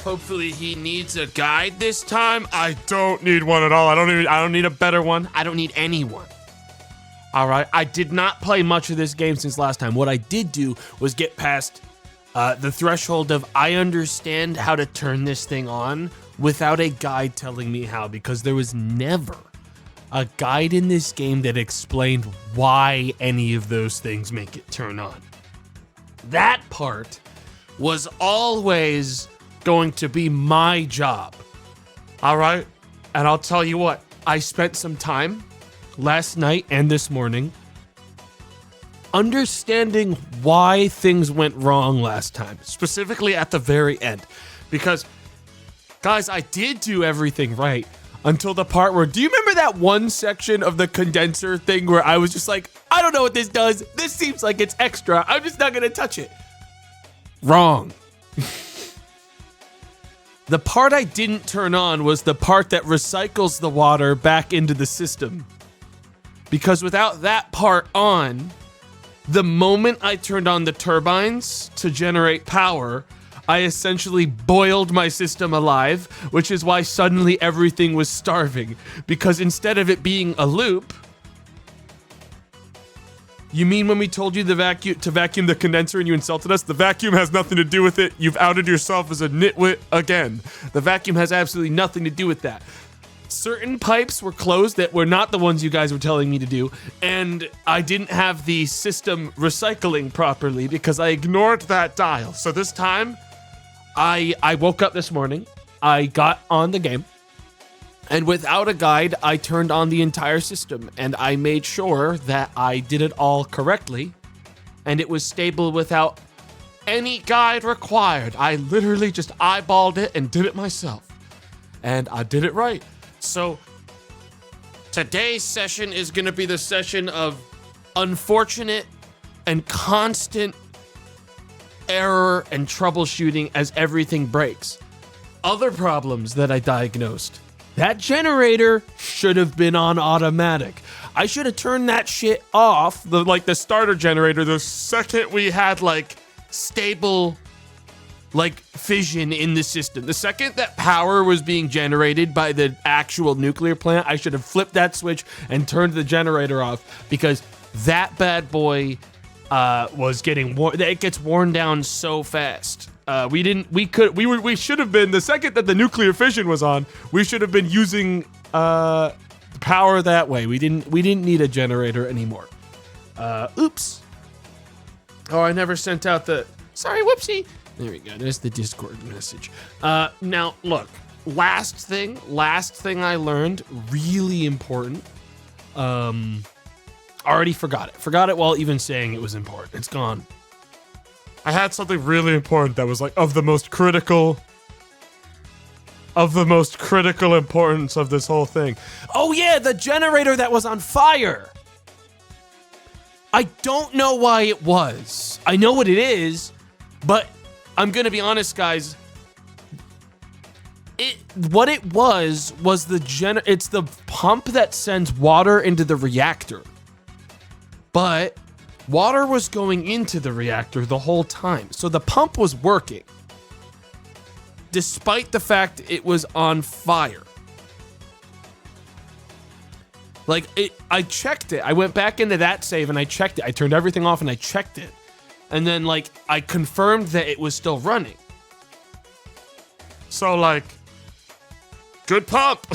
Hopefully he needs a guide this time. I don't need one at all. I don't need a better one. I don't need anyone. All right. I did not play much of this game since last time. What I did do was get past the threshold of I understand how to turn this thing on without a guide telling me how, because there was never a guide in this game that explained why any of those things make it turn on. That part was always going to be my job. All right? And I'll tell you what, I spent some time last night and this morning understanding why things went wrong last time, specifically at the very end. Because, guys, I did do everything right until the part where, do you remember that one section of the condenser thing where I was just like, I don't know what this does. This seems like it's extra. I'm just not going to touch it. Wrong. The part I didn't turn on was the part that recycles the water back into the system. Because without that part on, the moment I turned on the turbines to generate power, I essentially boiled my system alive, which is why suddenly everything was starving. Because instead of it being a loop... You mean when we told you to vacuum the condenser and you insulted us? The vacuum has nothing to do with it. You've outed yourself as a nitwit again. The vacuum has absolutely nothing to do with that. Certain pipes were closed that were not the ones you guys were telling me to do, and I didn't have the system recycling properly because I ignored that dial. So this time, I woke up this morning, I got on the game, and without a guide, I turned on the entire system, and I made sure that I did it all correctly, and it was stable without any guide required. I literally just eyeballed it and did it myself, and I did it right. So today's session is going to be the session of unfortunate and constant error and troubleshooting as everything breaks. Other problems that I diagnosed. That generator should have been on automatic. I should have turned that shit off, the starter generator, the second we had stable fission in the system. The second that power was being generated by the actual nuclear plant, I should have flipped that switch and turned the generator off, because that bad boy was getting worn. It gets worn down so fast. We should have been, the second that the nuclear fission was on, we should have been using power that way. We didn't need a generator anymore. Oops. Oh, I never sent out the, sorry, whoopsie. There we go. There's the Discord message. Now look, last thing I learned, really important. Already forgot it. Forgot it while even saying it was important. It's gone. I had something really important that was of the most critical importance of this whole thing. Oh yeah, the generator that was on fire. I don't know why it was. I know what it is, but I'm gonna be honest, guys. What it was it's the pump that sends water into the reactor. But water was going into the reactor the whole time. So the pump was working, despite the fact it was on fire. I checked it. I went back into that save and I checked it. I turned everything off and I checked it. And then, I confirmed that it was still running. So, good pump.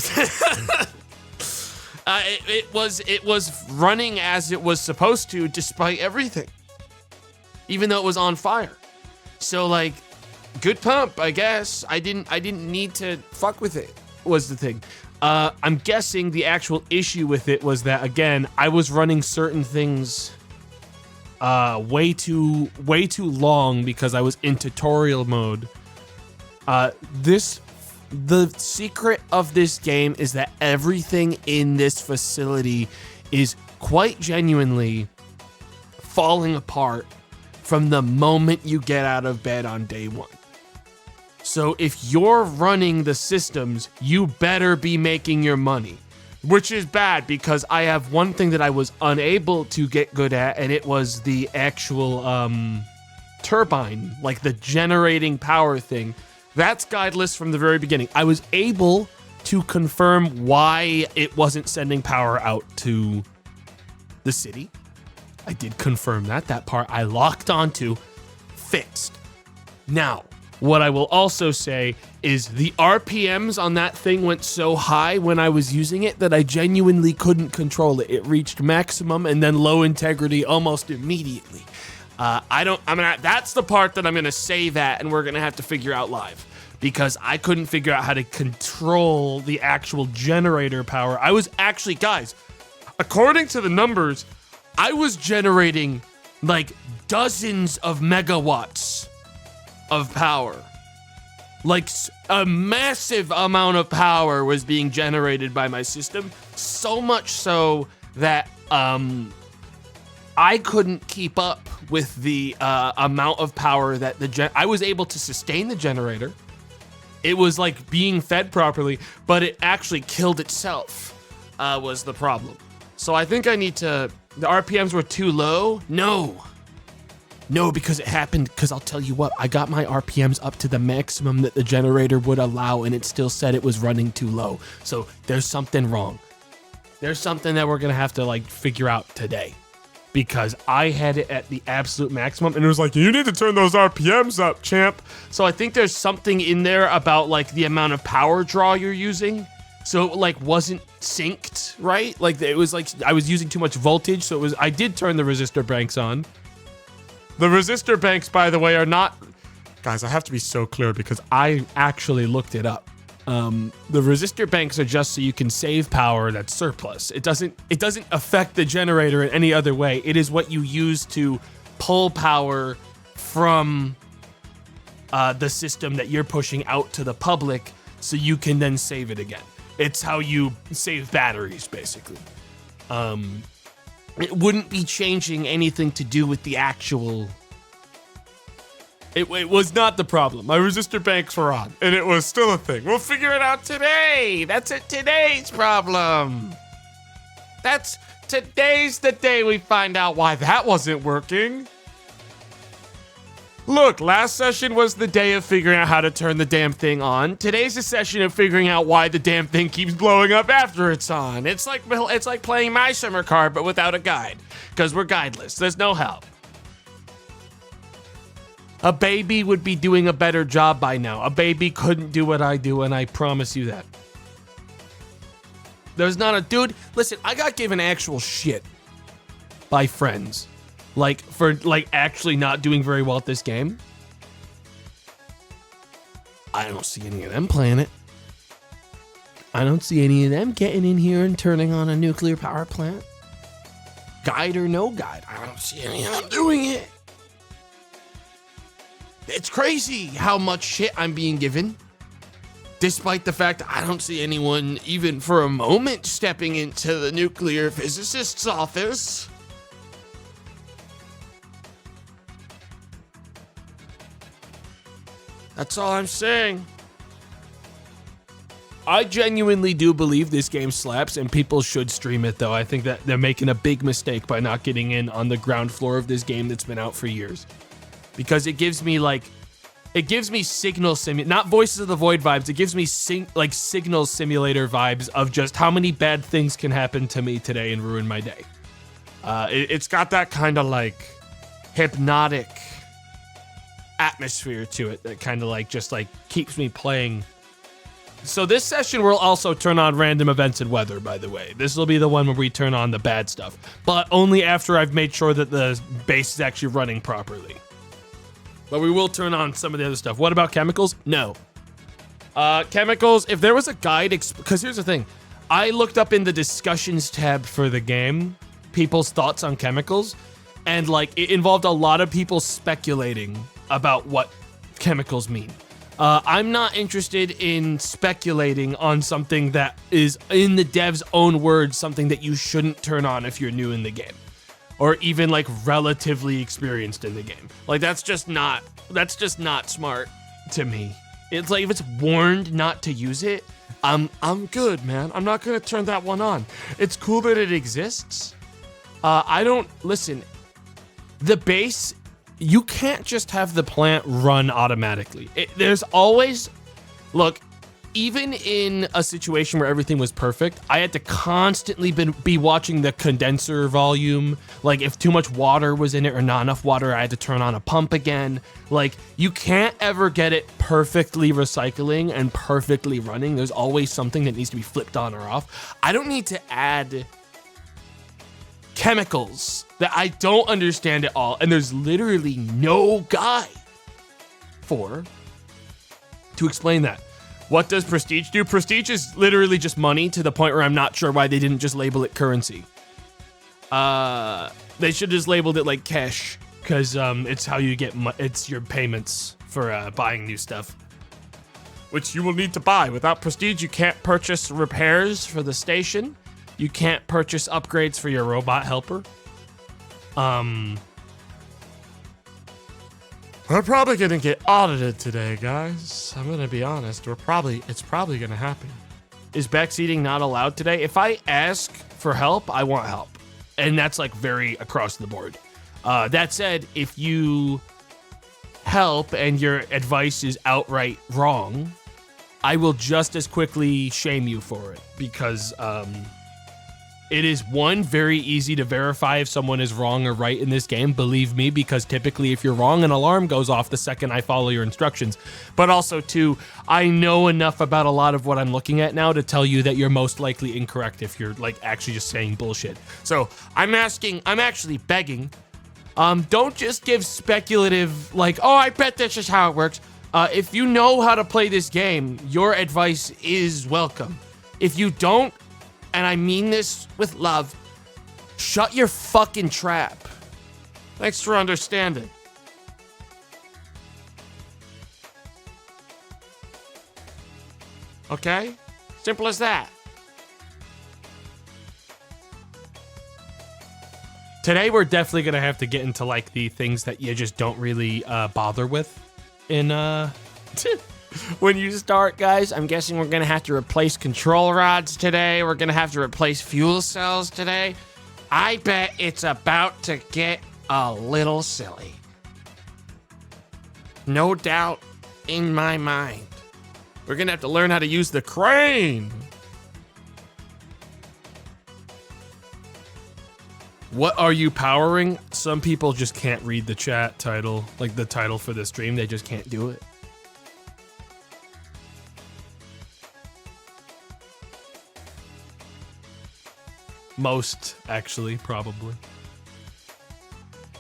It was running as it was supposed to, despite everything, even though it was on fire. So good pump, I guess. I didn't need to fuck with it, was the thing. I'm guessing the actual issue with it was that, again, I was running certain things way too long because I was in tutorial mode. The secret of this game is that everything in this facility is quite genuinely falling apart from the moment you get out of bed on day one. So if you're running the systems, you better be making your money, which is bad because I have one thing that I was unable to get good at, and it was the actual turbine, the generating power thing. That's guideless from the very beginning. I was able to confirm why it wasn't sending power out to the city. I did confirm that. That part I locked onto, fixed. Now, what I will also say is the RPMs on that thing went so high when I was using it that I genuinely couldn't control it. It reached maximum and then low integrity almost immediately. That's the part that I'm gonna save at, and we're gonna have to figure out live, because I couldn't figure out how to control the actual generator power. I was actually, guys, according to the numbers, I was generating like dozens of megawatts of power. Like a massive amount of power was being generated by my system, so much so that I couldn't keep up with the amount of power that I was able to sustain the generator. It was like being fed properly, but it actually killed itself, was the problem. So I think I need to, the RPMs were too low. No, because it happened, because I'll tell you what, I got my RPMs up to the maximum that the generator would allow, and it still said it was running too low. So there's something wrong. There's something that we're gonna have to like figure out today, because I had it at the absolute maximum, and it was like, you need to turn those RPMs up, champ. So I think there's something in there about like the amount of power draw you're using. So it like wasn't synced, right? Like it was like I was using too much voltage. So I did turn the resistor banks on. The resistor banks, by the way, are not, guys, I have to be so clear because I actually looked it up. The resistor banks are just so you can save power that's surplus. It doesn't affect the generator in any other way. It is what you use to pull power from the system that you're pushing out to the public so you can then save it again. It's how you save batteries, basically. It wouldn't be changing anything to do with the actual... It was not the problem. My resistor banks were on, and it was still a thing. We'll figure it out today. That's today's problem. Today's the day we find out why that wasn't working. Look, last session was the day of figuring out how to turn the damn thing on. Today's a session of figuring out why the damn thing keeps blowing up after it's on. It's like playing My Summer Card, but without a guide, because we're guideless. There's no help. A baby would be doing a better job by now. A baby couldn't do what I do, and I promise you that. There's not a dude. Listen, I got given actual shit by friends. Like, for, like, actually not doing very well at this game. I don't see any of them playing it. I don't see any of them getting in here and turning on a nuclear power plant. Guide or no guide, I don't see any of them doing it. It's crazy how much shit I'm being given. Despite the fact I don't see anyone even for a moment stepping into the nuclear physicist's office. That's all I'm saying. I genuinely do believe this game slaps, and people should stream it, though. I think that they're making a big mistake by not getting in on the ground floor of this game that's been out for years. Because it gives me, Signal Simulator, not Voices of the Void vibes. It gives me, Signal Simulator vibes of just how many bad things can happen to me today and ruin my day. It's got that kind of, hypnotic atmosphere to it that kind of just keeps me playing. So this session will also turn on random events and weather, by the way. This will be the one where we turn on the bad stuff, but only after I've made sure that the base is actually running properly. But we will turn on some of the other stuff. What about chemicals? No. Chemicals, if there was a guide, because here's the thing. I looked up in the discussions tab for the game, people's thoughts on chemicals, and it involved a lot of people speculating about what chemicals mean. I'm not interested in speculating on something that is, in the dev's own words, something that you shouldn't turn on if you're new in the game. Or even relatively experienced in the game. That's just not smart to me. It's if it's warned not to use it, I'm good, man. I'm not gonna turn that one on. It's cool that it exists. Listen, the base you can't just have the plant run automatically. There's always, look, even in a situation where everything was perfect, I had to constantly be watching the condenser volume. Like if too much water was in it or not enough water, I had to turn on a pump again. Like you can't ever get it perfectly recycling and perfectly running. There's always something that needs to be flipped on or off. I don't need to add chemicals that I don't understand at all. And there's literally no guide to explain that. What does prestige do? Prestige is literally just money to the point where I'm not sure why they didn't just label it currency. They should just labeled it like cash, because it's how you get, it's your payments for buying new stuff. Which you will need to buy. Without prestige, you can't purchase repairs for the station. You can't purchase upgrades for your robot helper. We're probably gonna get audited today, guys. I'm gonna be honest. It's probably gonna happen. Is backseating not allowed today? If I ask for help, I want help. And that's like very across the board. That said, if you help and your advice is outright wrong, I will just as quickly shame you for it, because it is, one, very easy to verify if someone is wrong or right in this game, believe me, because typically if you're wrong, an alarm goes off the second I follow your instructions. But also, two, I know enough about a lot of what I'm looking at now to tell you that you're most likely incorrect if you're like actually just saying bullshit. So I'm actually begging, don't just give speculative, like, oh, I bet that's just how it works. If you know how to play this game, your advice is welcome. If you don't, and I mean this with love, shut your fucking trap. Thanks for understanding. Okay? Simple as that. Today we're definitely gonna have to get into like the things that you just don't really bother with in when you start, guys. I'm guessing we're gonna have to replace control rods today. We're gonna have to replace fuel cells today. I bet it's about to get a little silly. No doubt in my mind. We're gonna have to learn how to use the crane. What are you powering? Some people just can't read the chat title, like the title for the stream. They just can't do it. Most, actually, probably.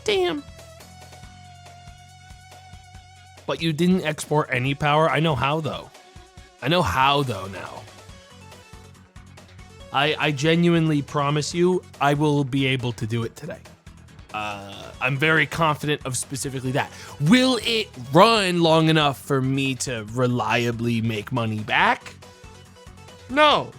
Damn. But you didn't export any power? I know how, though. Now. I genuinely promise you, I will be able to do it today. I'm very confident of specifically that. Will it run long enough for me to reliably make money back? No.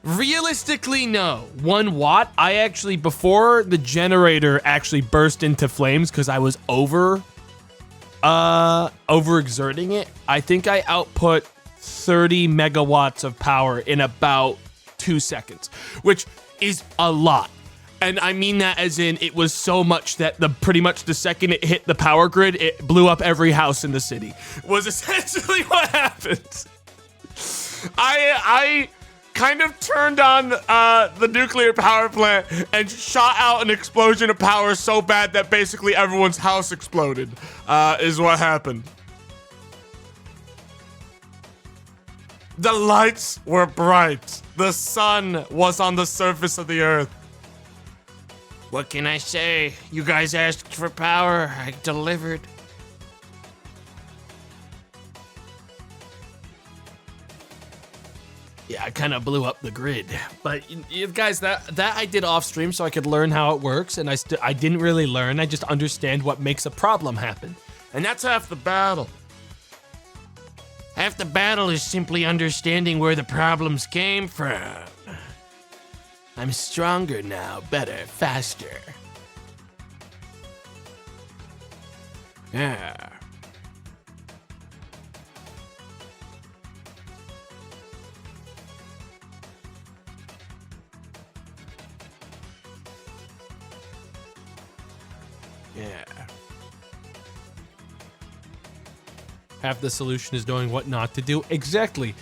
Realistically, no. 1 watt, I actually, before the generator actually burst into flames because I was overexerting it, I think I output 30 megawatts of power in about 2 seconds, which is a lot. And I mean that as in it was so much that pretty much the second it hit the power grid, it blew up every house in the city. Was essentially what happened. I kind of turned on the nuclear power plant and shot out an explosion of power so bad that basically everyone's house exploded, is what happened. The lights were bright. The sun was on the surface of the earth. What can I say? You guys asked for power. I delivered. Yeah, I kind of blew up the grid. But you guys, that I did off stream so I could learn how it works, and I didn't really learn. I just understand what makes a problem happen. And that's half the battle. Half the battle is simply understanding where the problems came from. I'm stronger now, better, faster. Yeah. Yeah. Half the solution is knowing what not to do. Exactly.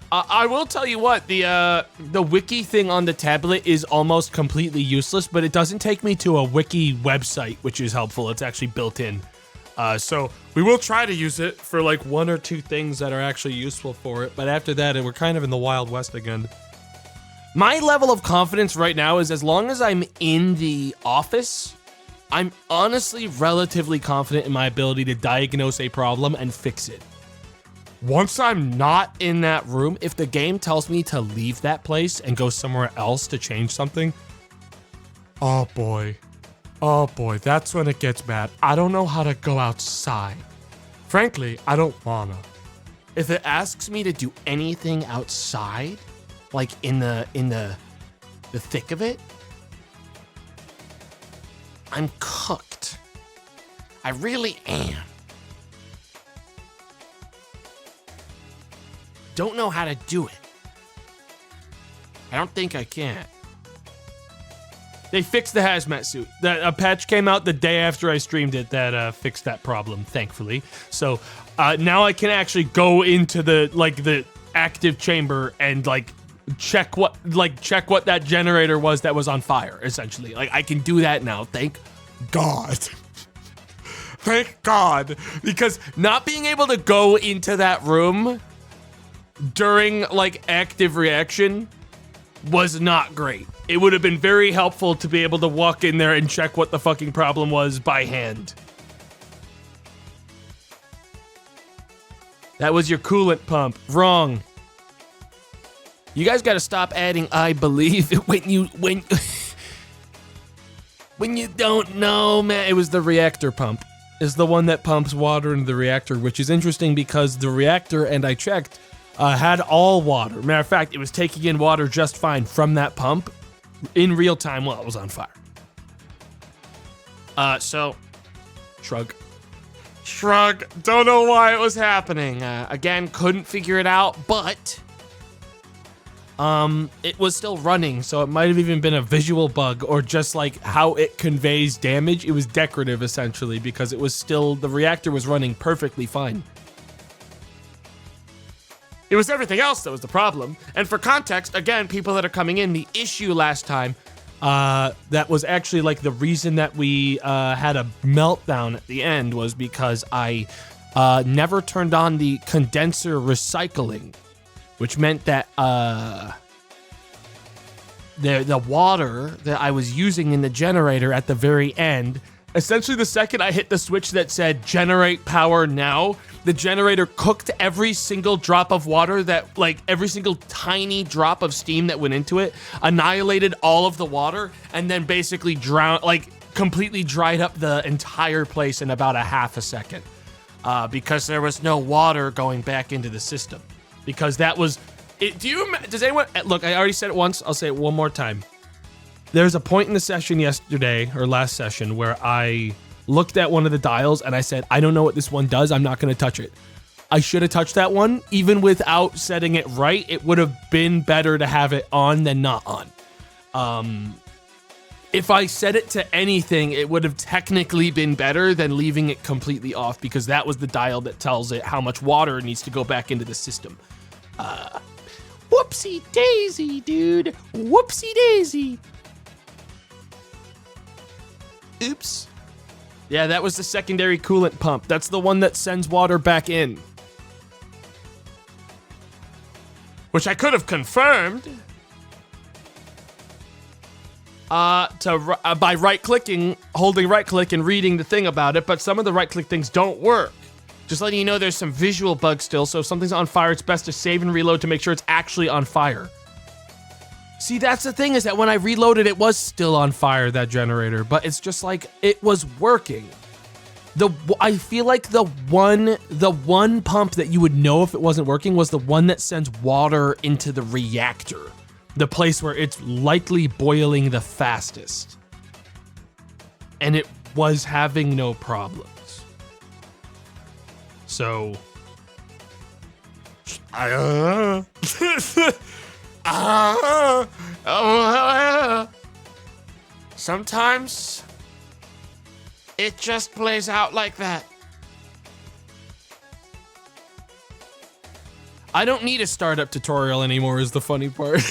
I will tell you what, the wiki thing on the tablet is almost completely useless, but it doesn't take me to a wiki website, which is helpful. It's actually built in. So we will try to use it for like 1 or 2 things that are actually useful for it. But after that, we're kind of in the Wild West again. My level of confidence right now is as long as I'm in the office, I'm honestly relatively confident in my ability to diagnose a problem and fix it. Once I'm not in that room, if the game tells me to leave that place and go somewhere else to change something, oh boy, that's when it gets bad. I don't know how to go outside. Frankly, I don't wanna. If it asks me to do anything outside, like in the thick of it, I'm cooked. I really am. Don't know how to do it. I don't think I can. They fixed the hazmat suit. A patch came out the day after I streamed it that fixed that problem, thankfully. So now I can actually go into the active chamber and check what that generator was that was on fire. Essentially, I can do that now. Thank God. Thank God, because not being able to go into that room during active reaction was not great. It would have been very helpful to be able to walk in there and check what the fucking problem was by hand. That was your coolant pump. Wrong. You guys got to stop adding I believe when you don't know, man. It was the reactor pump. Is the one that pumps water into the reactor, which is interesting because the reactor, and I checked, had all water. Matter of fact, it was taking in water just fine from that pump in real time while it was on fire. So, shrug. Don't know why it was happening. Again, couldn't figure it out, but it was still running, so it might have even been a visual bug or just how it conveys damage. It was decorative, essentially, because it was still, the reactor was running perfectly fine. It was everything else that was the problem. And for context, again, people that are coming in, the issue last time, that was actually the reason that we had a meltdown at the end was because I never turned on the condenser recycling, which meant that the water that I was using in the generator at the very end, essentially the second I hit the switch that said generate power now, the generator cooked every single drop of water that, every single tiny drop of steam that went into it, annihilated all of the water, and then basically completely dried up the entire place in about a half a second. Because there was no water going back into the system. Because that was it. Does anyone look? I already said it once. I'll say it one more time. There's a point in the session yesterday or last session where I looked at one of the dials and I said, I don't know what this one does. I'm not going to touch it. I should have touched that one. Even without setting it right, it would have been better to have it on than not on. If I set it to anything, it would have technically been better than leaving it completely off, because that was the dial that tells it how much water needs to go back into the system. Whoopsie daisy, dude. Whoopsie daisy. Oops. Yeah, that was the secondary coolant pump. That's the one that sends water back in. Which I could have confirmed by right-clicking, holding right-click and reading the thing about it, but some of the right-click things don't work. Just letting you know there's some visual bugs still, so if something's on fire, it's best to save and reload to make sure it's actually on fire. See, that's the thing, is that when I reloaded, it was still on fire, that generator, but it's just it was working. I feel like the one pump that you would know if it wasn't working was the one that sends water into the reactor, the place where it's likely boiling the fastest. And it was having no problems. So, sometimes it just plays out like that. I don't need a startup tutorial anymore is the funny part.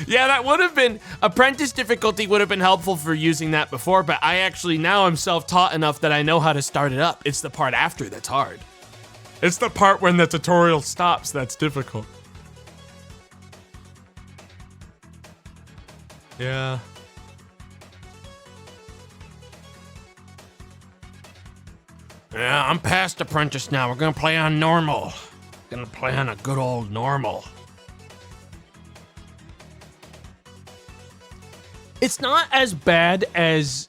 Yeah, that would have been, apprentice difficulty would have been helpful for using that before, but I actually, now I'm self-taught enough that I know how to start it up. It's the part after that's hard. It's the part when the tutorial stops that's difficult. Yeah. Yeah, I'm past apprentice now. We're gonna play on normal. Gonna play on a good old normal. It's not as bad as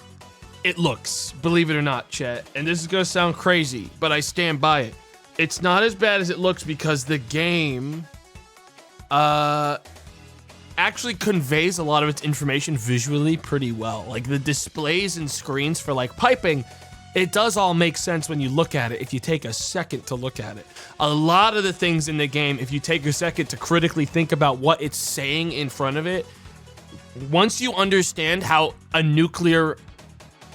it looks, believe it or not, chat. And this is gonna sound crazy, but I stand by it. It's not as bad as it looks because the game actually conveys a lot of its information visually pretty well. Like the displays and screens for like piping, it does all make sense when you look at it if you take a second to look at it. A lot of the things in the game, if you take a second to critically think about what it's saying in front of it, once you understand how a nuclear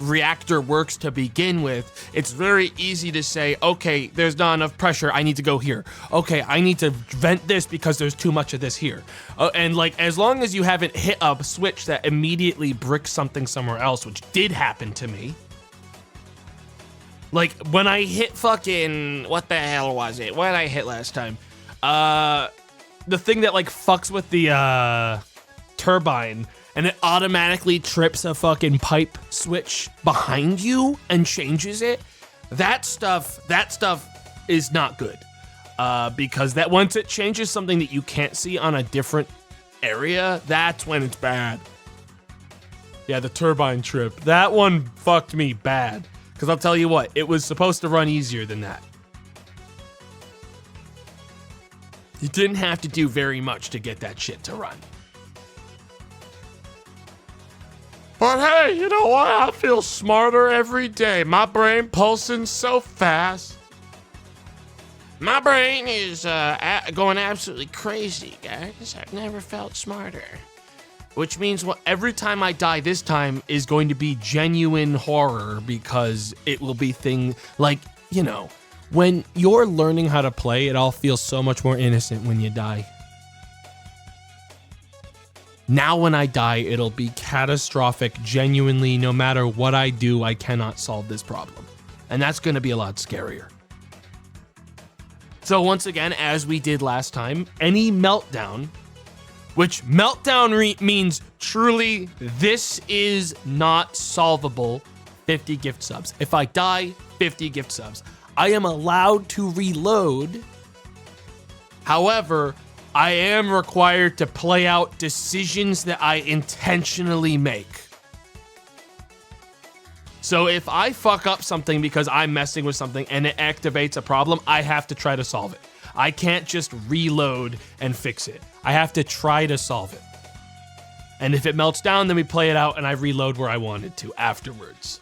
reactor works to begin with, it's very easy to say, okay, there's not enough pressure, I need to go here. Okay, I need to vent this because there's too much of this here. And like, as long as you haven't hit a switch that immediately bricks something somewhere else, which did happen to me. Like, when I hit fucking, what the hell was it? What did I hit last time? The thing that like fucks with the turbine, and it automatically trips a fucking pipe switch behind you and changes it. That stuff is not good. Because that once it changes something that you can't see on a different area, that's when it's bad. Yeah, the turbine trip. That one fucked me bad. Because I'll tell you what, it was supposed to run easier than that. You didn't have to do very much to get that shit to run. But hey, you know what? I feel smarter every day. My brain pulsing so fast. My brain is going absolutely crazy, guys. I've never felt smarter. Which means every time I die this time is going to be genuine horror because it will be like, you know, when you're learning how to play, it all feels so much more innocent when you die. Now when I die, it'll be catastrophic, genuinely, no matter what I do, I cannot solve this problem. And that's going to be a lot scarier. So once again, as we did last time, any meltdown, which meltdown means truly this is not solvable, 50 gift subs. If I die, 50 gift subs. I am allowed to reload. However, I am required to play out decisions that I intentionally make. So if I fuck up something because I'm messing with something and it activates a problem, I have to try to solve it. I can't just reload and fix it. I have to try to solve it. And if it melts down, then we play it out and I reload where I wanted to afterwards.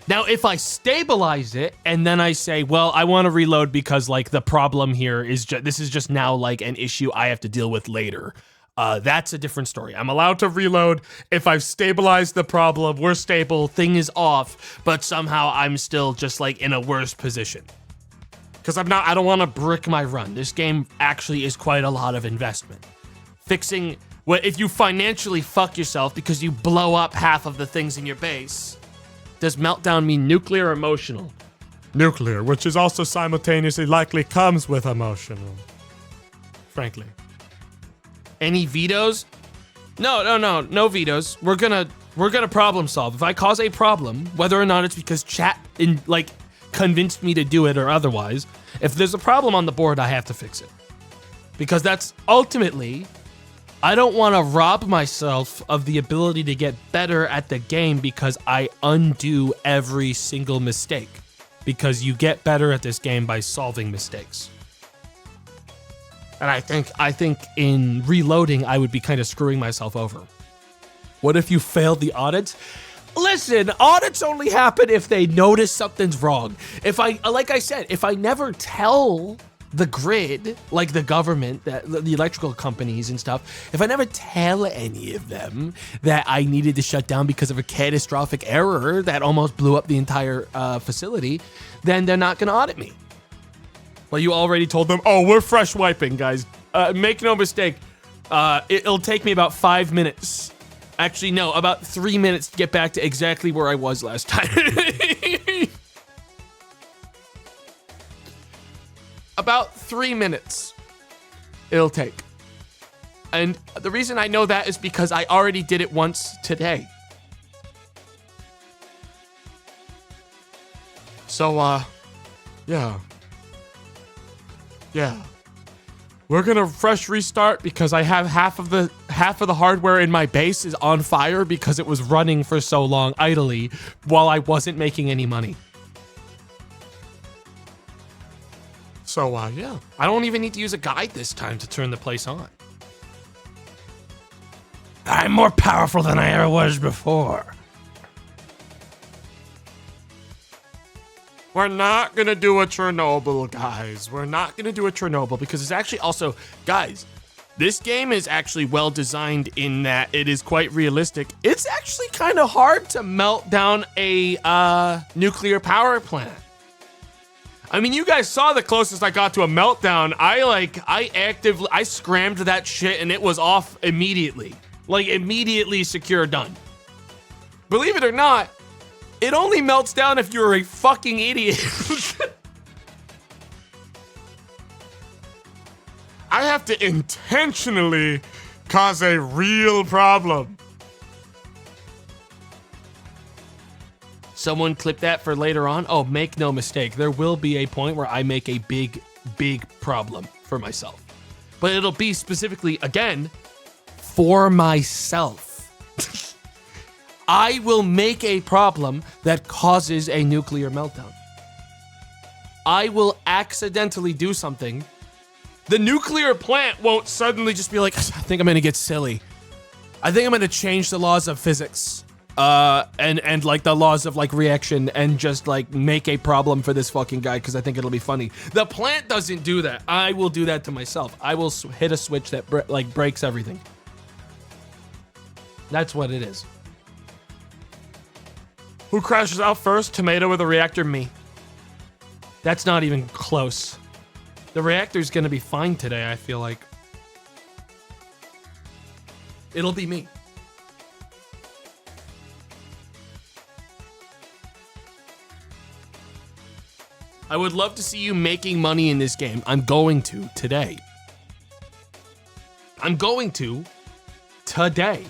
Now, if I stabilize it and then I say, well, I want to reload because like the problem here is this is just now like an issue I have to deal with later. That's a different story. I'm allowed to reload if I've stabilized the problem, we're stable, thing is off, but somehow I'm still just like in a worse position. Because I don't want to brick my run. This game actually is quite a lot of investment. Fixing, if you financially fuck yourself because you blow up half of the things in your base, does meltdown mean nuclear or emotional? Nuclear, which is also simultaneously likely comes with emotional. Frankly. Any vetoes? No vetoes. We're gonna problem solve. If I cause a problem, whether or not it's because chat convinced me to do it or otherwise, if there's a problem on the board, I have to fix it. Because that's ultimately, I don't want to rob myself of the ability to get better at the game because I undo every single mistake. Because you get better at this game by solving mistakes. And I think in reloading, I would be kind of screwing myself over. What if you failed the audits? Listen, audits only happen if they notice something's wrong. Like I said, if I never tell the grid, like the government, the electrical companies and stuff, if I never tell any of them that I needed to shut down because of a catastrophic error that almost blew up the entire facility, then they're not going to audit me. Well, you already told them, oh, we're fresh wiping, guys. Make no mistake. It'll take me about 5 minutes. Actually, no, about 3 minutes to get back to exactly where I was last time. About 3 minutes it'll take. And the reason I know that is because I already did it once today. So, yeah. Yeah. We're gonna fresh restart because I have half of the hardware in my base is on fire because it was running for so long idly while I wasn't making any money. So, yeah. I don't even need to use a guide this time to turn the place on. I'm more powerful than I ever was before. We're not gonna do a Chernobyl, guys. We're not gonna do a Chernobyl because it's actually also, guys, this game is actually well designed in that it is quite realistic. It's actually kind of hard to melt down a nuclear power plant. I mean, you guys saw the closest I got to a meltdown. I scrammed that shit and it was off immediately. Like, immediately secure, done. Believe it or not, it only melts down if you're a fucking idiot. I have to intentionally cause a real problem. Someone clip that for later on. Oh, make no mistake. There will be a point where I make a big, big problem for myself. But it'll be specifically, again, for myself. I will make a problem that causes a nuclear meltdown. I will accidentally do something. The nuclear plant won't suddenly just be like, I think I'm gonna get silly. I think I'm gonna change the laws of physics. And like the laws of like reaction and just like make a problem for this fucking guy because I think it'll be funny. The plant doesn't do that. I will do that to myself. I will hit a switch that breaks everything. That's what it is. Who crashes out first? Tomato or the reactor? Me. That's not even close. The reactor's gonna be fine today, I feel like. It'll be me. I would love to see you making money in this game. I'm going to today. I'm going to today.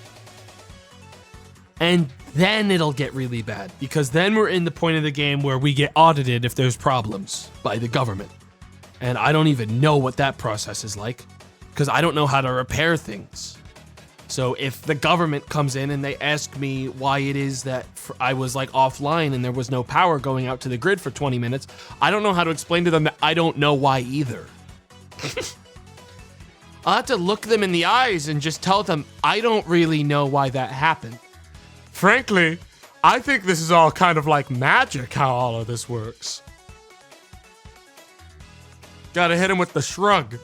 And then it'll get really bad because then we're in the point of the game where we get audited if there's problems by the government. And I don't even know what that process is like because I don't know how to repair things. So if the government comes in and they ask me why it is that I was like offline and there was no power going out to the grid for 20 minutes, I don't know how to explain to them that I don't know why either. I'll have to look them in the eyes and just tell them I don't really know why that happened. Frankly, I think this is all kind of like magic how all of this works. Gotta hit him with the shrug.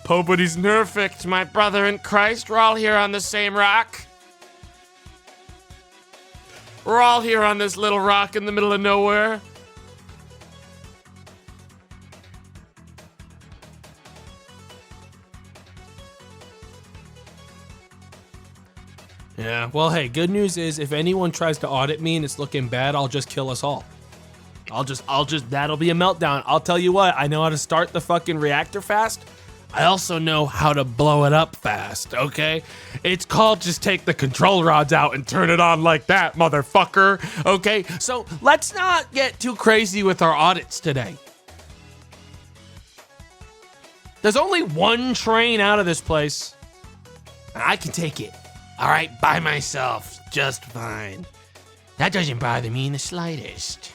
Nobody's perfect, my brother in Christ. We're all here on the same rock. We're all here on this little rock in the middle of nowhere. Yeah, well, hey, good news is if anyone tries to audit me and it's looking bad, I'll just kill us all. That'll be a meltdown. I'll tell you what, I know how to start the fucking reactor fast. I also know how to blow it up fast, okay? It's called just take the control rods out and turn it on like that, motherfucker, okay? So let's not get too crazy with our audits today. There's only one train out of this place. I can take it. All right, by myself, just fine. That doesn't bother me in the slightest.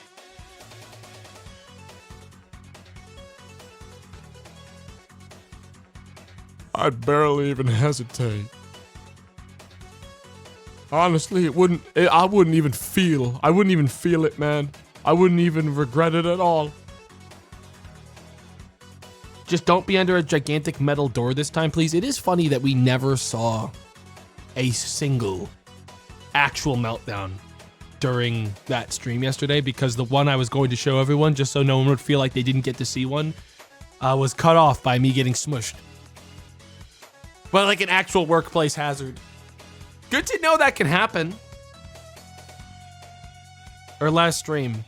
I'd barely even hesitate. Honestly, I wouldn't even feel it, man. I wouldn't even regret it at all. Just don't be under a gigantic metal door this time, please. It is funny that we never saw a single actual meltdown during that stream yesterday because the one I was going to show everyone just so no one would feel like they didn't get to see one, was cut off by me getting smushed. But like an actual workplace hazard. Good to know that can happen. Or last stream.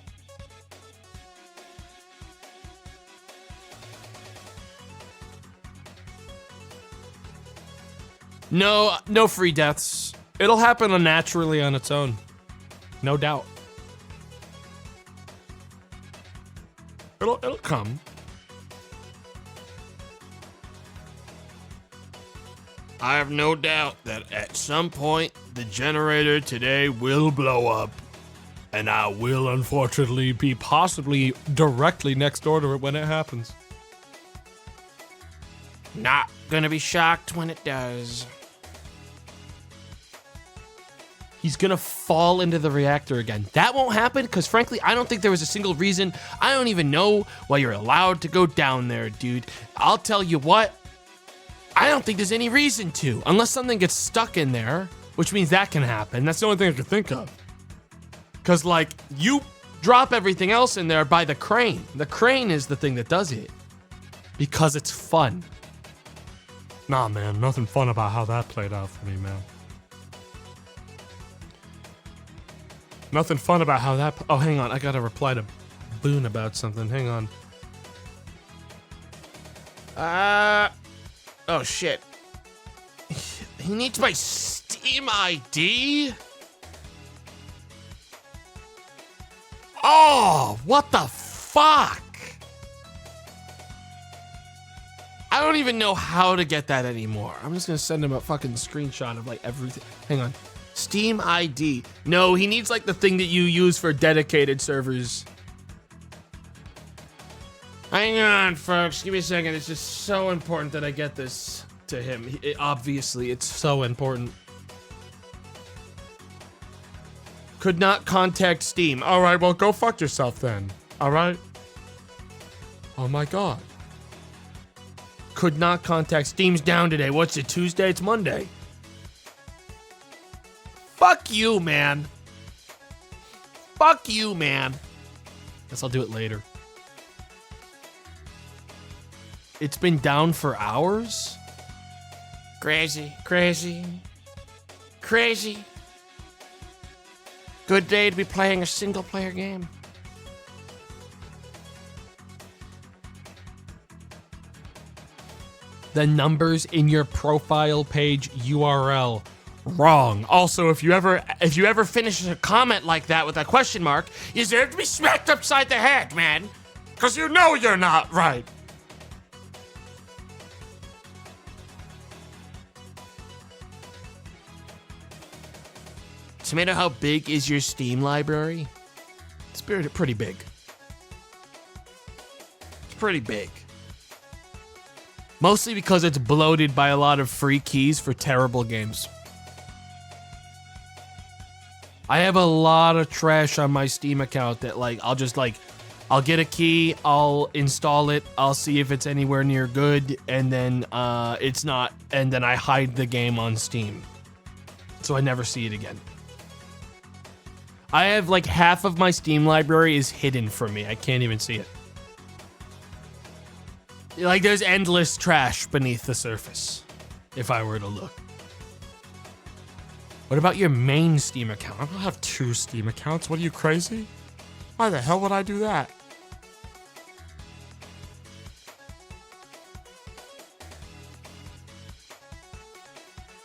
No free deaths. It'll happen unnaturally on its own. No doubt. It'll come. I have no doubt that at some point the generator today will blow up. And I will unfortunately be possibly directly next door to it when it happens. Not gonna be shocked when it does. He's gonna fall into the reactor again. That won't happen because frankly, I don't think there was a single reason. I don't even know why you're allowed to go down there, dude. I'll tell you what, I don't think there's any reason to, unless something gets stuck in there, which means that can happen. That's the only thing I could think of. Because like, you drop everything else in there by the crane. The crane is the thing that does it. Because it's fun. Nah, man, nothing fun about how that played out for me, man. Nothing fun about how that... Oh, hang on. I gotta reply to Boone about something. Hang on. Oh, shit. He needs my Steam ID? Oh, what the fuck? I don't even know how to get that anymore. I'm just gonna send him a fucking screenshot of like everything. Hang on. Steam ID. No, he needs like the thing that you use for dedicated servers. Hang on, folks. Give me a second. It's just so important that I get this to him. Obviously, it's so important. Could not contact Steam. All right, well, go fuck yourself then. All right? Oh my God. Could not contact Steam's down today. What's it, Tuesday? It's Monday. Fuck you, man. Fuck you, man. Guess I'll do it later. It's been down for hours? Crazy, crazy, crazy. Good day to be playing a single player game. The numbers in your profile page URL. Wrong. Also, if you ever finish a comment like that with a question mark, you deserve to be smacked upside the head, man. Cause you know you're not right. Tomato, how big is your Steam library? It's pretty big. It's pretty big. Mostly because it's bloated by a lot of free keys for terrible games. I have a lot of trash on my Steam account that like, I'll get a key, I'll install it, I'll see if it's anywhere near good, and then it's not, and then I hide the game on Steam. So I never see it again. I have like half of my Steam library is hidden from me. I can't even see it. Like there's endless trash beneath the surface, if I were to look. What about your main Steam account? I don't have 2 Steam accounts. What are you, crazy? Why the hell would I do that?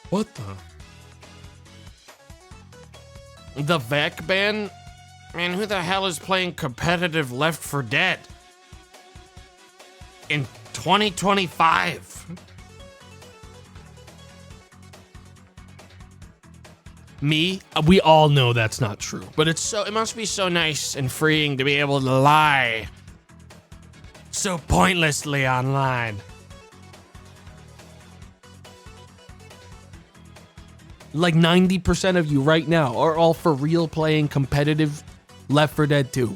What the VEC ban? Man, who the hell is playing competitive Left 4 Dead? In 2025? Me? We all know that's not true. But it must be so nice and freeing to be able to lie so pointlessly online. Like 90% of you right now are all for real playing competitive Left 4 Dead 2.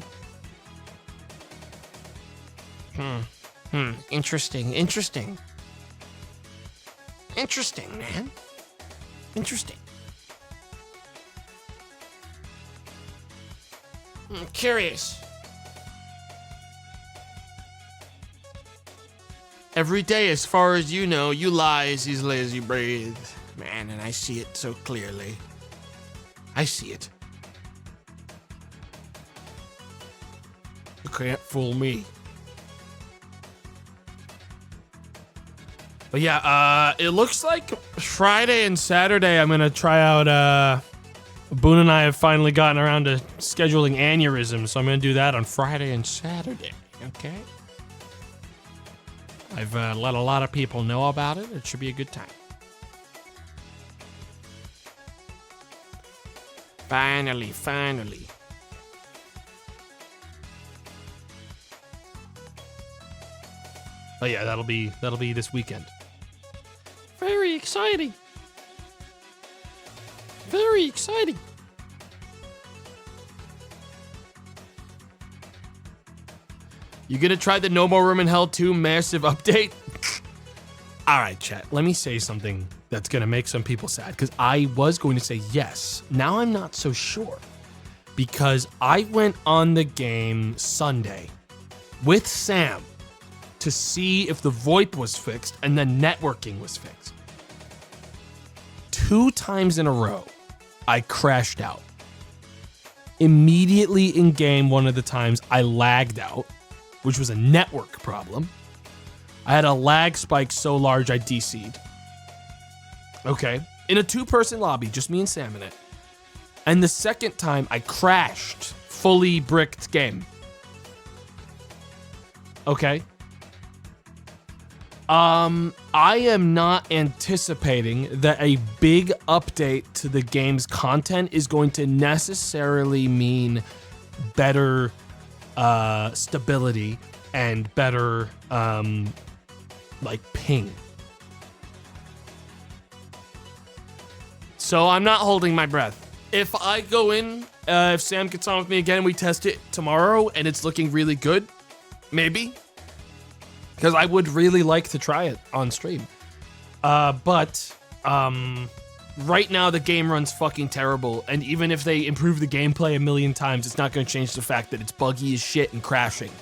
Interesting, man. Interesting. I'm curious. Every day, as far as you know, you lie as easily as you breathe. Man, and I see it so clearly. I see it. You can't fool me. But yeah, it looks like Friday and Saturday I'm gonna try out, Boone and I have finally gotten around to scheduling aneurysms, so I'm gonna do that on Friday and Saturday, okay? I've let a lot of people know about it. It should be a good time. Finally. Oh yeah, that'll be this weekend. Very exciting. Very exciting. You gonna try the No More Room in Hell 2 massive update? All right, chat. Let me say something that's gonna make some people sad, because I was going to say yes. Now I'm not so sure, because I went on the game Sunday with Sam to see if the VoIP was fixed and then networking was fixed. 2 times in a row, I crashed out. Immediately in game, one of the times I lagged out, which was a network problem. I had a lag spike so large I DC'd. Okay, in a 2-person lobby, just me and Sam in it. And the second time I crashed, fully bricked game. Okay. I am not anticipating that a big update to the game's content is going to necessarily mean better stability and better like ping. So I'm not holding my breath. If I go in, if Sam gets on with me again, we test it tomorrow and it's looking really good, maybe. Because I would really like to try it on stream. But right now the game runs fucking terrible. And even if they improve the gameplay a million times, it's not going to change the fact that it's buggy as shit and crashing.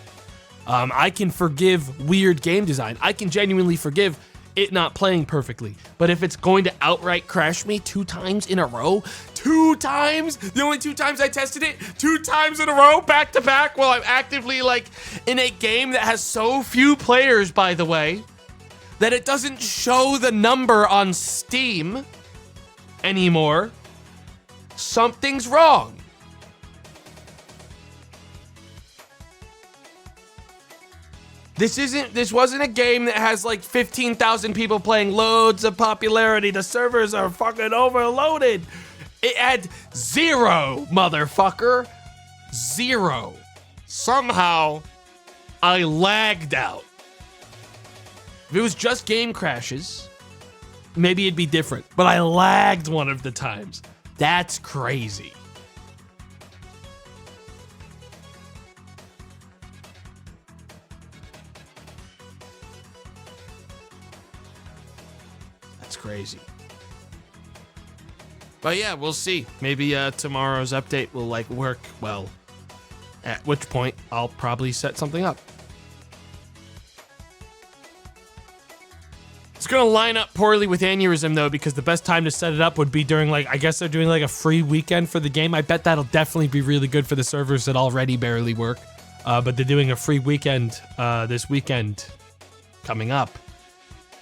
I can forgive weird game design. I can genuinely forgive it not playing perfectly. But if it's going to outright crash me 2 times in a row, 2 times, the only 2 times I tested it, 2 times in a row, back to back, while I'm actively like in a game that has so few players, by the way, that it doesn't show the number on Steam anymore, something's wrong. This wasn't a game that has like 15,000 people playing, loads of popularity. The servers are fucking overloaded. It had 0, motherfucker. 0. Somehow, I lagged out. If it was just game crashes, maybe it'd be different. But I lagged one of the times. That's crazy. Crazy. But yeah, we'll see. Maybe tomorrow's update will like work well, at which point I'll probably set something up. It's gonna line up poorly with Aneurysm though, because the best time to set it up would be during like, I guess they're doing like a free weekend for the game. I bet that'll definitely be really good for the servers that already barely work. But they're doing a free weekend this weekend coming up.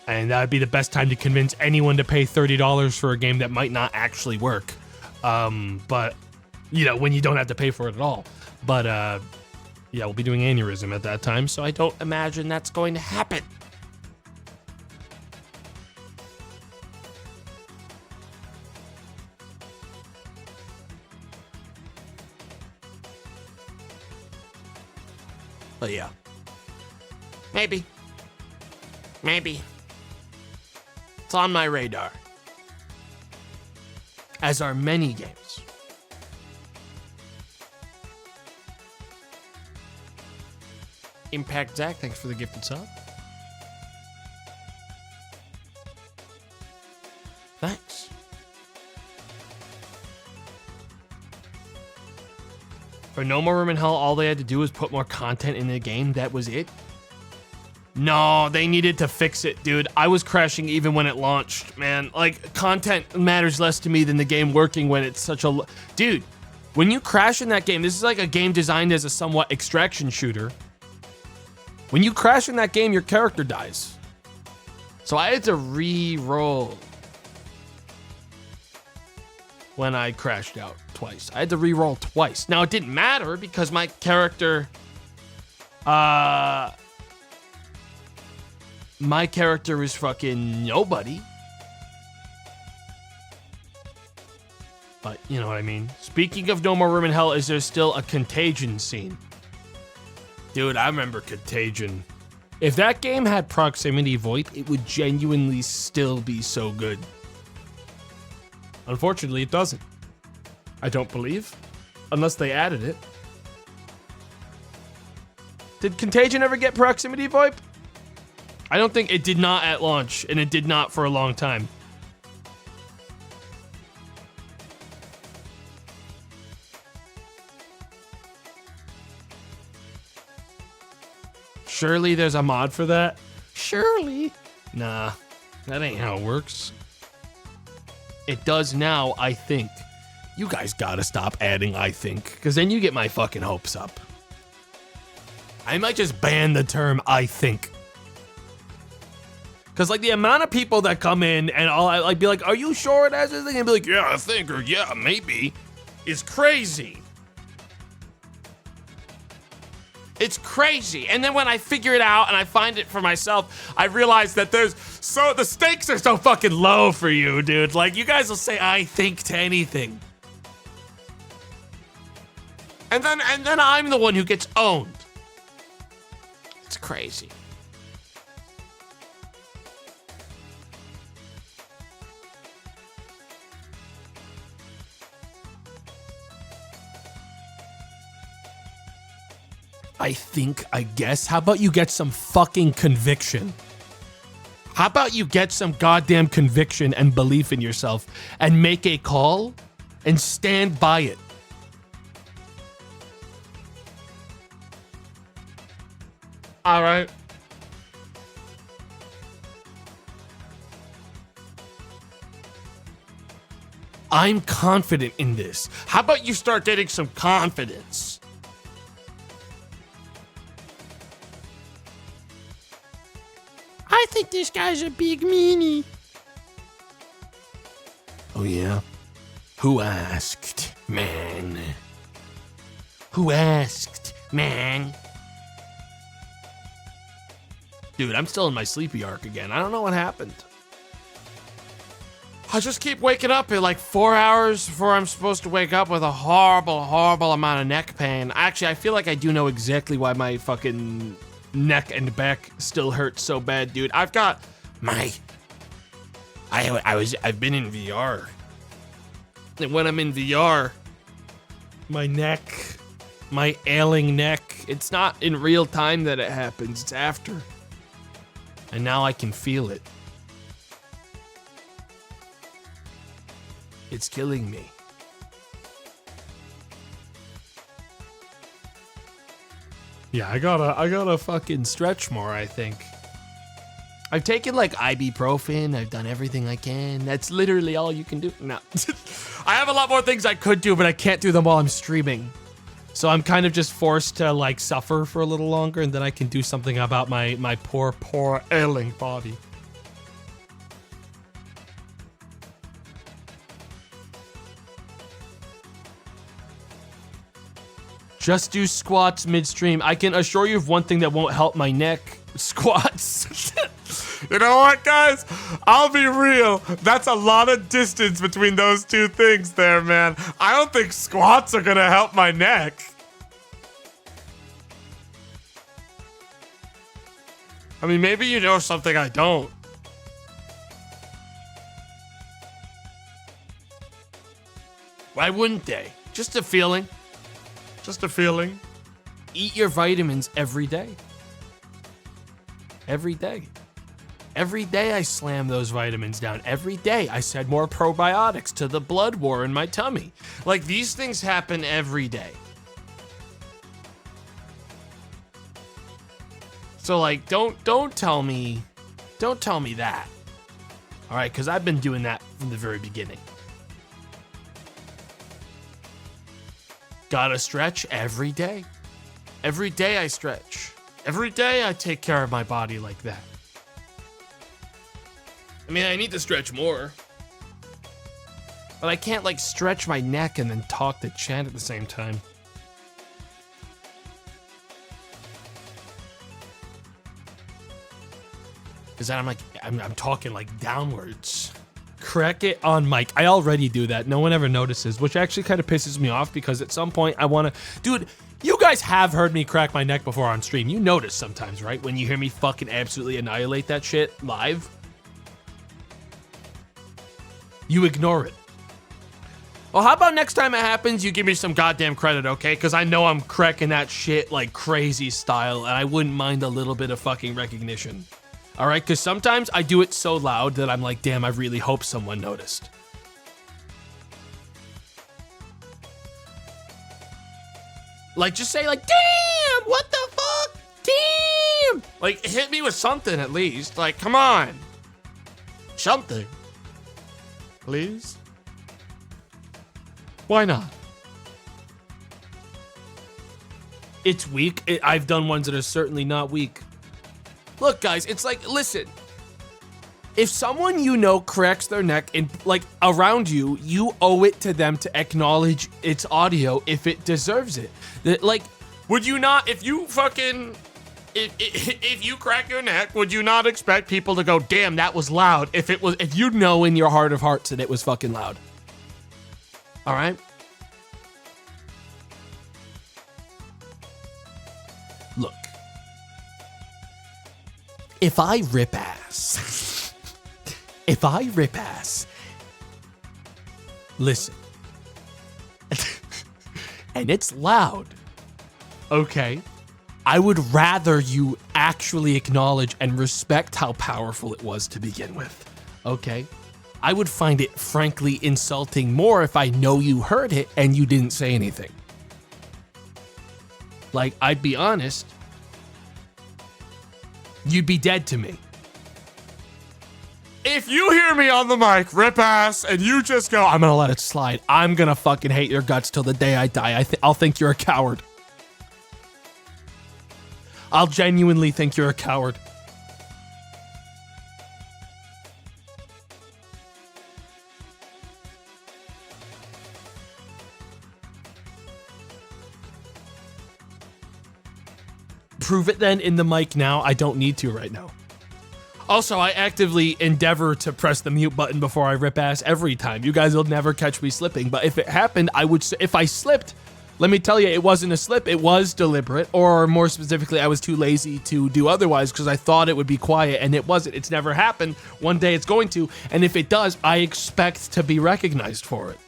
And that would be the best time to convince anyone to pay $30 for a game that might not actually work. But, you know, when you don't have to pay for it at all. But, yeah, we'll be doing Aneurysm at that time, so I don't imagine that's going to happen. But, yeah. Maybe. It's on my radar. As are many games. Impact Zach, thanks for the gifted sub. Thanks. For No More Room in Hell, all they had to do was put more content in the game. That was it. No, they needed to fix it, dude. I was crashing even when it launched, man. Like, content matters less to me than the game working when it's such a... Dude, when you crash in that game, this is like a game designed as a somewhat extraction shooter. When you crash in that game, your character dies. So I had to re-roll when I crashed out twice. I had to re-roll twice. Now, it didn't matter because my character... My character is fucking nobody. But you know what I mean. Speaking of No More Room in Hell, is there still a Contagion scene? Dude, I remember Contagion. If that game had proximity VoIP, it would genuinely still be so good. Unfortunately, it doesn't. I don't believe. Unless they added it. Did Contagion ever get proximity VoIP? I don't think it did not at launch, and it did not for a long time. Surely there's a mod for that? Surely. Nah, that ain't how it works. It does now, I think. You guys gotta stop adding I think, because then you get my fucking hopes up. I might just ban the term I think. Because, like, the amount of people that come in and I'll like be like, are you sure it has this thing? And be like, yeah, I think, or yeah, maybe, is crazy. It's crazy. And then when I figure it out and I find it for myself, I realize that the stakes are so fucking low for you, dude. Like, you guys will say I think to anything. And then I'm the one who gets owned. It's crazy. I think, I guess. How about you get some fucking conviction? How about you get some goddamn conviction and belief in yourself and make a call and stand by it? All right. I'm confident in this. How about you start getting some confidence? I think this guy's a big meanie. Oh, yeah? Who asked, man? Who asked, man? Dude, I'm still in my sleepy arc again. I don't know what happened. I just keep waking up at like 4 hours before I'm supposed to wake up with a horrible, horrible amount of neck pain. Actually, I feel like I do know exactly why my fucking neck and back still hurt so bad, dude. I've got my... I've been in VR. And when I'm in VR, my neck, my ailing neck, it's not in real time that it happens, it's after. And now I can feel it. It's killing me. Yeah, I gotta fucking stretch more, I think. I've taken like ibuprofen, I've done everything I can. That's literally all you can do. No. I have a lot more things I could do, but I can't do them while I'm streaming. So I'm kind of just forced to like suffer for a little longer, and then I can do something about my poor ailing body. Just do squats midstream. I can assure you of one thing that won't help my neck. Squats. You know what, guys? I'll be real. That's a lot of distance between those two things there, man. I don't think squats are gonna help my neck. I mean, maybe you know something I don't. Why wouldn't they? Just a feeling. Just a feeling. Eat your vitamins every day. Every day. Every day I slam those vitamins down. Every day I said more probiotics to the blood war in my tummy. Like, these things happen every day. So like, don't tell me that. All right, because I've been doing that from the very beginning. Gotta stretch every day. Every day I stretch. Every day I take care of my body like that. I mean, I need to stretch more. But I can't like stretch my neck and then talk to Chad at the same time. Because then I'm talking like downwards. Crack it on mic. I already do that. No one ever notices, which actually kind of pisses me off because at some point I want to... Dude, you guys have heard me crack my neck before on stream. You notice sometimes, right? When you hear me fucking absolutely annihilate that shit live. You ignore it. Well, how about next time it happens, you give me some goddamn credit, okay? Because I know I'm cracking that shit like crazy style, and I wouldn't mind a little bit of fucking recognition. All right, because sometimes I do it so loud that I'm like, damn, I really hope someone noticed. Like, just say like, damn, what the fuck? Damn! Like, hit me with something at least. Like, come on. Something. Please? Why not? It's weak. I've done ones that are certainly not weak. Look, guys, it's like, listen. If someone you know cracks their neck and like around you, you owe it to them to acknowledge its audio if it deserves it. Like, would you not, if you fucking, if you crack your neck, would you not expect people to go, damn, that was loud? If you know in your heart of hearts that it was fucking loud. All right? Look. If I rip ass, listen, and it's loud, okay, I would rather you actually acknowledge and respect how powerful it was to begin with, okay? I would find it frankly insulting more if I know you heard it and you didn't say anything. Like, I'd be honest, you'd be dead to me. If you hear me on the mic, rip ass, and you just go, I'm gonna let it slide, I'm gonna fucking hate your guts till the day I die. I'll think you're a coward. I'll genuinely think you're a coward. Prove it then in the mic now. I don't need to right now. Also, I actively endeavor to press the mute button before I rip ass every time. You guys will never catch me slipping, but if it happened, I would say, if I slipped, let me tell you, it wasn't a slip, it was deliberate, or more specifically, I was too lazy to do otherwise because I thought it would be quiet, and it wasn't. It's never happened. One day it's going to, and if it does, I expect to be recognized for it.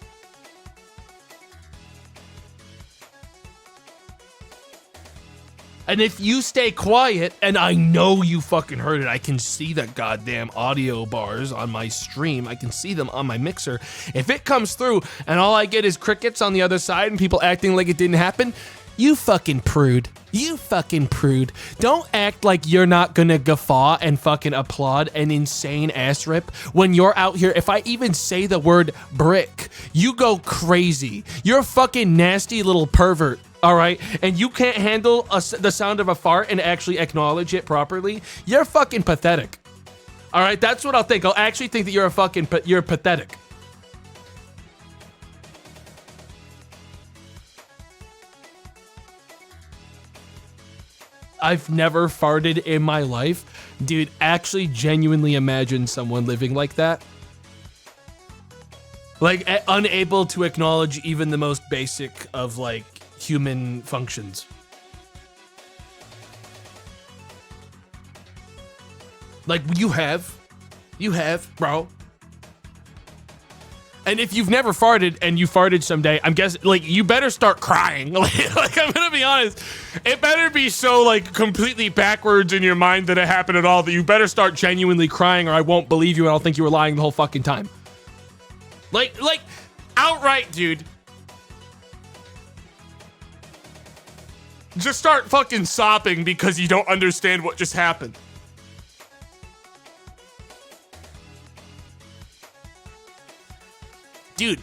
And if you stay quiet, and I know you fucking heard it, I can see the goddamn audio bars on my stream, I can see them on my mixer. If it comes through, and all I get is crickets on the other side and people acting like it didn't happen, you fucking prude. You fucking prude. Don't act like you're not gonna guffaw and fucking applaud an insane ass rip when you're out here. If I even say the word brick, you go crazy. You're a fucking nasty little pervert. All right, and you can't handle the sound of a fart and actually acknowledge it properly. You're fucking pathetic. All right, that's what I'll think. I'll actually think that you're pathetic. I've never farted in my life. Dude, actually genuinely imagine someone living like that. Like, unable to acknowledge even the most basic of, like, human functions. Like, you have, bro. And if you've never farted and you farted someday, I'm guessing, like, you better start crying. Like, I'm gonna be honest. It better be so, like, completely backwards in your mind that it happened at all that you better start genuinely crying or I won't believe you and I'll think you were lying the whole fucking time. Like, outright, dude. just start fucking sobbing because you don't understand what just happened. Dude,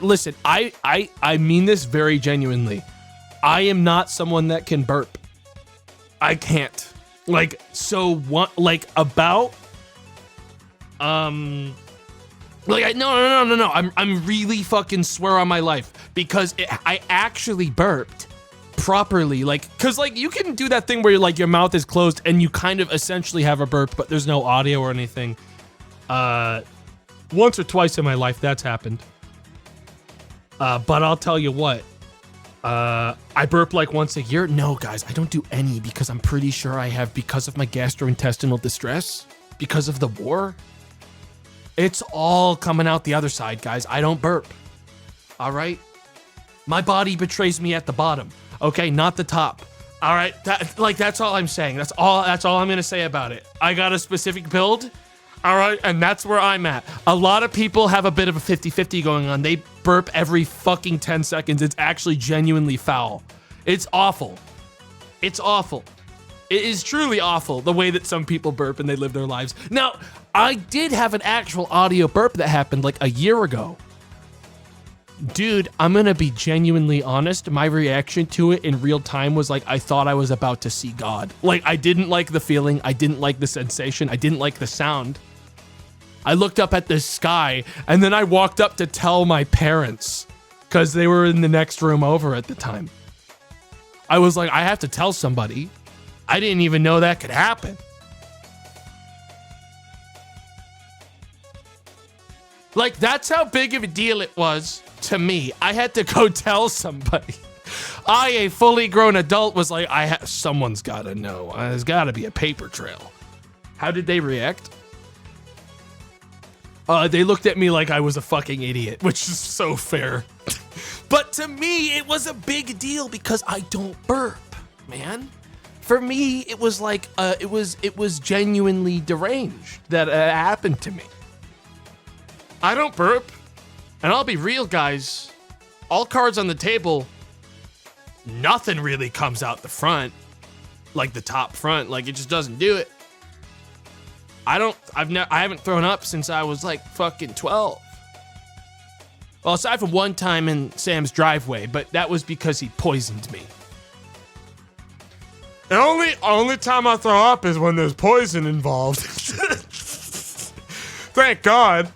listen, I mean this very genuinely. I am not someone that can burp. I can't. Like, so what, like, about, like, no. I'm really fucking swear on my life because I actually burped properly. Like, cause like you can do that thing where you're like, your mouth is closed and you kind of essentially have a burp, but there's no audio or anything. Once or twice in my life that's happened. But I'll tell you what, I burp like once a year. No, guys, I don't do any because I'm pretty sure I have, because of my gastrointestinal distress, because of the war. It's all coming out the other side, guys. I don't burp. All right? My body betrays me at the bottom. Okay, not the top. All right? That's all I'm saying. That's all I'm going to say about it. I got a specific build. All right? And that's where I'm at. A lot of people have a bit of a 50-50 going on. They burp every fucking 10 seconds. It's actually genuinely foul. It's awful. It's awful. It is truly awful the way that some people burp and they live their lives. Now, I did have an actual audio burp that happened like a year ago. Dude, I'm gonna be genuinely honest. My reaction to it in real time was like, I thought I was about to see God. Like, I didn't like the feeling. I didn't like the sensation. I didn't like the sound. I looked up at the sky and then I walked up to tell my parents because they were in the next room over at the time. I was like, I have to tell somebody. I didn't even know that could happen. Like, that's how big of a deal it was to me. I had to go tell somebody. I, a fully grown adult, was like, someone's got to know. There's got to be a paper trail. How did they react? They looked at me like I was a fucking idiot, which is so fair. But to me, it was a big deal because I don't burp, man. For me, it was like, it was genuinely deranged that happened to me. I don't burp. And I'll be real, guys. All cards on the table, nothing really comes out the front. Like the top front. Like, it just doesn't do it. I haven't thrown up since I was like fucking 12. Well, aside from one time in Sam's driveway, but that was because he poisoned me. The only time I throw up is when there's poison involved. Thank God.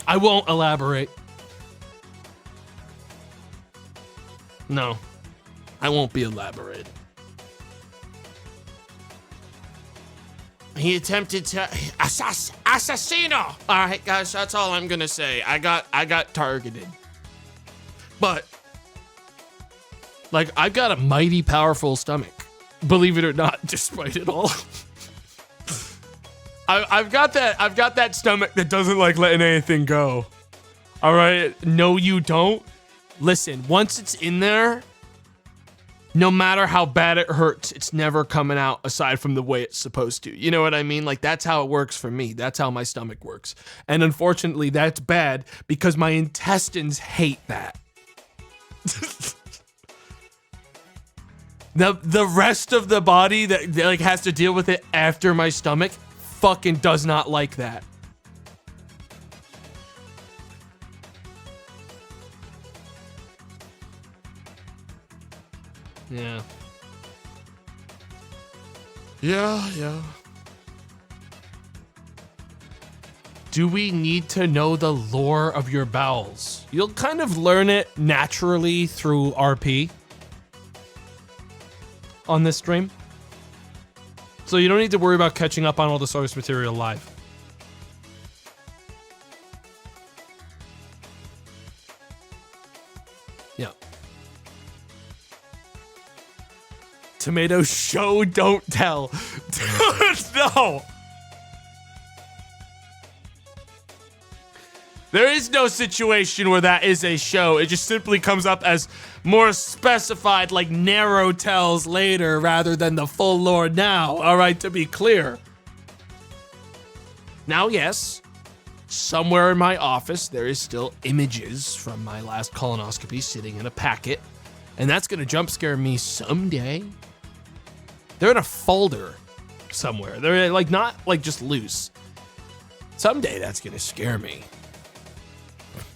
I won't elaborate. No, I won't be elaborating. He attempted to assassino. All right, guys, that's all I'm gonna say. I got targeted. But like, I've got a mighty powerful stomach, believe it or not, despite it all. I've got that stomach that doesn't like letting anything go. All right, no, you don't. Listen, once it's in there, no matter how bad it hurts, it's never coming out aside from the way it's supposed to. You know what I mean? Like, that's how it works for me. That's how my stomach works. And unfortunately, that's bad because my intestines hate that. The rest of the body that like has to deal with it after my stomach fucking does not like that. Yeah. Yeah. Do we need to know the lore of your bowels? You'll kind of learn it naturally through RP on this stream. So you don't need to worry about catching up on all the source material live. Yeah. Tomato show, don't tell. Dude, no. There is no situation where that is a show. It just simply comes up as more specified, like narrow tells later rather than the full lore now. All right, to be clear. Now, yes, somewhere in my office, there is still images from my last colonoscopy sitting in a packet, and that's gonna jump scare me someday. They're in a folder somewhere. They're like not like just loose. Someday that's gonna scare me.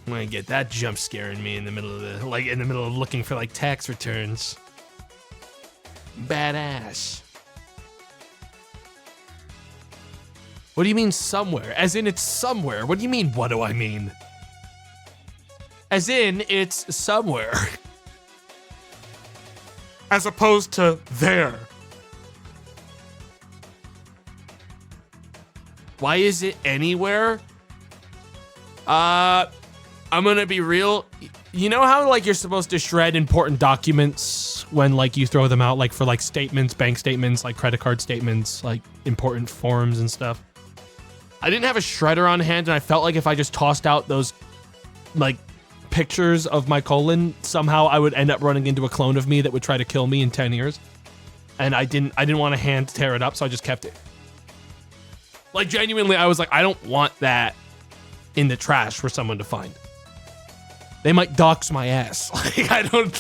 I'm gonna get that jump scaring me in the middle of looking for like tax returns. Badass. What do you mean somewhere? As in it's somewhere. What do you mean, what do I mean? As in it's somewhere. As opposed to there. Why is it anywhere? I'm gonna be real. You know how like you're supposed to shred important documents when like you throw them out, like for like statements, bank statements, like credit card statements, like important forms and stuff? I didn't have a shredder on hand, and I felt like if I just tossed out those like pictures of my colon, somehow I would end up running into a clone of me that would try to kill me in 10 years. And I didn't want to hand tear it up, so I just kept it. Like genuinely, I was like, I don't want that in the trash for someone to find. They might dox my ass. Like I don't.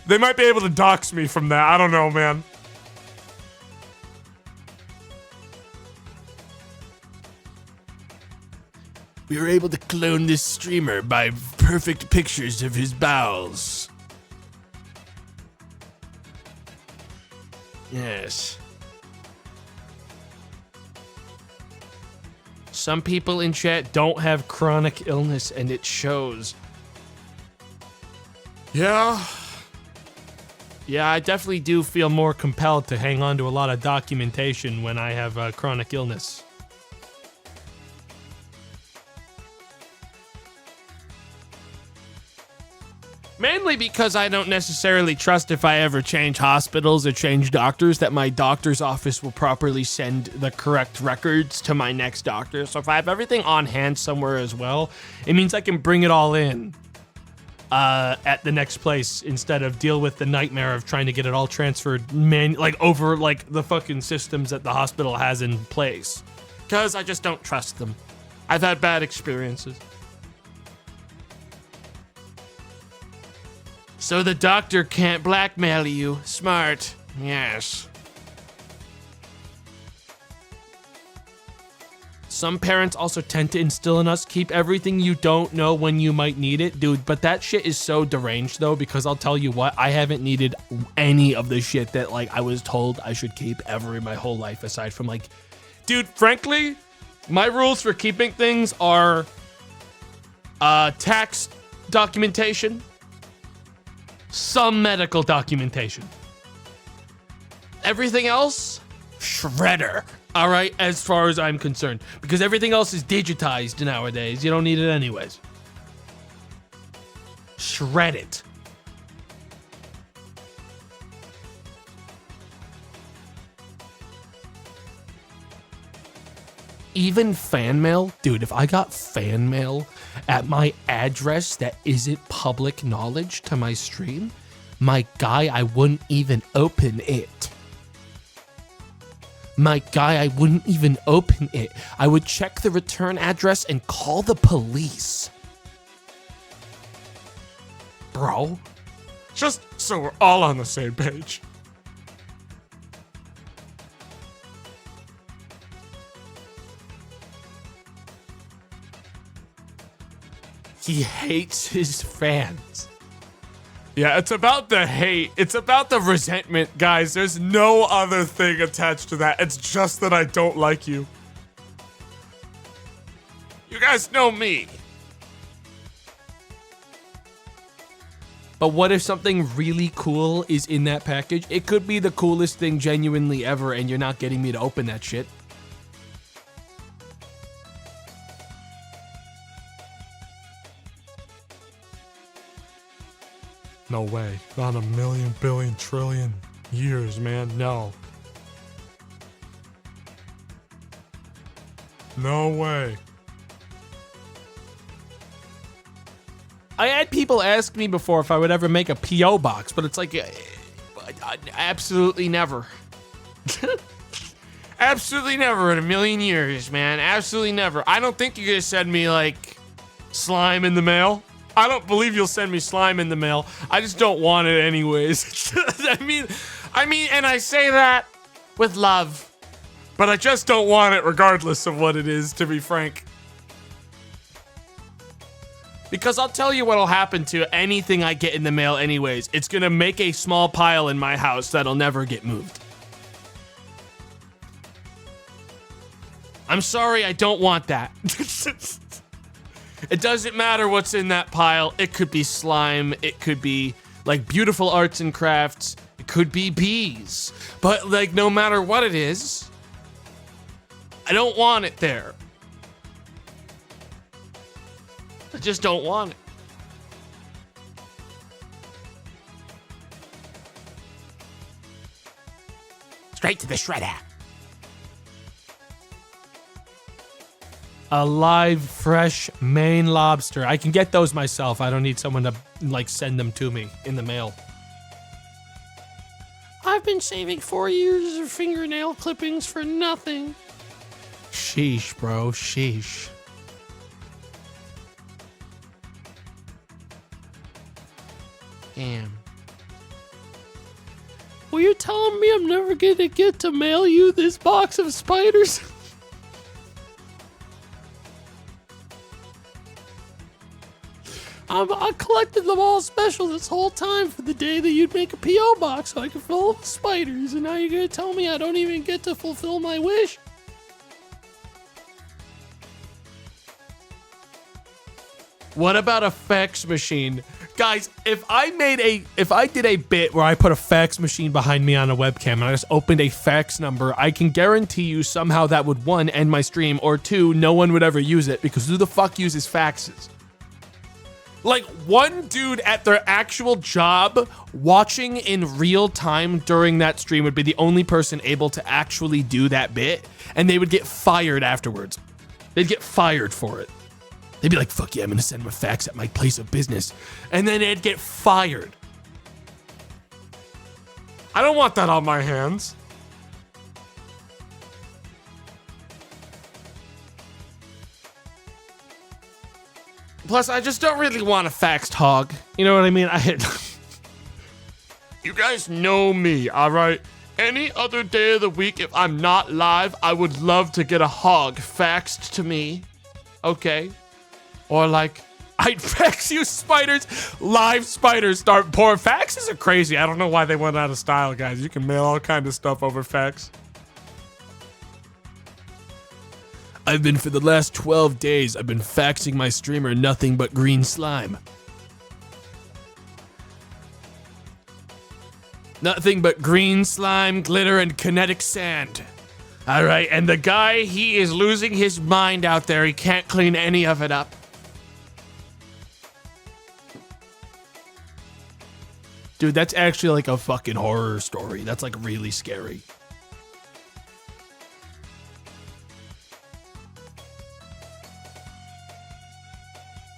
they might be able to dox me from that. I don't know, man. We were able to clone this streamer by perfect pictures of his bowels. Yes. Some people in chat don't have chronic illness, and it shows. Yeah. Yeah, I definitely do feel more compelled to hang on to a lot of documentation when I have chronic illness. Mainly because I don't necessarily trust if I ever change hospitals or change doctors that my doctor's office will properly send the correct records to my next doctor. So if I have everything on hand somewhere as well, it means I can bring it all in at the next place instead of deal with the nightmare of trying to get it all transferred over like the fucking systems that the hospital has in place. Because I just don't trust them. I've had bad experiences. So the doctor can't blackmail you. Smart. Yes. Some parents also tend to instill in us, keep everything you don't know when you might need it. Dude, but that shit is so deranged though, because I'll tell you what, I haven't needed any of the shit that like I was told I should keep ever in my whole life, aside from like, dude, frankly, my rules for keeping things are tax documentation, some medical documentation. Everything else, shredder. All right, as far as I'm concerned, because everything else is digitized nowadays. You don't need it anyways. Shred it. Even fan mail, dude, if I got fan mail at my address that isn't public knowledge to my stream, my guy, I wouldn't even open it. My guy, I wouldn't even open it. I would check the return address and call the police. Bro, just so we're all on the same page. He hates his fans. Yeah, it's about the hate. It's about the resentment, guys. There's no other thing attached to that. It's just that I don't like you. You guys know me. But what if something really cool is in that package? It could be the coolest thing genuinely ever, and you're not getting me to open that shit. No way. Not a million, billion, trillion years, man. No. No way. I had people ask me before if I would ever make a P.O. box, but it's like, absolutely never. Absolutely never in a million years, man. Absolutely never. I don't think you're gonna send me, like, slime in the mail. I don't believe you'll send me slime in the mail. I just don't want it anyways. I mean, and I say that with love, but I just don't want it regardless of what it is, to be frank. Because I'll tell you what'll happen to anything I get in the mail anyways. It's gonna make a small pile in my house that'll never get moved. I'm sorry, I don't want that. It doesn't matter what's in that pile. It could be slime. It could be, like, beautiful arts and crafts. It could be bees. But, like, no matter what it is, I don't want it there. I just don't want it. Straight to the shredder. A live, fresh Maine lobster. I can get those myself. I don't need someone to, like, send them to me in the mail. I've been saving 4 years of fingernail clippings for nothing. Sheesh, bro. Sheesh. Damn. Were you telling me I'm never gonna get to mail you this box of spiders? I collected them all special this whole time for the day that you'd make a P.O. box so I could fill it with spiders, and now you're gonna tell me I don't even get to fulfill my wish? What about a fax machine? Guys, if I did a bit where I put a fax machine behind me on a webcam and I just opened a fax number, I can guarantee you somehow that would, 1, end my stream, or 2, no one would ever use it, because who the fuck uses faxes? Like, one dude at their actual job watching in real time during that stream would be the only person able to actually do that bit, and they would get fired afterwards. They'd get fired for it. They'd be like, fuck yeah, I'm gonna send him a fax at my place of business. And then they'd get fired. I don't want that on my hands. Plus, I just don't really want a faxed hog. You know what I mean? You guys know me, all right? Any other day of the week, if I'm not live, I would love to get a hog faxed to me. Okay? Or, like, I'd fax you spiders. Live spiders start pouring. Faxes are crazy. I don't know why they went out of style, guys. You can mail all kinds of stuff over fax. I've been, for the last 12 days, I've been faxing my streamer nothing but green slime. Nothing but green slime, glitter, and kinetic sand. All right, and the guy, he is losing his mind out there. He can't clean any of it up. Dude, that's actually like a fucking horror story. That's like really scary.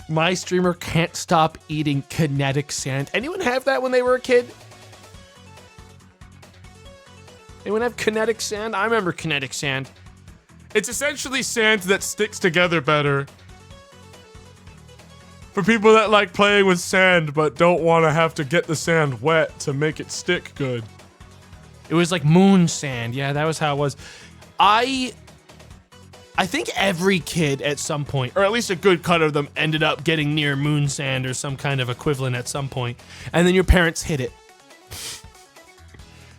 My streamer can't stop eating kinetic sand. Anyone have that when they were a kid? Anyone have kinetic sand? I remember kinetic sand. It's essentially sand that sticks together better. For people that like playing with sand but don't want to have to get the sand wet to make it stick good. It was like moon sand. Yeah, that was how it was. I think every kid at some point, or at least a good cut of them, ended up getting near moon sand or some kind of equivalent at some point. And then your parents hid it.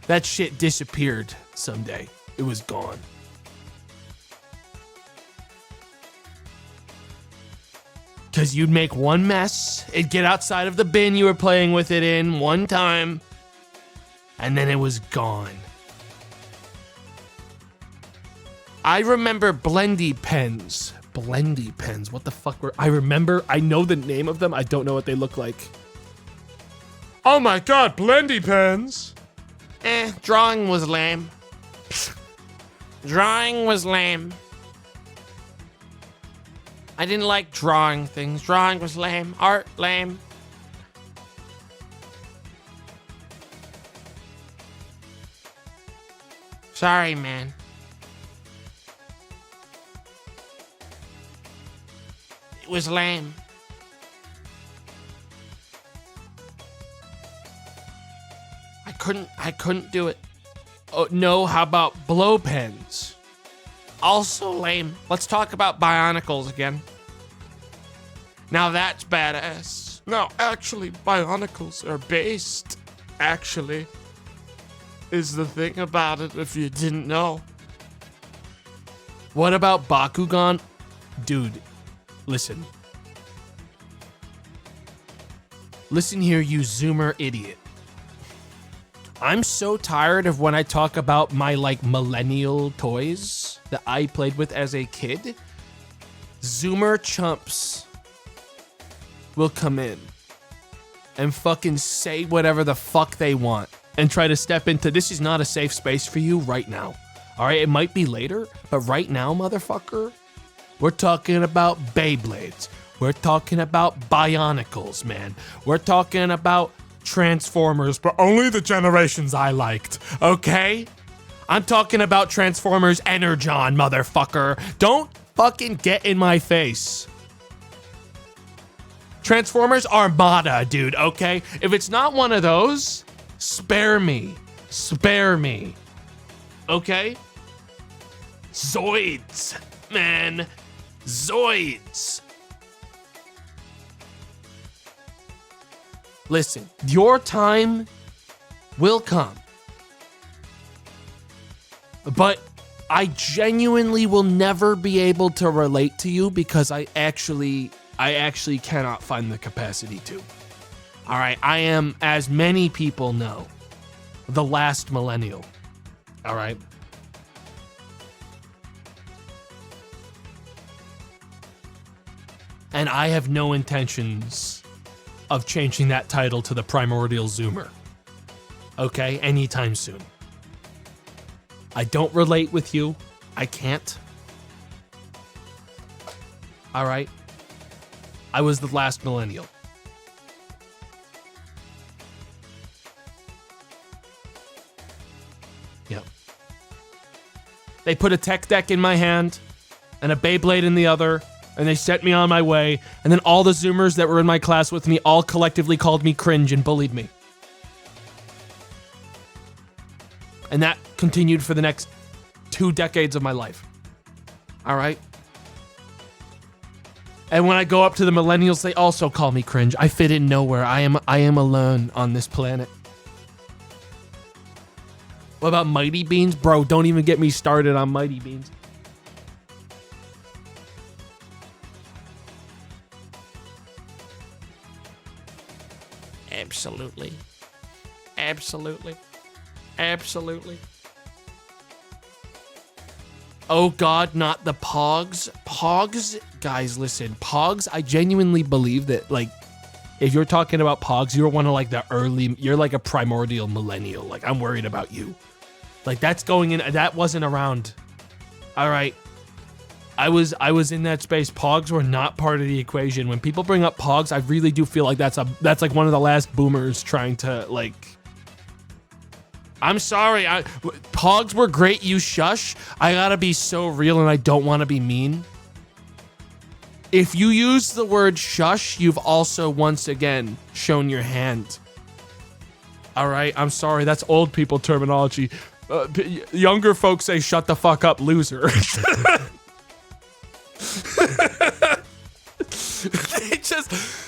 That shit disappeared someday. It was gone. Because you'd make one mess, it'd get outside of the bin you were playing with it in one time, and then it was gone. I remember blendy pens. Blendy pens, what the fuck were... I know the name of them, I don't know what they look like. Oh my god, blendy pens! Drawing was lame. Drawing was lame. I didn't like drawing things. Drawing was lame. Art, lame. Sorry, man. was lame. I couldn't do it. Oh, no, how about blow pens? Also lame. Let's talk about bionicles again. Now that's badass. No, actually, bionicles are based, actually, is the thing about it if you didn't know. What about Bakugan? Dude, listen. Listen here, you Zoomer idiot. I'm so tired of when I talk about my, like, millennial toys that I played with as a kid. Zoomer chumps will come in and fucking say whatever the fuck they want and try to step into, this is not a safe space for you right now. All right, it might be later, but right now, motherfucker, we're talking about Beyblades. We're talking about Bionicles, man. We're talking about Transformers, but only the generations I liked, okay? I'm talking about Transformers Energon, motherfucker. Don't fucking get in my face. Transformers Armada, dude, okay? If it's not one of those, spare me. Spare me. Okay? Zoids, man. Zoids. Listen, your time will come. But I genuinely will never be able to relate to you because I actually cannot find the capacity to. All right, I am, as many people know, the last millennial. All right. And I have no intentions of changing that title to the Primordial Zoomer. Okay, anytime soon. I don't relate with you. I can't. All right. I was the last millennial. Yep. They put a tech deck in my hand and a Beyblade in the other, and they sent me on my way, and then all the Zoomers that were in my class with me all collectively called me cringe and bullied me. And that continued for the next 2 decades of my life. All right? And when I go up to the millennials, they also call me cringe. I fit in nowhere. I am alone on this planet. What about Mighty Beans? Bro, don't even get me started on Mighty Beans. Absolutely. Absolutely. Absolutely. Oh God, not the Pogs. Pogs, guys, listen. Pogs, I genuinely believe that, like, if you're talking about Pogs, you're one of, like, the early, you're like a primordial millennial. Like, I'm worried about you. Like, that's going in, that wasn't around. All right. I was in that space. Pogs were not part of the equation. When people bring up Pogs, I really do feel like that's like one of the last boomers trying to, like, I'm sorry. Pogs were great, you shush. I gotta be so real and I don't want to be mean. If you use the word shush, you've also once again shown your hand. All right, I'm sorry. That's old people terminology. Younger folks say shut the fuck up, loser.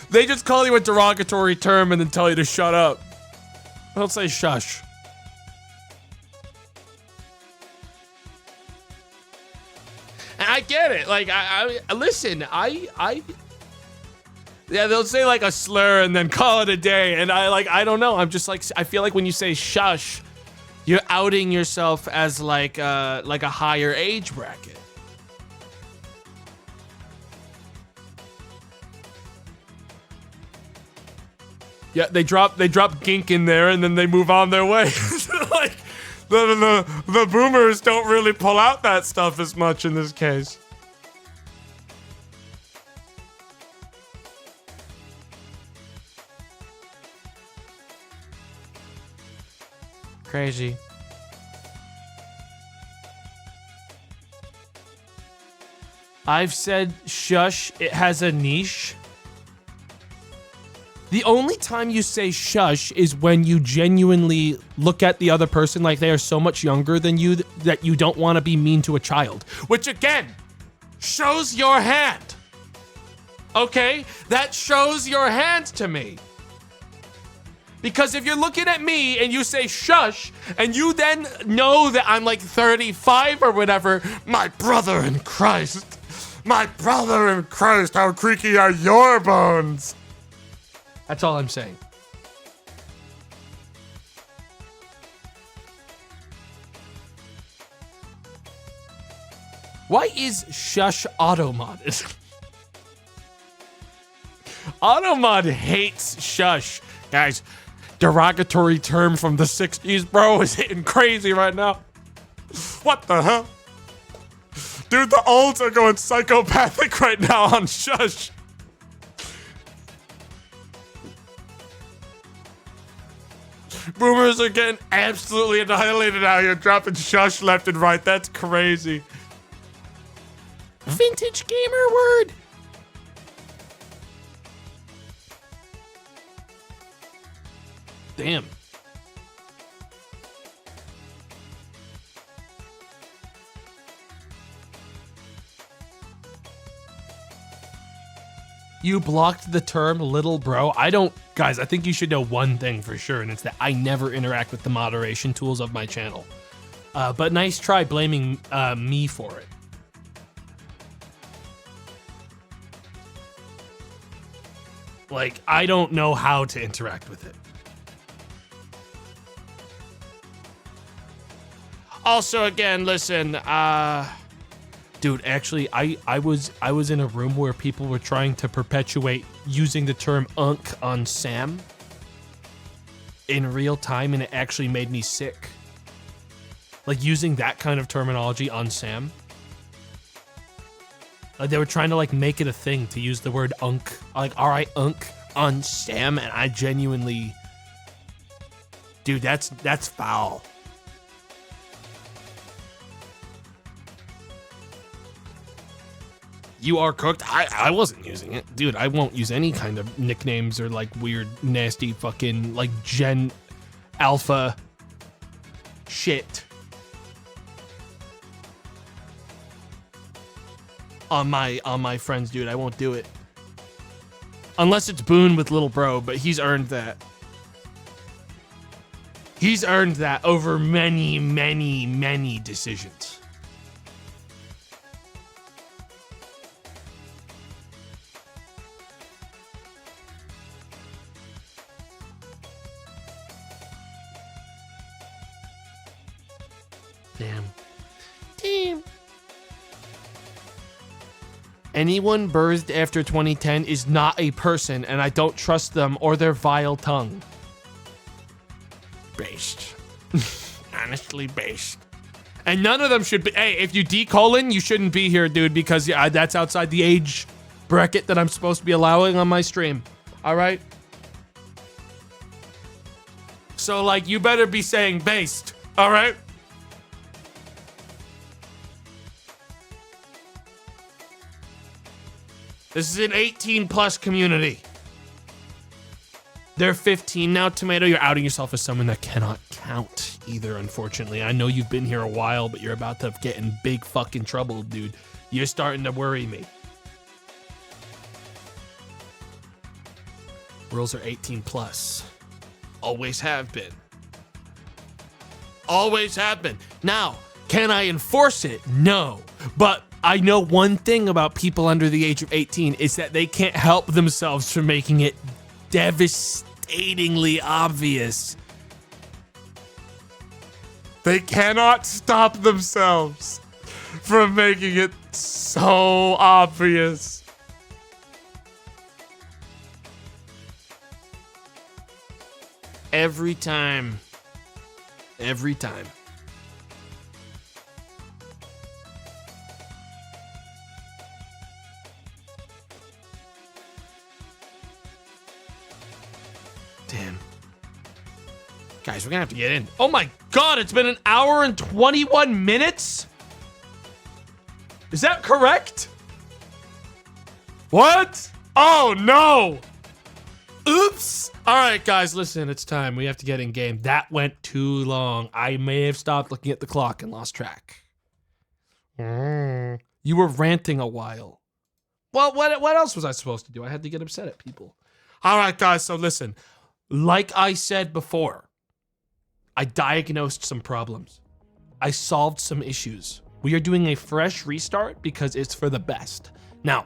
They just call you a derogatory term and then tell you to shut up. Don't say shush. And I get it. Like, I listen, yeah, they'll say like a slur and then call it a day. And I don't know. I'm just like, I feel like when you say shush, you're outing yourself as like a higher age bracket. Yeah, they drop Gink in there and then they move on their way. Like, the boomers don't really pull out that stuff as much in this case. Crazy. I've said shush. It has a niche. The only time you say shush is when you genuinely look at the other person like they are so much younger than you that you don't want to be mean to a child. Which again, shows your hand. Okay? That shows your hand to me. Because if you're looking at me and you say shush, and you then know that I'm like 35 or whatever, my brother in Christ, how creaky are your bones? That's all I'm saying. Why is shush auto-modded? Auto-mod hates shush. Guys, derogatory term from the 60s, bro, is hitting crazy right now. What the hell? Dude, the olds are going psychopathic right now on shush. Boomers are getting absolutely annihilated out here, dropping shush left and right. That's crazy. Vintage gamer word. Damn. You blocked the term little bro. Guys, I think you should know one thing for sure, and it's that I never interact with the moderation tools of my channel. But nice try blaming me for it. Like, I don't know how to interact with it. Also, again, listen, dude, actually, I was in a room where people were trying to perpetuate using the term unk on Sam in real time, and it actually made me sick. Like, using that kind of terminology on Sam. Like, they were trying to, like, make it a thing to use the word unk, like, alright, unk on Sam, and I genuinely... Dude, that's foul. You are cooked? I wasn't using it. Dude, I won't use any kind of nicknames or like weird, nasty fucking like Gen Alpha shit on my friends, dude. I won't do it. Unless it's Boone with Little Bro, but he's earned that. He's earned that over many, many, many decisions. Damn. Anyone birthed after 2010 is not a person, and I don't trust them or their vile tongue. Based. Honestly based. And none of them should be. Hey, if you D-colon, you shouldn't be here, dude, because yeah, that's outside the age bracket that I'm supposed to be allowing on my stream. All right? So, like, you better be saying based. All right? This is an 18+ community. They're 15 now, Tomato. You're outing yourself as someone that cannot count either, unfortunately. I know you've been here a while, but you're about to get in big fucking trouble, dude. You're starting to worry me. Rules are 18+. Always have been. Always have been. Now, can I enforce it? No. But I know one thing about people under the age of 18 is that they can't help themselves from making it devastatingly obvious. They cannot stop themselves from making it so obvious. Every time. Every time. Damn. Guys, we're gonna have to get in. Oh my god, it's been 1 hour and 21 minutes? Is that correct? What? Oh, no. Oops. All right, guys, listen, it's time. We have to get in game. That went too long. I may have stopped looking at the clock and lost track. You were ranting a while. Well, what else was I supposed to do? I had to get upset at people. All right, guys, so listen. Like I said before, I diagnosed some problems. I solved some issues. We are doing a fresh restart because it's for the best. Now,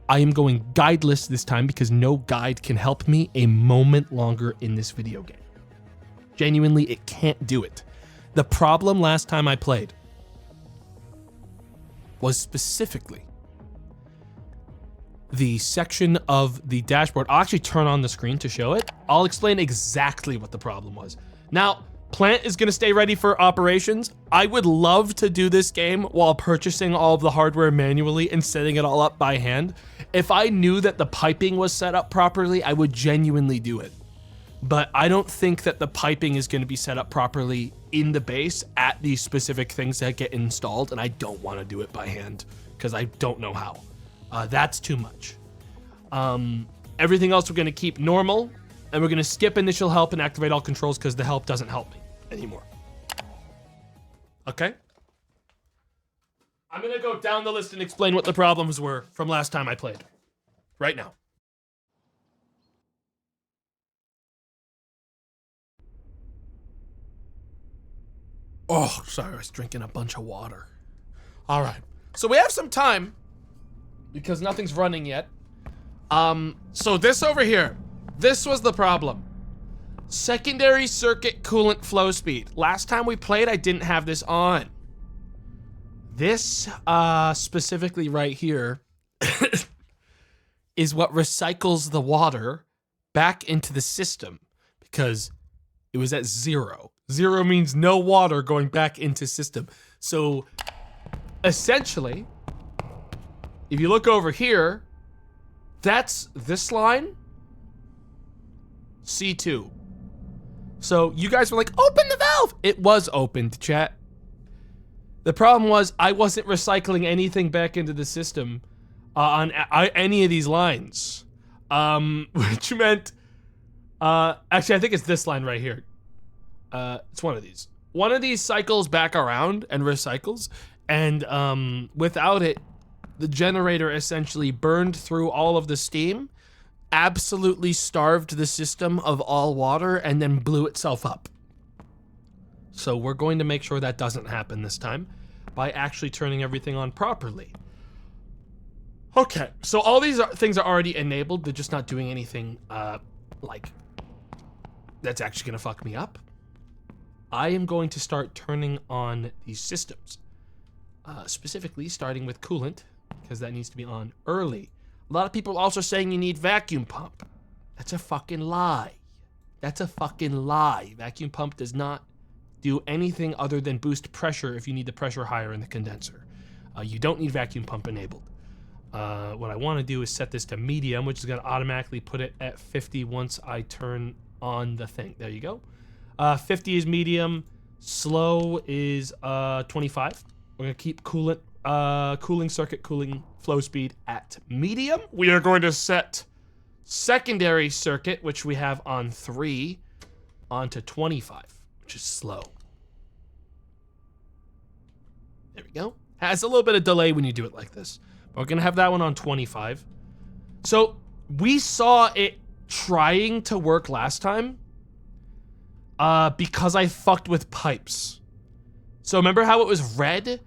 I am going guideless this time because no guide can help me a moment longer in this video game. Genuinely, it can't do it. The problem last time I played was specifically the section of the dashboard. I'll actually turn on the screen to show it. I'll explain exactly what the problem was. Now, Plant is going to stay ready for operations. I would love to do this game while purchasing all of the hardware manually and setting it all up by hand. If I knew that the piping was set up properly, I would genuinely do it. But I don't think that the piping is going to be set up properly in the base at these specific things that get installed, and I don't want to do it by hand because I don't know how. That's too much. Everything else we're going to keep normal, and we're going to skip initial help and activate all controls because the help doesn't help me anymore. Okay? I'm going to go down the list and explain what the problems were from last time I played. Right now. Oh, sorry, I was drinking a bunch of water. All right. So we have some time because nothing's running yet. So this over here, this was the problem. Secondary circuit coolant flow speed. Last time we played, I didn't have this on. This, specifically right here, is what recycles the water back into the system because it was at 0. 0 means no water going back into system. So essentially, if you look over here, that's this line, C2. So you guys were like, open the valve. It was opened, chat. The problem was I wasn't recycling anything back into the system on any of these lines, which meant, actually, I think it's this line right here. It's one of these. One of these cycles back around and recycles, and without it, the generator essentially burned through all of the steam, absolutely starved the system of all water, and then blew itself up. So we're going to make sure that doesn't happen this time by actually turning everything on properly. Okay, so all these things are already enabled. They're just not doing anything like that's actually gonna fuck me up. I am going to start turning on these systems, specifically starting with coolant, because that needs to be on early. A lot of people are also saying you need vacuum pump. That's a fucking lie. That's a fucking lie. Vacuum pump does not do anything other than boost pressure if you need the pressure higher in the condenser. You don't need vacuum pump enabled. What I want to do is set this to medium, which is going to automatically put it at 50 once I turn on the thing. There you go. 50 is medium. Slow is 25. We're going to keep coolant, cooling circuit, cooling flow speed at medium. We are going to set secondary circuit, which we have on 3, onto 25, which is slow. There we go. Has a little bit of delay when you do it like this. But we're going to have that one on 25. So we saw it trying to work last time because I fucked with pipes. So remember how it was red?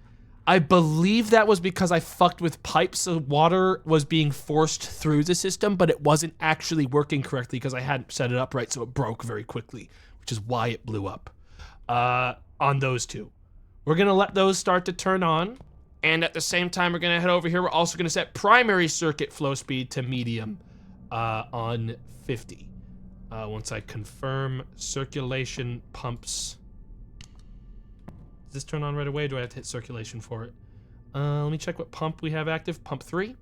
I believe that was because I fucked with pipes, so water was being forced through the system, but it wasn't actually working correctly because I hadn't set it up right, so it broke very quickly, which is why it blew up on those two. We're going to let those start to turn on, and at the same time, we're going to head over here. We're also going to set primary circuit flow speed to medium on 50. Once I confirm circulation pumps. Does this turn on right away? Do I have to hit circulation for it? Let me check what pump we have active. Pump 3.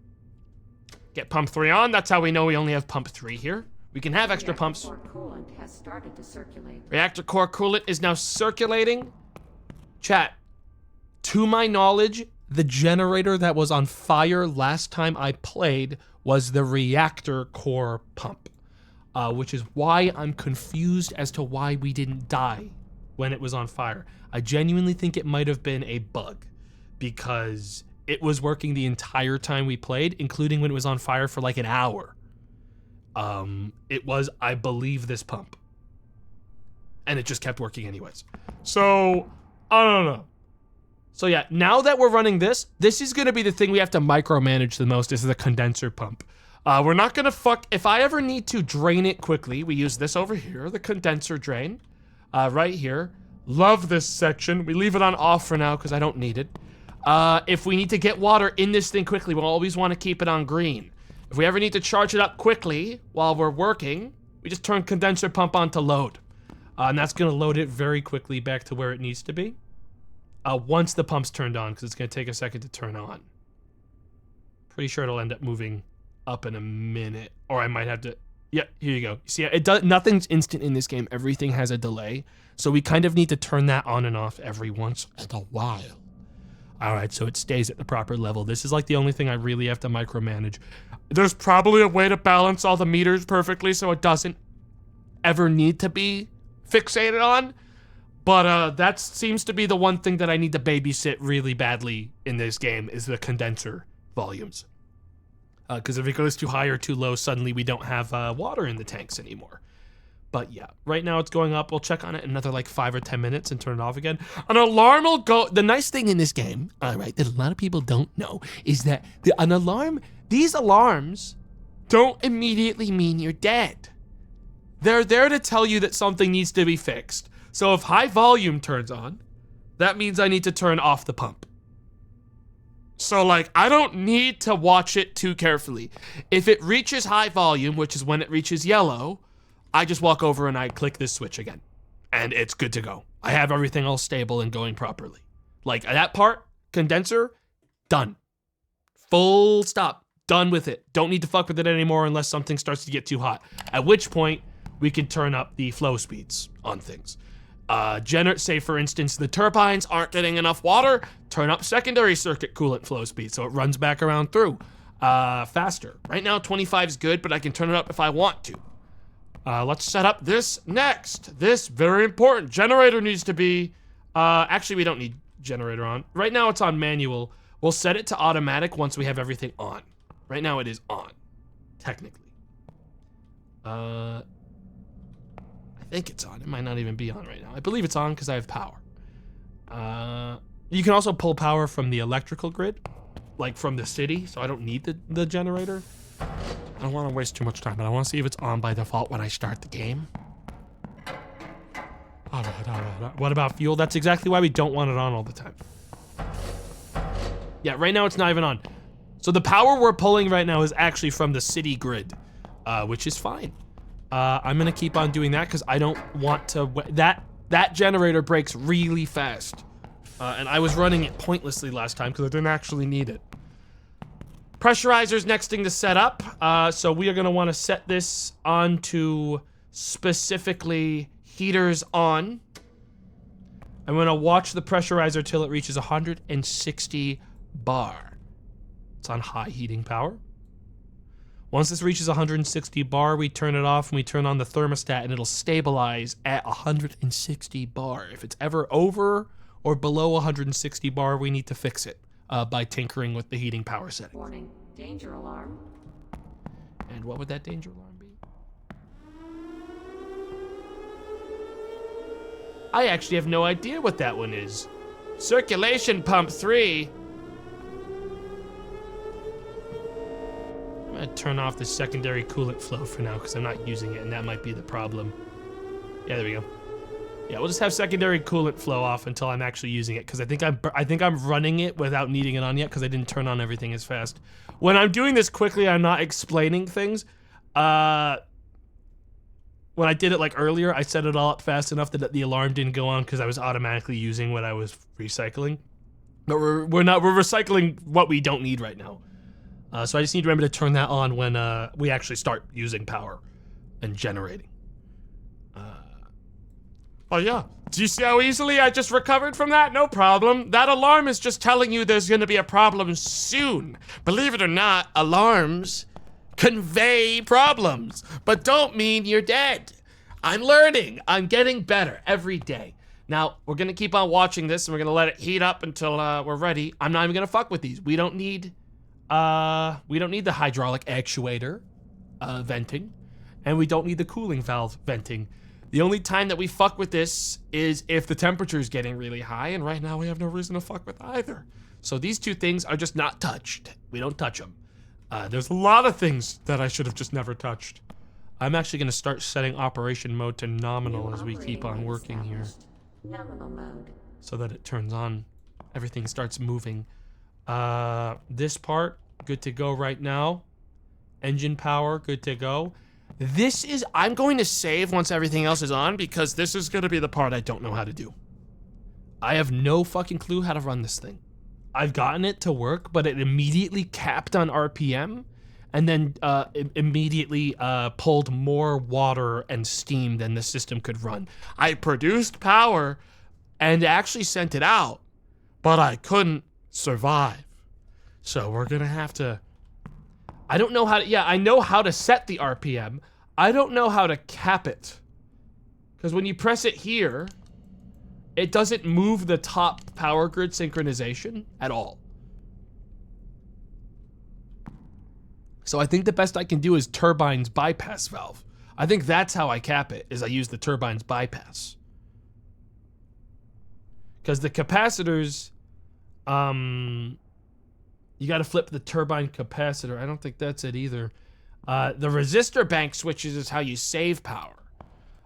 Get pump 3 on. That's how we know we only have pump 3 here. We can have extra pumps. Reactor core coolant has started to circulate. Reactor core coolant is now circulating. Chat, to my knowledge, The generator that was on fire last time I played was the reactor core pump, which is why I'm confused as to why we didn't die when it was on fire. I genuinely think it might have been a bug because it was working the entire time we played, including when it was on fire for like an hour. It was, I believe, this pump. And it just kept working anyways. So, I don't know. So yeah, now that we're running this is gonna be the thing we have to micromanage the most, is the condenser pump. We're not gonna if I ever need to drain it quickly, we use this over here, the condenser drain, right here. Love this section. We leave it on off for now because I don't need it. If we need to get water in this thing quickly, we'll always want to keep it on green. If we ever need to charge it up quickly while we're working, we just turn condenser pump on to load. And that's gonna load it very quickly back to where it needs to be. Once the pump's turned on, because it's going to take a second to turn on. Pretty sure it'll end up moving up in a minute, or I might have to, yeah, here you go. You see, it does, nothing's instant in this game. Everything has a delay, so we kind of need to turn that on and off every once in a while. All right, so it stays at the proper level. This is like the only thing I really have to micromanage. There's probably a way to balance all the meters perfectly so it doesn't ever need to be fixated on. But that seems to be the one thing that I need to babysit really badly in this game, is the condenser volumes. Because if it goes too high or too low, suddenly we don't have water in the tanks anymore. But yeah, right now it's going up. We'll check on it in another like 5 or 10 minutes and turn it off again. An alarm will go. The nice thing in this game, all right, that a lot of people don't know, is that these alarms don't immediately mean you're dead. They're there to tell you that something needs to be fixed. So if high volume turns on, that means I need to turn off the pump. So like, I don't need to watch it too carefully. If it reaches high volume, which is when it reaches yellow, I just walk over and I click this switch again. And it's good to go. I have everything all stable and going properly. Like that part, condenser, done. Full stop, done with it. Don't need to fuck with it anymore unless something starts to get too hot. At which point, we can turn up the flow speeds on things. Say for instance, the turbines aren't getting enough water, turn up secondary circuit coolant flow speed so it runs back around through faster. Right now 25 is good, but I can turn it up if I want to. Let's set up this next. This, very important. Generator needs to be, actually we don't need generator on. Right now it's on manual. We'll set it to automatic once we have everything on. Right now it is on, technically. I think it's on. It might not even be on right now. I believe it's on because I have power. You can also pull power from the electrical grid, like from the city, so I don't need the generator. I don't want to waste too much time, but I want to see if it's on by default when I start the game. All right. What about fuel? That's exactly why we don't want it on all the time. Yeah, right now it's not even on. So the power we're pulling right now is actually from the city grid, which is fine. I'm gonna keep on doing that because I don't want to. That generator breaks really fast, and I was running it pointlessly last time because I didn't actually need it. Pressurizer's next thing to set up, so we are gonna want to set this onto specifically heaters on. I'm gonna watch the pressurizer till it reaches 160 bar. It's on high heating power. Once this reaches 160 bar, we turn it off and we turn on the thermostat and it'll stabilize at 160 bar. If it's ever over or below 160 bar, we need to fix it by tinkering with the heating power setting. Warning, danger alarm. And what would that danger alarm be? I actually have no idea what that one is. Circulation pump 3. I'm gonna turn off the secondary coolant flow for now because I'm not using it and that might be the problem. Yeah, there we go. Yeah, we'll just have secondary coolant flow off until I'm actually using it because I think I'm running it without needing it on yet because I didn't turn on everything as fast. When I'm doing this quickly, I'm not explaining things. When I did it like earlier, I set it all up fast enough that the alarm didn't go on because I was automatically using what I was recycling. But we're recycling what we don't need right now. So I just need to remember to turn that on when we actually start using power and generating. Oh yeah. Do you see how easily I just recovered from that? No problem. That alarm is just telling you there's gonna be a problem soon. Believe it or not, alarms convey problems, but don't mean you're dead. I'm learning. I'm getting better every day. Now, we're gonna keep on watching this and we're gonna let it heat up until we're ready. I'm not even gonna fuck with these. We don't need the hydraulic actuator venting, and we don't need the cooling valve venting. The only time that we fuck with this is if the temperature is getting really high, and right now we have no reason to fuck with either. So these two things are just not touched. We don't touch them. There's a lot of things that I should have just never touched. I'm actually gonna start setting operation mode to nominal as we keep on working here. Nominal mode. So that it turns on, everything starts moving. This part, good to go right now. Engine power, good to go. This is, I'm going to save once everything else is on because this is gonna be the part I don't know how to do. I have no fucking clue how to run this thing. I've gotten it to work, but it immediately capped on RPM and then immediately pulled more water and steam than the system could run. I produced power and actually sent it out, but I couldn't survive. So we're gonna have to, I don't know how to, yeah, I know how to set the RPM. I don't know how to cap it. Because when you press it here, it doesn't move the top power grid synchronization at all. So I think the best I can do is turbine's bypass valve. I think that's how I cap it, is I use the turbine's bypass. Because the capacitors, you gotta flip the turbine capacitor. I don't think that's it either. The resistor bank switches is how you save power.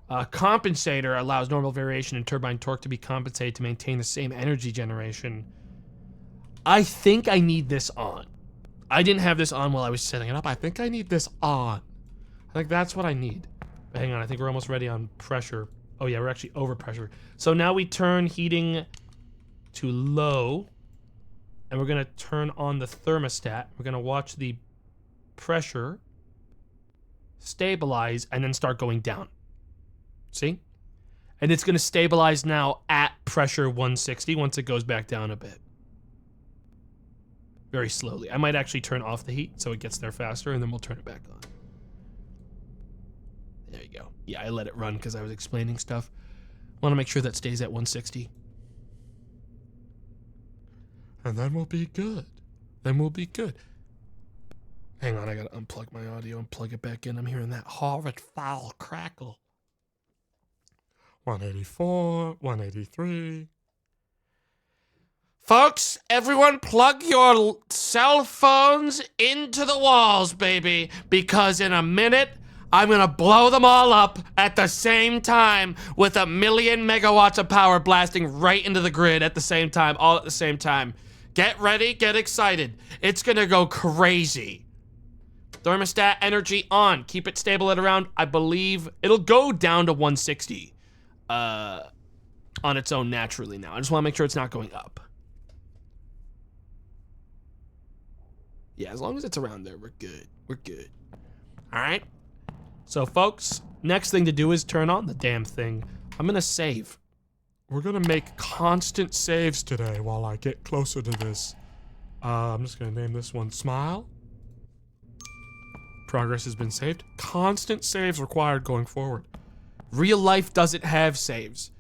Compensator allows normal variation in turbine torque to be compensated to maintain the same energy generation. I think I need this on. I didn't have this on while I was setting it up. I think I need this on. I think that's what I need. Hang on, I think we're almost ready on pressure. Oh yeah, we're actually over pressure. So now we turn heating to low, and we're gonna turn on the thermostat. We're gonna watch the pressure stabilize and then start going down. See? And it's gonna stabilize now at pressure 160 once it goes back down a bit. Very slowly. I might actually turn off the heat so it gets there faster, and then we'll turn it back on. There you go. Yeah, I let it run because I was explaining stuff. Want to make sure that stays at 160. And then we'll be good. Then we'll be good. Hang on, I gotta unplug my audio and plug it back in. I'm hearing that horrid foul crackle. 184, 183. Folks, everyone plug your cell phones into the walls, baby, because in a minute, I'm gonna blow them all up at the same time with 1,000,000 megawatts of power blasting right into the grid at the same time, all at the same time. Get ready, get excited. It's gonna go crazy. Thermostat energy on. Keep it stable at around, I believe, it'll go down to 160 on its own naturally now. I just wanna make sure it's not going up. Yeah, as long as it's around there, we're good. We're good. All right. So, folks, next thing to do is turn on the damn thing. I'm gonna save. We're gonna make constant saves today while I get closer to this. I'm just gonna name this one Smile. Progress has been saved. Constant saves required going forward. Real life doesn't have saves.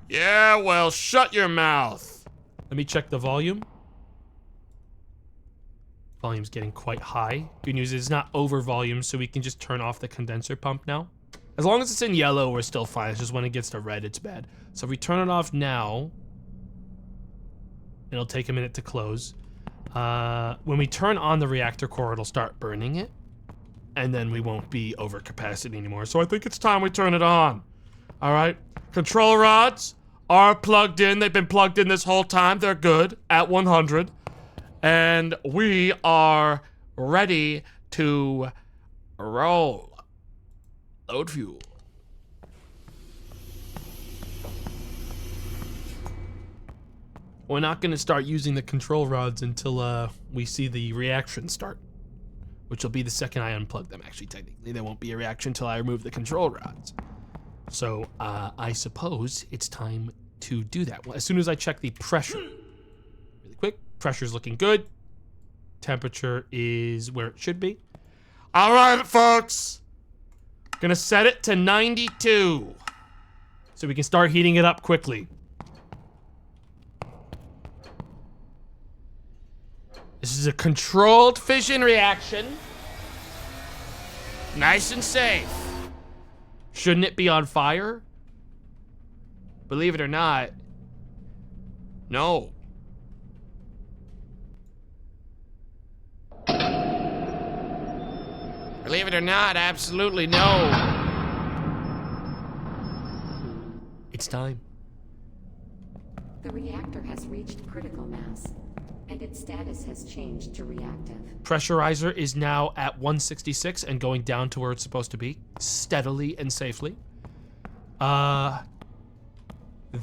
Yeah, well, shut your mouth. Let me check the volume. Volume's getting quite high. Good news is it's not over volume, so we can just turn off the condenser pump now. As long as it's in yellow, we're still fine. It's just when it gets to red, it's bad. So if we turn it off now, it'll take a minute to close. When we turn on the reactor core, it'll start burning it, and then we won't be over capacity anymore. So I think it's time we turn it on. All right, control rods are plugged in. They've been plugged in this whole time. They're good at 100. And we are ready to roll. Load fuel. We're not going to start using the control rods until we see the reaction start, which will be the second I unplug them. Actually, technically, there won't be a reaction until I remove the control rods. So I suppose it's time to do that. Well, as soon as I check the pressure, really quick, pressure's looking good. Temperature is where it should be. All right, folks. Gonna set it to 92. So we can start heating it up quickly. This is a controlled fission reaction. Nice and safe. Shouldn't it be on fire? Believe it or not, no. Believe it or not, absolutely no. It's time. The reactor has reached critical mass, and its status has changed to reactive. Pressurizer is now at 166 and going down to where it's supposed to be, steadily and safely.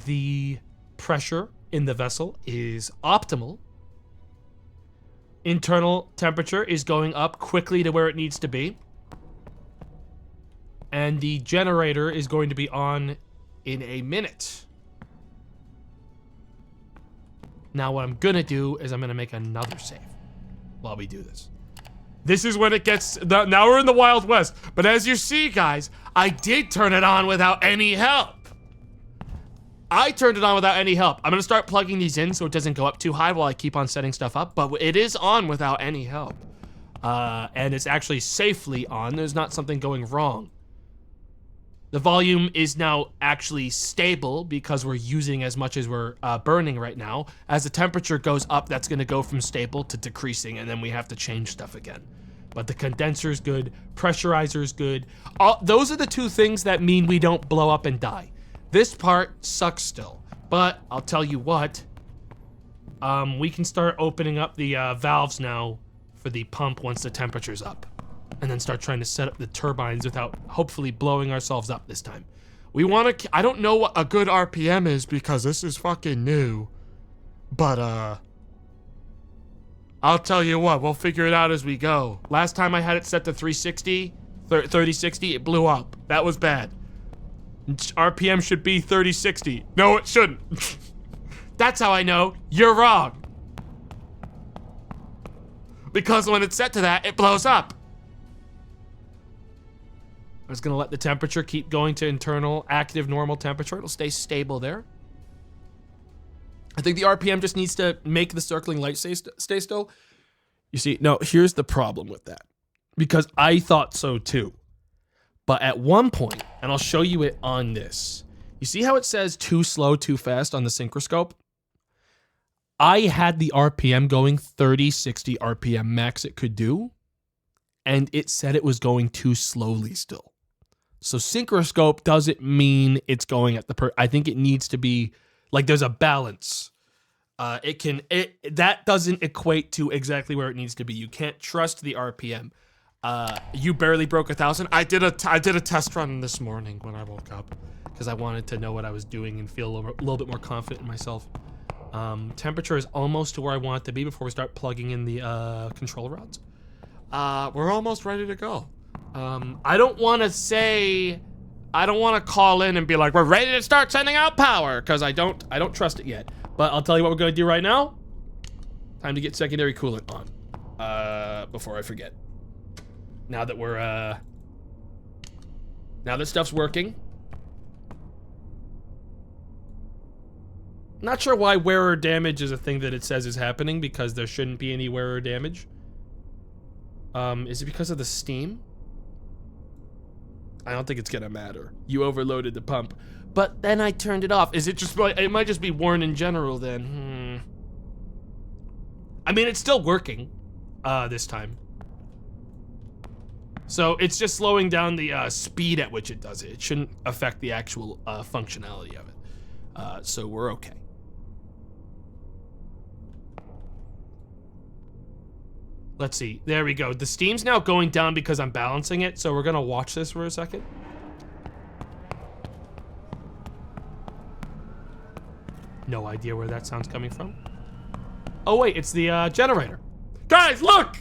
The pressure in the vessel is optimal. Internal temperature is going up quickly to where it needs to be. And the generator is going to be on in a minute. Now what I'm gonna do is I'm gonna make another save while we do this. This is when it gets, now we're in the Wild West. But as you see, guys, I did turn it on without any help. I turned it on without any help. I'm gonna start plugging these in so it doesn't go up too high while I keep on setting stuff up, but it is on without any help. And it's actually safely on. There's not something going wrong. The volume is now actually stable because we're using as much as we're burning right now. As the temperature goes up, that's gonna go from stable to decreasing, and then we have to change stuff again. But the condenser's good, pressurizer's good. Those are the two things that mean we don't blow up and die. This part sucks still, but I'll tell you what, we can start opening up the valves now for the pump once the temperature's up, and then start trying to set up the turbines without hopefully blowing ourselves up this time. We want to, I don't know what a good RPM is because this is fucking new, but I'll tell you what, we'll figure it out as we go. Last time I had it set to 360, 3060, it blew up. That was bad. RPM should be 3060. No, it shouldn't. That's how I know you're wrong. Because when it's set to that, it blows up. I was gonna let the temperature keep going to internal active normal temperature. It'll stay stable there. I think the RPM just needs to make the circling light stay still. You see, no, here's the problem with that. Because I thought so too. But at one point, and I'll show you it on this, you see how it says too slow, too fast on the synchroscope? I had the RPM going 3060 RPM max it could do, and it said it was going too slowly still. So synchroscope doesn't mean it's going at the I think it needs to be, like there's a balance. That doesn't equate to exactly where it needs to be. You can't trust the RPM. You barely broke 1,000. I did a test run this morning when I woke up because I wanted to know what I was doing and feel a little bit more confident in myself. Temperature is almost to where I want it to be before we start plugging in the control rods. We're almost ready to go. I don't want to call in and be like, we're ready to start sending out power, because I don't trust it yet. But I'll tell you what we're going to do right now. Time to get secondary coolant on before I forget. Now that we're now that stuff's working. Not sure why wearer damage is a thing that it says is happening, because there shouldn't be any wearer damage. Is it because of the steam? I don't think it's gonna matter. You overloaded the pump, but then I turned it off. Is it just, it might just be worn in general then? I mean, it's still working this time. So it's just slowing down the speed at which it does it. It shouldn't affect the actual functionality of it. So we're okay. Let's see. There we go. The steam's now going down because I'm balancing it. So we're going to watch this for a second. No idea where that sound's coming from. Oh, wait. It's the generator. Guys, look!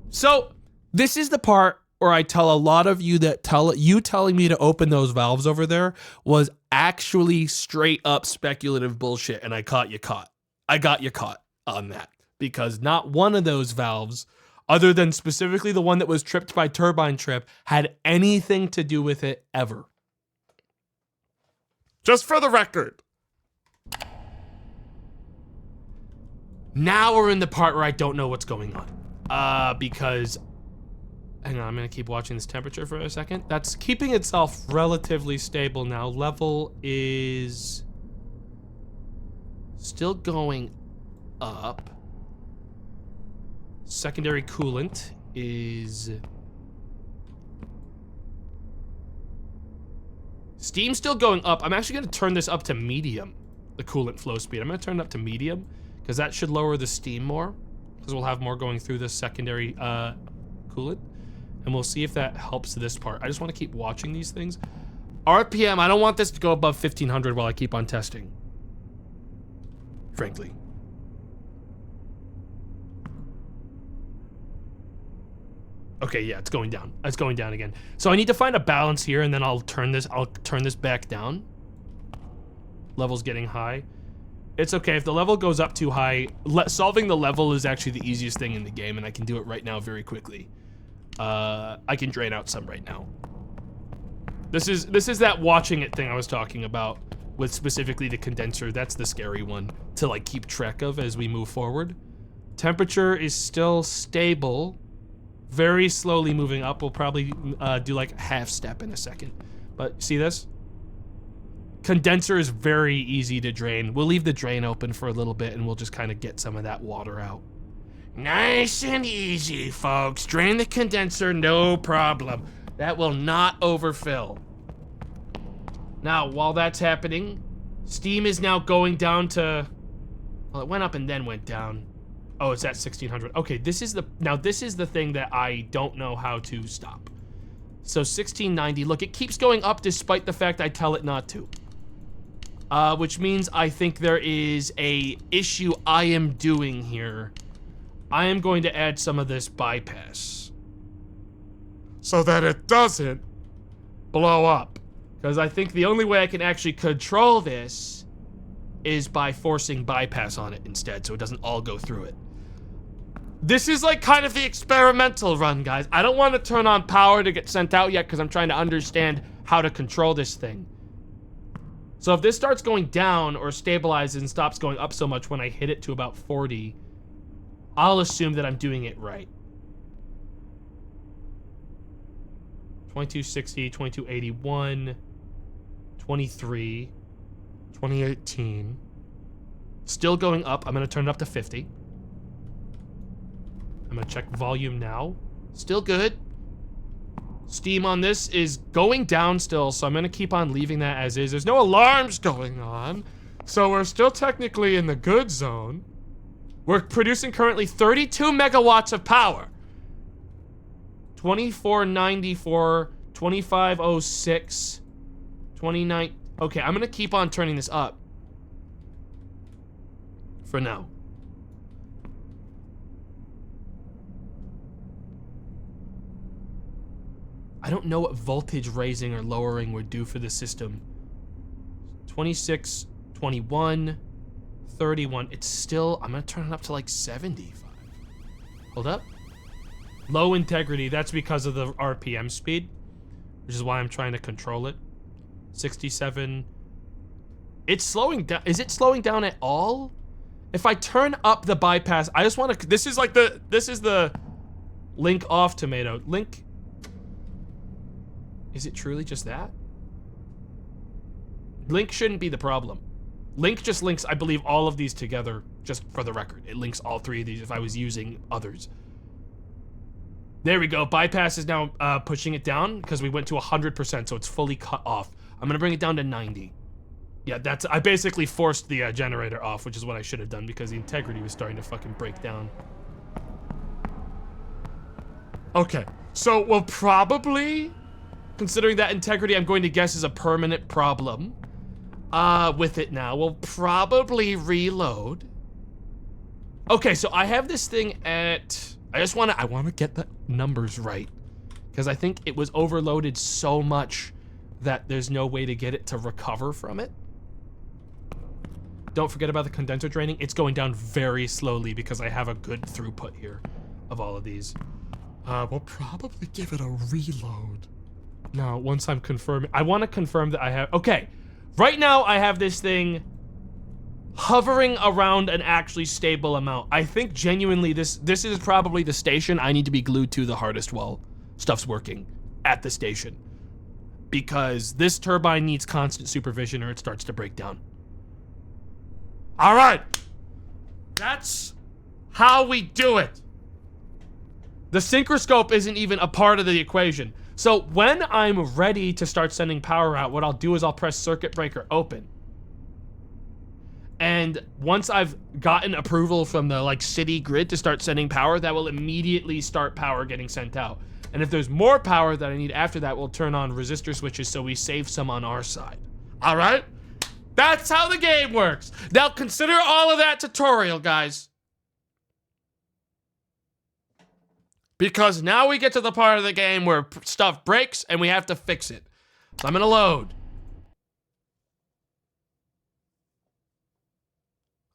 So this is the part or I tell a lot of you that telling me to open those valves over there was actually straight up speculative bullshit, and I got you caught on that, because not one of those valves, other than specifically the one that was tripped by Turbine Trip, had anything to do with it ever. Just for the record. Now we're in the part where I don't know what's going on. Because, hang on, I'm gonna keep watching this temperature for a second. That's keeping itself relatively stable now. Level is still going up. Secondary coolant is... Steam's still going up. I'm actually gonna turn this up to medium, the coolant flow speed. I'm gonna turn it up to medium, because that should lower the steam more, because we'll have more going through this secondary coolant, and we'll see if that helps this part. I just want to keep watching these things. RPM, I don't want this to go above 1500 while I keep on testing, frankly. Okay, yeah, it's going down. It's going down again. So I need to find a balance here, and then I'll turn this back down. Level's getting high. It's okay, if the level goes up too high, solving the level is actually the easiest thing in the game, and I can do it right now very quickly. I can drain out some right now. This is that watching it thing I was talking about, with specifically the condenser. That's the scary one to like keep track of as we move forward. Temperature is still stable, very slowly moving up. We'll probably do like half step in a second, but see this? Condenser is very easy to drain. We'll leave the drain open for a little bit, and we'll just kind of get some of that water out. Nice and easy, folks. Drain the condenser, no problem. That will not overfill. Now, while that's happening, steam is now going down to... Well, it went up and then went down. Oh, it's at 1600. Okay, this is the thing that I don't know how to stop. So 1690, look, it keeps going up despite the fact I tell it not to. Which means I think there is a issue I am doing here. I am going to add some of this bypass, so that it doesn't blow up. Because I think the only way I can actually control this is by forcing bypass on it instead, so it doesn't all go through it. This is like kind of the experimental run, guys. I don't want to turn on power to get sent out yet, because I'm trying to understand how to control this thing. So if this starts going down or stabilizes and stops going up so much when I hit it to about 40, I'll assume that I'm doing it right. 2260, 2281, 23, 2018. Still going up. I'm going to turn it up to 50. I'm going to check volume now. Still good. Steam on this is going down still, so I'm going to keep on leaving that as is. There's no alarms going on, so we're still technically in the good zone. We're producing currently 32 megawatts of power. 2494, 2506, 29... Okay, I'm going to keep on turning this up. For now. I don't know what voltage raising or lowering would do for the system. 26, 21, 31. It's still, I'm gonna turn it up to like 75. Hold up. Low integrity, that's because of the RPM speed, which is why I'm trying to control it. 67. It's slowing down. Is it slowing down at all? If I turn up the bypass, I just want to, this is the link off tomato. Link. Is it truly just that? Link shouldn't be the problem. Link just links, I believe, all of these together, just for the record. It links all three of these if I was using others. There we go. Bypass is now pushing it down because we went to 100%, so it's fully cut off. I'm gonna bring it down to 90. Yeah, I basically forced the generator off, which is what I should have done because the integrity was starting to fucking break down. Okay, so we'll probably, considering that integrity, I'm going to guess is a permanent problem with it now. We'll probably reload. Okay, so I have this thing at, I want to get the numbers right because I think it was overloaded so much that there's no way to get it to recover from it. Don't forget about the condenser draining. It's going down very slowly because I have a good throughput here of all of these. We'll probably give it a reload. No, once I'm confirming. I want to confirm that I have... Okay, right now I have this thing hovering around an actually stable amount. I think genuinely this is probably the station I need to be glued to the hardest while stuff's working at the station. Because this turbine needs constant supervision or it starts to break down. All right, that's how we do it. The synchroscope isn't even a part of the equation. So when I'm ready to start sending power out, what I'll do is I'll press circuit breaker open. And once I've gotten approval from the like city grid to start sending power, that will immediately start power getting sent out. And if there's more power that I need after that, we'll turn on resistor switches so we save some on our side. All right? That's how the game works. Now consider all of that tutorial, guys. Because now we get to the part of the game where stuff breaks and we have to fix it. So I'm gonna load.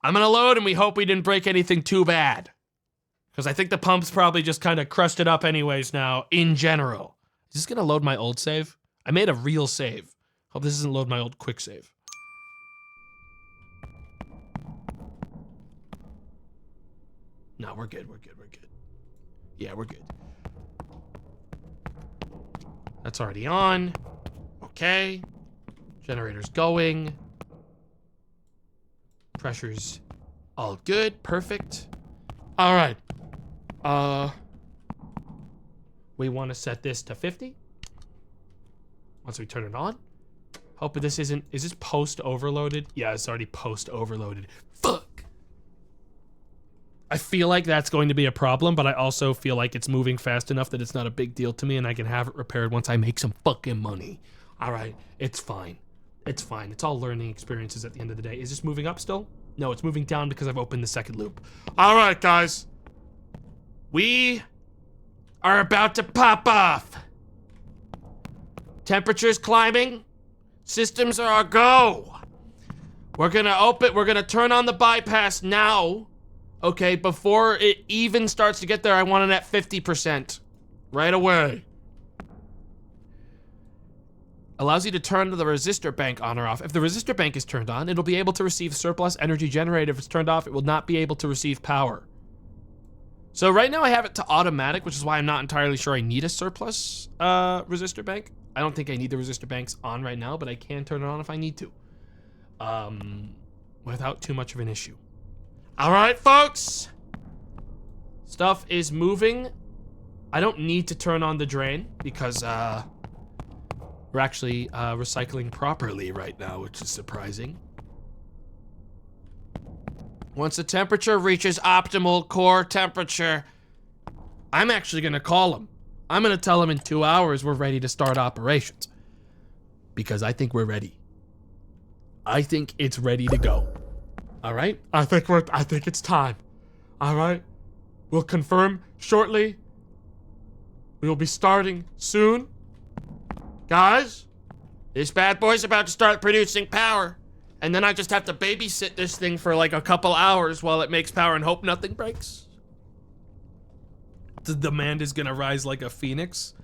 I'm gonna load and we hope we didn't break anything too bad. Because I think the pump's probably just kind of crusted up anyways now, in general. Is this gonna load my old save? I made a real save. Hope this doesn't load my old quick save. No, we're good, we're good, we're good. Yeah, we're good. That's already on. Okay. Generator's going. Pressure's all good, perfect. All right. We want to set this to 50. Once we turn it on. Hope this isn't, is this post overloaded? Yeah, it's already post overloaded. Fuck. I feel like that's going to be a problem, but I also feel like it's moving fast enough that it's not a big deal to me and I can have it repaired once I make some fucking money. All right, it's fine. It's fine. It's all learning experiences at the end of the day. Is this moving up still? No, it's moving down because I've opened the second loop. All right, guys. We are about to pop off. Temperature's climbing. Systems are a go. We're gonna turn on the bypass now. Okay, before it even starts to get there, I want it at 50%. Right away. Allows you to turn the resistor bank on or off. If the resistor bank is turned on, it'll be able to receive surplus energy generated. If it's turned off, it will not be able to receive power. So right now I have it to automatic, which is why I'm not entirely sure I need a surplus resistor bank. I don't think I need the resistor banks on right now, but I can turn it on if I need to. Without too much of an issue. All right, folks. Stuff is moving. I don't need to turn on the drain because we're actually recycling properly right now, which is surprising. Once the temperature reaches optimal core temperature, I'm actually gonna call him. I'm gonna tell him in 2 hours we're ready to start operations. Because I think we're ready. I think it's ready to go. All right? I think it's time. All right? We'll confirm shortly. We will be starting soon. Guys, this bad boy's about to start producing power. And then I just have to babysit this thing for like a couple hours while it makes power and hope nothing breaks. The demand is gonna rise like a phoenix.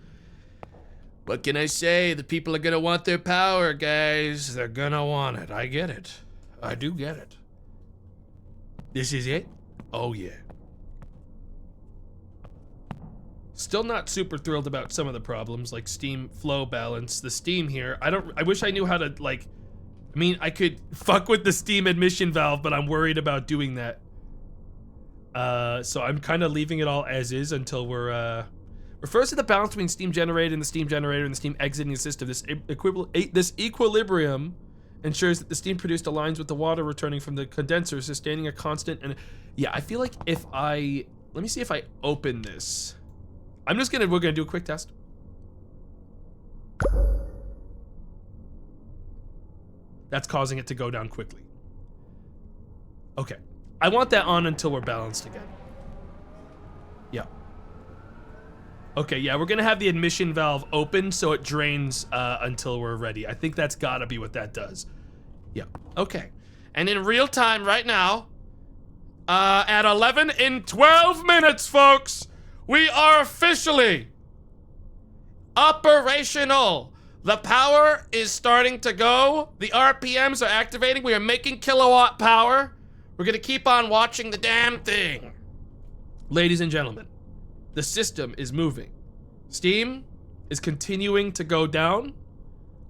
What can I say? The people are gonna want their power, guys. They're gonna want it. I get it. I do get it. This is it? Oh yeah. Still not super thrilled about some of the problems, like steam flow balance. The steam here, I wish I knew how to like, I mean, I could fuck with the steam admission valve, but I'm worried about doing that. So I'm kind of leaving it all as is until we're, refers to the balance between steam generated and the steam generator and the steam exiting the system. This equilibrium ensures that the steam produced aligns with the water returning from the condenser, sustaining a constant. And yeah, I feel like if let me see if I open this. We're gonna do a quick test. That's causing it to go down quickly. Okay, I want that on until we're balanced again. Yeah. Okay, yeah, we're gonna have the admission valve open so it drains until we're ready. I think that's gotta be what that does. Yeah, okay. And in real time right now, at 11 in 12 minutes, folks, we are officially operational. The power is starting to go. The RPMs are activating. We are making kilowatt power. We're gonna keep on watching the damn thing. Ladies and gentlemen, the system is moving. Steam is continuing to go down.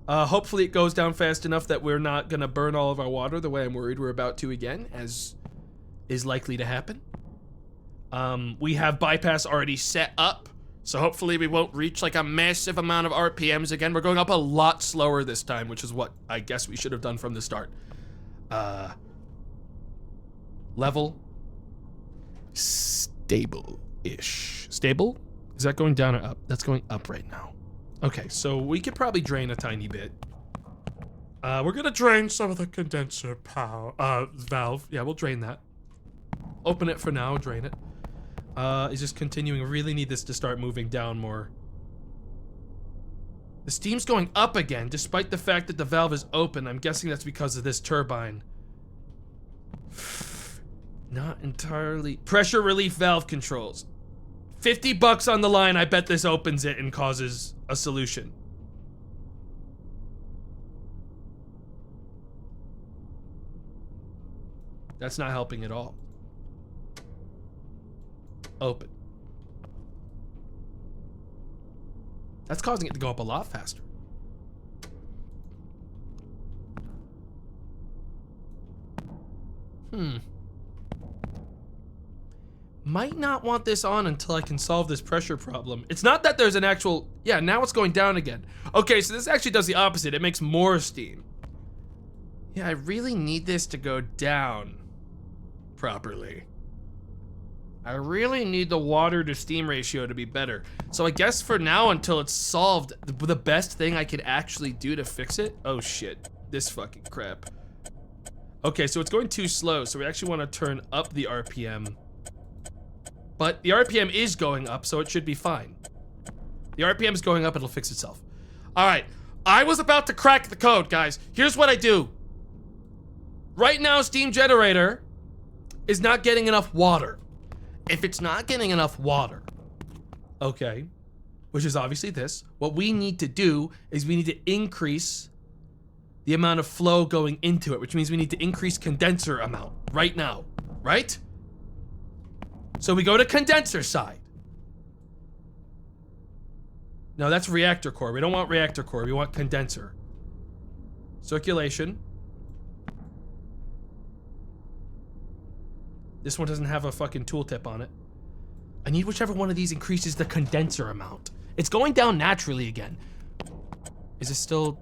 Hopefully it goes down fast enough that we're not gonna burn all of our water the way I'm worried we're about to again, as is likely to happen. We have bypass already set up, so hopefully we won't reach like a massive amount of RPMs again. We're going up a lot slower this time, which is what I guess we should have done from the start. Level. Stable-ish. Stable? Is that going down or up? That's going up right now. Okay, so we could probably drain a tiny bit. We're gonna drain some of the condenser power, valve. Yeah, we'll drain that. Open it for now, drain it. It's just continuing. We really need this to start moving down more. The steam's going up again, despite the fact that the valve is open. I'm guessing that's because of this turbine. Not entirely. Pressure relief valve controls. $50 on the line. I bet this opens it and causes a solution. That's not helping at all. Open. That's causing it to go up a lot faster. Might not want this on until I can solve this pressure problem. It's not that there's an actual... Yeah, now it's going down again. Okay, so this actually does the opposite. It makes more steam. Yeah, I really need this to go down properly. I really need the water to steam ratio to be better. So I guess for now, until it's solved, the best thing I could actually do to fix it... Oh shit, this fucking crap. Okay, so it's going too slow, so we actually want to turn up the RPM. But the RPM is going up, so it should be fine. The RPM is going up, it'll fix itself. All right, I was about to crack the code, guys. Here's what I do. Right now, steam generator is not getting enough water. If it's not getting enough water, okay, which is obviously this, what we need to do is we need to increase the amount of flow going into it, which means we need to increase condenser amount right now, right? So we go to condenser side. No, that's reactor core. We don't want reactor core, we want condenser. Circulation. This one doesn't have a fucking tooltip on it. I need whichever one of these increases the condenser amount. It's going down naturally again. Is it still...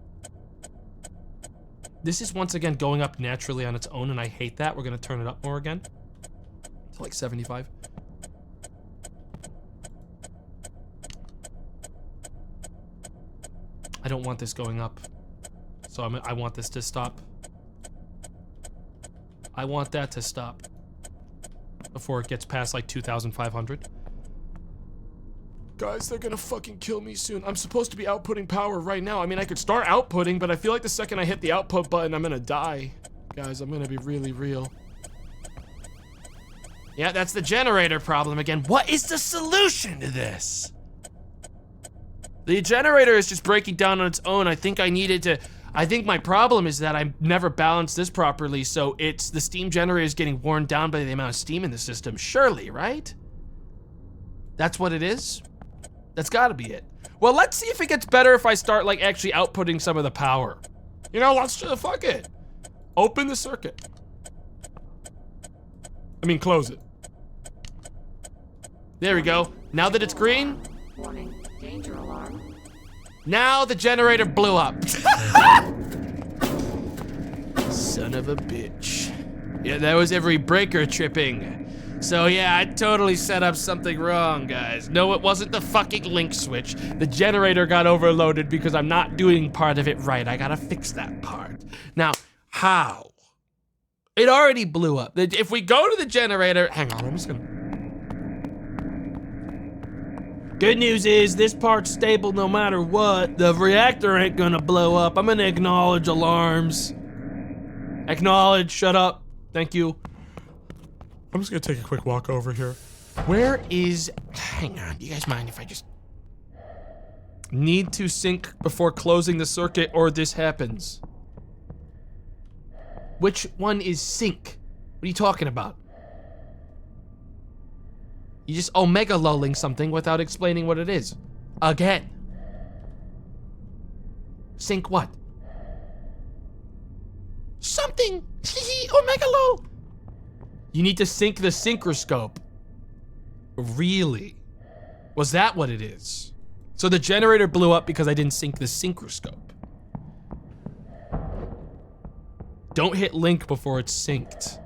This is once again going up naturally on its own, and I hate that. We're gonna turn it up more again. To like 75. I don't want this going up. So I want this to stop. I want that to stop. Before it gets past like 2,500. Guys, they're gonna fucking kill me soon. I'm supposed to be outputting power right now. I mean, I could start outputting, but I feel like the second I hit the output button, I'm gonna die. Guys, I'm gonna be really real. Yeah, that's the generator problem again. What is the solution to this? The generator is just breaking down on its own. I think I needed to... I think my problem is that I never balanced this properly, so it's the steam generator is getting worn down by the amount of steam in the system. Surely, right? That's what it is? That's gotta be it. Well, let's see if it gets better if I start, like, actually outputting some of the power. You know, let's just, fuck it. Open the circuit. I mean, close it. There we go. Now that it's green. Warning, danger alarm. Now the generator blew up. Son of a bitch. Yeah, that was every breaker tripping. So yeah, I totally set up something wrong, guys. No, it wasn't the fucking link switch. The generator got overloaded because I'm not doing part of it right. I gotta fix that part. Now, how? It already blew up. If we go to the generator, hang on, I'm just gonna... Good news is this part's stable no matter what. The reactor ain't gonna blow up. I'm gonna acknowledge alarms. Acknowledge, shut up. Thank you. I'm just gonna take a quick walk over here. Where is, hang on, do you guys mind if I just need to sync before closing the circuit or this happens? Which one is sync? What are you talking about? You just omega lulling something without explaining what it is. Again. Sync what? Something. Omega lull. You need to sync the synchroscope. Really? Was that what it is? So the generator blew up because I didn't sync the synchroscope. Don't hit link before it's synced.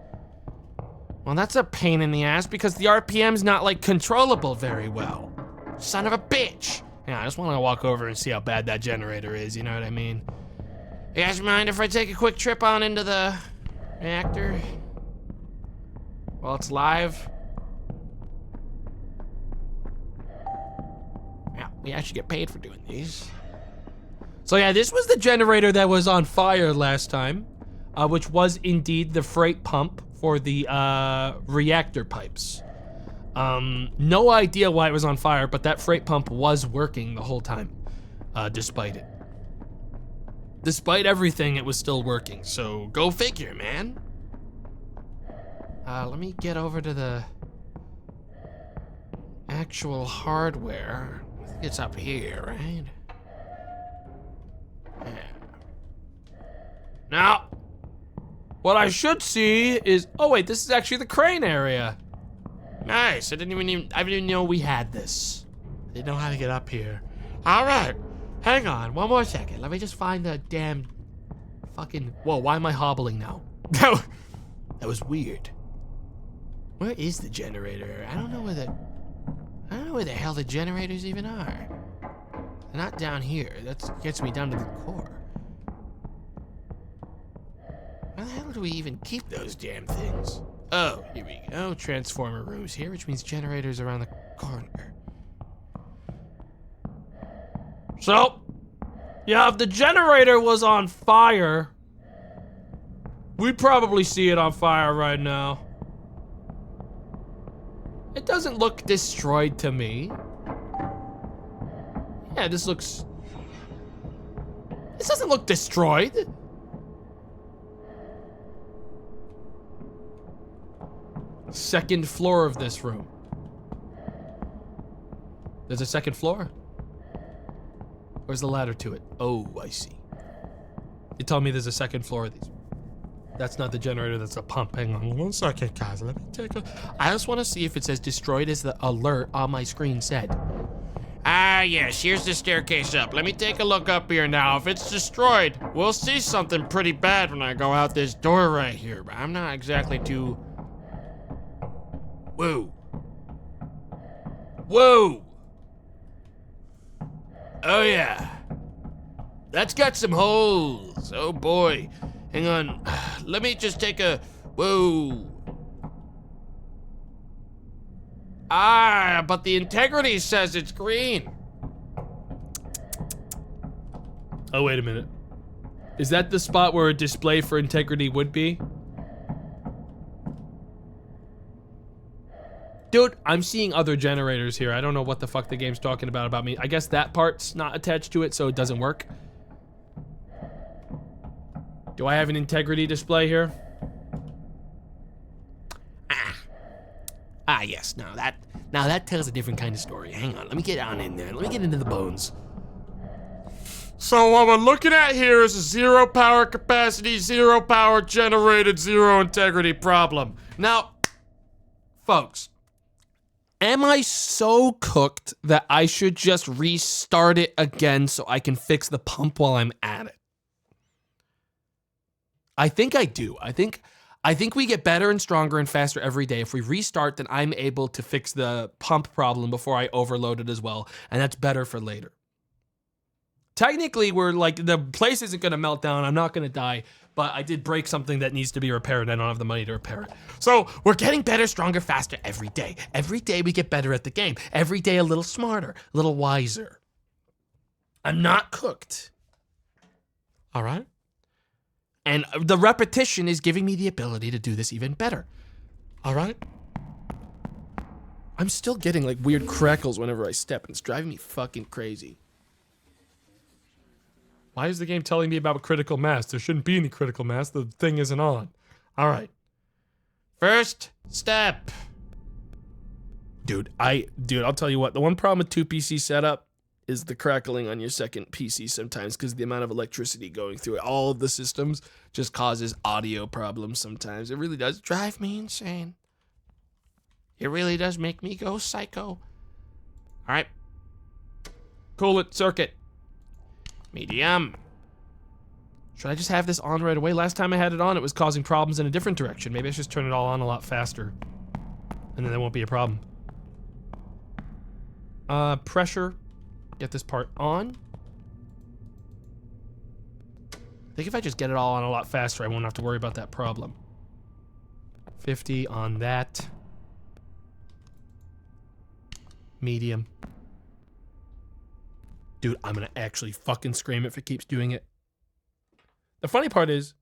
Well, that's a pain in the ass because the RPM's not like controllable very well. Son of a bitch. Yeah, I just want to walk over and see how bad that generator is, you know what I mean? You guys mind if I take a quick trip on into the reactor? While it's live? Yeah, we actually get paid for doing these. So yeah, this was the generator that was on fire last time, which was indeed the freight pump for the reactor pipes. No idea why it was on fire, but that freight pump was working the whole time, despite it. Despite everything, it was still working, so go figure, man. Let me get over to the actual hardware. I think it's up here, right? Yeah. Now, what I should see is, oh wait, this is actually the crane area. Nice, I didn't even know we had this. I didn't know how to get up here. All right, hang on, one more second. Let me just find the damn fucking, whoa, why am I hobbling now? That was weird. Where is the generator? I don't know where the hell the generators even are. They're not down here. That gets me down to the core. Where the hell do we even keep those damn things? Oh, here we go. Transformer rooms here, which means generators around the corner. So, yeah, if the generator was on fire, we'd probably see it on fire right now. It doesn't look destroyed to me. Yeah, this doesn't look destroyed. Second floor of this room. There's a second floor? Where's the ladder to it? Oh, I see. You told me there's a second floor of these. That's not the generator, that's a pump. Hang on 1 second, guys. Let me take a... I just want to see if it says destroyed as the alert on my screen said. Ah, yes, here's the staircase up. Let me take a look up here now. If it's destroyed, we'll see something pretty bad when I go out this door right here. But I'm not exactly too... Whoa. Whoa. Oh, yeah. That's got some holes. Oh, boy. Hang on. Let me just take a... Whoa. Ah, but the integrity says it's green. Oh, wait a minute. Is that the spot where a display for integrity would be? Dude, I'm seeing other generators here. I don't know what the fuck the game's talking about me. I guess that part's not attached to it, so it doesn't work. Do I have an integrity display here? Ah, yes. Now that tells a different kind of story. Hang on, let me get on in there. Let me get into the bones. So what we're looking at here is a 0 power capacity, 0 power generated, 0 integrity problem. Now, folks, am I so cooked that I should just restart it again so I can fix the pump while I'm at it? I think I do. I think we get better and stronger and faster every day. If we restart, then I'm able to fix the pump problem before I overload it as well, and that's better for later. Technically, we're like, the place isn't gonna melt down, I'm not gonna die, but I did break something that needs to be repaired and I don't have the money to repair it. So we're getting better, stronger, faster every day. Every day we get better at the game. Every day a little smarter, a little wiser. I'm not cooked. All right? And the repetition is giving me the ability to do this even better. All right? I'm still getting like weird crackles whenever I step, and it's driving me fucking crazy. Why is the game telling me about critical mass? There shouldn't be any critical mass. The thing isn't on. All right. First step. Dude, I'll tell you what. The one problem with 2 PC setup is the crackling on your second PC sometimes because the amount of electricity going through it. All of the systems just causes audio problems sometimes. It really does drive me insane. It really does make me go psycho. All right. Coolant circuit. Medium. Should I just have this on right away? Last time I had it on, it was causing problems in a different direction. Maybe I should just turn it all on a lot faster. And then there won't be a problem. Pressure. Get this part on. I think if I just get it all on a lot faster, I won't have to worry about that problem. 50 on that. Medium. Dude, I'm gonna actually fucking scream if it keeps doing it. The funny part is,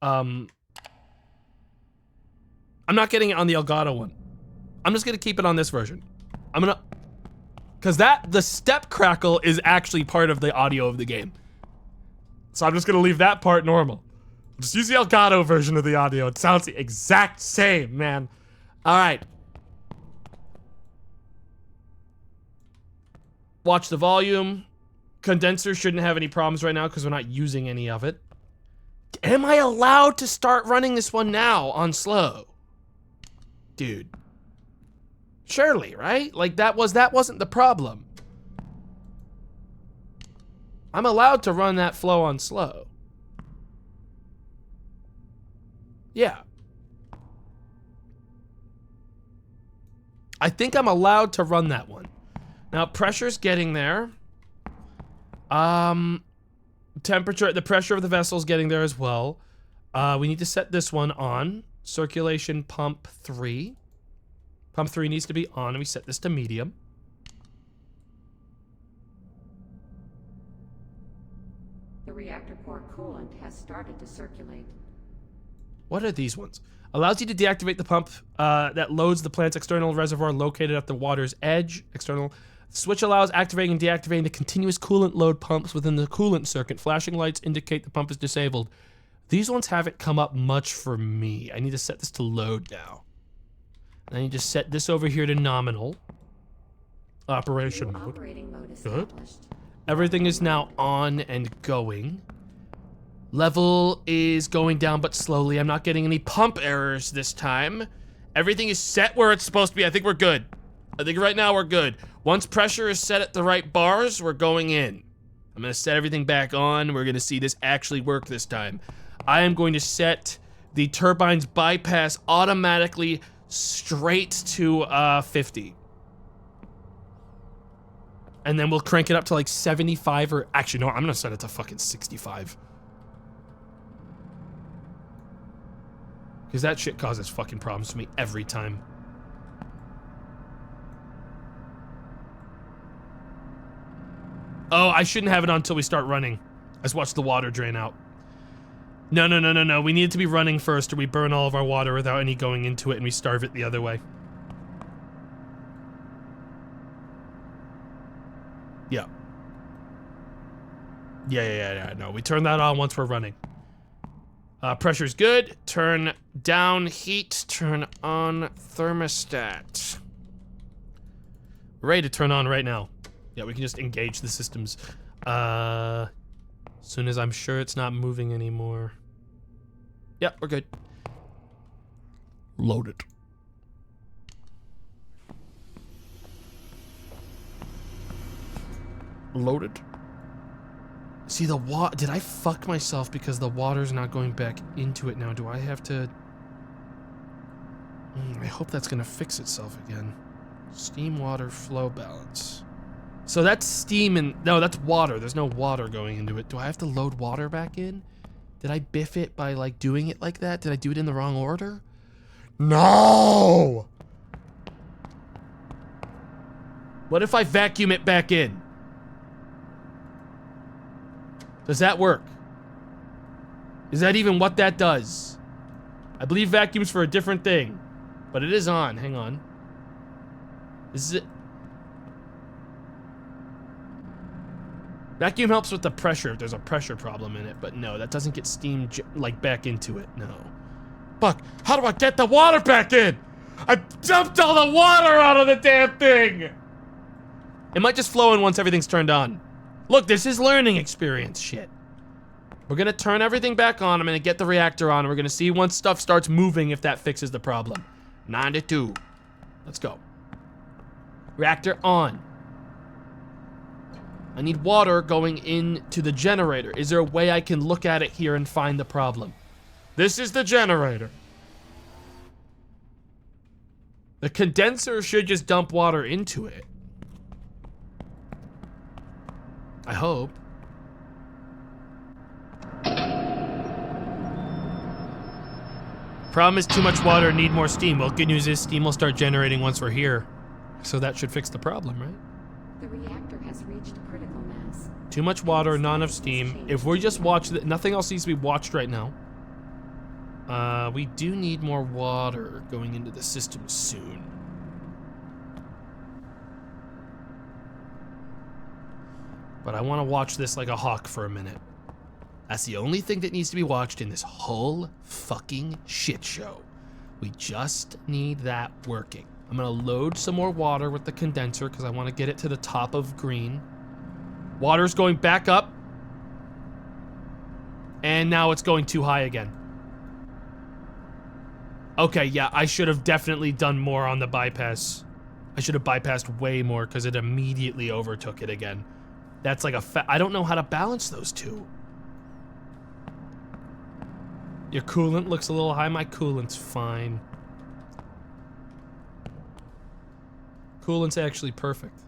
I'm not getting it on the Elgato one. I'm just gonna keep it on this version. Cause the step crackle is actually part of the audio of the game. So I'm just gonna leave that part normal. Just use the Elgato version of the audio. It sounds the exact same, man. All right. Watch the volume. Condenser shouldn't have any problems right now because we're not using any of it. Am I allowed to start running this one now on slow? Dude. Surely, right? Like that wasn't the problem. I'm allowed to run that flow on slow. Yeah. I think I'm allowed to run that one. Now, pressure's getting there. Temperature, the pressure of the vessel's getting there as well. We need to set this one on. Circulation pump 3. Pump 3 needs to be on, and we set this to medium. The reactor core coolant has started to circulate. What are these ones? Allows you to deactivate the pump that loads the plant's external reservoir located at the water's edge. External. Switch allows activating and deactivating the continuous coolant load pumps within the coolant circuit. Flashing lights indicate the pump is disabled. These ones haven't come up much for me. I need to set this to load now. And I need to set this over here to nominal. Operation mode. Operating mode Good. Everything is now on and going. Level is going down but slowly. I'm not getting any pump errors this time. Everything is set where it's supposed to be. I think we're good. I think right now we're good. Once pressure is set at the right bars, we're going in. I'm gonna set everything back on. We're gonna see this actually work this time. I am going to set the turbine's bypass automatically straight to 50. And then we'll crank it up to like 75 or actually no, I'm gonna set it to fucking 65. Because that shit causes fucking problems to me every time. Oh, I shouldn't have it on until we start running. Let's watch the water drain out. No. We need it to be running first or we burn all of our water without any going into it and we starve it the other way. Yeah. Yeah. No, we turn that on once we're running. Pressure's good. Turn down heat. Turn on thermostat. We're ready to turn on right now. Yeah, we can just engage the systems. As soon as I'm sure it's not moving anymore. Yep, we're good. Load it. Loaded. See the water. Did I fuck myself because the water's not going back into it now? Do I have to? I hope that's gonna fix itself again. Steam water flow balance. So that's steam and no, that's water. There's no water going into it. Do I have to load water back in? Did I biff it by like doing it like that? Did I do it in the wrong order? No! What if I vacuum it back in? Does that work? Is that even what that does? I believe vacuum's for a different thing. But it is on. Hang on. Is it? Vacuum helps with the pressure if there's a pressure problem in it. But no, that doesn't get steam like back into it. No. Fuck. How do I get the water back in? I dumped all the water out of the damn thing! It might just flow in once everything's turned on. Look, this is learning experience shit. We're gonna turn everything back on. I'm gonna get the reactor on. And we're gonna see once stuff starts moving if that fixes the problem. 92. Let's go. Reactor on. I need water going into the generator. Is there a way I can look at it here and find the problem? This is the generator. The condenser should just dump water into it. I hope. Problem is too much water, need more steam. Well, good news is steam will start generating once we're here. So that should fix the problem, right? The reactor has reached critical mass. Too much water, not enough steam. If we just watch it, nothing else needs to be watched right now. We do need more water going into the system soon. But I want to watch this like a hawk for a minute. That's the only thing that needs to be watched in this whole fucking shit show. We just need that working. I'm gonna load some more water with the condenser because I want to get it to the top of green. Water's going back up. And now it's going too high again. Okay, yeah, I should have definitely done more on the bypass. I should have bypassed way more because it immediately overtook it again. That's like I don't know how to balance those two. Your coolant looks a little high. My coolant's fine. Coolant's actually perfect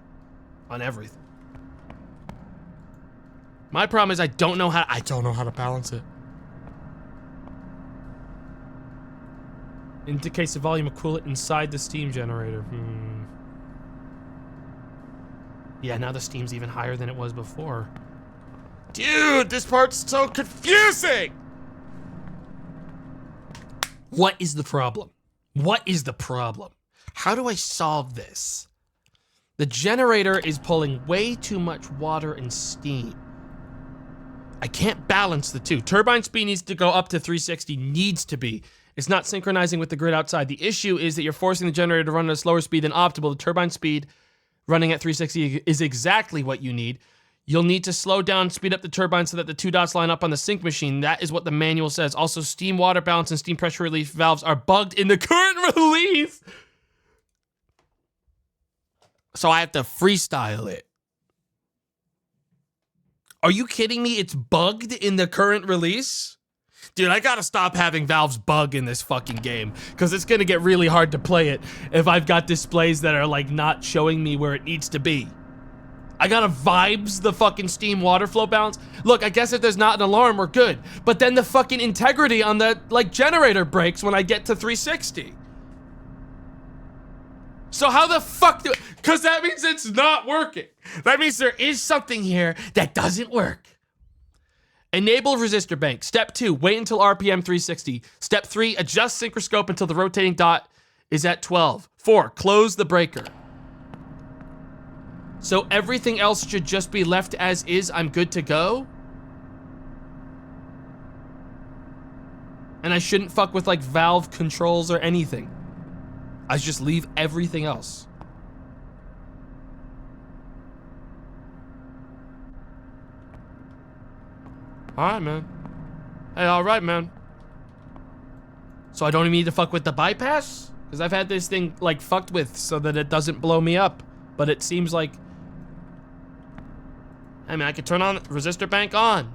on everything. My problem is I don't know how to balance it. Indicates the volume of coolant inside the steam generator. Yeah, now the steam's even higher than it was before. Dude, this part's so confusing! What is the problem? What is the problem? How do I solve this? The generator is pulling way too much water and steam. I can't balance the two. Turbine speed needs to go up to 360, needs to be. It's not synchronizing with the grid outside. The issue is that you're forcing the generator to run at a slower speed than optimal. The turbine speed running at 360 is exactly what you need. You'll need to slow down, speed up the turbine so that the two dots line up on the sync machine. That is what the manual says. Also, steam water balance and steam pressure relief valves are bugged in the current release. So I have to freestyle it. Are you kidding me? It's bugged in the current release? Dude, I gotta stop having valves bug in this fucking game because it's gonna get really hard to play it if I've got displays that are like not showing me where it needs to be. I gotta vibes the fucking steam water flow balance. Look, I guess if there's not an alarm, we're good. But then the fucking integrity on the like generator breaks when I get to 360. So how the fuck do, cause that means it's not working. That means there is something here that doesn't work. Enable resistor bank. Step 2, wait until RPM 360. Step 3, adjust synchroscope until the rotating dot is at 12. 4, close the breaker. So everything else should just be left as is. I'm good to go. And I shouldn't fuck with like valve controls or anything. I just leave everything else. All right, man. Hey, all right, man. So I don't even need to fuck with the bypass? Because I've had this thing like fucked with so that it doesn't blow me up. But it seems like, I mean, I could turn on resistor bank on.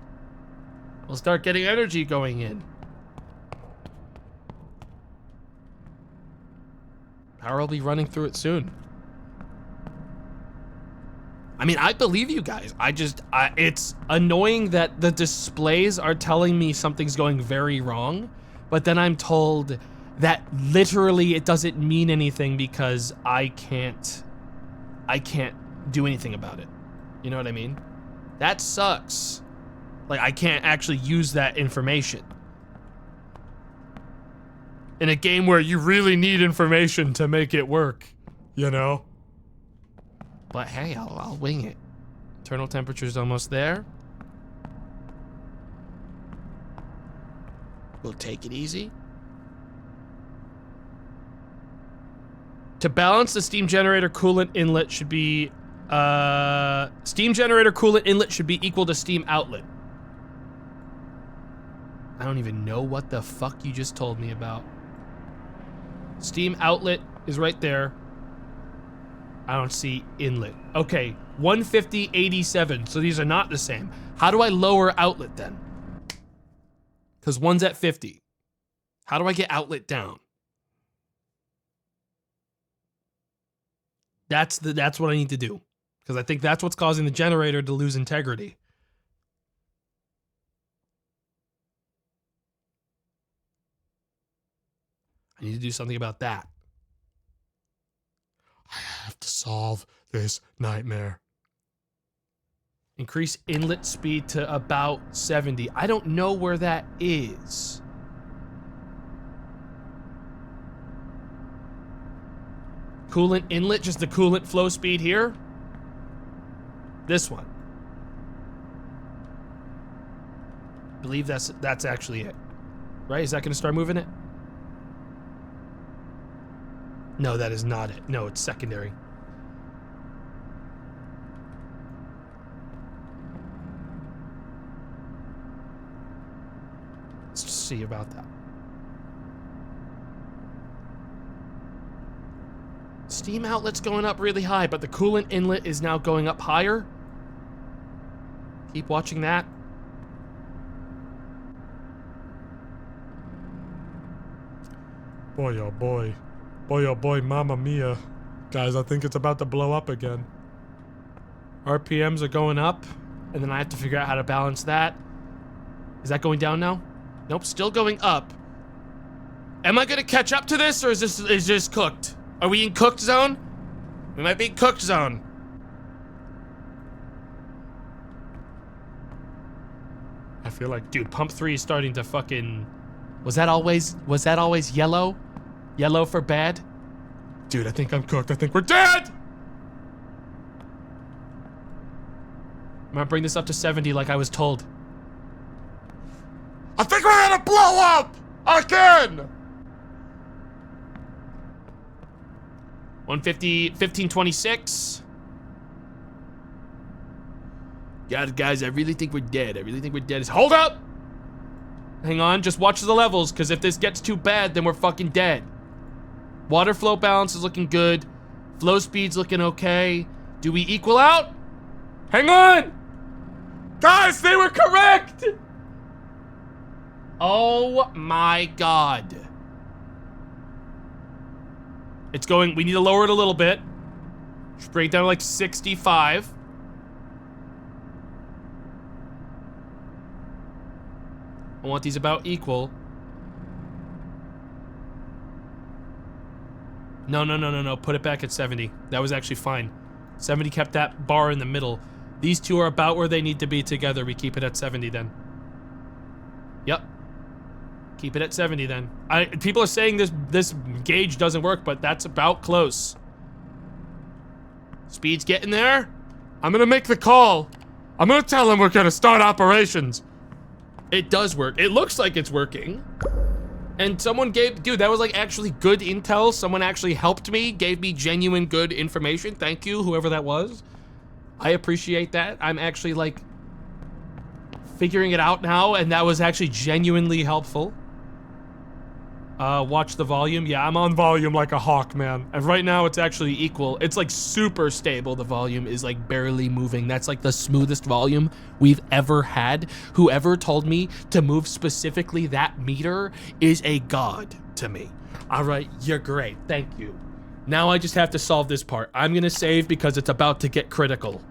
We'll start getting energy going in. Power will be running through it soon. I mean, I believe you guys. It's annoying that the displays are telling me something's going very wrong, but then I'm told that literally it doesn't mean anything because I can't do anything about it. You know what I mean? That sucks. Like, I can't actually use that information. In a game where you really need information to make it work, you know? But hey, I'll wing it. Internal temperature's almost there. We'll take it easy. To balance the steam generator coolant inlet should be steam generator coolant inlet should be equal to steam outlet. I don't even know what the fuck you just told me about. Steam outlet is right there. I don't see inlet. Okay, 150, 87. So these are not the same. How do I lower outlet then? Because one's at 50. How do I get outlet down? That's what I need to do. Because I think that's what's causing the generator to lose integrity. I need to do something about that. I have to solve this nightmare. Increase inlet speed to about 70. I don't know where that is. Coolant inlet, just the coolant flow speed here. This one. I believe that's actually it. Right? Is that going to start moving it? No, that is not it. No, it's secondary. Let's just see about that. Steam outlet's going up really high, but the coolant inlet is now going up higher. Keep watching that. Boy, oh boy. Boy, oh boy, mamma mia. Guys, I think it's about to blow up again. RPMs are going up, and then I have to figure out how to balance that. Is that going down now? Nope, still going up. Am I gonna catch up to this, or is this cooked? Are we in cooked zone? We might be in cooked zone. I feel like, dude, pump 3 is starting to fucking... Was that always yellow? Yellow for bad? Dude, I think I'm cooked. I think we're dead! I'm gonna bring this up to 70 like I was told. I think we're gonna blow up! Again! 150, 1526. God, guys, I really think we're dead. I really think we're dead. Hold up! Hang on, just watch the levels, because if this gets too bad, then we're fucking dead. Water flow balance is looking good. Flow speed's looking okay. Do we equal out? Hang on! Guys, they were correct! Oh my god. It's going, we need to lower it a little bit. Just bring it down to like 65. I want these about equal. No. Put it back at 70. That was actually fine. 70 kept that bar in the middle. These two are about where they need to be together. We keep it at 70 then. Yep. Keep it at 70 then. People are saying this gauge doesn't work, but that's about close. Speed's getting there. I'm gonna make the call. I'm gonna tell them we're gonna start operations. It does work. It looks like it's working. And someone gave, dude, that was like actually good intel. Someone actually helped me, gave me genuine good information. Thank you, whoever that was. I appreciate that. I'm actually like figuring it out now, and that was actually genuinely helpful. Watch the volume. Yeah, I'm on volume like a hawk, man. And right now it's actually equal. It's like super stable. The volume is like barely moving. That's like the smoothest volume we've ever had. Whoever told me to move specifically that meter is a god to me. All right, you're great. Thank you. Now I just have to solve this part. I'm gonna save because it's about to get critical.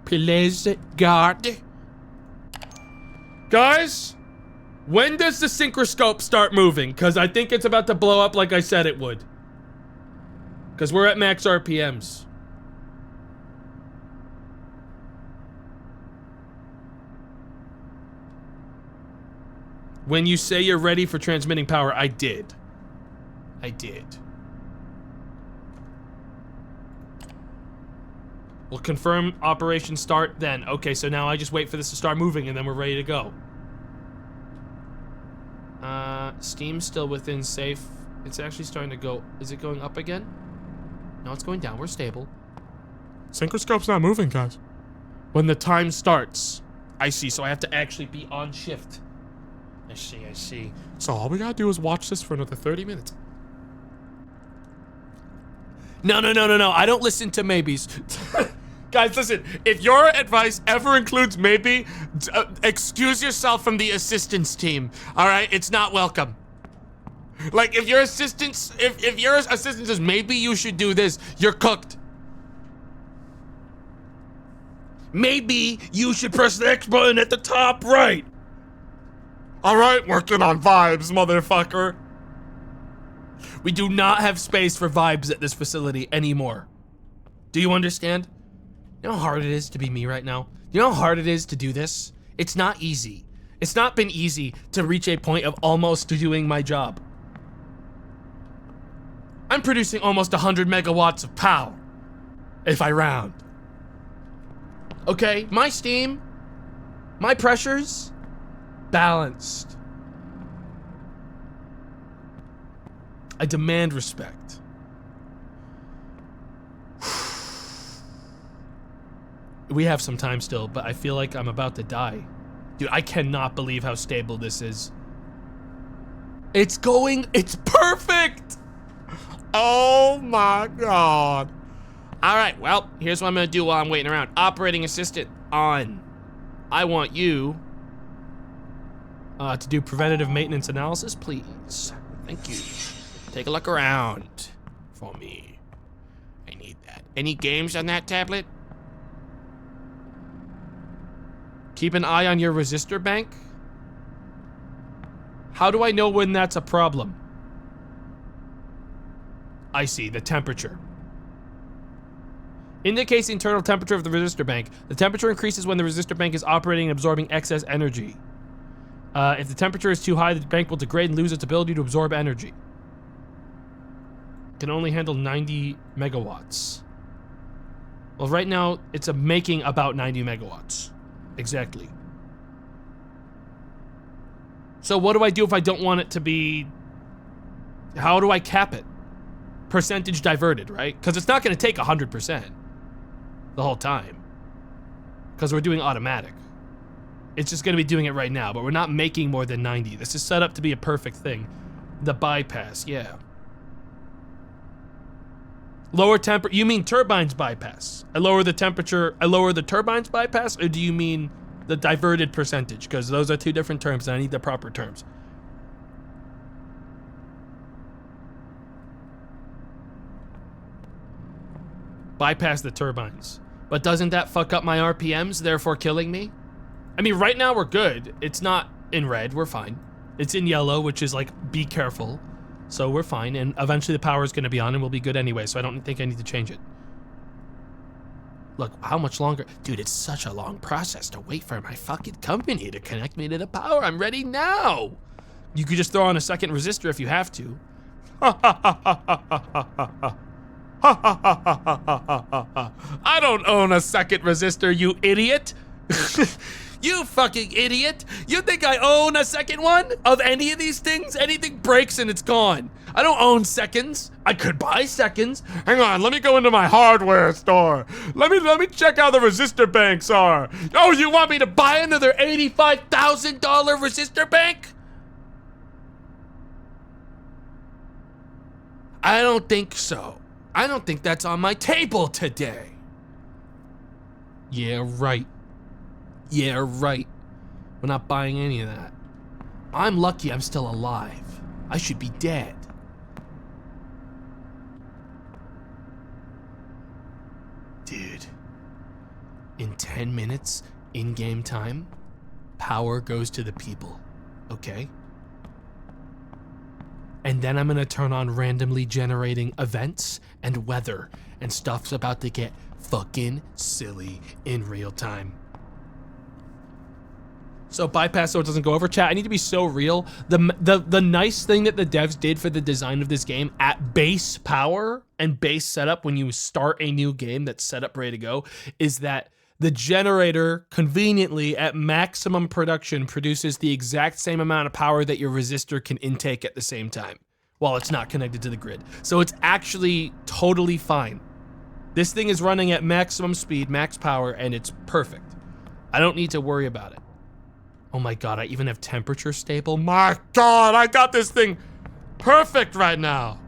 Please, God. Guys, when does the synchroscope start moving? Because I think it's about to blow up like I said it would. Because we're at max RPMs. When you say you're ready for transmitting power, I did. I did. We'll confirm operation start then. Okay, so now I just wait for this to start moving and then we're ready to go. Steam's still within safe. It's actually starting to go. Is it going up again? No, it's going down. We're stable. Synchroscope's not moving, guys. When the time starts. I see, so I have to actually be on shift. I see. So all we gotta do is watch this for another 30 minutes. No. I don't listen to maybes. Guys, listen. If your advice ever includes maybe, excuse yourself from the assistance team. All right, it's not welcome. Like if your assistance, if your assistant says maybe you should do this, you're cooked. Maybe you should press the X button at the top right. All right, working on vibes, motherfucker. We do not have space for vibes at this facility anymore. Do you understand? You know how hard it is to be me right now? You know how hard it is to do this? It's not easy. It's not been easy to reach a point of almost doing my job. I'm producing almost 100 megawatts of power, if I round. Okay, my steam, my pressures, balanced. I demand respect. We have some time still, but I feel like I'm about to die. Dude, I cannot believe how stable this is. It's perfect! Oh my God. All right, well, here's what I'm gonna do while I'm waiting around. Operating assistant on. I want you to do preventative maintenance analysis, please. Thank you. Take a look around for me. I need that. Any games on that tablet? Keep an eye on your resistor bank. How do I know when that's a problem? I see, the temperature. Indicates the internal temperature of the resistor bank. The temperature increases when the resistor bank is operating and absorbing excess energy. If the temperature is too high, the bank will degrade and lose its ability to absorb energy. Can only handle 90 megawatts. Well, right now, it's making about 90 megawatts. Exactly. So what do I do if I don't want it to be... How do I cap it? Percentage diverted, right? Because it's not going to take 100% the whole time. Because we're doing automatic. It's just going to be doing it right now, but we're not making more than 90. This is set up to be a perfect thing. The bypass, yeah. Lower temperature, you mean turbines bypass? I lower the temperature, I lower the turbines bypass, or do you mean the diverted percentage? Because those are two different terms and I need the proper terms. Bypass the turbines. But doesn't that fuck up my RPMs, therefore killing me? I mean, right now we're good. It's not in red, we're fine. It's in yellow, which is like, be careful. So we're fine, and eventually the power is gonna be on and we'll be good anyway, so I don't think I need to change it. Look, how much longer? Dude, it's such a long process to wait for my fucking company to connect me to the power. I'm ready now. You could just throw on a second resistor if you have to. I don't own a second resistor, you idiot. You fucking idiot. You think I own a second one of any of these things? Anything breaks and it's gone. I don't own seconds. I could buy seconds. Hang on, let me go into my hardware store. Let me check how the resistor banks are. Oh, you want me to buy another $85,000 resistor bank? I don't think so. I don't think that's on my table today. Yeah, right. Yeah, right. We're not buying any of that. I'm lucky I'm still alive. I should be dead. Dude. In 10 10 minutes in-game time, power goes to the people, okay? And then I'm gonna turn on randomly generating events and weather, and stuff's about to get fucking silly in real time. So bypass so it doesn't go over. Chat, I need to be so real. The nice thing that the devs did for the design of this game at base power and base setup when you start a new game that's set up ready to go is that the generator conveniently at maximum production produces the exact same amount of power that your resistor can intake at the same time while it's not connected to the grid. So it's actually totally fine. This thing is running at maximum speed, max power, and it's perfect. I don't need to worry about it. Oh my God, I even have temperature stable. My God, I got this thing perfect right now.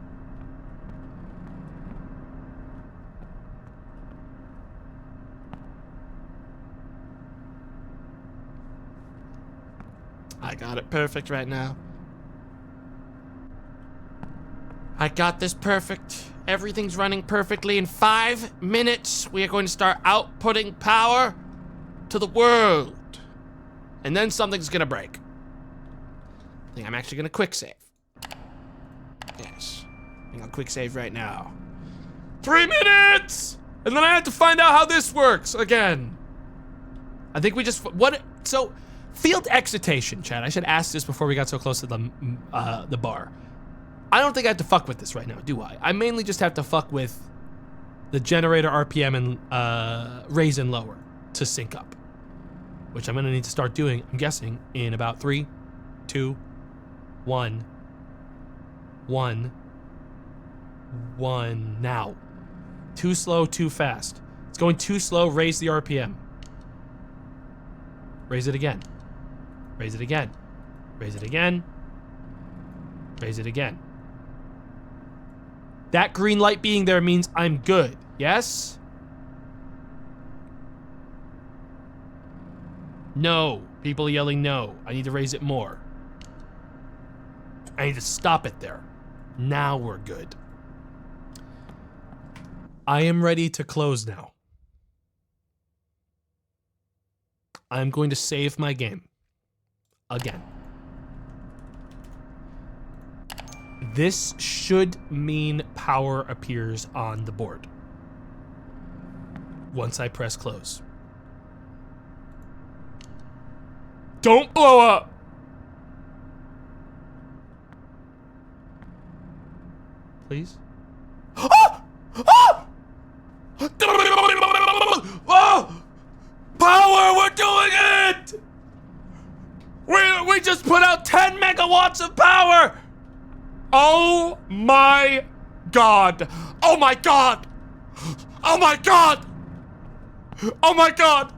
I got it perfect right now. I got this perfect. Everything's running perfectly. In 5 minutes, we are going to start outputting power to the world. And then something's gonna break. I think I'm actually gonna quick save. Yes. I think I'll quick save right now. 3 minutes! And then I have to find out how this works again. I think we just, so, field excitation, Chad. I should ask this before we got so close to the bar. I don't think I have to fuck with this right now, do I? I mainly just have to fuck with the generator RPM and raise and lower to sync up. Which I'm gonna need to start doing, I'm guessing, in about 3, 2, 1, 1, 1, now. Too slow, too fast. It's going too slow, raise the RPM. Raise it again. Raise it again. Raise it again. Raise it again. That green light being there means I'm good, yes? No. People yelling no. I need to raise it more. I need to stop it there. Now we're good. I am ready to close now. I'm going to save my game. Again. This should mean power appears on the board. Once I press close. Don't blow up! Please? Ah! Ah! Oh! Power! We're doing it! We just put out 10 megawatts of power! Oh my God! Oh my God! Oh my God! Oh my God!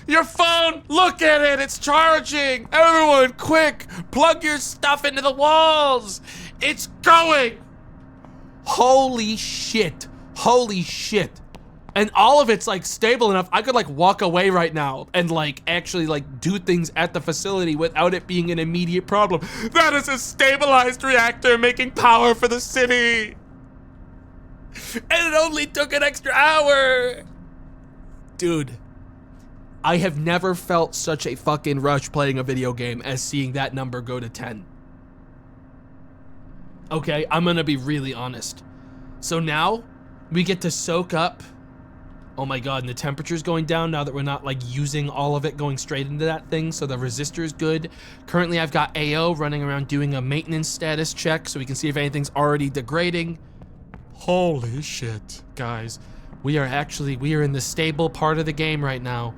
Your phone, look at it, it's charging. Everyone, quick, plug your stuff into the walls. It's going. Holy shit, holy shit. And all of it's like stable enough, I could like walk away right now and like actually like do things at the facility without it being an immediate problem. That is a stabilized reactor making power for the city. And it only took an extra hour. Dude. I have never felt such a fucking rush playing a video game as seeing that number go to 10. Okay, I'm gonna be really honest. So now, we get to soak up. Oh my God, and the temperature's going down now that we're not like using all of it going straight into that thing, so the resistor is good. Currently I've got AO running around doing a maintenance status check so we can see if anything's already degrading. Holy shit, guys. We are in the stable part of the game right now.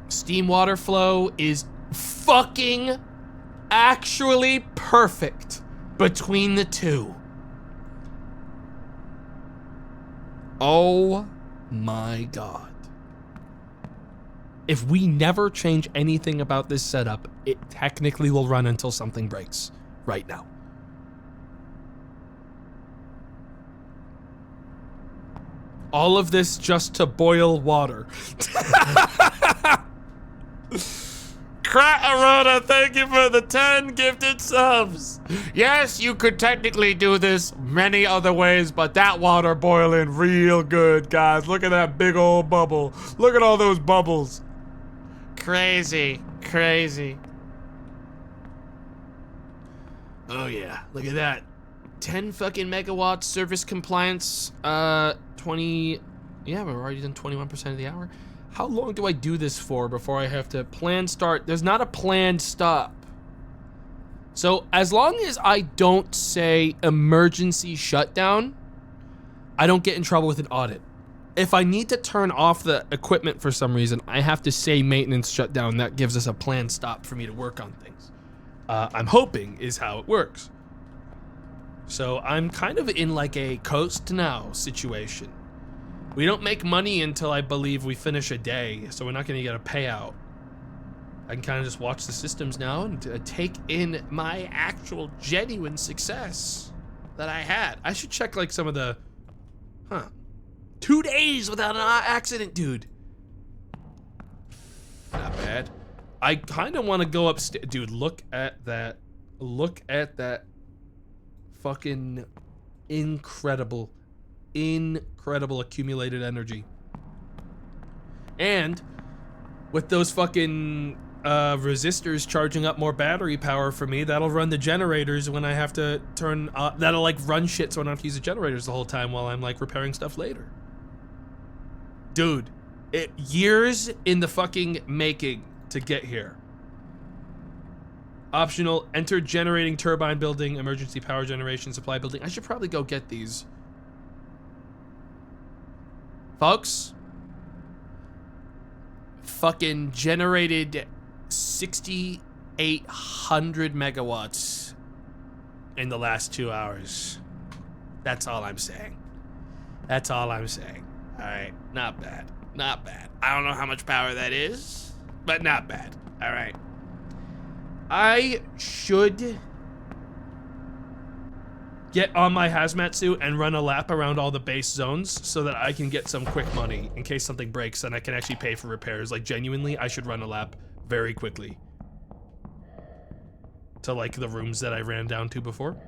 Steam water flow is fucking actually perfect between the two. Oh my God. If we never change anything about this setup, it technically will run until something breaks right now. All of this just to boil water. Arona, thank you for the 10 gifted subs. Yes, you could technically do this many other ways, but that water boiling real good, guys. Look at that big old bubble. Look at all those bubbles. Crazy, crazy. Oh yeah, look at that. 10 fucking megawatts service compliance. 20. Yeah, we're already done 21% of the hour. How long do I do this for before I have to plan start? There's not a planned stop. So as long as I don't say emergency shutdown, I don't get in trouble with an audit. If I need to turn off the equipment for some reason, I have to say maintenance shutdown. That gives us a planned stop for me to work on things. I'm hoping is how it works. So I'm kind of in like a coast now situation. We don't make money until I believe we finish a day, so we're not gonna get a payout. I can kind of just watch the systems now and take in my actual genuine success that I had. I should check like some of the, 2 days without an accident, dude. Not bad. I kind of want to go upstairs. Dude, look at that. Look at that fucking incredible accumulated energy. And with those fucking resistors charging up more battery power for me, that'll run the generators when I have to turn, that'll like run shit so I don't have to use the generators the whole time while I'm like repairing stuff later. Dude, years in the fucking making to get here. Optional, enter generating turbine building, emergency power generation, supply building. I should probably go get these. Folks, fucking generated 6,800 megawatts in the last 2 hours. That's all I'm saying. That's all I'm saying. All right, not bad, not bad. I don't know how much power that is, but not bad. All right. I should get on my hazmat suit and run a lap around all the base zones so that I can get some quick money in case something breaks and I can actually pay for repairs. Like, genuinely, I should run a lap very quickly to like the rooms that I ran down to before.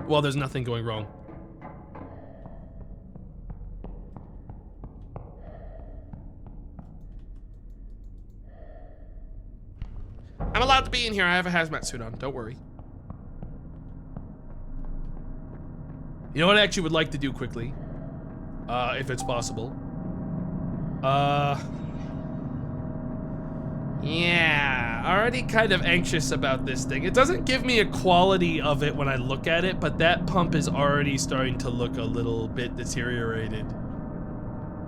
Well, there's nothing going wrong. I'm allowed to be in here. I have a hazmat suit on. Don't worry. You know what I actually would like to do quickly? If it's possible. Yeah, already kind of anxious about this thing. It doesn't give me a quality of it when I look at it, but that pump is already starting to look a little bit deteriorated.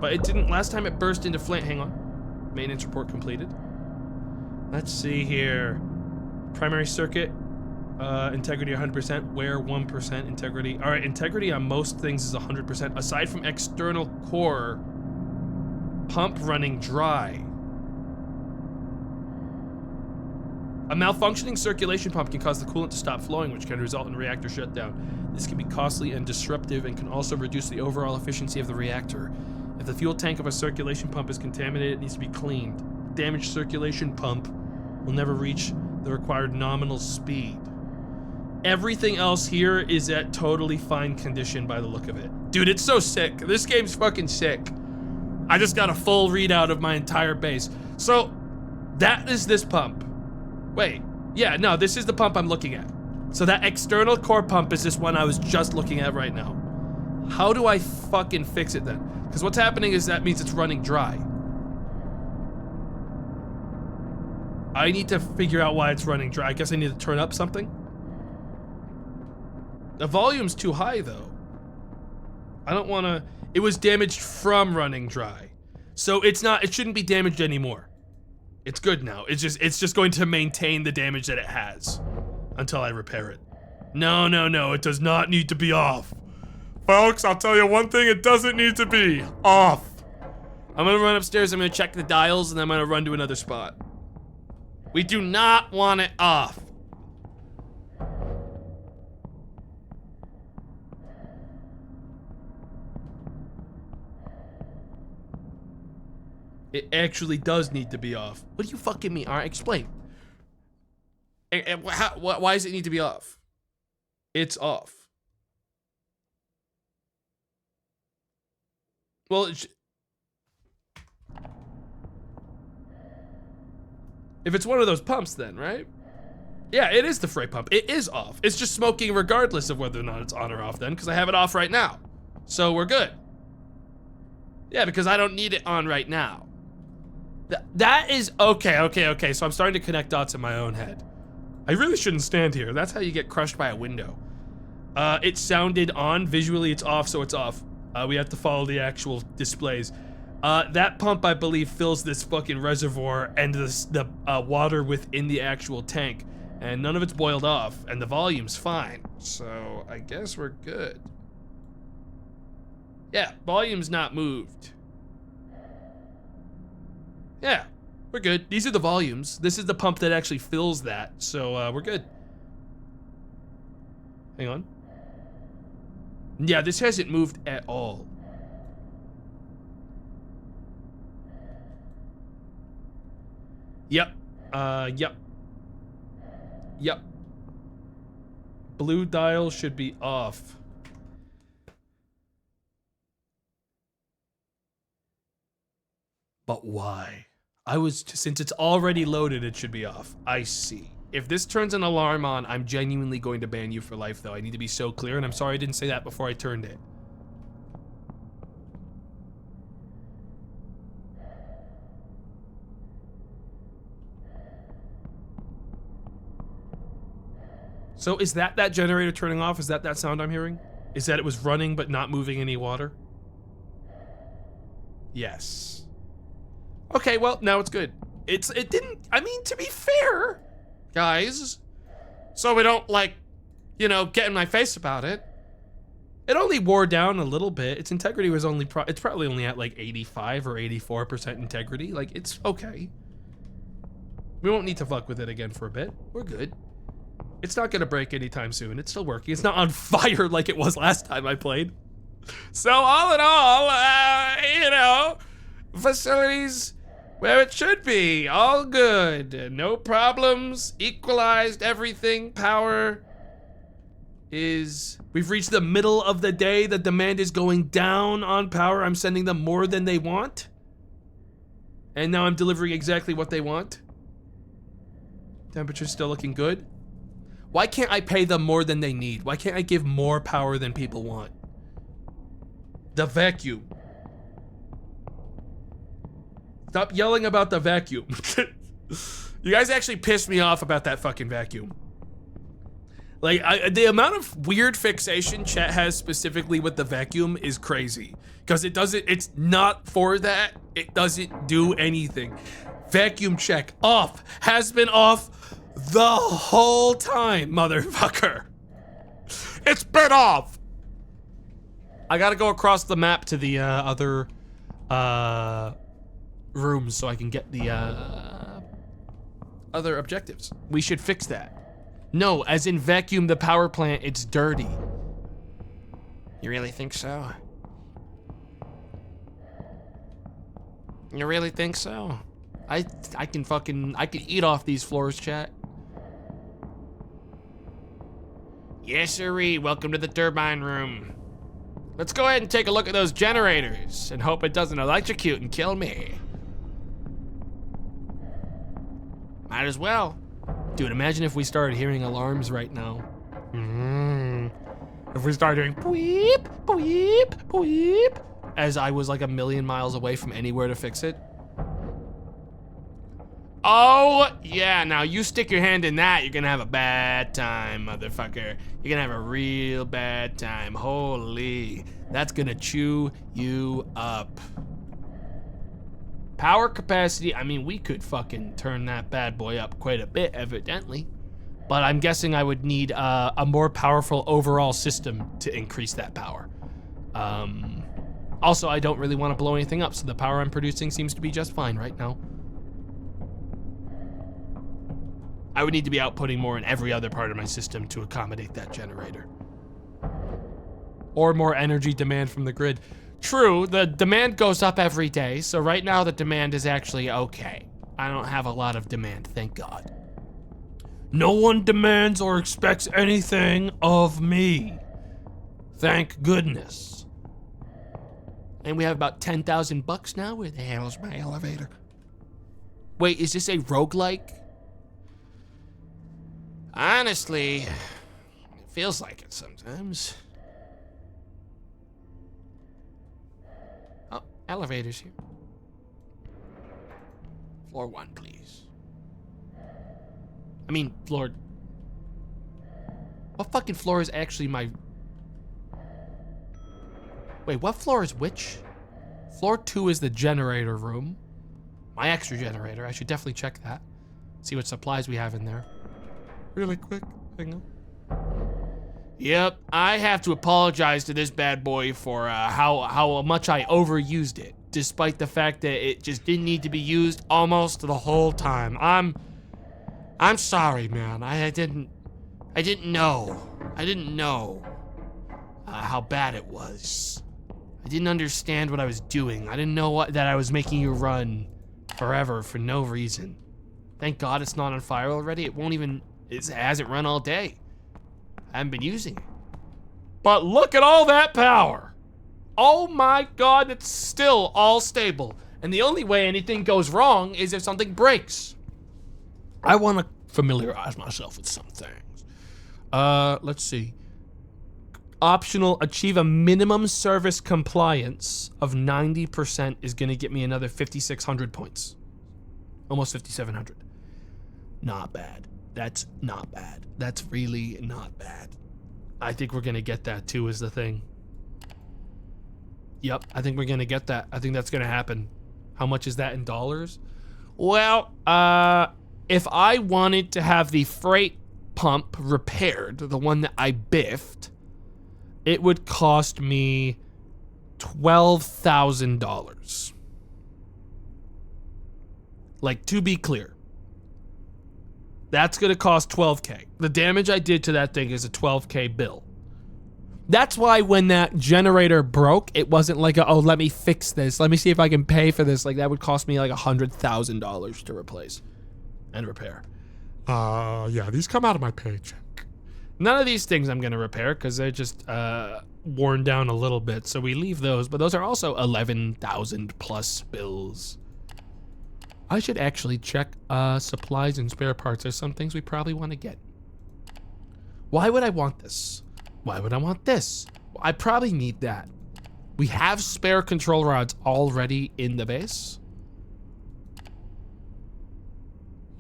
But it didn't, last time it burst into flame. Hang on. Maintenance report completed. Let's see here. Primary circuit, integrity 100%, wear 1% integrity. All right, integrity on most things is 100%. Aside from external core, pump running dry. A malfunctioning circulation pump can cause the coolant to stop flowing, which can result in reactor shutdown. This can be costly and disruptive and can also reduce the overall efficiency of the reactor. If the fuel tank of a circulation pump is contaminated, it needs to be cleaned. Damaged circulation pump will never reach the required nominal speed. Everything else here is at totally fine condition by the look of it. Dude, it's so sick. This game's fucking sick. I just got a full readout of my entire base. So, that is this pump. Wait, yeah, no, this is the pump I'm looking at. So that external core pump is this one I was just looking at right now. How do I fucking fix it then? Because what's happening is that means it's running dry. I need to figure out why it's running dry. I guess I need to turn up something. The volume's too high though. I don't wanna, it was damaged from running dry. So it's not, it shouldn't be damaged anymore. It's good now. It's just going to maintain the damage that it has until I repair it. No, no, no, it does not need to be off. Folks, I'll tell you one thing, it doesn't need to be off. I'm gonna run upstairs, I'm gonna check the dials, and I'm gonna run to another spot. We do not want it off. It actually does need to be off. What do you fucking mean? All right, explain. Why does it need to be off? It's off. Well, if it's one of those pumps then, right? Yeah, it is the freight pump. It is off. It's just smoking regardless of whether or not it's on or off then, because I have it off right now. So we're good. Yeah, because I don't need it on right now. That is, okay. So I'm starting to connect dots in my own head. I really shouldn't stand here. That's how you get crushed by a window. It sounded on, visually it's off, so it's off. We have to follow the actual displays. That pump, I believe, fills this fucking reservoir and the water within the actual tank. And none of it's boiled off, and the volume's fine. So I guess we're good. Yeah, volume's not moved. Yeah, we're good. These are the volumes. This is the pump that actually fills that, so we're good. Hang on. Yeah, this hasn't moved at all. Yep. Yep. Blue dial should be off. But why? Since it's already loaded, it should be off. I see. If this turns an alarm on, I'm genuinely going to ban you for life, though. I need to be so clear, and I'm sorry I didn't say that before I turned it. So is that generator turning off? Is that sound I'm hearing? Is that it was running but not moving any water? Yes. Okay, well, now it's good. It didn't, I mean, to be fair, guys, so we don't, like, you know, get in my face about it. It only wore down a little bit. Its integrity was only, it's probably only at like 85 or 84% integrity. Like, it's okay. We won't need to fuck with it again for a bit. We're good. It's not gonna break anytime soon. It's still working. It's not on fire like it was last time I played. So all in all, you know, facilities where it should be. All good. No problems. Equalized everything. Power is... We've reached the middle of the day. The demand is going down on power. I'm sending them more than they want. And now I'm delivering exactly what they want. Temperature's still looking good. Why can't I pay them more than they need? Why can't I give more power than people want? The vacuum. Stop yelling about the vacuum. You guys actually pissed me off about that fucking vacuum. Like, the amount of weird fixation chat has specifically with the vacuum is crazy. Because it's not for that. It doesn't do anything. Vacuum check off. Has been off the whole time, motherfucker. It's been off. I gotta go across the map to the other rooms so I can get the other objectives. We should fix that. No, as in vacuum the power plant, it's dirty. You really think so? You really think so? I can eat off these floors, chat. Yes, sirree. Welcome to the turbine room. Let's go ahead and take a look at those generators and hope it doesn't electrocute and kill me. Might as well. Dude, imagine if we started hearing alarms right now. If we started hearing beep, beep, beep, as I was like a million miles away from anywhere to fix it. Oh, yeah, now you stick your hand in that, you're gonna have a bad time, motherfucker. You're gonna have a real bad time. Holy, that's gonna chew you up. Power capacity, I mean, we could fucking turn that bad boy up quite a bit, evidently. But I'm guessing I would need a more powerful overall system to increase that power. Also, I don't really want to blow anything up, so the power I'm producing seems to be just fine right now. I would need to be outputting more in every other part of my system to accommodate that generator. Or more energy demand from the grid. True, the demand goes up every day, so right now the demand is actually okay. I don't have a lot of demand, thank God. No one demands or expects anything of me. Thank goodness. And we have about 10,000 bucks now. Where the hell is my elevator? Wait, is this a roguelike? Honestly, it feels like it sometimes. Oh, elevator's here. Floor 1, please. I mean, floor... What fucking floor is actually my... Wait, what floor is which? Floor 2 is the generator room. My extra generator. I should definitely check that. See what supplies we have in there. Really quick. Hang on. Yep, I have to apologize to this bad boy for how much I overused it, despite the fact that it just didn't need to be used almost the whole time. I'm sorry, man. I didn't know how bad it was. I didn't understand what I was doing. I didn't know that I was making you run forever for no reason. Thank God it's not on fire already. It hasn't run all day. I haven't been using it. But look at all that power. Oh my God, it's still all stable. And the only way anything goes wrong is if something breaks. I want to familiarize myself with some things. Let's see. Optional, achieve a minimum service compliance of 90% is gonna get me another 5,600 points. Almost 5,700. Not bad. That's not bad. That's really not bad. I think we're gonna get that too, is the thing. Yep, I think we're gonna get that. I think that's gonna happen. How much is that in dollars? Well, if I wanted to have the freight pump repaired, the one that I biffed, it would cost me $12,000. Like, to be clear, that's gonna cost 12K. The damage I did to that thing is a 12K bill. That's why when that generator broke, it wasn't like, oh, let me fix this. Let me see if I can pay for this. Like, that would cost me like $100,000 to replace and repair. Yeah, these come out of my paycheck. None of these things I'm gonna repair because they're just worn down a little bit, so we leave those, but those are also 11,000 plus bills. I should actually check supplies and spare parts. There's some things we probably want to get. Why would I want this? Why would I want this? I probably need that. We have spare control rods already in the base.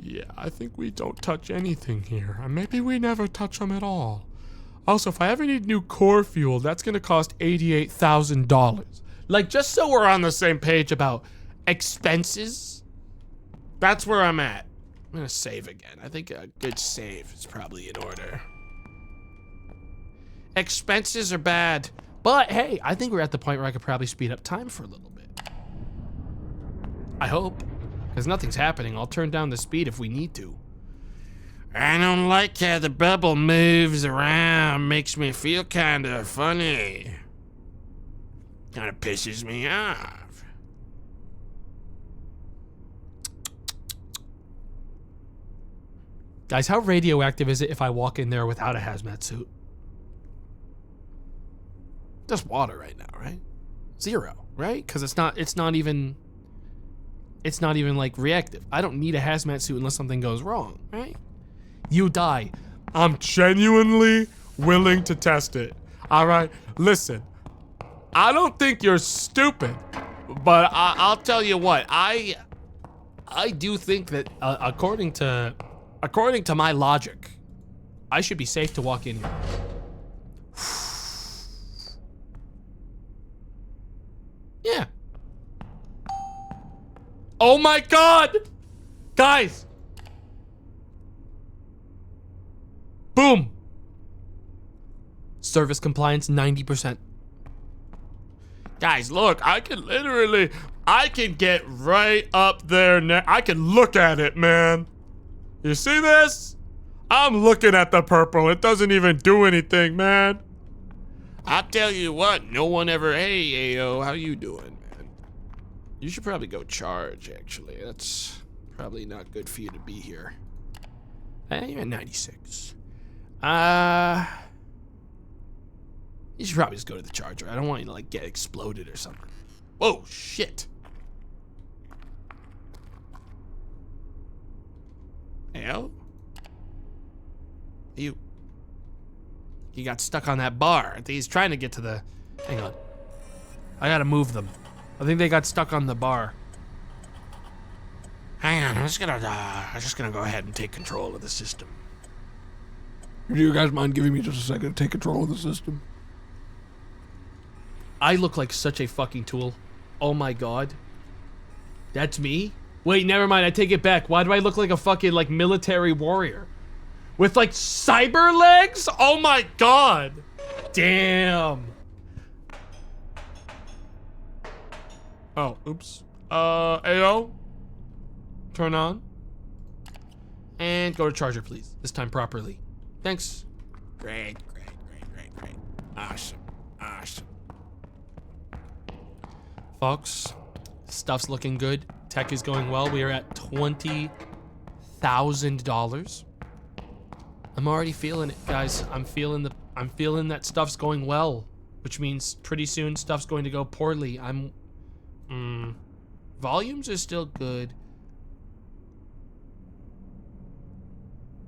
Yeah, I think we don't touch anything here. And maybe we never touch them at all. Also, if I ever need new core fuel, that's gonna cost $88,000. Like, just so we're on the same page about expenses, that's where I'm at. I'm gonna save again. I think a good save is probably in order. Expenses are bad, but hey, I think we're at the point where I could probably speed up time for a little bit. I hope. Because nothing's happening. I'll turn down the speed if we need to. I don't like how the bubble moves around. Makes me feel kind of funny. Kind of pisses me off. Guys, how radioactive is it if I walk in there without a hazmat suit? Just water right now, right? 0, right? Because it's not even like reactive. I don't need a hazmat suit unless something goes wrong, right? You die. I'm genuinely willing to test it. All right, listen. I don't think you're stupid, but I'll tell you what. I do think that according to my logic, I should be safe to walk in here. Yeah. Oh my God! Guys! Boom! Service compliance 90%. Guys, look, I can get right up there now. I can look at it, man. You see this? I'm looking at the purple. It doesn't even do anything, man. I tell you what, no one ever, hey, Ayo, how you doing, man? You should probably go charge, actually. That's probably not good for you to be here. You're at 96. You should probably just go to the charger. I don't want you to, like, get exploded or something. Whoa, shit. Ayo? You got stuck on that bar. I think he's trying to get to the... Hang on. I gotta move them. I think they got stuck on the bar. Hang on, I'm just gonna go ahead and take control of the system. Do you guys mind giving me just a second to take control of the system? I look like such a fucking tool. Oh my god. That's me? Wait, never mind, I take it back. Why do I look like a fucking, like, military warrior? With, like, cyber legs? Oh my god. Damn. Oh, oops. Ayo? Turn on. And go to charger, please. This time properly. Thanks. Great. Awesome. Folks, stuff's looking good. Tech is going well. We are at $20,000. I'm already feeling it, guys. I'm feeling that stuff's going well, which means pretty soon stuff's going to go poorly. Volumes are still good.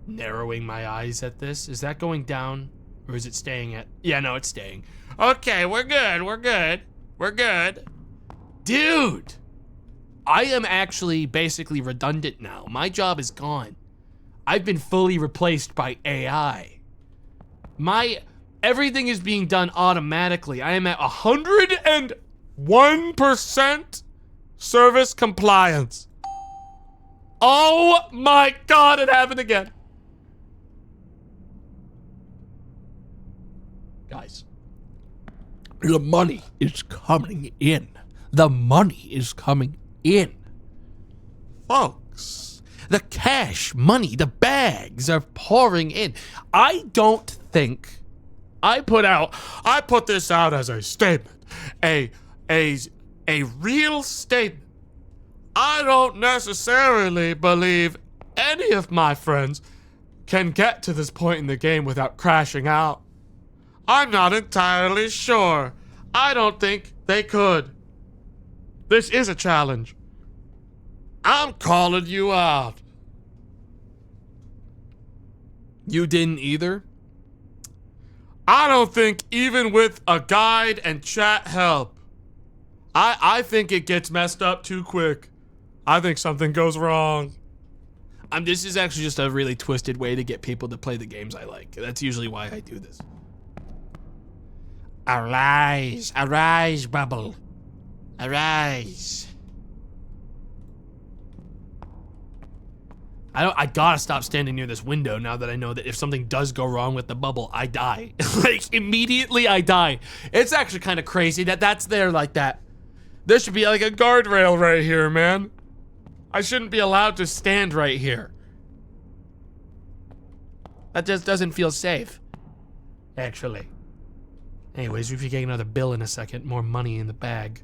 Narrowing my eyes at this. Is that going down or is it staying at? Yeah, no, it's staying. Okay, we're good. Dude, I am actually basically redundant now. My job is gone. I've been fully replaced by AI. Everything is being done automatically. I am at 101% service compliance. Oh my god, it happened again. Guys, The money is coming in. The money is coming in. folks, the cash, money, the bags are pouring in. I don't think I put this out as a statement, a real statement. I don't necessarily believe any of my friends can get to this point in the game without crashing out. I'm not entirely sure. I don't think they could. This is a challenge. I'm calling you out. You didn't either? I don't think even with a guide and chat help, I think it gets messed up too quick. I think something goes wrong. This is actually just a really twisted way to get people to play the games I like. That's usually why I do this. Arise, arise, Bubble. Arise. I gotta stop standing near this window now that I know that if something does go wrong with the bubble, I die. Like, immediately I die. It's actually kind of crazy that that's there like that. There should be like a guardrail right here, man. I shouldn't be allowed to stand right here. That just doesn't feel safe, actually. Anyways, we'll be getting another bill in a second. More money in the bag.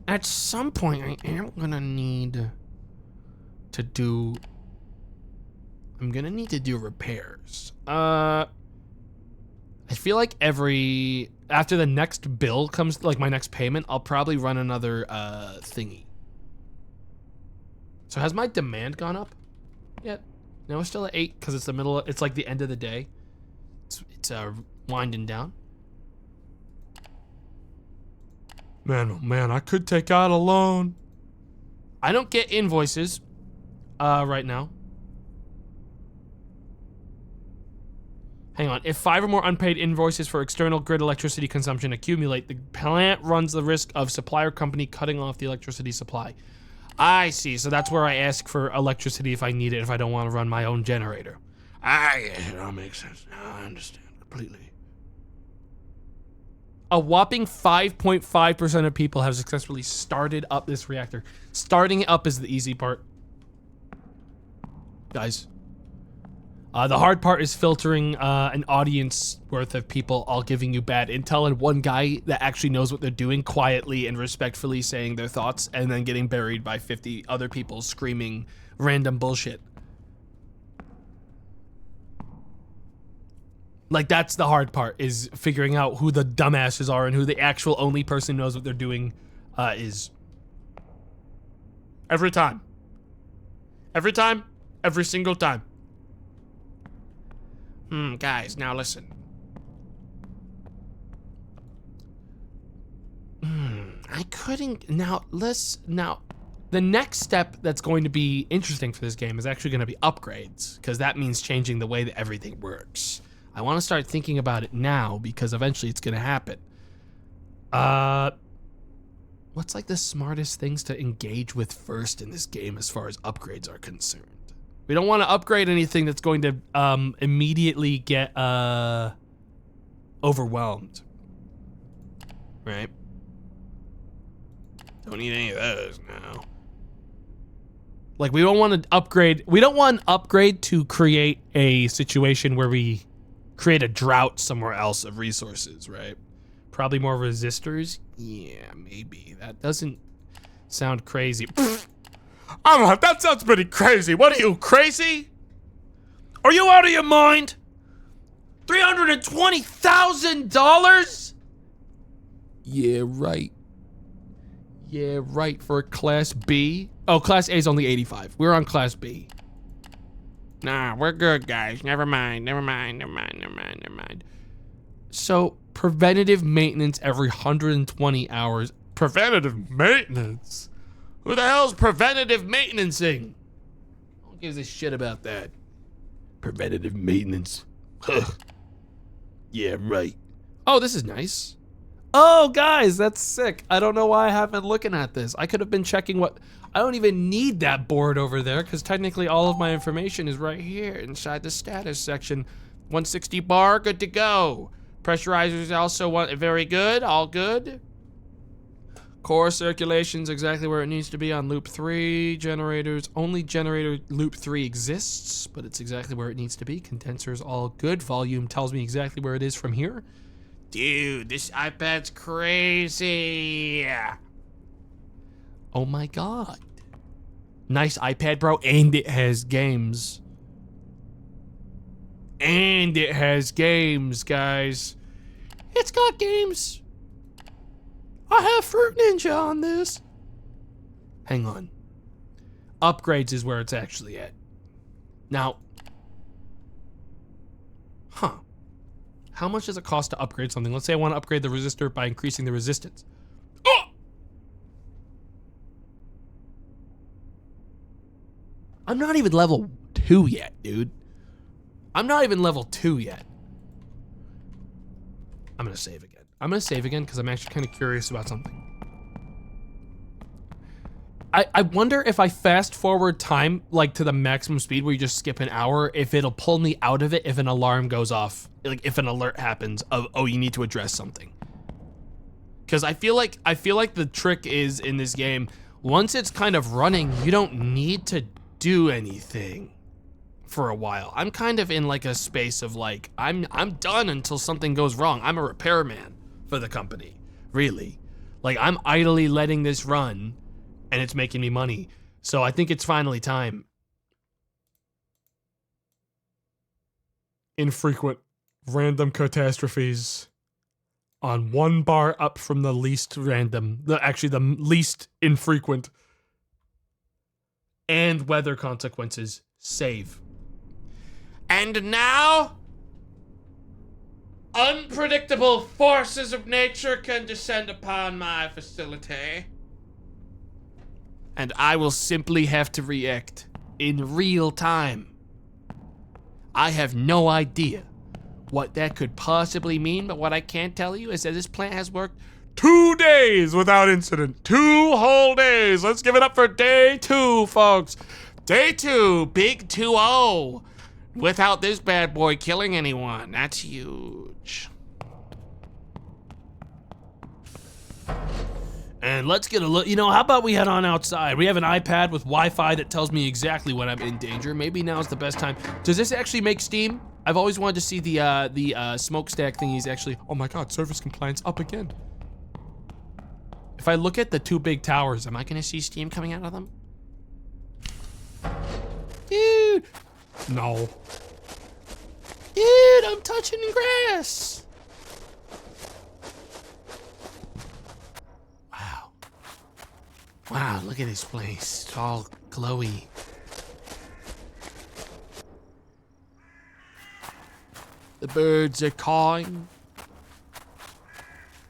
At some point, I am gonna need to do... I'm gonna need to do repairs. I feel like after the next bill comes, like my next payment, I'll probably run another thingy. So has my demand gone up yet? No, it's still at 8 because it's it's like the end of the day. It's winding down. Man, oh man, I could take out a loan. I don't get invoices right now. Hang on. If 5 or more unpaid invoices for external grid electricity consumption accumulate, the plant runs the risk of supplier company cutting off the electricity supply. I see. So that's where I ask for electricity if I need it, if I don't want to run my own generator. It all makes sense now. I understand completely. A whopping 5.5% of people have successfully started up this reactor. Starting it up is the easy part. Guys, The hard part is filtering an audience worth of people all giving you bad intel and one guy that actually knows what they're doing quietly and respectfully saying their thoughts and then getting buried by 50 other people screaming random bullshit. Like, that's the hard part, is figuring out who the dumbasses are and who the actual only person who knows what they're doing is. Every time. Every time. Every single time. Guys, now listen. I couldn't, now, the next step that's going to be interesting for this game is actually going to be upgrades, because that means changing the way that everything works. I want to start thinking about it now, because eventually it's going to happen. What's like the smartest things to engage with first in this game as far as upgrades are concerned? We don't want to upgrade anything that's going to immediately get overwhelmed. Right? Don't need any of those now. Like, we don't want to upgrade. We don't want an upgrade to create a situation where we create a drought somewhere else of resources, right? Probably more resistors. Yeah, maybe. That doesn't sound crazy. I don't know, that sounds pretty crazy. What are you, crazy? Are you out of your mind? $320,000? Yeah, right. Yeah, right, for a Class B. Oh, Class A is only 85. We're on Class B. Nah, we're good, guys. Never mind. So, preventative maintenance every 120 hours. Preventative maintenance? Who the hell's preventative maintenancing? Who gives a shit about that? Preventative maintenance. Huh. Yeah, right. Oh, this is nice. Oh, guys, that's sick. I don't know why I haven't been looking at this. I could have been checking what... I don't even need that board over there, because technically all of my information is right here inside the status section. 160 bar, good to go. Pressurizers also very good, all good. Core circulation's exactly where it needs to be on loop 3. Generators, only generator loop 3 exists, but it's exactly where it needs to be. Condenser's all good. Volume tells me exactly where it is from here. Dude, this iPad's crazy. Oh my god. Nice iPad, bro, and it has games. And it has games, guys. It's got games. I have Fruit Ninja on this. Hang on. Upgrades is where it's actually at. Now. Huh. How much does it cost to upgrade something? Let's say I want to upgrade the resistor by increasing the resistance. Oh! I'm not even level 2 yet, dude. I'm not even level 2 yet. I'm gonna save again. I'm gonna save again because I'm actually kind of curious about something. I wonder if I fast forward time like to the maximum speed where you just skip an hour, if it'll pull me out of it if an alarm goes off, like if an alert happens of, oh, you need to address something. Because I feel like the trick is in this game, once it's kind of running, you don't need to do anything for a while. I'm kind of in like a space of like, I'm done until something goes wrong. I'm a repairman for the company, really. Like, I'm idly letting this run and it's making me money. So I think it's finally time. Infrequent random catastrophes on 1 bar up from the least random, actually the least infrequent. And weather consequences. Save. And now, unpredictable forces of nature can descend upon my facility. And I will simply have to react in real time. I have no idea what that could possibly mean, but what I can tell you is that this plant has worked 2 days without incident. 2 whole days. Let's give it up for day 2, folks. Day 2, big 2-0. Without this bad boy killing anyone. That's huge. And let's get a look. You know, how about we head on outside? We have an iPad with Wi-Fi that tells me exactly when I'm in danger. Maybe now's the best time. Does this actually make steam? I've always wanted to see the smokestack thingies actually. Oh my God, service compliance up again. If I look at the two big towers, am I gonna see steam coming out of them? Dude. No. Dude, I'm touching grass. Wow. Wow, look at this place. It's all glowy. The birds are cawing.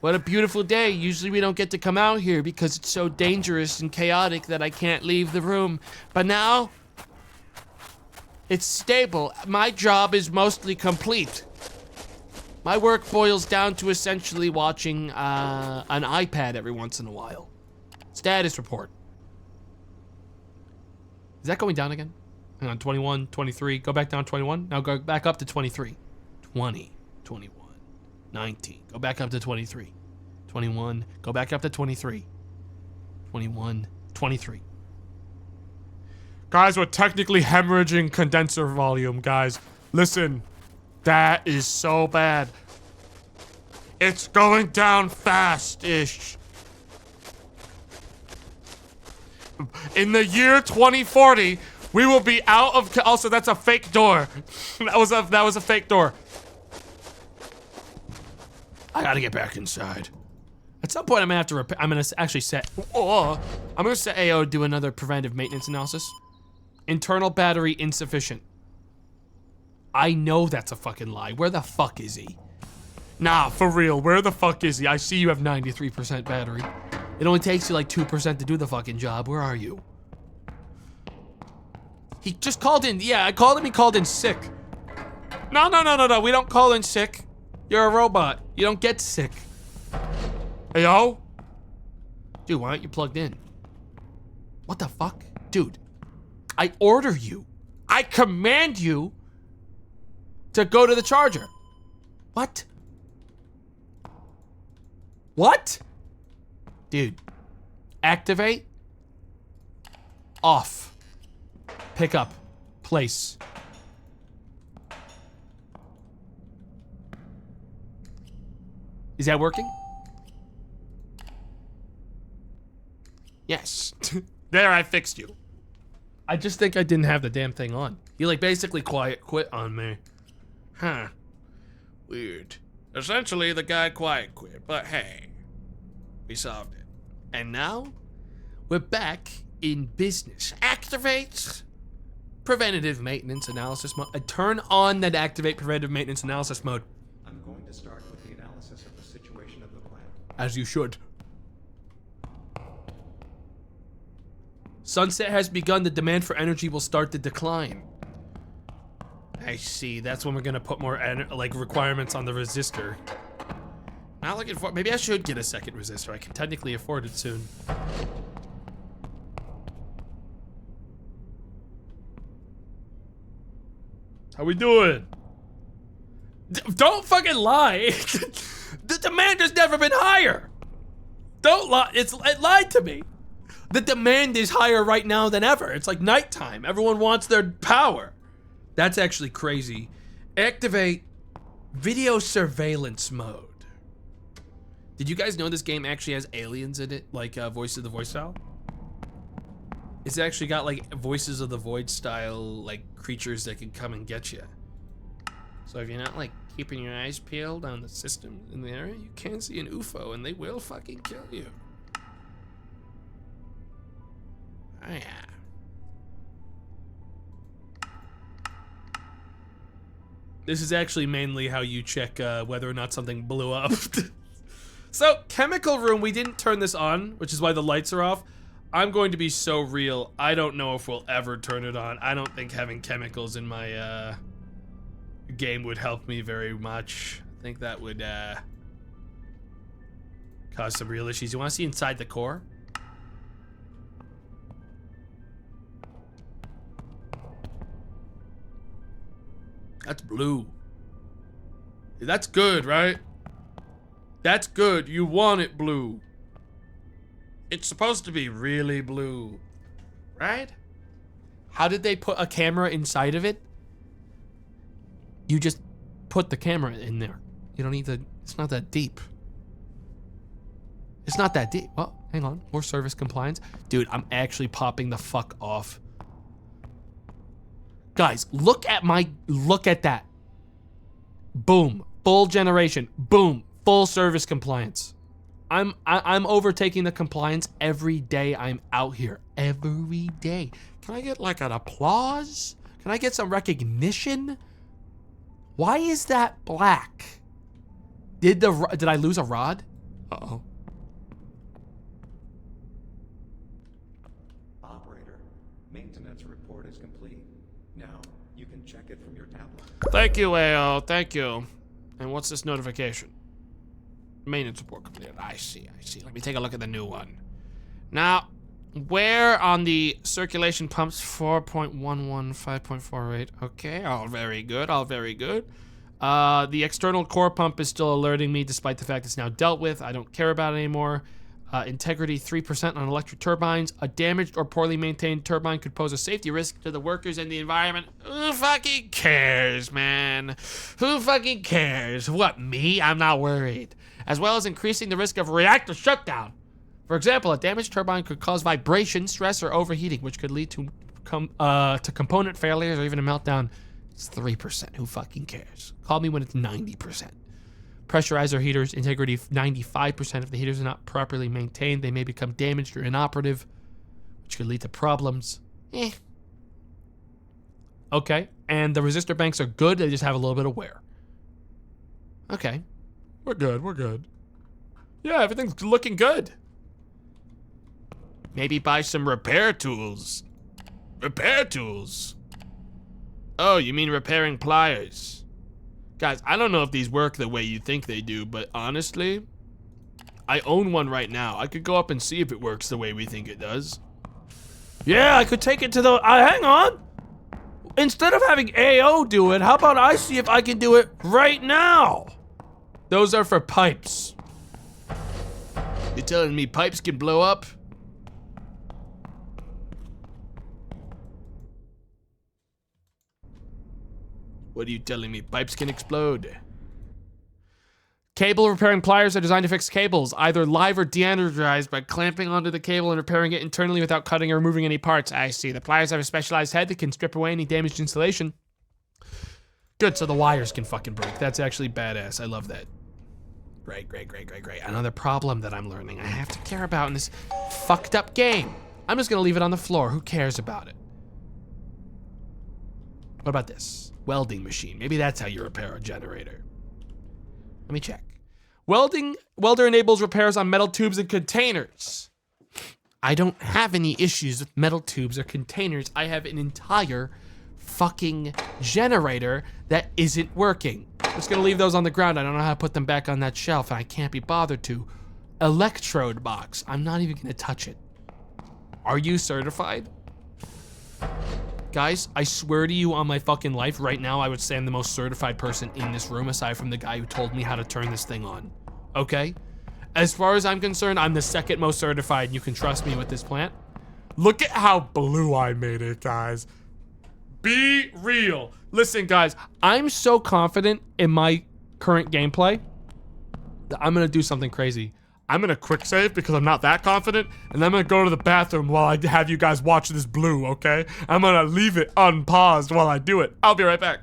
What a beautiful day. Usually we don't get to come out here because it's so dangerous and chaotic that I can't leave the room. But now, it's stable. My job is mostly complete. My work boils down to essentially watching an iPad every once in a while. Status report. Is that going down again? Hang on, 21, 23, go back down 21. Now go back up to 23. 20, 21, 19, go back up to 23. 21, go back up to 23. 21, 23. Guys, we're technically hemorrhaging condenser volume, guys. Listen, that is so bad. It's going down fast-ish. In the year 2040, we will be out of. Also, that's a fake door. That was a fake door. I gotta get back inside. At some point, I'm gonna have to repair. I'm gonna actually set. I'm gonna set AO to do another preventive maintenance analysis. Internal battery insufficient. I know that's a fucking lie. Where the fuck is he? Nah, for real. Where the fuck is he? I see you have 93% battery. It only takes you like 2% to do the fucking job. Where are you? He just called in. Yeah, I called him. He called in sick. No. We don't call in sick. You're a robot. You don't get sick. Hey, yo? Dude, why aren't you plugged in? What the fuck? Dude, I order you. I command you to go to the charger. What? What? Dude, activate, off, pick up, place. Is that working? Yes. There, I fixed you. I just think I didn't have the damn thing on. He like basically quiet quit on me. Huh. Weird. Essentially, the guy quiet quit, but hey, we solved it. And now, we're back in business. Activate preventative maintenance analysis mode. Turn on that activate preventative maintenance analysis mode. I'm going to start with the analysis of the situation of the plant. As you should. Sunset has begun. The demand for energy will start to decline. I see. That's when we're gonna put more requirements on the resistor. Not looking for. Maybe I should get a second resistor. I can technically afford it soon. How we doing? Don't fucking lie. The demand has never been higher. Don't lie. It lied to me. The demand is higher right now than ever. It's like nighttime. Everyone wants their power. That's actually crazy. Activate video surveillance mode. Did you guys know this game actually has aliens in it? Like Voice of the Void style? It's actually got like Voices of the Void style like creatures that can come and get you. So if you're not like keeping your eyes peeled on the system in the area, you can see an UFO and they will fucking kill you. Oh yeah. This is actually mainly how you check whether or not something blew up. So, chemical room, we didn't turn this on, which is why the lights are off. I'm going to be so real, I don't know if we'll ever turn it on. I don't think having chemicals in my game would help me very much. I think that would cause some real issues. You want to see inside the core? That's blue. That's good, right? That's good. You want it blue. It's supposed to be really blue, right? How did they put a camera inside of it? You just put the camera in there. You don't need to, it's not that deep. It's not that deep. Well, hang on. More service compliance. Dude, I'm actually popping the fuck off. Guys, look at that. Boom. Full generation. Boom. Full service compliance. I'm overtaking the compliance every day I'm out here. Every day. Can I get like an applause? Can I get some recognition? Why is that black? Did I lose a rod? Uh-oh. Operator, maintenance report is complete. Now, you can check it from your tablet. Thank you, AO. Thank you. And what's this notification? Maintenance report completed. I see. Let me take a look at the new one. Now, where on the circulation pumps 4.11, 5.48. Okay, all very good, the external core pump is still alerting me despite the fact it's now dealt with. I don't care about it anymore. Integrity 3% on electric turbines. A damaged or poorly maintained turbine could pose a safety risk to the workers and the environment. Who fucking cares, man? Who fucking cares? What, me? I'm not worried. As well as increasing the risk of reactor shutdown. For example, a damaged turbine could cause vibration, stress, or overheating, which could lead to component failures or even a meltdown. It's 3%. Who fucking cares? Call me when it's 90%. Pressurizer heaters, integrity 95%. If the heaters are not properly maintained, they may become damaged or inoperative, which could lead to problems. Okay, and the resistor banks are good. They just have a little bit of wear. Okay. We're good. Yeah, everything's looking good. Maybe buy some repair tools. Repair tools? Oh, you mean repairing pliers? Guys, I don't know if these work the way you think they do, but honestly, I own one right now. I could go up and see if it works the way we think it does. Yeah, I could take it to the... hang on! Instead of having AO do it, how about I see if I can do it right now? Those are for pipes. You telling me pipes can blow up? What are you telling me? Pipes can explode. Cable repairing pliers are designed to fix cables, either live or de-energized by clamping onto the cable and repairing it internally without cutting or removing any parts. I see. The pliers have a specialized head that can strip away any damaged insulation. Good, so the wires can fucking break. That's actually badass. I love that. Great. Another problem that I'm learning I have to care about in this fucked up game. I'm just gonna leave it on the floor. Who cares about it? What about this? Welding machine. Maybe that's how you repair a generator. Let me check. Welder enables repairs on metal tubes and containers. I don't have any issues with metal tubes or containers. I have an entire fucking generator that isn't working. I'm just gonna leave those on the ground. I don't know how to put them back on that shelf, and I can't be bothered to. Electrode box. I'm not even gonna touch it. Are you certified? Guys, I swear to you on my fucking life, right now I would say I'm the most certified person in this room aside from the guy who told me how to turn this thing on. Okay? As far as I'm concerned, I'm the second most certified, and you can trust me with this plant. Look at how blue I made it, guys. Be real. Listen, guys, I'm so confident in my current gameplay that I'm gonna do something crazy. I'm gonna quick save because I'm not that confident, and I'm gonna go to the bathroom while I have you guys watch this blue, okay? I'm gonna leave it unpaused while I do it. I'll be right back.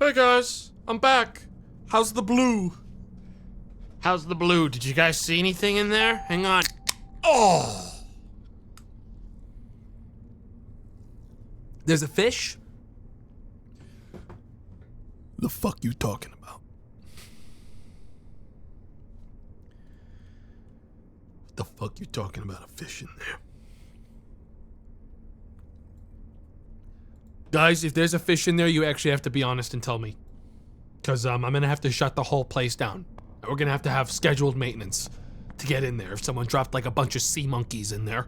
Hey guys, I'm back. How's the blue? How's the blue? Did you guys see anything in there? Hang on. Oh! There's a fish? The fuck you talking about? The fuck you talking about a fish in there? Guys, if there's a fish in there, you actually have to be honest and tell me. Because I'm going to have to shut the whole place down. We're going to have scheduled maintenance to get in there if someone dropped like a bunch of sea monkeys in there.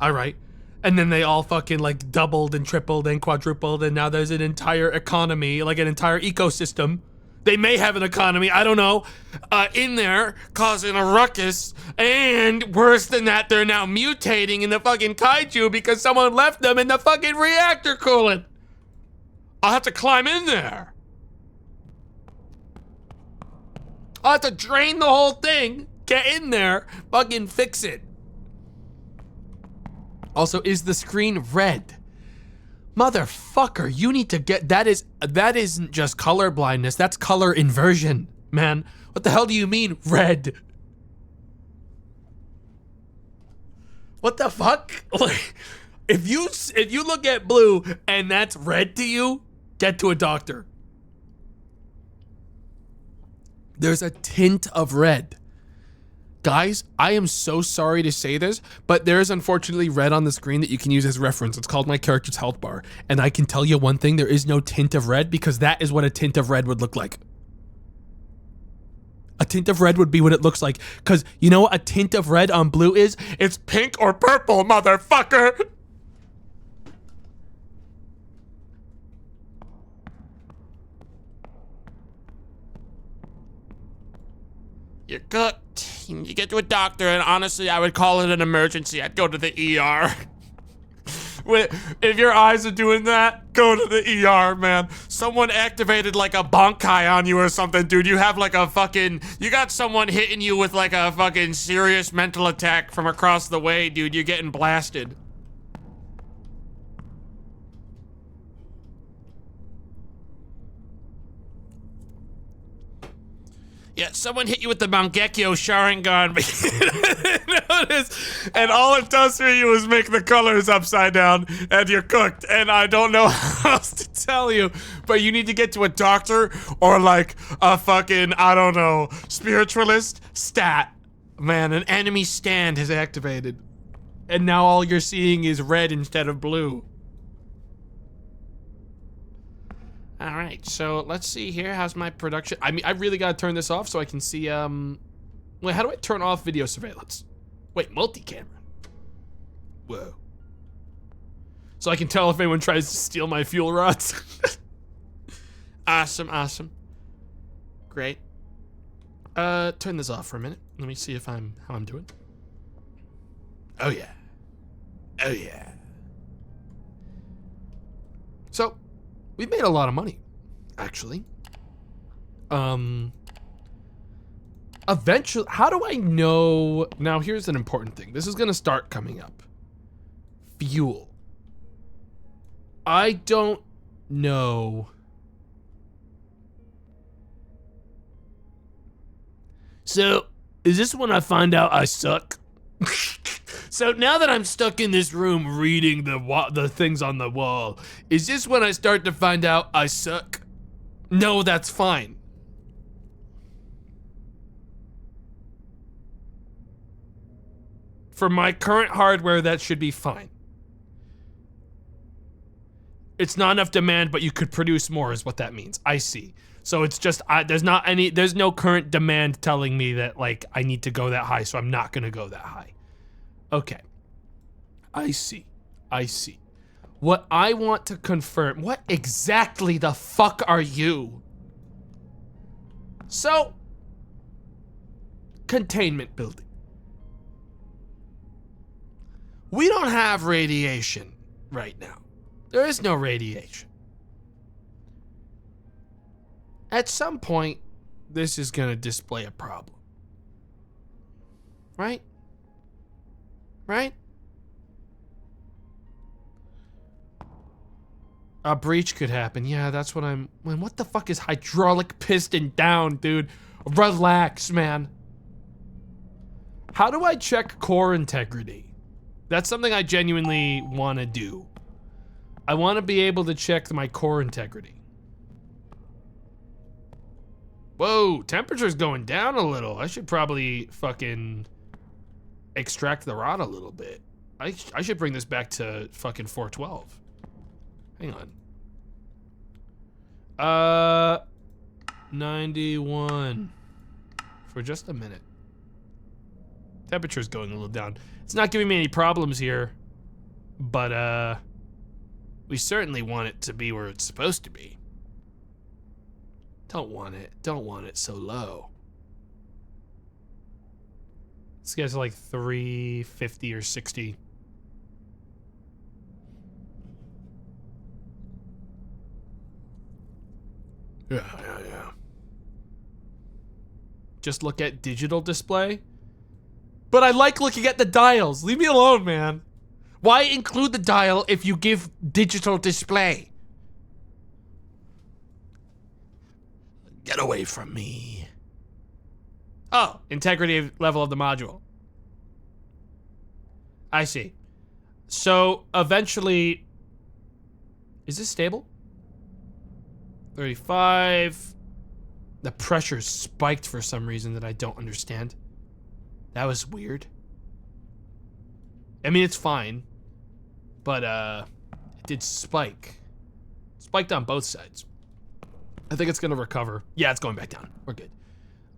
All right. And then they all fucking like doubled and tripled and quadrupled, and now there's an entire economy, like an entire ecosystem. They may have an economy, I don't know, in there causing a ruckus. And worse than that, they're now mutating in the fucking kaiju because someone left them in the fucking reactor coolant. I'll have to climb in there. I'll have to drain the whole thing, get in there, fucking fix it. Also, is the screen red? Motherfucker, you need to get, that isn't just color blindness, that's color inversion, man. What the hell do you mean, red? What the fuck? Like, if you look at blue and that's red to you, get to a doctor. There's a tint of red. Guys, I am so sorry to say this, but there is unfortunately red on the screen that you can use as reference. It's called my character's health bar. And I can tell you one thing, there is no tint of red because that is what a tint of red would look like. A tint of red would be what it looks like. Because you know what a tint of red on blue is? It's pink or purple, motherfucker! You're cooked. You get to a doctor, and honestly, I would call it an emergency. I'd go to the ER. If your eyes are doing that, go to the ER, man. Someone activated like a bonkai on you or something, dude. You have like a fucking, you got someone hitting you with like a fucking serious mental attack from across the way, dude. You're getting blasted. Yeah, someone hit you with the Mangekyo Sharingan. Notice, and all it does for you is make the colors upside down, and you're cooked. And I don't know how else to tell you, but you need to get to a doctor or like a fucking, I don't know, spiritualist. Stat. Man, an enemy stand has activated. And now all you're seeing is red instead of blue. All right, so let's see here. How's my production? I mean, I really gotta turn this off so I can see, wait, how do I turn off video surveillance? Wait, multi-camera. Whoa. So I can tell if anyone tries to steal my fuel rods. Awesome, awesome. Great. Turn this off for a minute. Let me see if how I'm doing. Oh yeah. Oh yeah. So, we've made a lot of money, actually. Eventually, how do I know? Now, here's an important thing. This is gonna start coming up. Fuel. I don't know. So, is this when I find out I suck? So now that I'm stuck in this room reading the things on the wall, is this when I start to find out I suck? No, that's fine. For my current hardware, that should be fine. It's not enough demand, but you could produce more is what that means. I see. So it's just, there's no current demand telling me that like I need to go that high, so I'm not gonna go that high. Okay. I see. I see. What I want to confirm, what exactly the fuck are you? So, containment building. We don't have radiation right now. There is no radiation. At some point, this is gonna display a problem. Right? Right? A breach could happen. Yeah, that's what I'm... Man, what the fuck is hydraulic piston down, dude? Relax, man. How do I check core integrity? That's something I genuinely want to do. I want to be able to check my core integrity. Whoa, temperature's going down a little. I should probably fucking extract the rod a little bit. I should bring this back to fucking 412. Hang on. 91. For just a minute. Temperature's going a little down. It's not giving me any problems here. But, we certainly want it to be where it's supposed to be. Don't want it so low. This guy's like 350 or 60. Yeah. Just look at digital display. But I like looking at the dials. Leave me alone, man. Why include the dial if you give digital display? Get away from me. Oh, integrity level of the module. I see. So eventually, is this stable? 35. The pressure spiked for some reason that I don't understand. That was weird. I mean, it's fine. But, it did spike. Spiked on both sides. I think it's gonna recover. Yeah, it's going back down. We're good.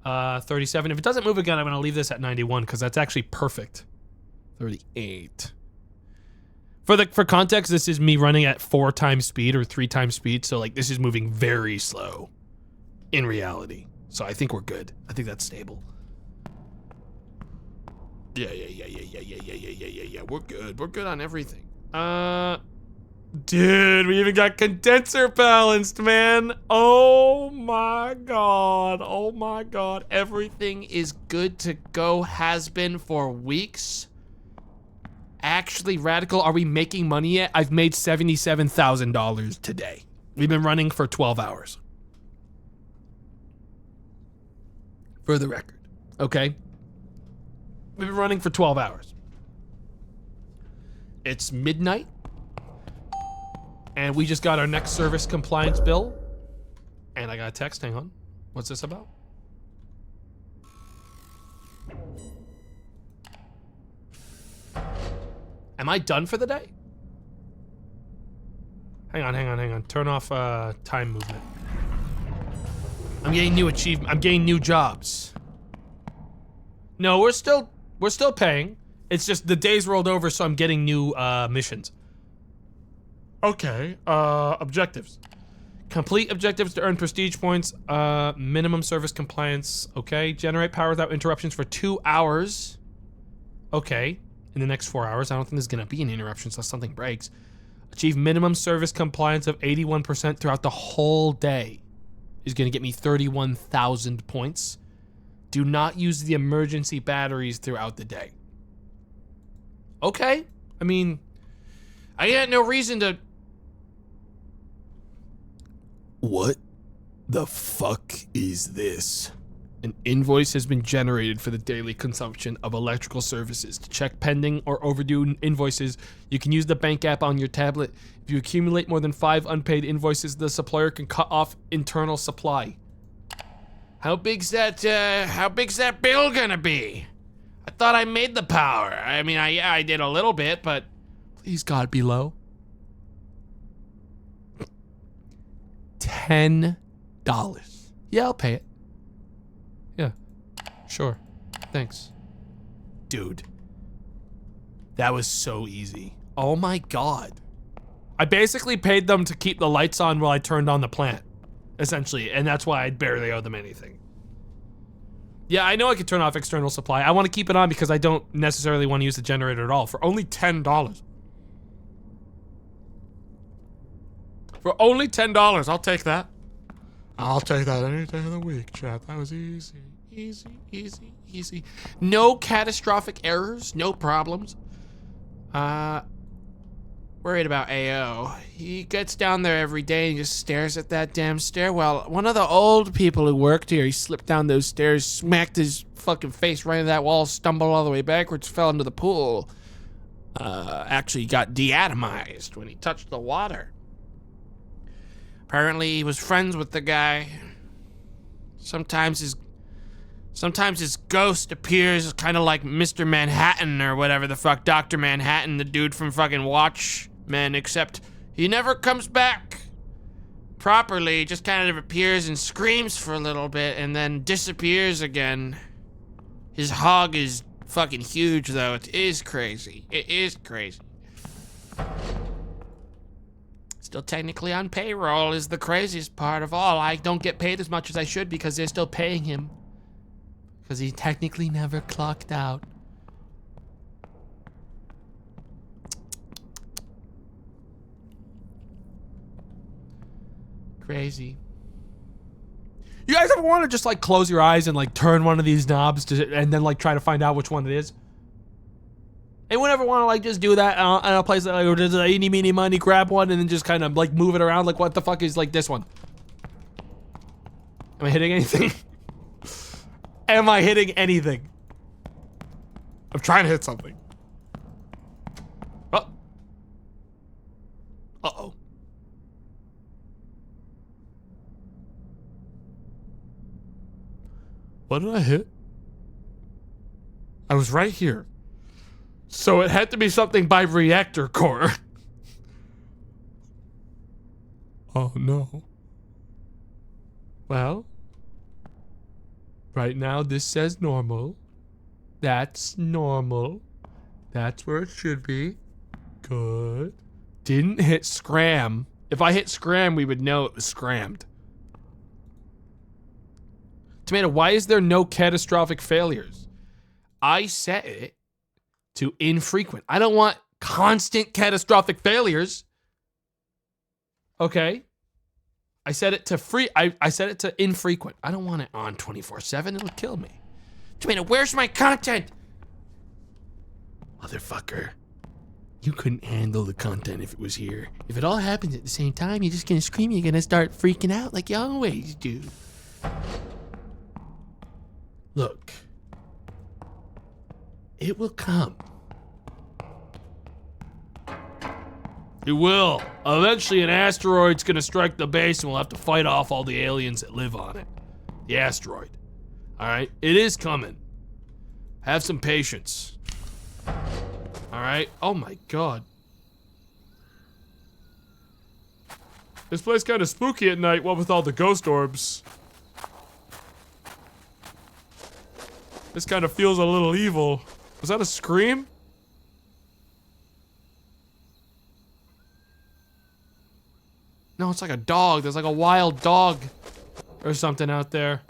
37. If it doesn't move again, I'm gonna leave this at 91 because that's actually perfect. 38. For context, this is me running at 4 times speed or 3 times speed. So like this is moving very slow in reality. So I think we're good. I think that's stable. Yeah. We're good. We're good on everything. Dude, we even got condenser balanced, man. Oh my god. Oh my god. Everything is good to go. Has been for weeks. Actually, Radical, are we making money yet? I've made $77,000 today. We've been running for 12 hours. For the record. Okay? We've been running for 12 hours. It's midnight. And we just got our next service compliance bill. And I got a text, hang on. What's this about? Am I done for the day? Hang on. Turn off time movement. I'm getting new achievement. I'm getting new jobs. No, we're still paying. It's just the days rolled over, so I'm getting new missions. Okay, objectives. Complete objectives to earn prestige points. Minimum service compliance. Okay, generate power without interruptions for 2 hours. Okay, in the next 4 hours. I don't think there's gonna be any interruptions unless something breaks. Achieve minimum service compliance of 81% throughout the whole day. Is gonna get me 31,000 points. Do not use the emergency batteries throughout the day. Okay, I mean, I got no reason to... What the fuck is this? An invoice has been generated for the daily consumption of electrical services. To check pending or overdue invoices, you can use the bank app on your tablet. If you accumulate more than 5 unpaid invoices, the supplier can cut off internal supply. How big's that bill gonna be? I thought I made the power. I mean, I did a little bit, but please God be low. $10. Yeah, I'll pay it. Yeah, sure. Thanks. Dude, that was so easy. Oh my God. I basically paid them to keep the lights on while I turned on the plant, essentially, and that's why I barely owe them anything. Yeah, I know I could turn off external supply. I want to keep it on because I don't necessarily want to use the generator at all for only $10. For only $10, I'll take that. I'll take that any day of the week, chat. That was easy. Easy. No catastrophic errors, no problems. worried about AO. He gets down there every day and just stares at that damn stairwell. One of the old people who worked here, he slipped down those stairs, smacked his fucking face right into that wall, stumbled all the way backwards, fell into the pool. Actually got deatomized when he touched the water. Apparently he was friends with the guy. Sometimes his ghost appears kind of like Mr. Manhattan or whatever the fuck, Dr. Manhattan, the dude from fucking Watchmen, except he never comes back properly. He just kind of appears and screams for a little bit and then disappears again. His hog is fucking huge, though. It is crazy. It is crazy. Still technically on payroll is the craziest part of all. I don't get paid as much as I should because they're still paying him. Because he technically never clocked out. Crazy. You guys ever want to just like close your eyes and like turn one of these knobs and then like try to find out which one it is? Anyone ever want to like just do that in a place that like just eeny meeny miny grab one and then just kind of like move it around? Like what the fuck is like this one? Am I hitting anything? Am I hitting anything? I'm trying to hit something. Oh. Uh-oh. What did I hit? I was right here. So it had to be something by reactor core. Oh no. Well. Right now, this says normal. That's normal. That's where it should be. Good. Didn't hit scram. If I hit scram, we would know it was scrammed. Tomato, why is there no catastrophic failures? I set it to infrequent. I don't want constant catastrophic failures. Okay. I set it to free. I set it to infrequent. I don't want it on 24/7. It'll kill me. Tomato, where's my content? Motherfucker. You couldn't handle the content if it was here. If it all happens at the same time, you're just gonna scream. You're gonna start freaking out like you always do. Look. It will come. It will. Eventually an asteroid's gonna strike the base and we'll have to fight off all the aliens that live on it. The asteroid. Alright? It is coming. Have some patience. Alright? Oh my god. This place kinda spooky at night, what with all the ghost orbs. This kinda feels a little evil. Was that a scream? No, it's like a dog. There's like a wild dog or something out there.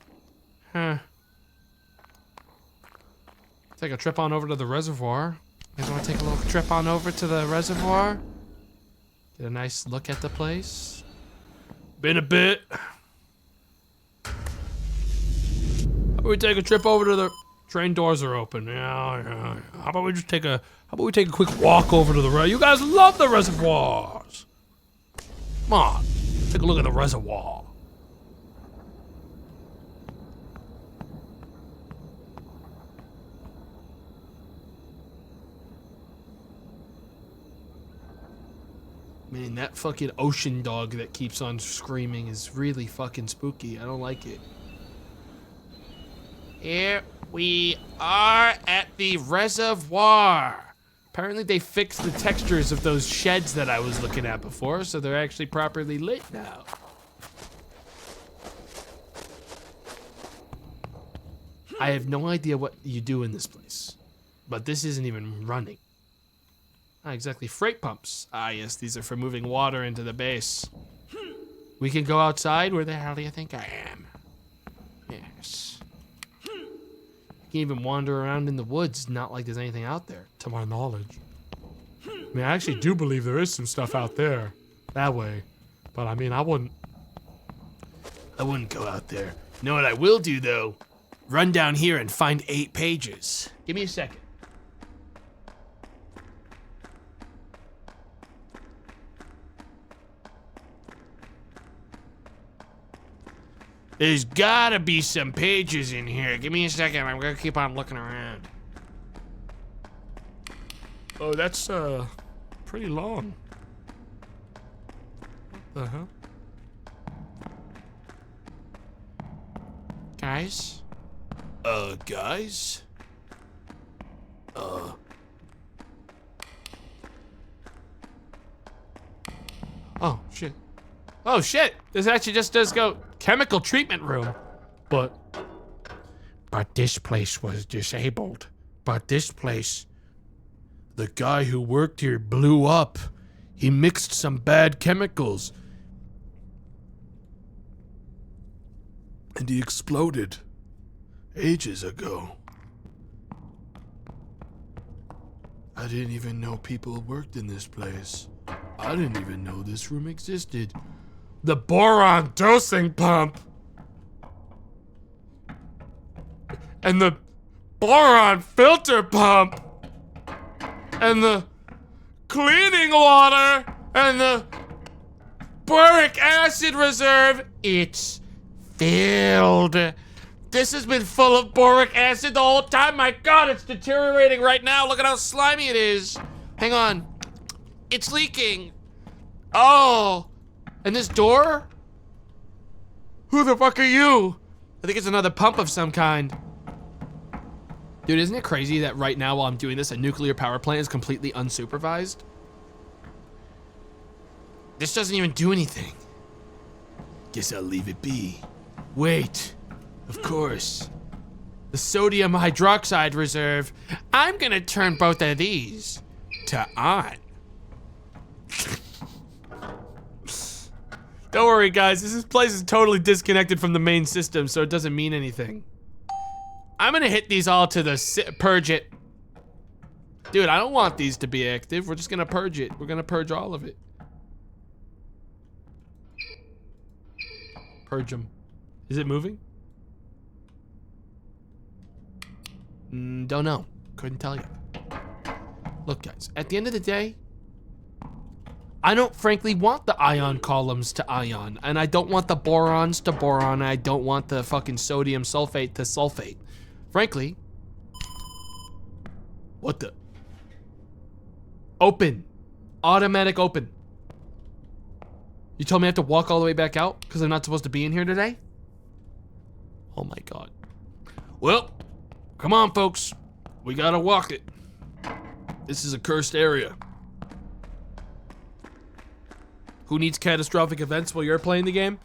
Huh. Take a trip on over to the reservoir. You guys want to take a little trip on over to the reservoir? Get a nice look at the place. Been a bit. How about we take a trip over to the train doors are open? Yeah. How about we just take a quick walk over to the you guys love the reservoirs. Come on, take a look at the reservoir. Man, that fucking ocean dog that keeps on screaming is really fucking spooky. I don't like it. Here we are at the reservoir. Apparently they fixed the textures of those sheds that I was looking at before, so they're actually properly lit now. I have no idea what you do in this place, but this isn't even running. Not exactly freight pumps. Ah, yes, these are for moving water into the base. We can go outside? Where the hell do you think I am? Yes. You can even wander around in the woods, not like there's anything out there, to my knowledge. I mean, I actually do believe there is some stuff out there, that way. But I mean, I wouldn't go out there. You know what I will do, though? Run down here and find 8 pages. Give me a second. There's gotta be some pages in here. Give me a second. I'm gonna keep on looking around. Oh, that's pretty long. What the hell? Guys? Guys? Oh, shit. Oh, shit. This actually just does go chemical treatment room. But this place was disabled. But this place, the guy who worked here blew up. He mixed some bad chemicals. And he exploded ages ago. I didn't even know people worked in this place. I didn't even know this room existed. The boron dosing pump! And the boron filter pump! And the cleaning water! And the boric acid reserve! It's filled. This has been full of boric acid the whole time. My God, it's deteriorating right now. Look at how slimy it is. Hang on. It's leaking. Oh. And this door? Who the fuck are you? I think it's another pump of some kind. Dude, isn't it crazy that right now while I'm doing this, a nuclear power plant is completely unsupervised? This doesn't even do anything. Guess I'll leave it be. Wait. Of course. The sodium hydroxide reserve. I'm gonna turn both of these to on. Don't worry, guys. This place is totally disconnected from the main system, so it doesn't mean anything. I'm gonna hit these all to the purge it. Dude, I don't want these to be active. We're just gonna purge it. We're gonna purge all of it. Purge them. Is it moving? Don't know. Couldn't tell you. Look, guys, at the end of the day, I don't frankly want the ion columns to ion, and I don't want the borons to boron, and I don't want the fucking sodium sulfate to sulfate. Frankly, what the? Open. Automatic open. You told me I have to walk all the way back out because I'm not supposed to be in here today? Oh my God. Well, come on, folks. We gotta walk it. This is a cursed area. Who needs catastrophic events while you're playing the game?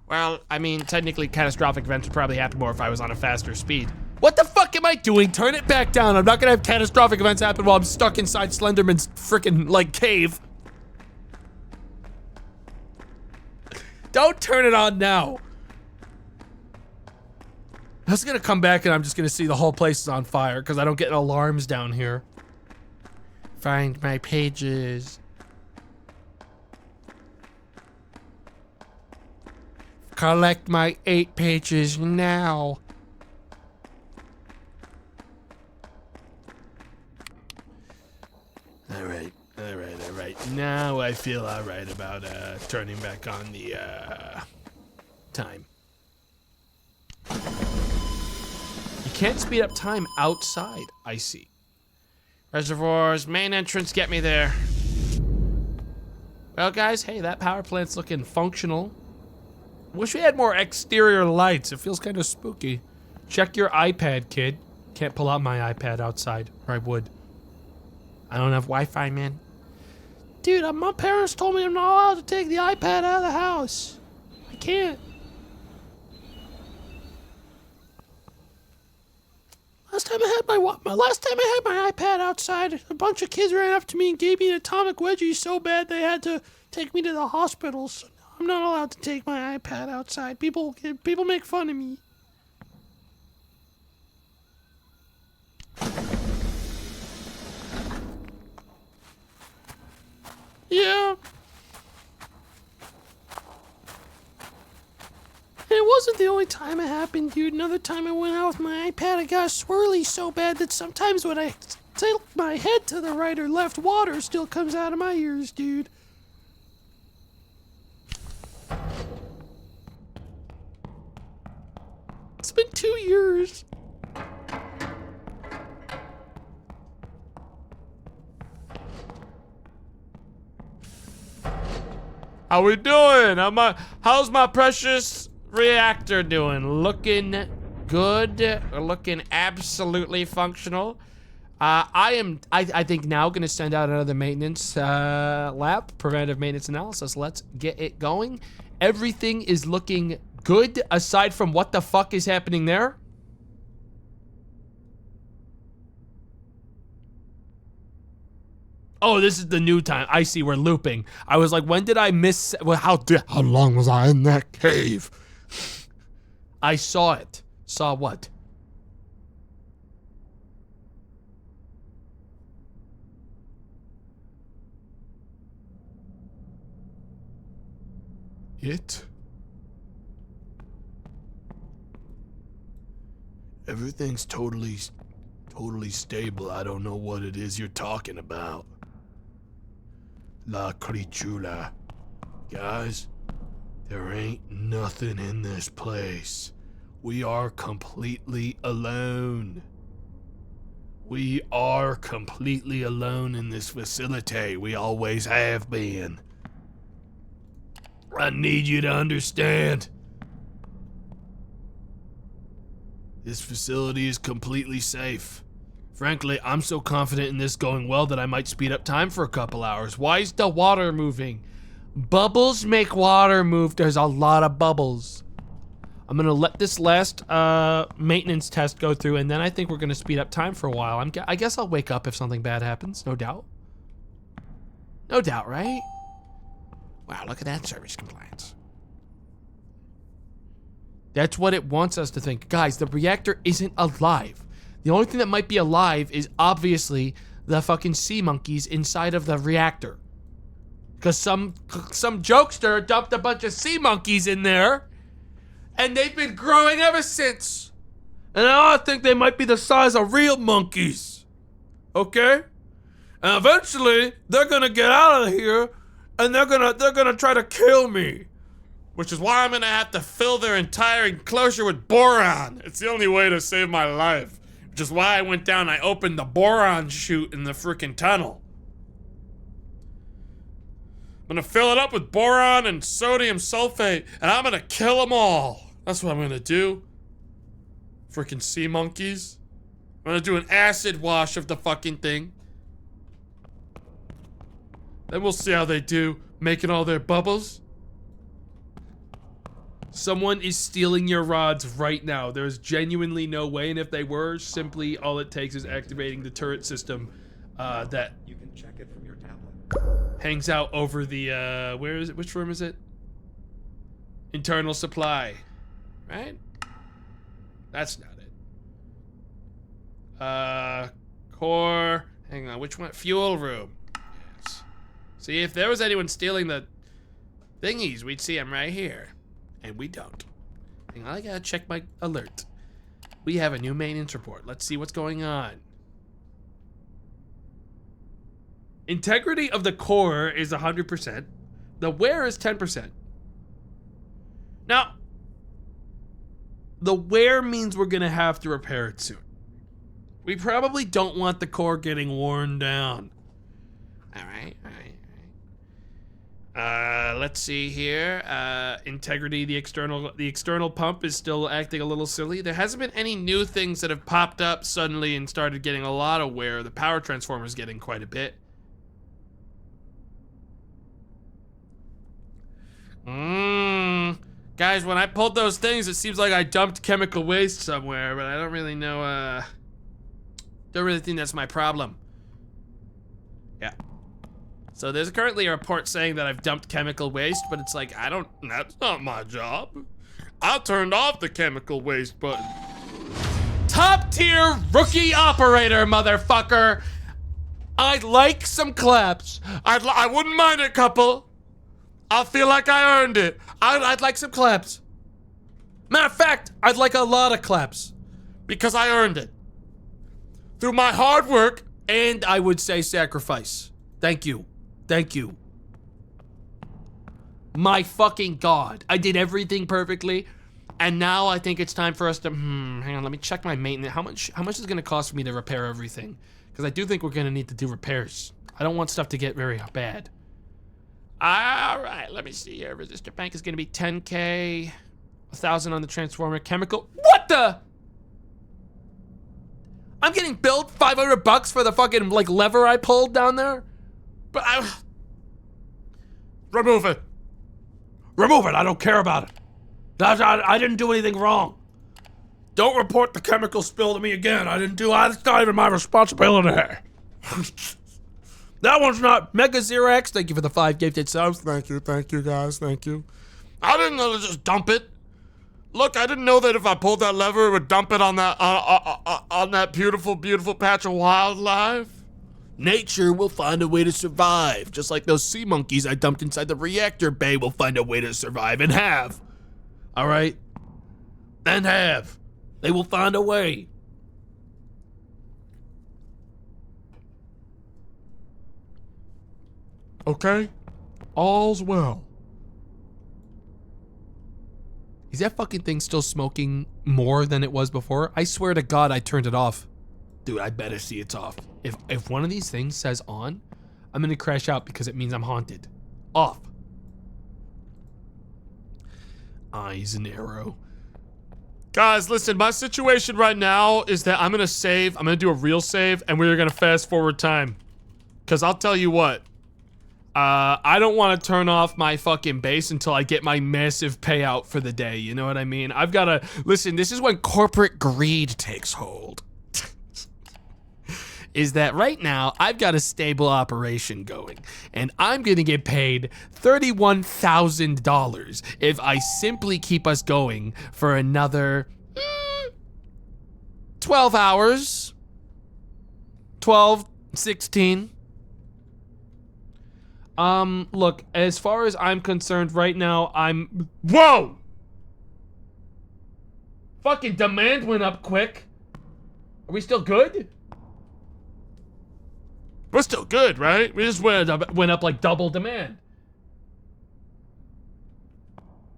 Well, I mean, technically catastrophic events would probably happen more if I was on a faster speed. What the fuck am I doing? Turn it back down. I'm not gonna have catastrophic events happen while I'm stuck inside Slenderman's freaking, like, cave. Don't turn it on now. I was gonna come back and I'm just gonna see the whole place is on fire because I don't get alarms down here. Find my pages. Collect my 8 pages now. All right. Now I feel all right about turning back on the time. You can't speed up time outside. I see. Reservoirs, main entrance, get me there. Well, guys, hey, that power plant's looking functional. Wish we had more exterior lights. It feels kind of spooky. Check your iPad, kid. Can't pull out my iPad outside, or I would. I don't have Wi-Fi, man. Dude, my parents told me I'm not allowed to take the iPad out of the house. I can't. Last time I had my iPad outside, a bunch of kids ran up to me and gave me an atomic wedgie so bad they had to take me to the hospital. So I'm not allowed to take my iPad outside. People make fun of me. Yeah. And it wasn't the only time it happened, dude. Another time I went out with my iPad, I got swirly so bad that sometimes when I tilt my head to the right or left, water still comes out of my ears, dude. It's been 2 years. How we doing? How's my precious reactor doing? Looking good. Looking absolutely functional. I think now gonna send out another maintenance lab, preventive maintenance analysis. Let's get it going. Everything is looking good aside from what the fuck is happening there. Oh, this is the new time. I see, we're looping. I was like, when did I miss? Well, how long was I in that cave? I saw it. Saw what? It? Everything's totally stable. I don't know what it is you're talking about. La Crichula. Guys, there ain't nothing in this place. We are completely alone. We are completely alone in this facility. We always have been. I need you to understand. This facility is completely safe. Frankly, I'm so confident in this going well that I might speed up time for a couple hours. Why is the water moving? Bubbles make water move. There's a lot of bubbles. I'm gonna let this last maintenance test go through, and then I think we're gonna speed up time for a while. I guess I'll wake up if something bad happens, no doubt. No doubt, right? Wow, look at that service compliance. That's what it wants us to think. Guys, the reactor isn't alive. The only thing that might be alive is obviously the fucking sea monkeys inside of the reactor. Because some jokester dumped a bunch of sea monkeys in there, and they've been growing ever since. And I think they might be the size of real monkeys. Okay? And eventually, they're gonna get out of here, and they're gonna try to kill me. Which is why I'm gonna have to fill their entire enclosure with boron. It's the only way to save my life. Which is why I went down and I opened the boron chute in the freaking tunnel. I'm gonna fill it up with boron and sodium sulfate, and I'm gonna kill them all. That's what I'm gonna do. Freaking sea monkeys. I'm gonna do an acid wash of the fucking thing. Then we'll see how they do, making all their bubbles. Someone is stealing your rods right now. There's genuinely no way, and if they were, simply all it takes is activating the turret system that You can check it from your tablet. hangs out over the, where is it? Which room is it? Internal supply. Right? That's not it. Core, hang on, which one? Fuel room. Yes. See, if there was anyone stealing the thingies, we'd see them right here. And we don't. Hang on, I gotta check my alert. We have a new maintenance report. Let's see what's going on. Integrity of the core is 100%. The wear is 10%. Now, the wear means we're gonna have to repair it soon. We probably don't want the core getting worn down. All right. Let's see here. Integrity, the external pump is still acting a little silly. There hasn't been any new things that have popped up suddenly and started getting a lot of wear. The power transformer is getting quite a bit. Guys, when I pulled those things, it seems like I dumped chemical waste somewhere, but I don't really know, don't really think that's my problem. Yeah. So there's currently a report saying that I've dumped chemical waste, but it's like, that's not my job. I turned off the chemical waste button. Top tier rookie operator, motherfucker. I'd like some claps. I wouldn't mind a couple. I feel like I earned it. I'd like some claps. Matter of fact, I'd like a lot of claps because I earned it. Through my hard work and I would say sacrifice. Thank you. Thank you. My fucking God. I did everything perfectly. And now I think it's time for us to, hang on, let me check my maintenance. How much is it gonna cost for me to repair everything? Because I do think we're gonna need to do repairs. I don't want stuff to get very bad. All right, let me see here. Resistor bank is gonna be 10K, 1,000 on the transformer. Chemical, what the? I'm getting billed $500 for the fucking like lever I pulled down there? But remove it. Remove it. I don't care about it. I didn't do anything wrong. Don't report the chemical spill to me again. It's not even my responsibility. That one's not. Mega Xerox, thank you for the 5 gifted subs. Thank you guys, thank you. I didn't know to just dump it. Look, I didn't know that if I pulled that lever, it would dump it on that beautiful, beautiful patch of wildlife. Nature will find a way to survive, just like those sea monkeys I dumped inside the reactor bay will find a way to survive and have. All right? And have. They will find a way. Okay? All's well. Is that fucking thing still smoking more than it was before? I swear to God I turned it off. Dude, I better see it's off. If one of these things says on, I'm gonna crash out because it means I'm haunted. Off. Eyes and arrow. Guys, listen, my situation right now is that I'm gonna save, I'm gonna do a real save, and we're gonna fast forward time. Cause I'll tell you what, I don't wanna turn off my fucking base until I get my massive payout for the day, you know what I mean? I've gotta, listen, this is when corporate greed takes hold. Is that right now I've got a stable operation going and I'm gonna get paid $31,000 if I simply keep us going for another 12 hours, 12, 16. Look, as far as I'm concerned right now, whoa! Fucking demand went up quick. Are we still good? We're still good, right? We just went up like double demand.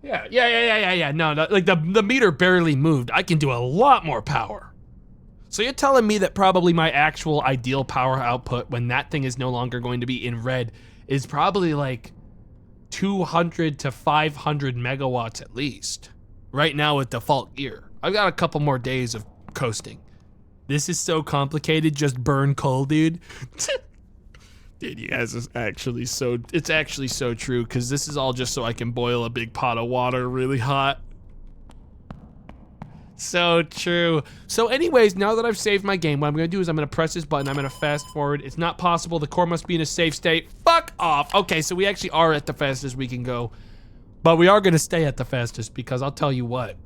Yeah. No, like the meter barely moved. I can do a lot more power. So you're telling me that probably my actual ideal power output when that thing is no longer going to be in red is probably like 200 to 500 megawatts at least. Right now with default gear. I've got a couple more days of coasting. This is so complicated, just burn coal, dude. Dude, you guys is actually so, It's actually so true, because this is all just so I can boil a big pot of water really hot. So true. So anyways, now that I've saved my game, what I'm gonna do is I'm gonna press this button, I'm gonna fast forward. It's not possible, the core must be in a safe state. Fuck off. Okay, so we actually are at the fastest we can go. But we are gonna stay at the fastest, because I'll tell you what.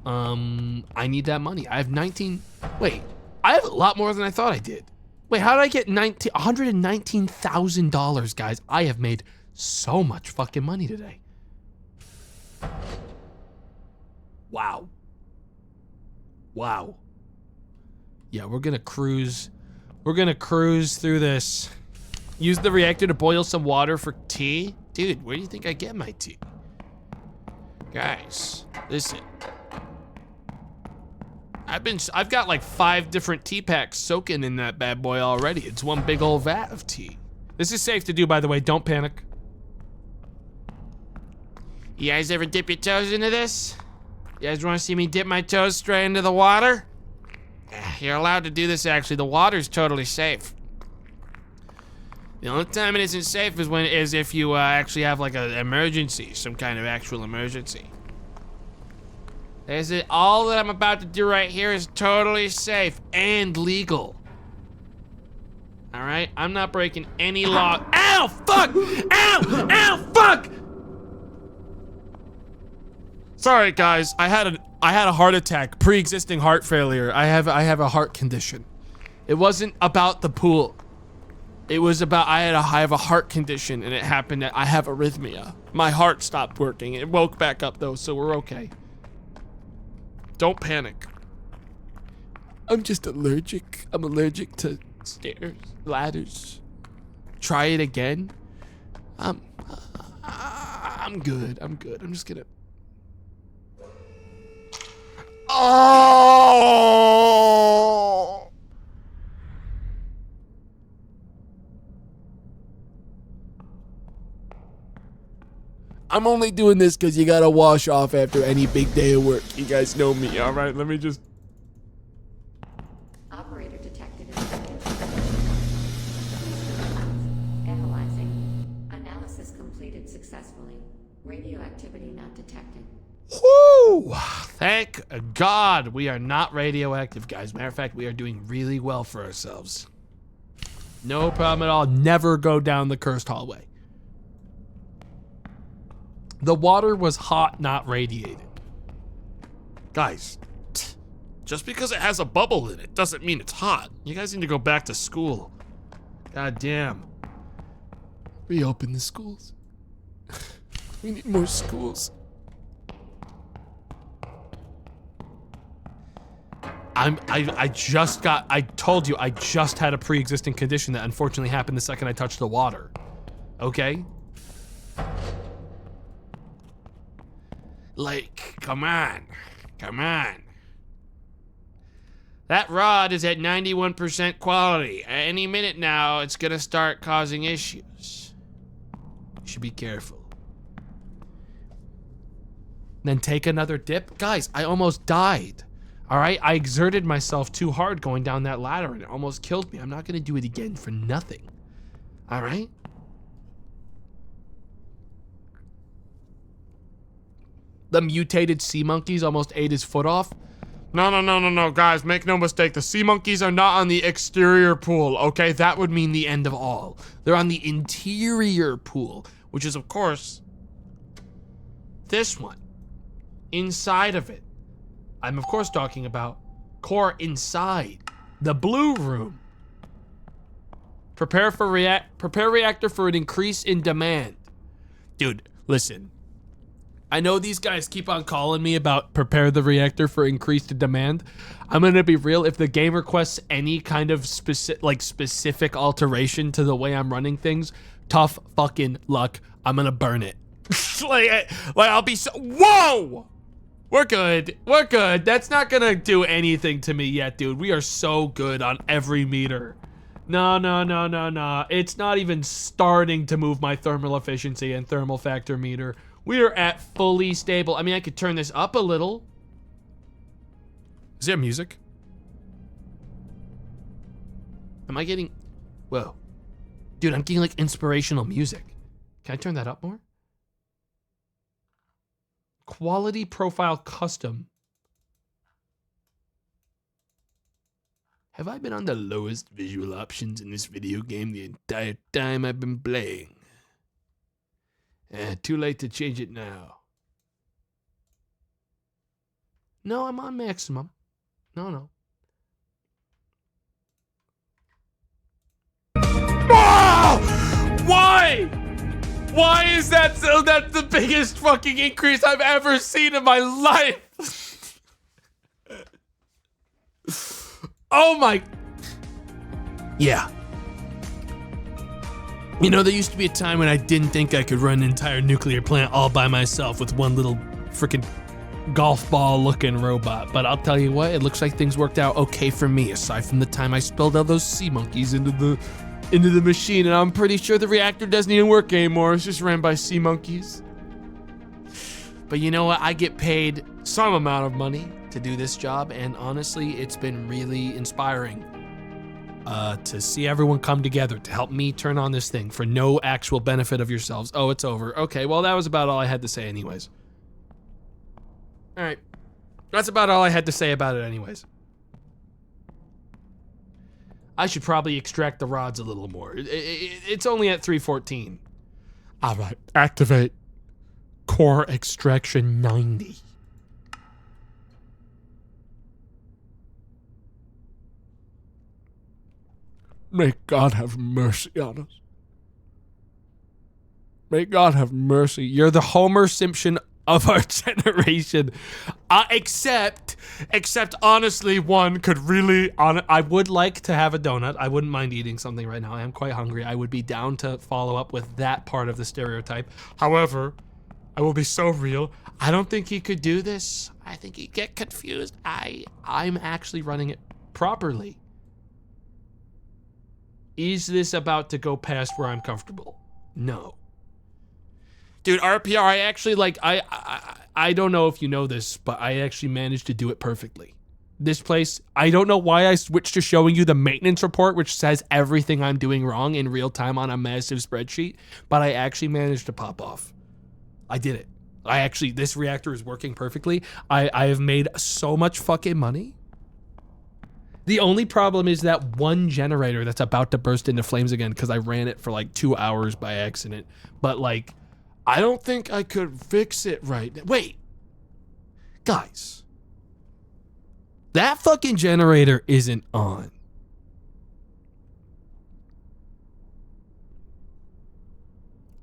I need that money. I have 19, wait, I have a lot more than I thought I did. Wait, how did I get $119,000, guys? I have made so much fucking money today. Wow. Wow. Yeah, we're gonna cruise. We're gonna cruise through this. Use the reactor to boil some water for tea. Dude, where do you think I get my tea? Guys, listen. I've got like 5 different tea packs soaking in that bad boy already. It's one big old vat of tea. This is safe to do, by the way. Don't panic. You guys ever dip your toes into this? You guys want to see me dip my toes straight into the water? You're allowed to do this, actually. The water's totally safe. The only time it isn't safe is if you actually have like an emergency, some kind of actual emergency. All that I'm about to do right here is totally safe and legal. All right, I'm not breaking any law. Ow, fuck! Ow, ow, fuck! sorry guys, I had a heart attack, pre-existing heart failure. I have a heart condition. It wasn't about the pool. It was about I have a heart condition, and it happened that I have arrhythmia. My heart stopped working. It woke back up though, so we're okay. Don't panic. I'm just allergic. I'm allergic to stairs, ladders. Try it again. I'm good. I'm good. I'm just gonna. Oh! I'm only doing this because you gotta wash off after any big day of work. You guys know me. All right, let me just. Operator detected in Analyzing. Analysis completed successfully. Radioactivity not detected. Whoo! Thank God we are not radioactive, guys. Matter of fact, we are doing really well for ourselves. No problem at all. Never go down the cursed hallway. The water was hot, not radiated. Guys, just because it has a bubble in it doesn't mean it's hot. You guys need to go back to school. God damn. Reopen the schools. We need more schools. I told you, I just had a pre-existing condition that unfortunately happened the second I touched the water. Okay? Like, come on. That rod is at 91% quality. Any minute now, it's gonna start causing issues. You should be careful. Then take another dip. Guys, I almost died. All right, I exerted myself too hard going down that ladder and it almost killed me. I'm not gonna do it again for nothing. All right? The mutated sea monkeys almost ate his foot off. No, guys, make no mistake. The sea monkeys are not on the exterior pool, okay? That would mean The end of all. They're on the interior pool, which is, of course, this one. Inside of it. I'm, of course, talking about core inside. The blue room. Prepare reactor for an increase in demand. Dude, listen. I know these guys keep on calling me about prepare the reactor for increased demand. I'm gonna be real. If the game requests any kind of specific alteration to the way I'm running things, tough fucking luck. I'm gonna burn it. like I'll be so. Whoa! We're good. That's not gonna do anything to me yet, dude. We are so good on every meter. No. It's not even starting to move my thermal efficiency and thermal factor meter. We are at fully stable. I mean, I could turn this up a little. Is there music? Am I getting... Whoa. Dude, I'm getting like inspirational music. Can I turn that up more? Quality profile custom. Have I been on the lowest visual options in this video game the entire time I've been playing? Too late to change it now. No, I'm on maximum. No. Oh! Why? Why is that so? That's the biggest fucking increase I've ever seen in my life. Oh my... Yeah. You know, there used to be a time when I didn't think I could run an entire nuclear plant all by myself with one little freaking golf ball looking robot. But I'll tell you what, it looks like things worked out okay for me, aside from the time I spilled all those sea monkeys into the machine, and I'm pretty sure the reactor doesn't even work anymore. It's just ran by sea monkeys. But you know what? I get paid some amount of money to do this job, and honestly, it's been really inspiring to see everyone come together to help me turn on this thing for no actual benefit of yourselves. Oh, it's over. Okay, well, that was about all I had to say anyways. All right. That's about all I had to say about it anyways. I should probably extract the rods a little more. It's only at 314. All right, activate core extraction 90. May God have mercy on us. May God have mercy. You're the Homer Simpson of our generation. Except honestly, one could really... I would like to have a donut. I wouldn't mind eating something right now. I am quite hungry. I would be down to follow up with that part of the stereotype. However, I will be so real. I don't think he could do this. I think he'd get confused. I'm actually running it properly. Is this about to go past where I'm comfortable? No. Dude, RPR, I actually like, I don't know if you know this, but I actually managed to do it perfectly. This place, I don't know why I switched to showing you the maintenance report, which says everything I'm doing wrong in real time on a massive spreadsheet, but I actually managed to pop off. I did it. This reactor is working perfectly. I have made so much fucking money. The only problem is that one generator that's about to burst into flames again because I ran it for like 2 hours by accident. But like, I don't think I could fix it right now. Wait. Guys. That fucking generator isn't on.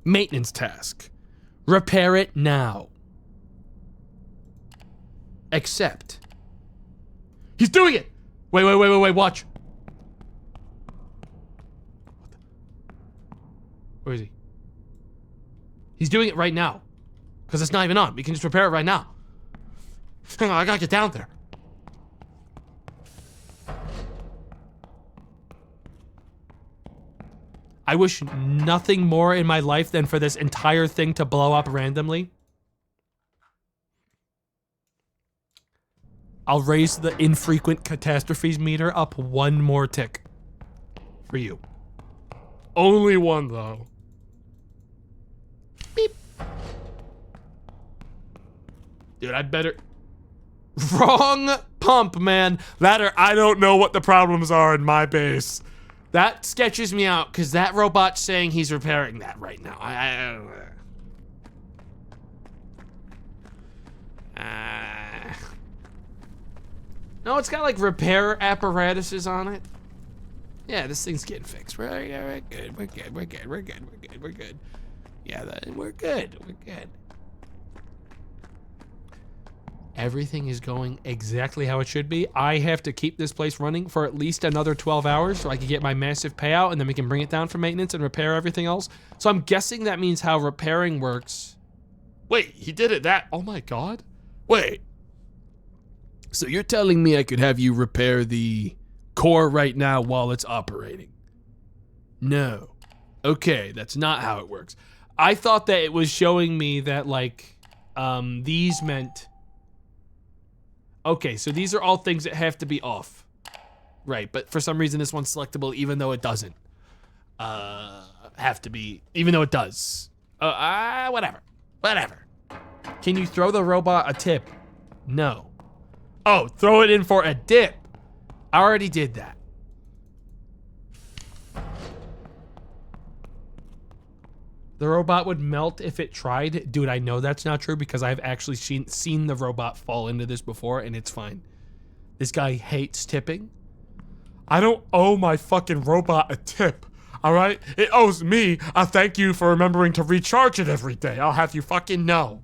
Maintenance task. Repair it now. Except. He's doing it! Wait, watch. Where is he? He's doing it right now. Because it's not even on. We can just repair it right now. Hang on, I gotta get down there. I wish nothing more in my life than for this entire thing to blow up randomly. I'll raise the infrequent catastrophes meter up one more tick. For you. Only one, though. Beep. Dude, I better... Wrong pump, man. That or I don't know what the problems are in my base. That sketches me out, because that robot's saying he's repairing that right now. No, it's got like repair apparatuses on it. Yeah, this thing's getting fixed. We're good. We're good. Yeah, we're good. Everything is going exactly how it should be. I have to keep this place running for at least another 12 hours so I can get my massive payout, and then we can bring it down for maintenance and repair everything else. So I'm guessing that means how repairing works. Wait, he did it that... Oh my god. Wait. So you're telling me I could have you repair the core right now while it's operating? No. Okay, that's not how it works. I thought that it was showing me that, like, these meant... Okay, so these are all things that have to be off. Right, but for some reason this one's selectable even though it doesn't. Have to be, even though it does. Whatever. Can you throw the robot a tip? No. Oh, throw it in for a dip. I already did that. The robot would melt if it tried. Dude, I know that's not true because I've actually seen the robot fall into this before and it's fine. This guy hates tipping. I don't owe my fucking robot a tip, all right? It owes me a thank you for remembering to recharge it every day. I'll have you fucking know.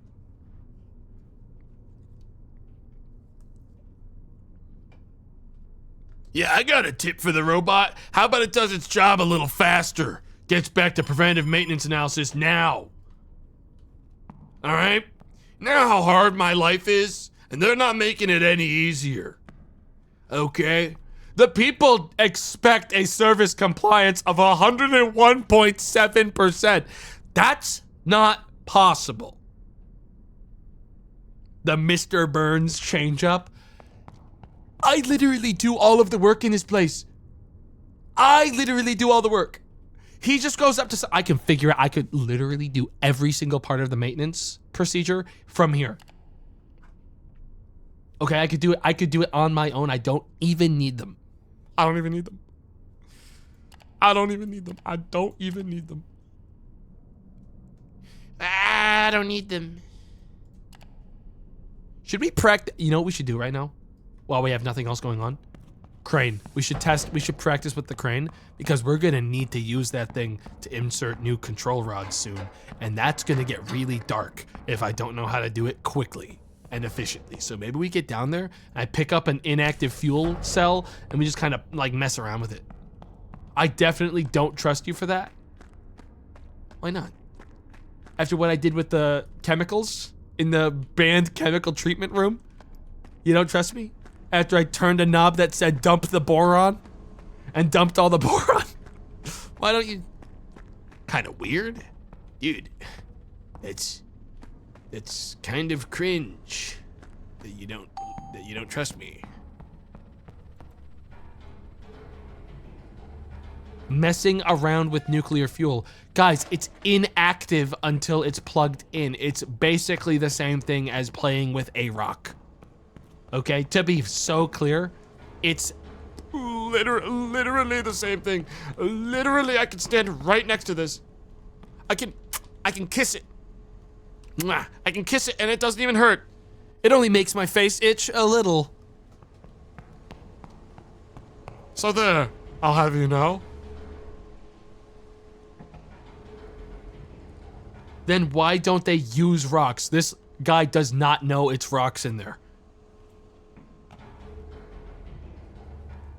Yeah, I got a tip for the robot. How about it does its job a little faster? Gets back to preventive maintenance analysis now. All right? You know how hard my life is? And they're not making it any easier. Okay? The people expect a service compliance of 101.7%. That's not possible. The Mr. Burns change up. I literally do all of the work in this place. I literally do all the work. He just goes up to, I can figure out, I could literally do every single part of the maintenance procedure from here. Okay, I could do it on my own. I don't even need them. I don't even need them. I don't need them. Should we practice? You know what we should do right now? While we have nothing else going on? Crane. We should practice with the crane because we're gonna need to use that thing to insert new control rods soon. And that's gonna get really dark if I don't know how to do it quickly and efficiently. So maybe we get down there and I pick up an inactive fuel cell and we just kind of like mess around with it. I definitely don't trust you for that. Why not? After what I did with the chemicals in the banned chemical treatment room? You don't trust me? After I turned a knob that said dump the boron and dumped all the boron? Why don't you? Kind of weird. Dude, it's kind of cringe that you don't trust me. Messing around with nuclear fuel. Guys, it's inactive until it's plugged in. It's basically the same thing as playing with a rock. Okay, to be so clear, it's literally the same thing. Literally, I can stand right next to this. I can kiss it. Mwah. I can kiss it and it doesn't even hurt. It only makes my face itch a little. So there, I'll have you know. Then why don't they use rocks? This guy does not know it's rocks in there.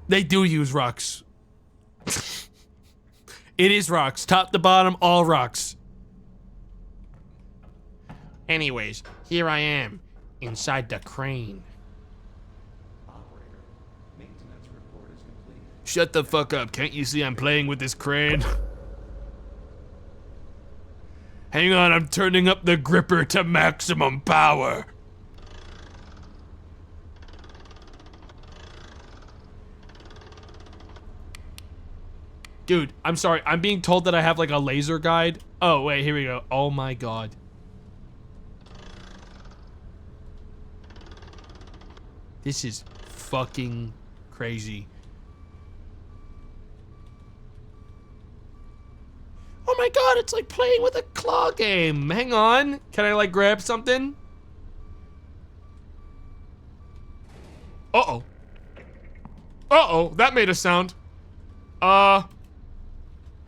They do use rocks. It is rocks. Top to bottom, all rocks. Anyways, here I am, inside the crane. Operator, maintenance report is complete. Shut the fuck up. Can't you see I'm playing with this crane? Hang on, I'm turning up the gripper to maximum power. Dude, I'm sorry. I'm being told that I have like a laser guide. Oh, wait, here we go. Oh my god. This is fucking crazy. Oh my god, it's like playing with a claw game. Hang on. Can I like grab something? Uh-oh. Uh-oh, that made a sound. Hang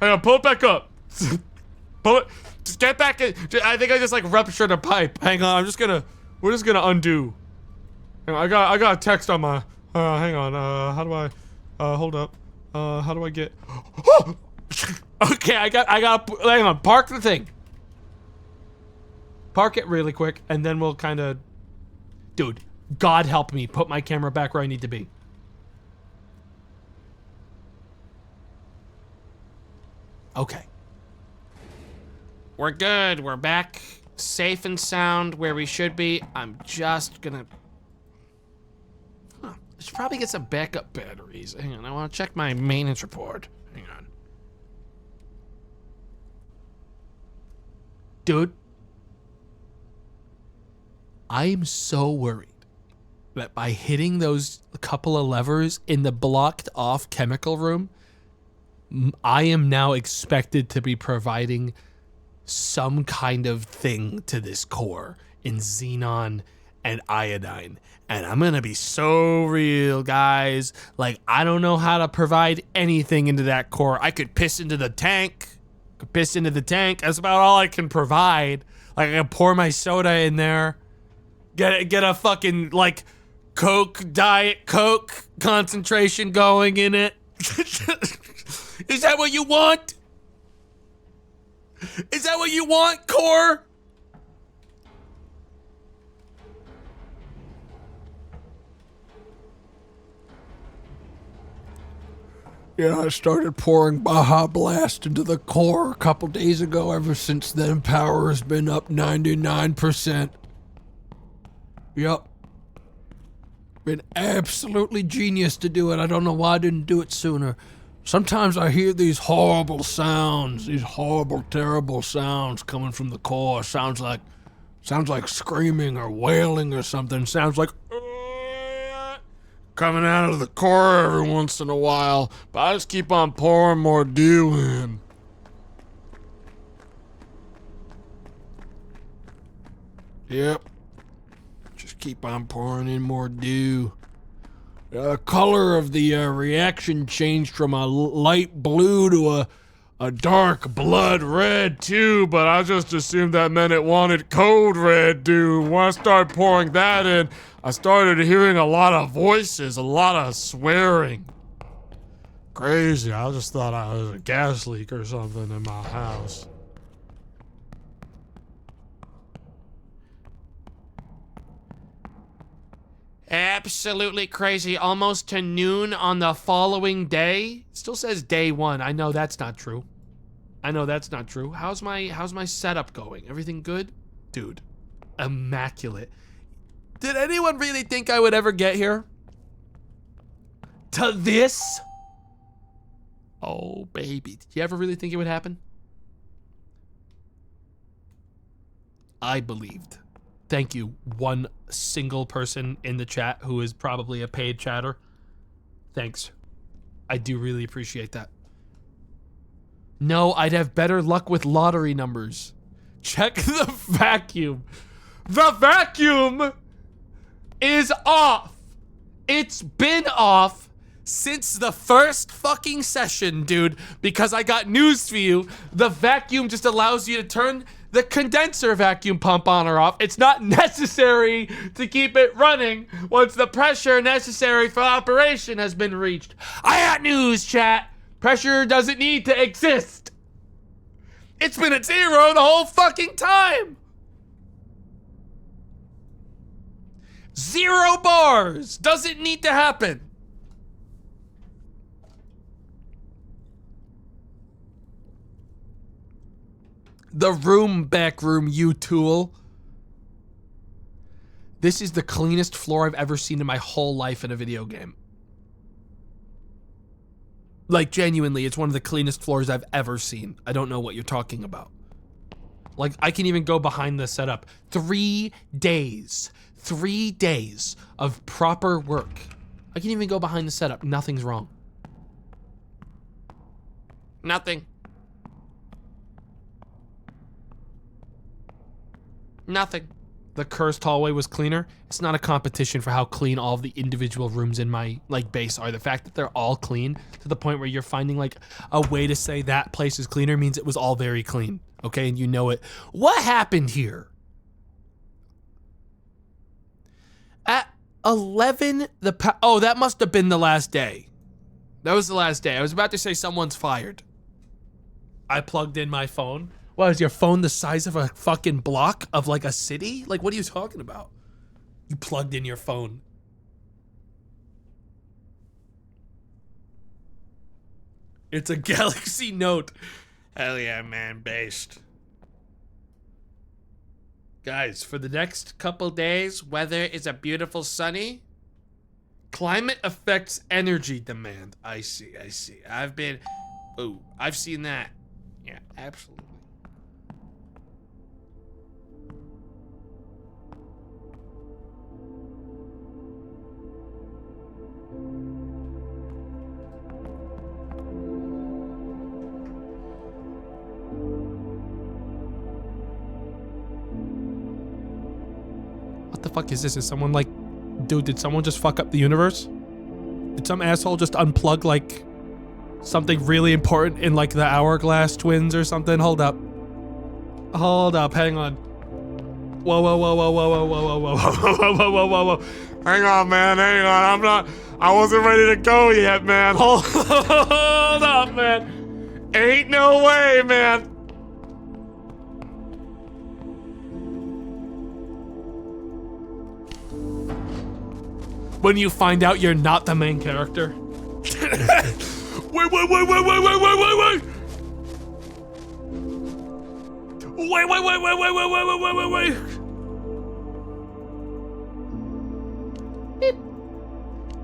on, pull it back up. Pull it, just get back in. I think I just like ruptured a pipe. Hang on, we're just gonna undo. Hang on, I got a text on my, hang on, how do I, hold up. How do I get, Okay, I got, hang on, park the thing. Park it really quick, and then we'll kind of, dude, God help me, put my camera back where I need to be. Okay. We're good, we're back, safe and sound where we should be. I'm just gonna, I should probably get some backup batteries. Hang on, I wanna check my maintenance report. Hang on. Dude, I am so worried that by hitting those couple of levers in the blocked off chemical room, I am now expected to be providing some kind of thing to this core in xenon and iodine. And I'm gonna be so real, guys. Like, I don't know how to provide anything into that core. I could piss into the tank. That's about all I can provide. Like, I can pour my soda in there. Get a fucking, like, Coke, Diet Coke concentration going in it. Is that what you want? Is that what you want, core? Yeah, I started pouring Baja Blast into the core a couple days ago. Ever since then, power has been up 99%. Yep. Been absolutely genius to do it. I don't know why I didn't do it sooner. Sometimes I hear these horrible sounds, these horrible, terrible sounds coming from the core. Sounds like screaming or wailing or something. Sounds like coming out of the core every once in a while. But I just keep on pouring more dew in. Yep. Just keep on pouring in more dew. The color of the reaction changed from a light blue to a dark blood red too, but I just assumed that meant it wanted code red, dude. When I started pouring that in, I started hearing a lot of voices, a lot of swearing. Crazy, I just thought I was a gas leak or something in my house. Absolutely crazy. Almost to noon on the following day. Still says day 1. I know that's not true. How's my setup going? Everything good? Dude, immaculate. Did anyone really think I would ever get here? To this? Oh, baby. Did you ever really think it would happen? I believed. Thank you, one single person in the chat who is probably a paid chatter. Thanks. I do really appreciate that. No, I'd have better luck with lottery numbers. Check the vacuum. The vacuum is off. It's been off since the first fucking session, dude, because I got news for you. The vacuum just allows you to turn the condenser vacuum pump on or off. It's not necessary to keep it running once the pressure necessary for operation has been reached. I got news, chat. Pressure doesn't need to exist. It's been at 0 the whole fucking time. 0 bars. Doesn't need to happen. The back room, you tool. This is the cleanest floor I've ever seen in my whole life in a video game. Like, genuinely, it's one of the cleanest floors I've ever seen. I don't know what you're talking about. Like, I can even go behind the setup. 3 days. 3 days of proper work. I can even go behind the setup. Nothing's wrong. Nothing. Nothing. The cursed hallway was cleaner. It's not a competition for how clean all of the individual rooms in my base are. The fact that they're all clean to the point where you're finding like a way to say that place is cleaner means it was all very clean. Okay, and you know it. What happened here? At 11, oh, that must have been the last day. That was the last day. I was about to say someone's fired. I plugged in my phone. What, is your phone the size of a fucking block of like a city? Like, what are you talking about? You plugged in your phone. It's a Galaxy Note. Hell yeah, man, based. Guys, for the next couple days, weather is a beautiful sunny. Climate affects energy demand. I see. I've seen that. Yeah, absolutely. What the fuck is this? Is someone like... Dude, did someone just fuck up the universe? Did some asshole just unplug like something really important in like the Hourglass twins or something? Hold up. Hang on. Whoa. Hang on, man. I wasn't ready to go yet, man. Hold up, man. Ain't no way, man. When you find out you're not the main character. Wait.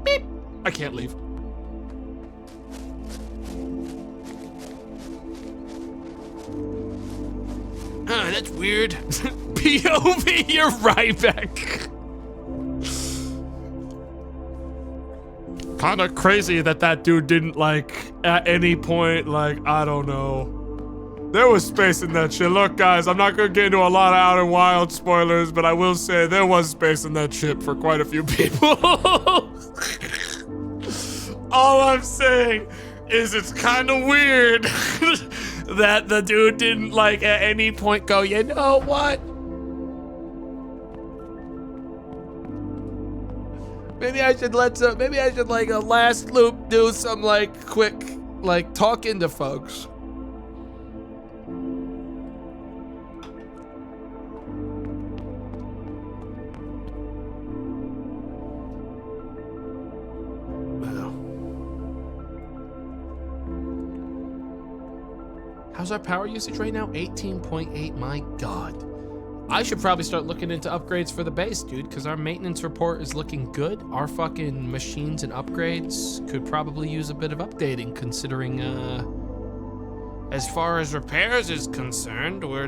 Beep. I can't leave. Oh, that's weird. POV, you're right back. Kind of crazy that dude didn't like at any point, like, I don't know. There was space in that shit. Look, guys, I'm not gonna get into a lot of Outer Wild spoilers, but I will say there was space in that ship for quite a few people. All I'm saying is it's kind of weird that the dude didn't like at any point go, you know what? Maybe I should like a last loop do some like quick like talking to folks. How's our power usage right now? 18.8, my God. I should probably start looking into upgrades for the base, dude, because our maintenance report is looking good. Our fucking machines and upgrades could probably use a bit of updating, considering, as far as repairs is concerned, we're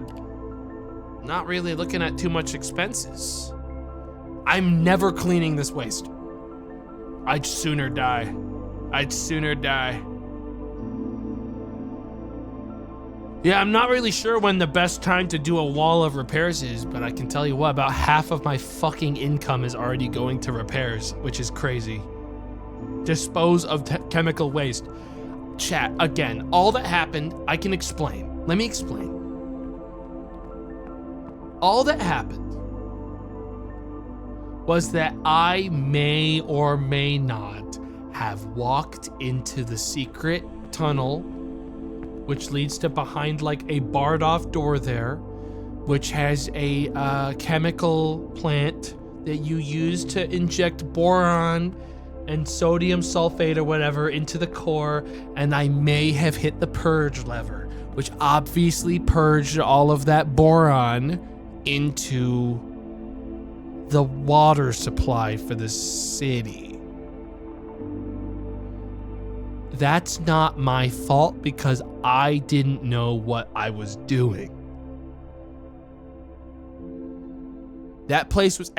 not really looking at too much expenses. I'm never cleaning this waste. I'd sooner die. I'd sooner die. Yeah, I'm not really sure when the best time to do a wall of repairs is, but I can tell you what, about half of my fucking income is already going to repairs, which is crazy. Dispose of chemical waste. Chat, again, all that happened, I can explain. Let me explain. All that happened was that I may or may not have walked into the secret tunnel, which leads to behind like a barred off door there, which has a chemical plant that you use to inject boron and sodium sulfate or whatever into the core, and I may have hit the purge lever, which obviously purged all of that boron into the water supply for the city. That's not my fault because I didn't know what I was doing. That place was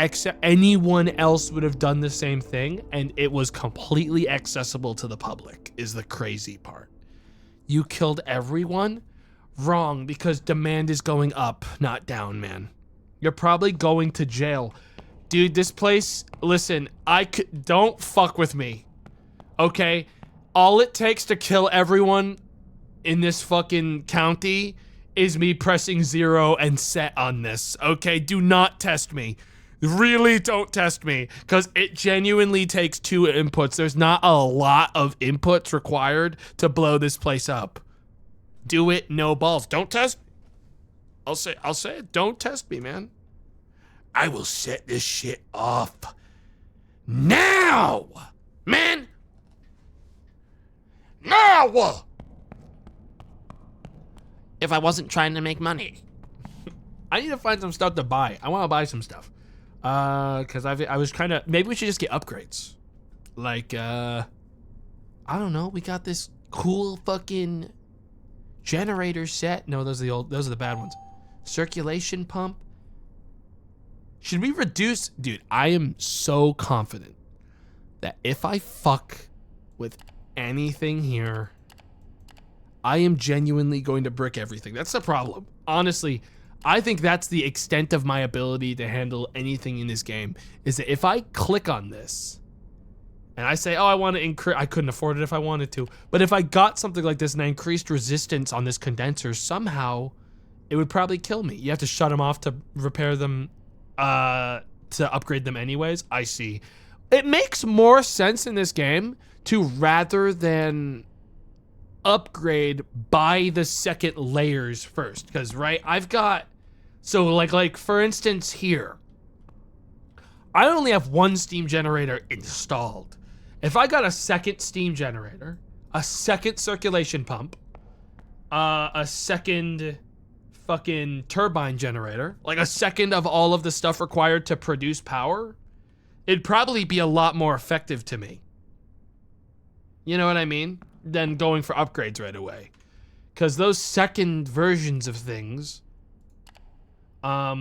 anyone else would have done the same thing, and it was completely accessible to the public, is the crazy part. You killed everyone? Wrong, because demand is going up, not down, man. You're probably going to jail. Dude, this place, listen, don't fuck with me. Okay? All it takes to kill everyone in this fucking county is me pressing 0 and set on this, okay? Do not test me. Really don't test me, because it genuinely takes 2 inputs. There's not a lot of inputs required to blow this place up. Do it, no balls. Don't test. I'll say it. Don't test me, man. I will set this shit off now, man. Now! If I wasn't trying to make money. I need to find some stuff to buy. I want to buy some stuff. Because I was kind of... Maybe we should just get upgrades. Like, I don't know. We got this cool fucking generator set. No, those are the bad ones. Circulation pump. Should we reduce... Dude, I am so confident that if I fuck with anything here, I am genuinely going to brick everything. That's the problem. Honestly, I think that's the extent of my ability to handle anything in this game, is that if I click on this and I say, oh, I want to increase, I couldn't afford it if I wanted to, but if I got something like this and I increased resistance on this condenser, somehow it would probably kill me. You have to shut them off to repair them, to upgrade them anyways. I see. It makes more sense in this game to, rather than upgrade, buy the second layers first. Because, right, I've got... So, like for instance here, I only have 1 steam generator installed. If I got a second steam generator, a second circulation pump, a second fucking turbine generator, like a second of all of the stuff required to produce power, it'd probably be a lot more effective to me. You know what I mean? Than going for upgrades right away. Because those second versions of things, I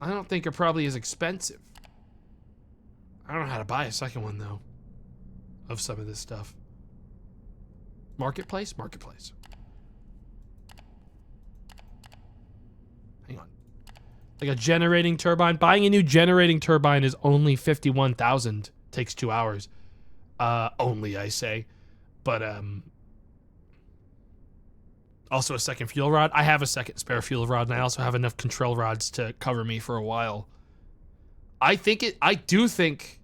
don't think are probably as expensive. I don't know how to buy a second one, though, of some of this stuff. Marketplace? Marketplace. Hang on. Like a generating turbine. Buying a new generating turbine is only 51,000. Takes 2 hours. Only, I say. But, also a second fuel rod. I have a second spare fuel rod, and I also have enough control rods to cover me for a while. I do think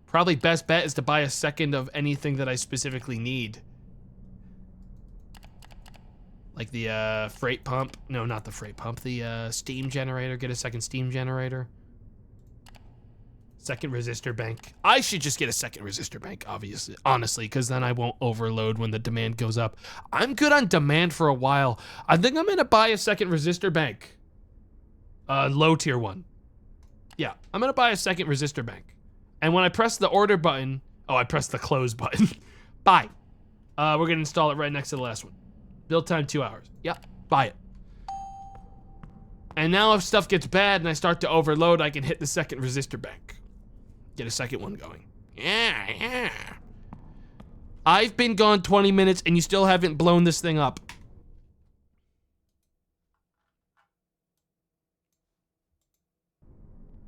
probably best bet is to buy a second of anything that I specifically need. Like the freight pump. No, not the freight pump. The steam generator. Get a second steam generator. Second resistor bank. I should just get a second resistor bank, obviously, honestly, because then I won't overload when the demand goes up. I'm good on demand for a while. I think I'm gonna buy a second resistor bank. Low tier one. Yeah, I'm gonna buy a second resistor bank. And when I press the order button, oh, I pressed the close button. Buy. We're gonna install it right next to the last one. Build time 2 hours. Yeah, buy it. And now if stuff gets bad and I start to overload, I can hit the second resistor bank. Get a second one going. Yeah. I've been gone 20 minutes and you still haven't blown this thing up.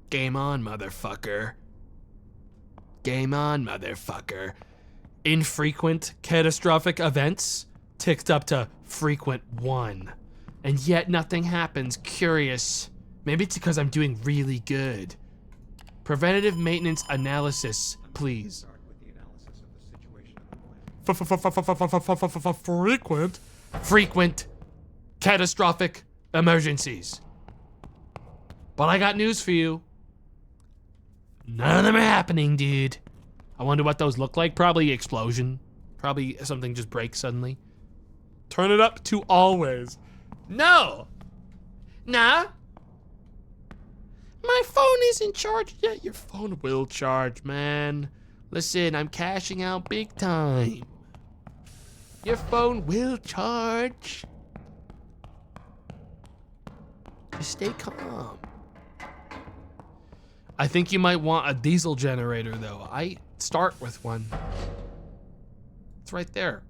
Game on, motherfucker. Game on, motherfucker. Infrequent catastrophic events ticked up to frequent 1. And yet nothing happens. Curious. Maybe it's because I'm doing really good. Preventative maintenance analysis, please. Start with the analysis of the situation on the planet. Frequent catastrophic emergencies. But I got news for you. None of them are happening, dude. I wonder what those look like. Probably explosion. Probably something just breaks suddenly. Turn it up to always. No! Nah? My phone isn't charged yet. Your phone will charge, man. Listen, I'm cashing out big time. Your phone will charge. Just stay calm. I think you might want a diesel generator, though. I start with one. It's right there.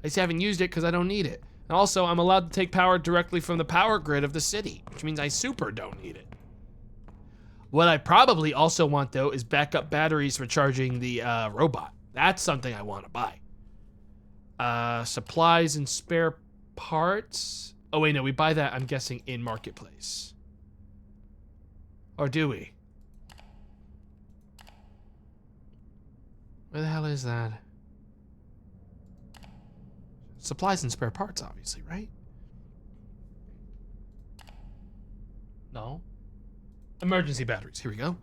I just haven't used it because I don't need it. And also, I'm allowed to take power directly from the power grid of the city, which means I super don't need it. What I probably also want, though, is backup batteries for charging the robot. That's something I want to buy. Supplies and spare parts. Oh, wait, no, we buy that, I'm guessing, in Marketplace. Or do we? Where the hell is that? Supplies and spare parts, obviously, right? No. Emergency batteries, here we go.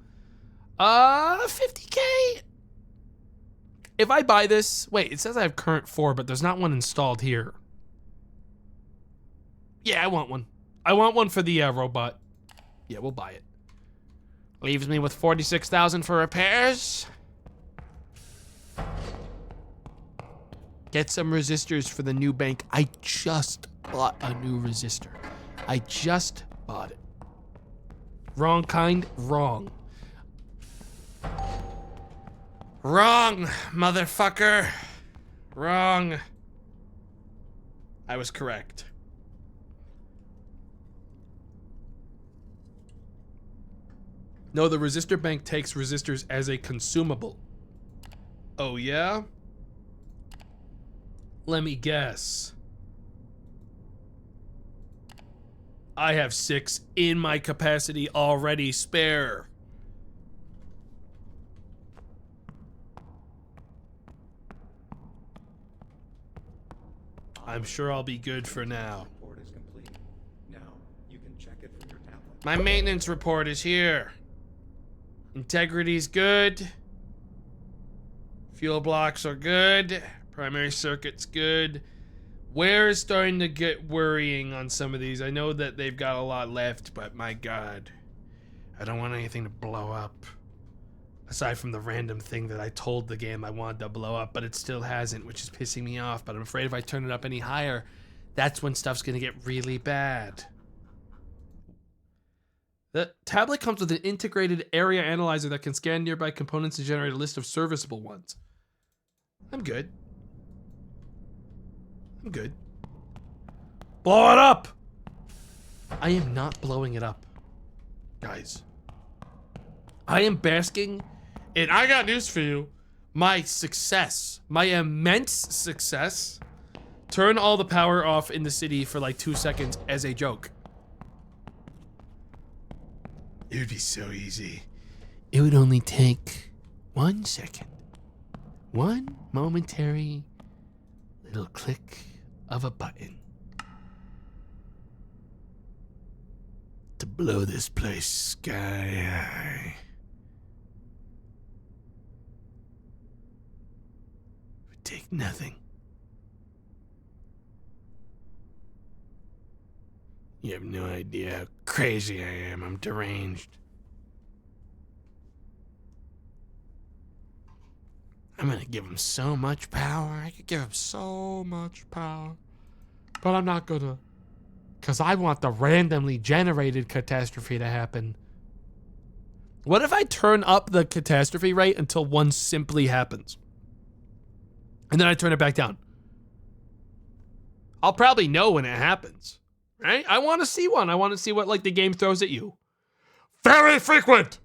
50K. If I buy this, wait, it says I have current 4, but there's not one installed here. Yeah, I want one. I want one for the robot. Yeah, we'll buy it. Leaves me with 46,000 for repairs. Get some resistors for the new bank. I just bought a new resistor. I just bought it. Wrong kind, wrong. Wrong, motherfucker. Wrong. I was correct. No, the resistor bank takes resistors as a consumable. Oh, yeah? Let me guess. I have 6 in my capacity already spare. I'm sure I'll be good for now. Report is complete. Now, you can check it from your tablet. My maintenance report is here. Integrity's good. Fuel blocks are good. Primary circuit's good. Wear is starting to get worrying on some of these. I know that they've got a lot left, but my God. I don't want anything to blow up. Aside from the random thing that I told the game I wanted to blow up, but it still hasn't, which is pissing me off. But I'm afraid if I turn it up any higher, that's when stuff's gonna get really bad. The tablet comes with an integrated area analyzer that can scan nearby components to generate a list of serviceable ones. I'm good. I'm good. Blow it up! I am not blowing it up, guys. I am basking, and I got news for you. My success, my immense success, turn all the power off in the city for like 2 seconds as a joke. It would be so easy. It would only take 1 second. One momentary little click of a button to blow this place sky high. take nothing. You have no idea how crazy I am. I'm deranged. I'm gonna give him so much power. I could give him so much power. But I'm not gonna. Because I want the randomly generated catastrophe to happen. What if I turn up the catastrophe rate until one simply happens? And then I turn it back down. I'll probably know when it happens. Right? I want to see one. I want to see what like the game throws at you. Very frequent.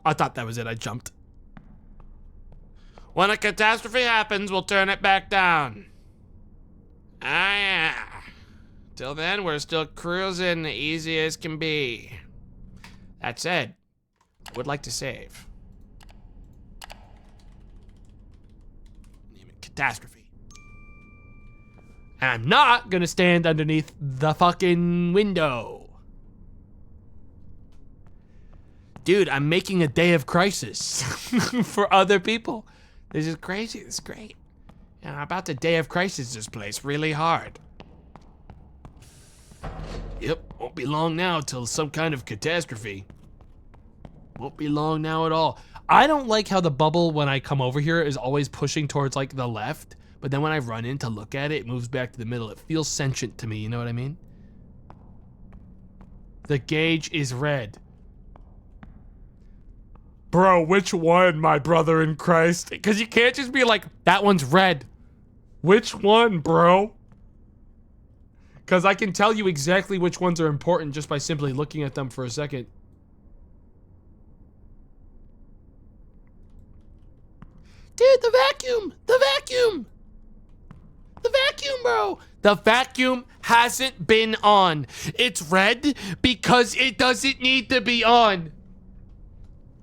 I thought that was it. I jumped. When a catastrophe happens, we'll turn it back down. Ah, yeah. Till then, we're still cruising easy as can be. That said, I would like to save. Name it catastrophe. And I'm not gonna stand underneath the fucking window. Dude, I'm making a day of crisis for other people. This is crazy. This is great. And I'm about to day of crisis this place really hard. Yep, won't be long now till some kind of catastrophe. Won't be long now at all. I don't like how the bubble when I come over here is always pushing towards like the left, but then when I run in to look at it, it moves back to the middle. It feels sentient to me, you know what I mean? The gauge is red. Bro, which one, my brother in Christ? Because you can't just be like, that one's red. Which one, bro? Because I can tell you exactly which ones are important just by simply looking at them for a second. Dude, the vacuum! The vacuum! The vacuum, bro! The vacuum hasn't been on. It's red because it doesn't need to be on.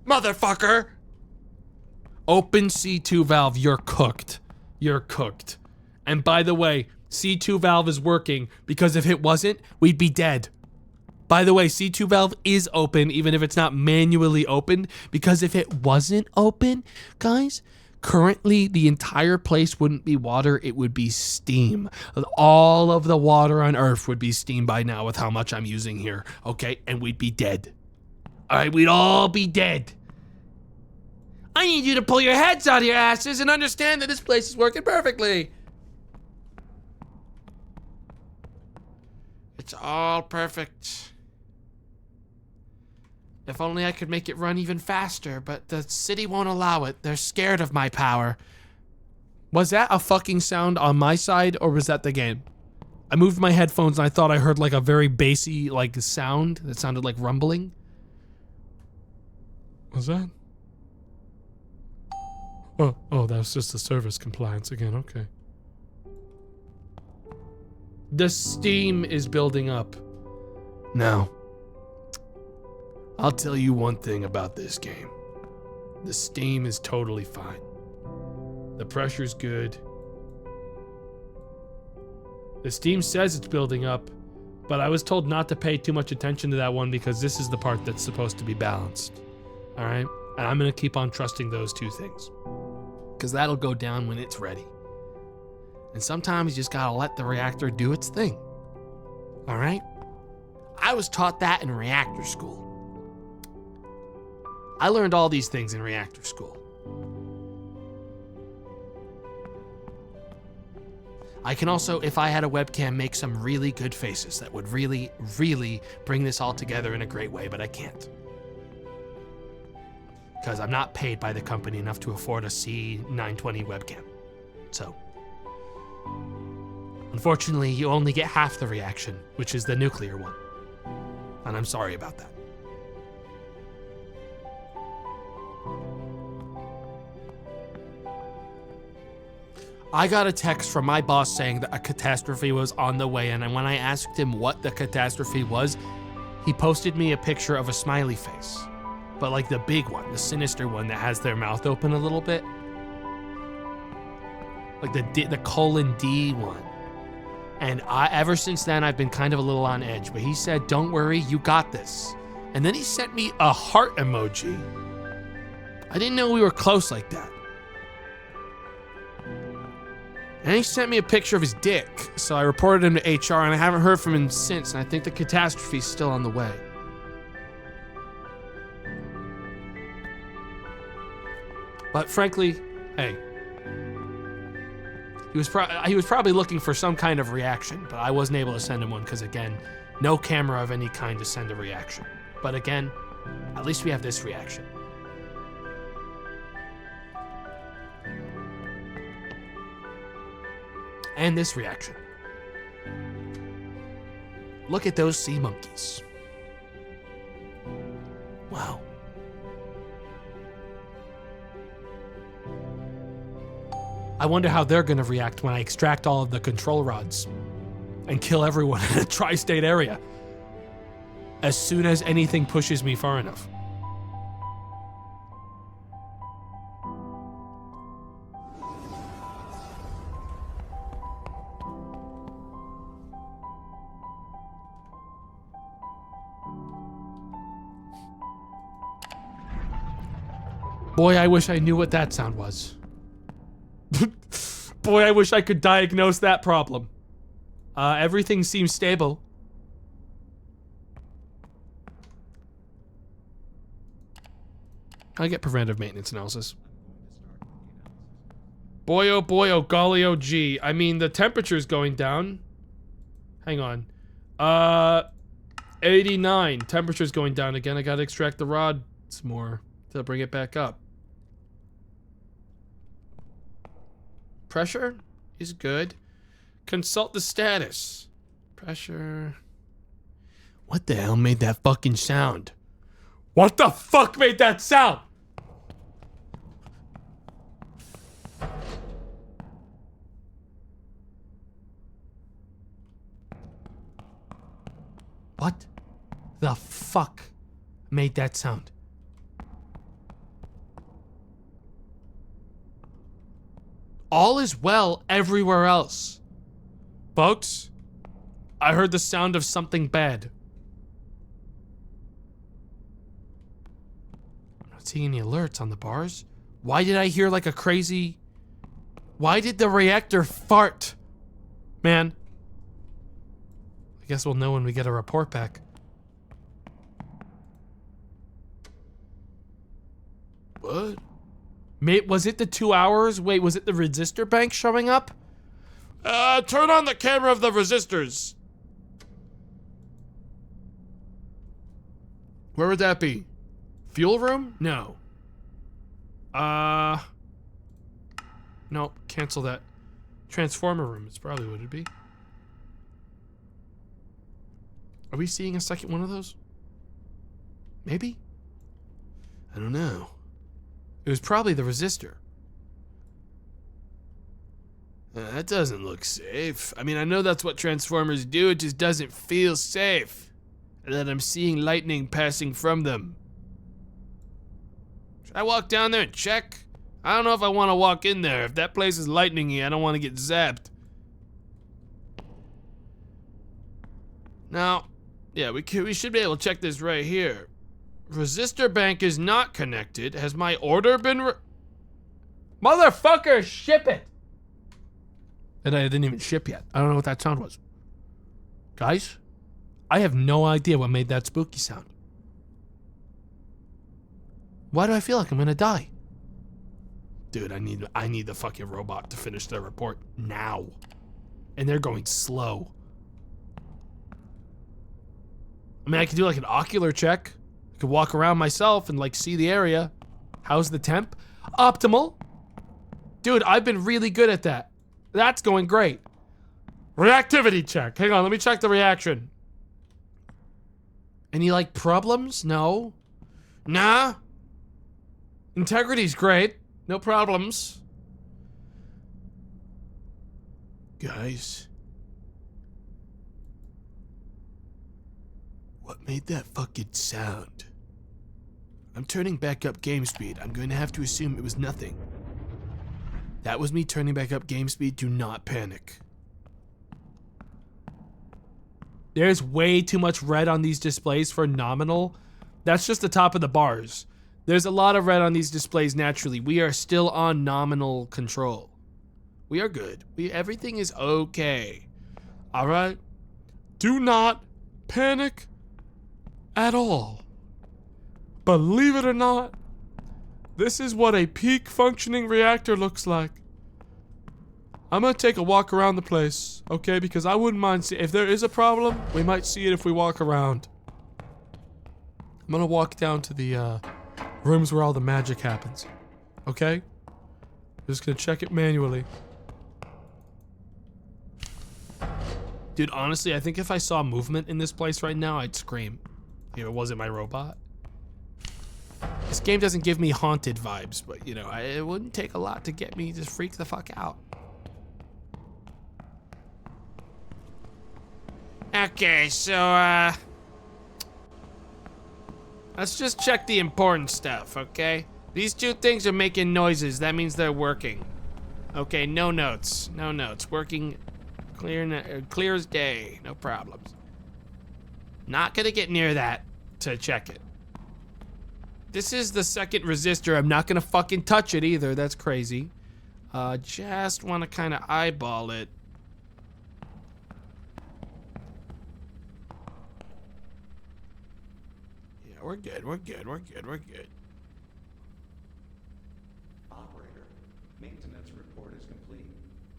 Motherfucker! Open C2 valve, you're cooked. You're cooked. And by the way, C2 valve is working because if it wasn't, we'd be dead. By the way, C2 valve is open even if it's not manually opened, because if it wasn't open, guys, currently the entire place wouldn't be water, it would be steam. All of the water on Earth would be steam by now with how much I'm using here, okay? And we'd be dead. All right, we'd all be dead. I need you to pull your heads out of your asses and understand that this place is working perfectly. It's all perfect. If only I could make it run even faster, but the city won't allow it. They're scared of my power. Was that a fucking sound on my side, or was that the game? I moved my headphones and I thought I heard like a very bassy like sound that sounded like rumbling. Was that? Oh, that was just the service compliance again, okay. The steam is building up. Now, I'll tell you one thing about this game. The steam is totally fine. The pressure's good. The steam says it's building up, but I was told not to pay too much attention to that one because this is the part that's supposed to be balanced. All right? And I'm going to keep on trusting those two things, because that'll go down when it's ready. And sometimes you just got to let the reactor do its thing. All right? I was taught that in reactor school. I learned all these things in reactor school. I can also, if I had a webcam, make some really good faces that would really, really bring this all together in a great way, but I can't. Because I'm not paid by the company enough to afford a C920 webcam. So, unfortunately, you only get half the reaction, which is the nuclear one. And I'm sorry about that. I got a text from my boss saying that a catastrophe was on the way, and when I asked him what the catastrophe was, he posted me a picture of a smiley face. But like the big one, the sinister one that has their mouth open a little bit. Like the colon D one. And ever since then, I've been kind of a little on edge. But he said, don't worry, you got this. And then he sent me a heart emoji. I didn't know we were close like that. And he sent me a picture of his dick, so I reported him to HR, and I haven't heard from him since, and I think the catastrophe's still on the way. But frankly, hey, he was probably looking for some kind of reaction, but I wasn't able to send him one because, again, no camera of any kind to send a reaction. But again, at least we have this reaction. And this reaction. Look at those sea monkeys. Wow. I wonder how they're gonna react when I extract all of the control rods and kill everyone in a tri-state area as soon as anything pushes me far enough. Boy, I wish I knew what that sound was. Boy, I wish I could diagnose that problem. Everything seems stable. I get preventive maintenance analysis. Boy, oh, golly, oh, gee. I mean, the temperature's going down. Hang on. 89. Temperature's going down again. I gotta extract the rod some more to bring it back up. Pressure is good. Consult the status. Pressure. What the hell made that fucking sound? What the fuck made that sound? What the fuck made that sound? All is well everywhere else. Folks, I heard the sound of something bad. I'm not seeing any alerts on the bars. Why did I hear like a crazy... Why did the reactor fart? Man. I guess we'll know when we get a report back. What? Was it the 2 hours? Wait, was it the resistor bank showing up? Turn on the camera of the resistors. Where would that be? Fuel room? No. Nope, cancel that. Transformer room is probably what it'd be. Are we seeing a second one of those? Maybe? I don't know. It was probably the resistor. That doesn't look safe. I mean, I know that's what transformers do, it just doesn't feel safe. And then I'm seeing lightning passing from them. Should I walk down there and check? I don't know if I want to walk in there. If that place is lightningy, I don't want to get zapped. Now, yeah, we should be able to check this right here. Resistor bank is not connected. Has my order been Motherfucker, ship it! And I didn't even ship yet. I don't know what that sound was. Guys, I have no idea what made that spooky sound. Why do I feel like I'm gonna die? Dude, I need the fucking robot to finish their report now. And they're going slow. I mean, I could do like an ocular check. I could walk around myself and like see the area. How's the temp? Optimal. Dude, I've been really good at that. That's going great. Reactivity check. Hang on, let me check the reaction. Any like problems? No. Nah. Integrity's great. No problems. Guys. What made that fucking sound? I'm turning back up game speed. I'm going to have to assume it was nothing. That was me turning back up game speed. Do not panic. There's way too much red on these displays for nominal. That's just the top of the bars. There's a lot of red on these displays naturally. We are still on nominal control. We are good. Everything is okay. All right? Do not panic at all. Believe it or not, this is what a peak functioning reactor looks like. I'm gonna take a walk around the place, okay? Because I wouldn't mind if there is a problem, we might see it if we walk around. I'm gonna walk down to the rooms where all the magic happens, okay? Just gonna check it manually. Dude, honestly, I think if I saw movement in this place right now, I'd scream. If it wasn't my robot. This game doesn't give me haunted vibes, but you know, it wouldn't take a lot to get me to freak the fuck out. Okay, so let's just check the important stuff, okay? These two things are making noises. That means they're working. Okay, no notes. No notes. Working clear as day. No problems. Not gonna get near that to check it. This is the second resistor. I'm not gonna fucking touch it either. That's crazy. Just wanna kinda eyeball it. Yeah, we're good. We're good. We're good. We're good. Operator, maintenance report is complete.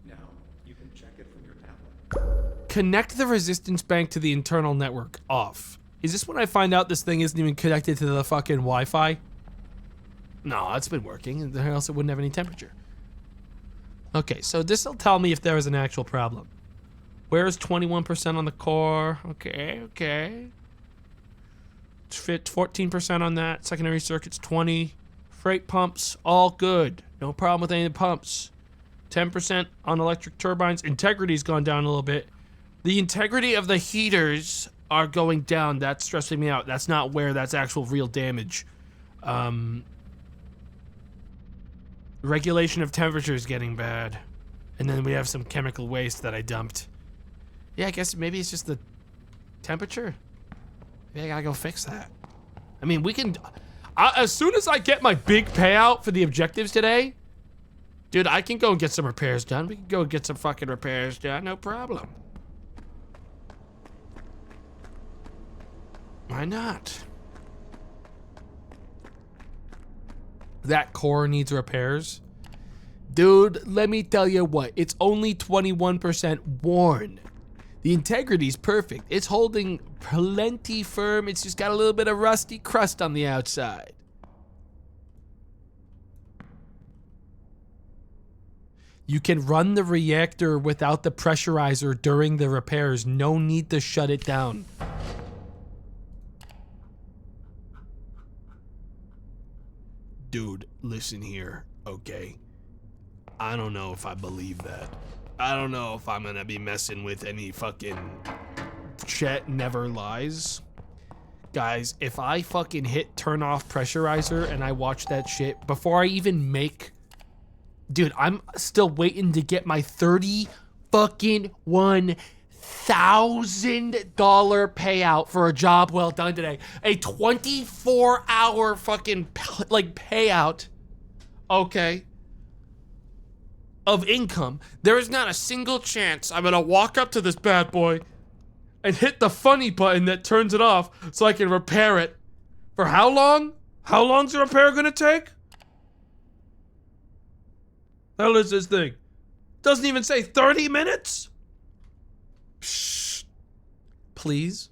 Now, you can check it from your tablet. Connect the resistance bank to the internal network. Off. Is this when I find out this thing isn't even connected to the fucking Wi-Fi? No, it's been working, or else it wouldn't have any temperature. Okay, so this'll tell me if there is an actual problem. Where's 21% on the core? Okay, okay. Fit 14% on that. Secondary circuits 20. Freight pumps, all good. No problem with any of the pumps. 10% on electric turbines. Integrity's gone down a little bit. The integrity of the heaters are going down. That's stressing me out. That's not where that's actual real damage. Regulation of temperature is getting bad. And then we have some chemical waste that I dumped. Yeah, I guess maybe it's just the temperature. Maybe I gotta go fix that. I mean, we can... as soon as I get my big payout for the objectives today, dude, I can go and get some repairs done. We can go get some fucking repairs done. No problem. Why not? That core needs repairs. Dude, let me tell you what. It's only 21% worn. The integrity's perfect. It's holding plenty firm. It's just got a little bit of rusty crust on the outside. You can run the reactor without the pressurizer during the repairs. No need to shut it down. Dude, listen here, okay? I don't know if I believe that. I don't know if I'm gonna be messing with any fucking Chet never lies. Guys, if I fucking hit turn off pressurizer and I watch that shit before I even make... Dude, I'm still waiting to get my $31,000 payout for a job well done today. A 24-hour fucking payout, okay, of income. There is not a single chance I'm gonna walk up to this bad boy and hit the funny button that turns it off so I can repair it. For how long? How long's the repair gonna take? The hell is this thing? Doesn't even say 30 minutes? Shh. Please?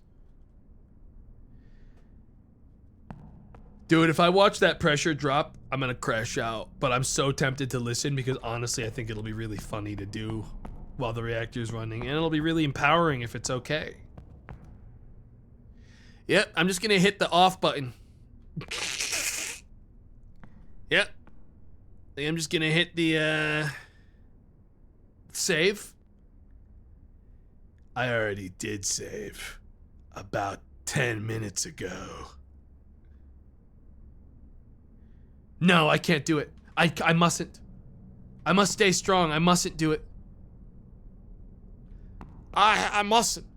Dude, if I watch that pressure drop, I'm gonna crash out. But I'm so tempted to listen because honestly, I think it'll be really funny to do while the reactor's running. And it'll be really empowering if it's okay. Yep, I'm just gonna hit the off button. Yep. I'm just gonna hit the, save. I already did save about 10 minutes ago. No, I can't do it. I mustn't. I must stay strong. I mustn't do it. I mustn't.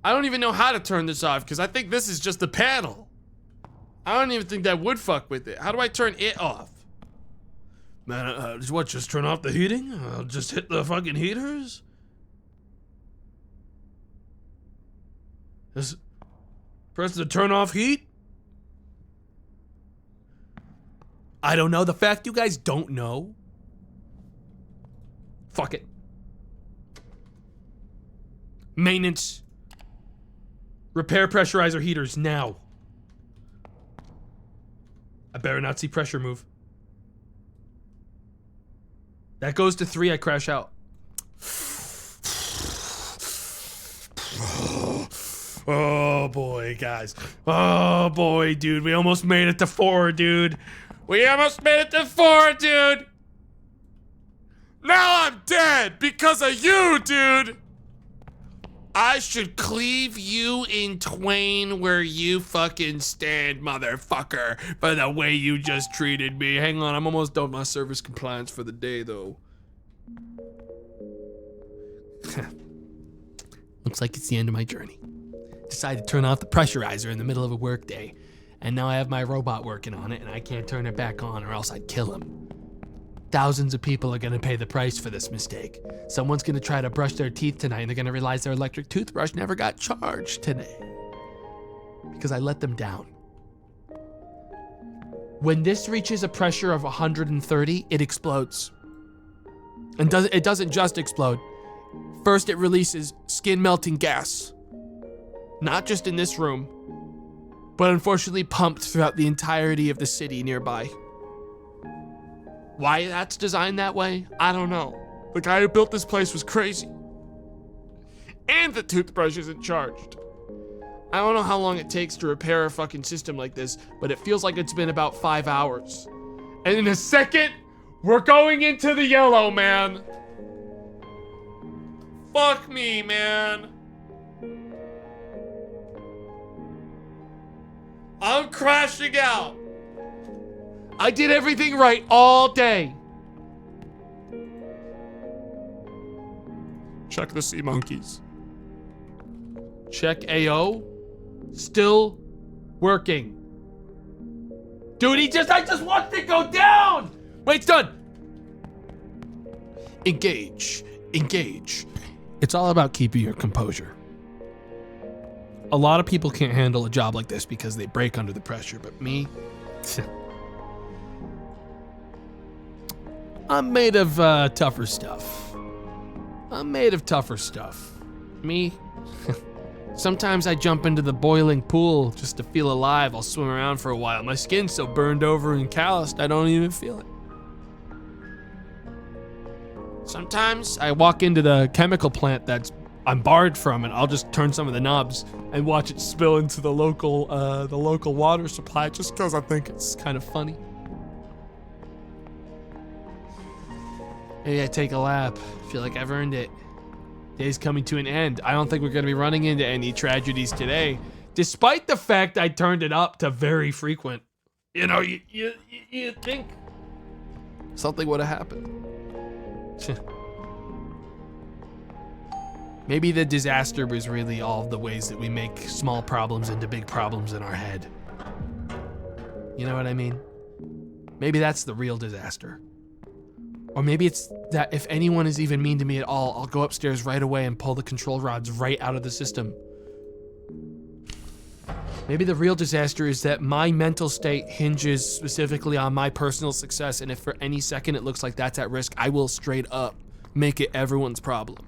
I don't even know how to turn this off because I think this is just the panel. I don't even think that would fuck with it. How do I turn it off? Man, just turn off the heating? Just hit the fucking heaters? Just press the turn off heat? I don't know. The fact you guys don't know. Fuck it. Maintenance. Repair pressurizer heaters now. I better not see pressure move. That goes to 3, I crash out. Oh boy, guys. Oh boy, dude. We almost made it to 4, dude. We almost made it to 4, dude. Now I'm dead because of you, dude. I should cleave you in twain where you fucking stand, motherfucker, for the way you just treated me. Hang on, I'm almost done with my service compliance for the day, though. Looks like it's the end of my journey. Decided to turn off the pressurizer in the middle of a work day, and now I have my robot working on it, and I can't turn it back on or else I'd kill him. Thousands of people are gonna pay the price for this mistake. Someone's gonna try to brush their teeth tonight and they're gonna realize their electric toothbrush never got charged today. Because I let them down. When this reaches a pressure of 130, it explodes. And it doesn't just explode. First, it releases skin melting gas. Not just in this room, but unfortunately pumped throughout the entirety of the city nearby. Why that's designed that way, I don't know. The guy who built this place was crazy. And the toothbrush isn't charged. I don't know how long it takes to repair a fucking system like this, but it feels like it's been about 5 hours. And in a second, we're going into the yellow, man. Fuck me, man. I'm crashing out. I did everything right all day. Check the sea monkeys. Check AO. Still working. Dude, I just watched it go down. Wait, it's done. Engage. Engage. It's all about keeping your composure. A lot of people can't handle a job like this because they break under the pressure, but me, I'm made of tougher stuff. I'm made of tougher stuff. Me, sometimes I jump into the boiling pool just to feel alive. I'll swim around for a while. My skin's so burned over and calloused, I don't even feel it. Sometimes I walk into the chemical plant I'm barred from, and I'll just turn some of the knobs and watch it spill into the local water supply just because I think it's kind of funny. Maybe I take a lap. Feel like I've earned it. Day's coming to an end. I don't think we're going to be running into any tragedies today, despite the fact I turned it up to very frequent. You know, you think something would have happened. Maybe the disaster was really all of the ways that we make small problems into big problems in our head. You know what I mean? Maybe that's the real disaster. Or maybe it's that if anyone is even mean to me at all, I'll go upstairs right away and pull the control rods right out of the system. Maybe the real disaster is that my mental state hinges specifically on my personal success, and if for any second it looks like that's at risk, I will straight up make it everyone's problem.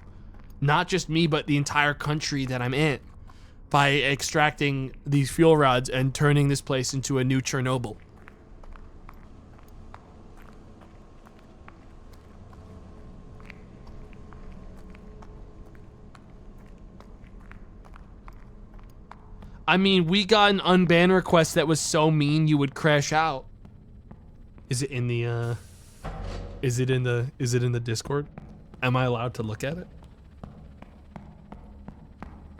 Not just me, but the entire country that I'm in, by extracting these fuel rods and turning this place into a new Chernobyl. I mean, we got an unban request that was so mean you would crash out. Is it in the is it in the Discord? Am I allowed to look at it?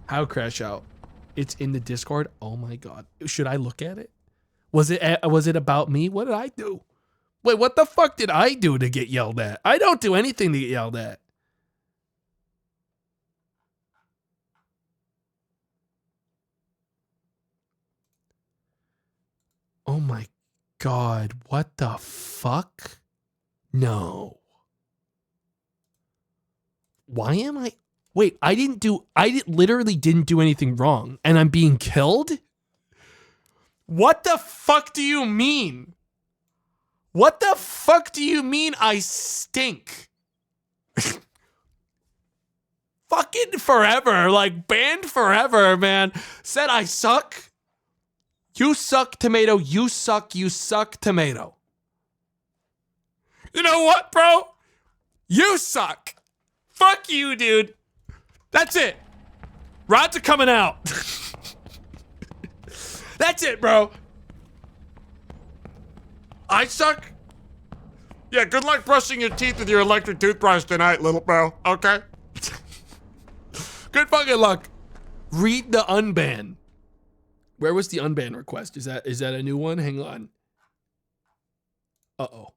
How crash out? It's in the Discord. Oh my god. Should I look at it? Was it about me? What did I do? Wait, what the fuck did I do to get yelled at? I don't do anything to get yelled at. Oh my god, what the fuck? No. Why am I? Wait, literally didn't do anything wrong and I'm being killed? What the fuck do you mean? What the fuck do you mean I stink? Fucking forever, like banned forever, man. Said I suck. You suck, tomato. You suck, tomato. You know what, bro? You suck. Fuck you, dude. That's it. Rods are coming out. That's it, bro. I suck. Yeah, good luck brushing your teeth with your electric toothbrush tonight, little bro. Okay? Good fucking luck. Read the unban. Where was the unban request? Is that a new one? Hang on. Uh-oh.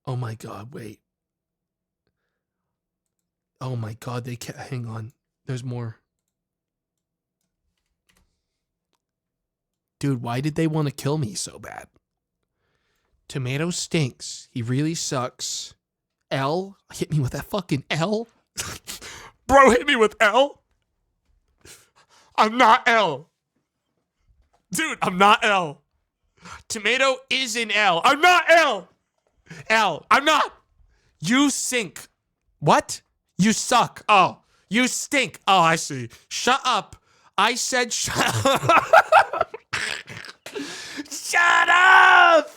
Oh my God, wait. Oh my God, they can't, hang on. There's more. Dude, why did they want to kill me so bad? Tomato stinks. He really sucks. L, hit me with that fucking L. Bro, hit me with L. I'm not L. Dude, I'm not L. Tomato is an L. I'm not L. L. I'm not. You sink. What? You suck. Oh, you stink. Oh, I see. Shut up. I said shut up. Shut up.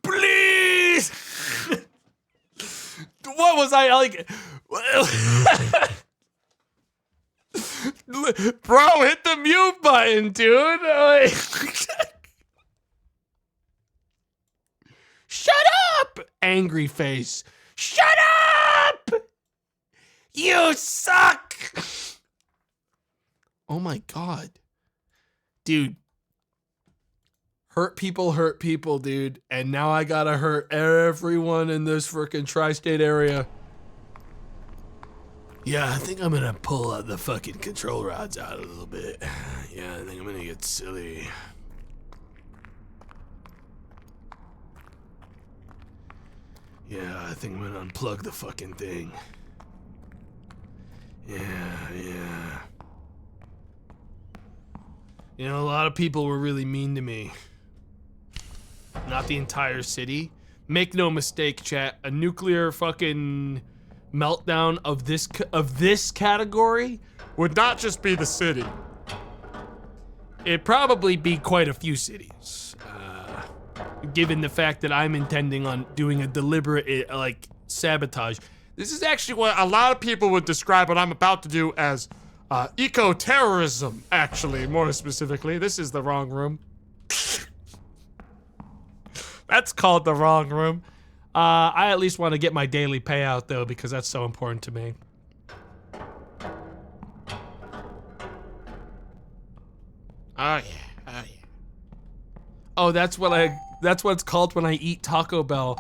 Please. What was I like? Bro, hit the mute button, dude. Shut up! Angry face. Shut up! You suck! Oh my God. Dude. Hurt people, dude. And now I gotta hurt everyone in this freaking tri-state area. Yeah, I think I'm gonna pull the fucking control rods out a little bit. Yeah, I think I'm gonna get silly. Yeah, I think I'm gonna unplug the fucking thing. Yeah. You know, a lot of people were really mean to me. Not the entire city. Make no mistake, chat. A nuclear fucking meltdown of this category would not just be the city. It'd probably be quite a few cities. Given the fact that I'm intending on doing a deliberate, like, sabotage. This is actually what a lot of people would describe what I'm about to do as eco-terrorism, actually, more specifically. This is the wrong room. That's called the wrong room. I at least want to get my daily payout, though, because that's so important to me. Oh, yeah. Oh, that's what it's called when I eat Taco Bell.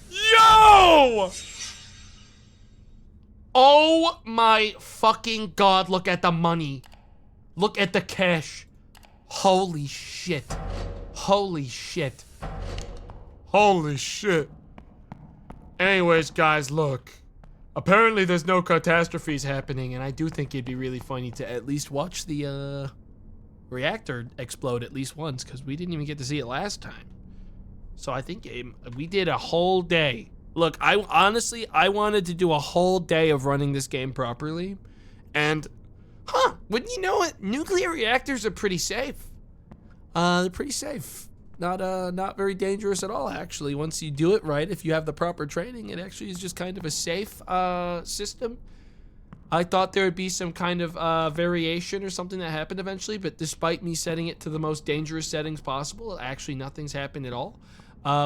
Yo! Oh my fucking God, look at the money. Look at the cash. Holy shit. Holy shit. Holy shit. Anyways, guys, look. Apparently there's no catastrophes happening, and I do think it'd be really funny to at least watch the reactor explode at least once, because we didn't even get to see it last time. So I think we did a whole day. Look, I wanted to do a whole day of running this game properly, and wouldn't you know it, nuclear reactors are pretty safe. They're pretty safe. Not very dangerous at all, actually. Once you do it right, if you have the proper training, it actually is just kind of a safe system. I thought there would be some kind of variation or something that happened eventually, but despite me setting it to the most dangerous settings possible, actually nothing's happened at all.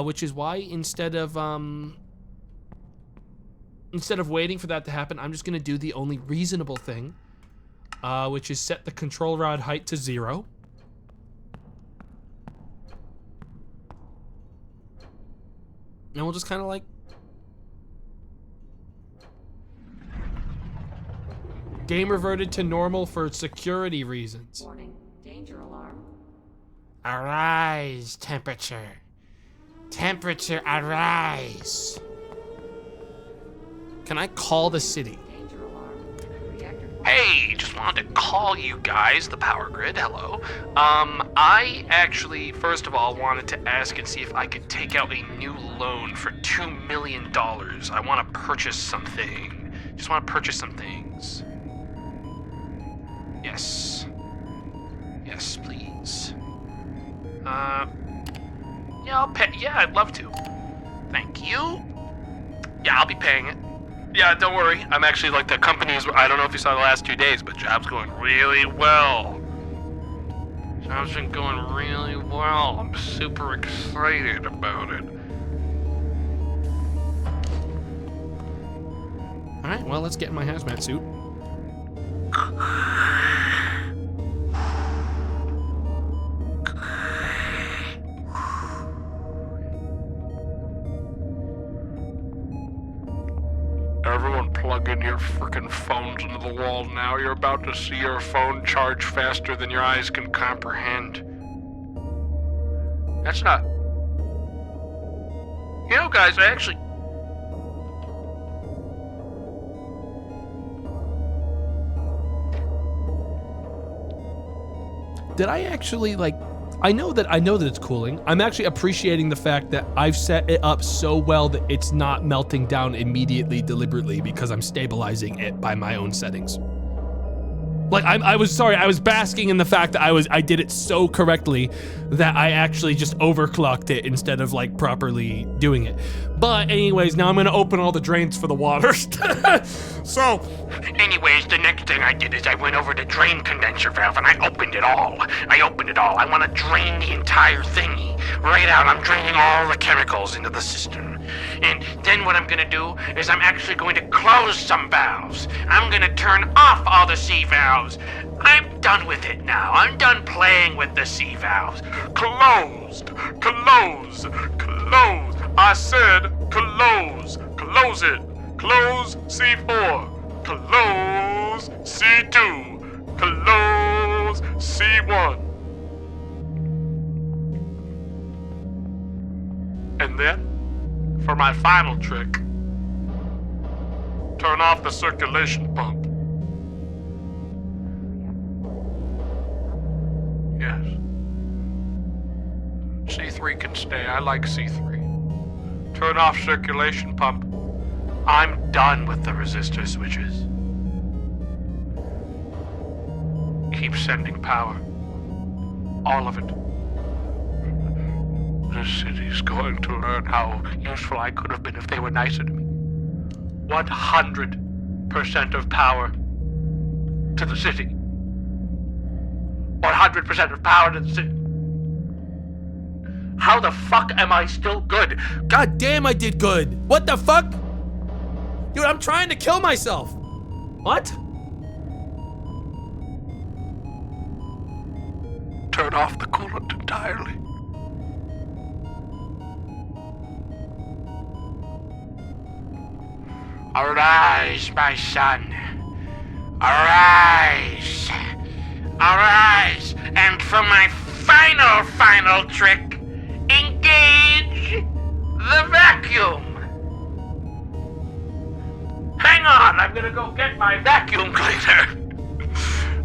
Which is why instead of waiting for that to happen, I'm just gonna do the only reasonable thing, which is set the control rod height to 0. And we'll just kind of like game reverted to normal for security reasons. Warning, danger alarm. Arise, temperature. Temperature, arise. Can I call the city? Danger alarm. Reactor. Hey, just wanted to call you guys, the power grid. Hello. I actually, first of all, wanted to ask and see if I could take out a new loan for $2 million. I want to purchase something. Just want to purchase some things. Yes. Yes, please. Yeah, I'll pay. Yeah, I'd love to. Thank you. Yeah, I'll be paying it. Yeah, don't worry. I'm actually like the company's. I don't know if you saw the last 2 days, but job's going really well. Job's been going really well. I'm super excited about it. All right, well, let's get in my hazmat suit. Everyone plug in your freaking phones into the wall now. You're about to see your phone charge faster than your eyes can comprehend. That's not... You know, guys, I actually... Did I actually, like... I know that it's cooling. I'm actually appreciating the fact that I've set it up so well that it's not melting down immediately deliberately because I'm stabilizing it by my own settings. Like I was basking in the fact that I did it so correctly that I actually just overclocked it instead of like properly doing it. But anyways, now I'm gonna open all the drains for the water. So, anyways, the next thing I did is I went over the drain condenser valve and I opened it all. I want to drain the entire thingy right out. I'm draining all the chemicals into the system. And then what I'm gonna do is I'm actually going to close some valves. I'm gonna turn off all the C valves. I'm done with it now. I'm done playing with the C valves. Closed. Close. Close. I said close. Close it. Close C4. Close C2. Close C1. And then, for my final trick, turn off the circulation pump. Yes. C3 can stay. I like C3. Turn off circulation pump. I'm done with the resistor switches. Keep sending power. All of it. The city's going to learn how useful I could have been if they were nicer to me. 100% of power to the city. 100% of power to the city. How the fuck am I still good? God damn, I did good. What the fuck? Dude, I'm trying to kill myself. What? Turn off the coolant entirely. Arise, my son. Arise. Arise. And for my final trick, engage the vacuum. Hang on, I'm gonna go get my vacuum cleaner.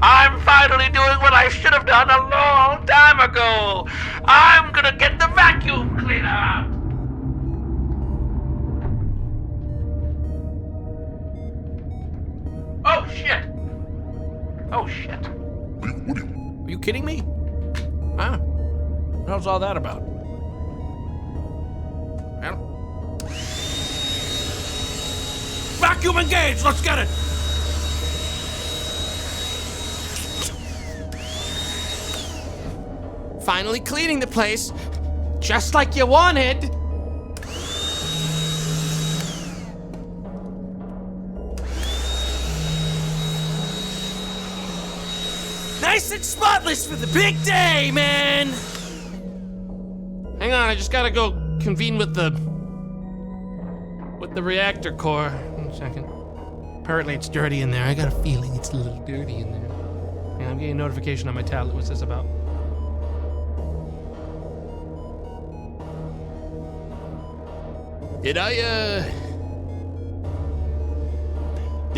I'm finally doing what I should have done a long time ago. I'm gonna get the vacuum cleaner out. Oh shit! Oh shit! Are you kidding me? Huh? What the hell's all that about? Well, vacuum engaged! Let's get it! Finally cleaning the place, just like you wanted. Nice and spotless for the big day, man! Hang on, I just gotta go convene with the reactor core. 1 second. Apparently it's dirty in there. I got a feeling it's a little dirty in there. Yeah, I'm getting a notification on my tablet. What's this about? Did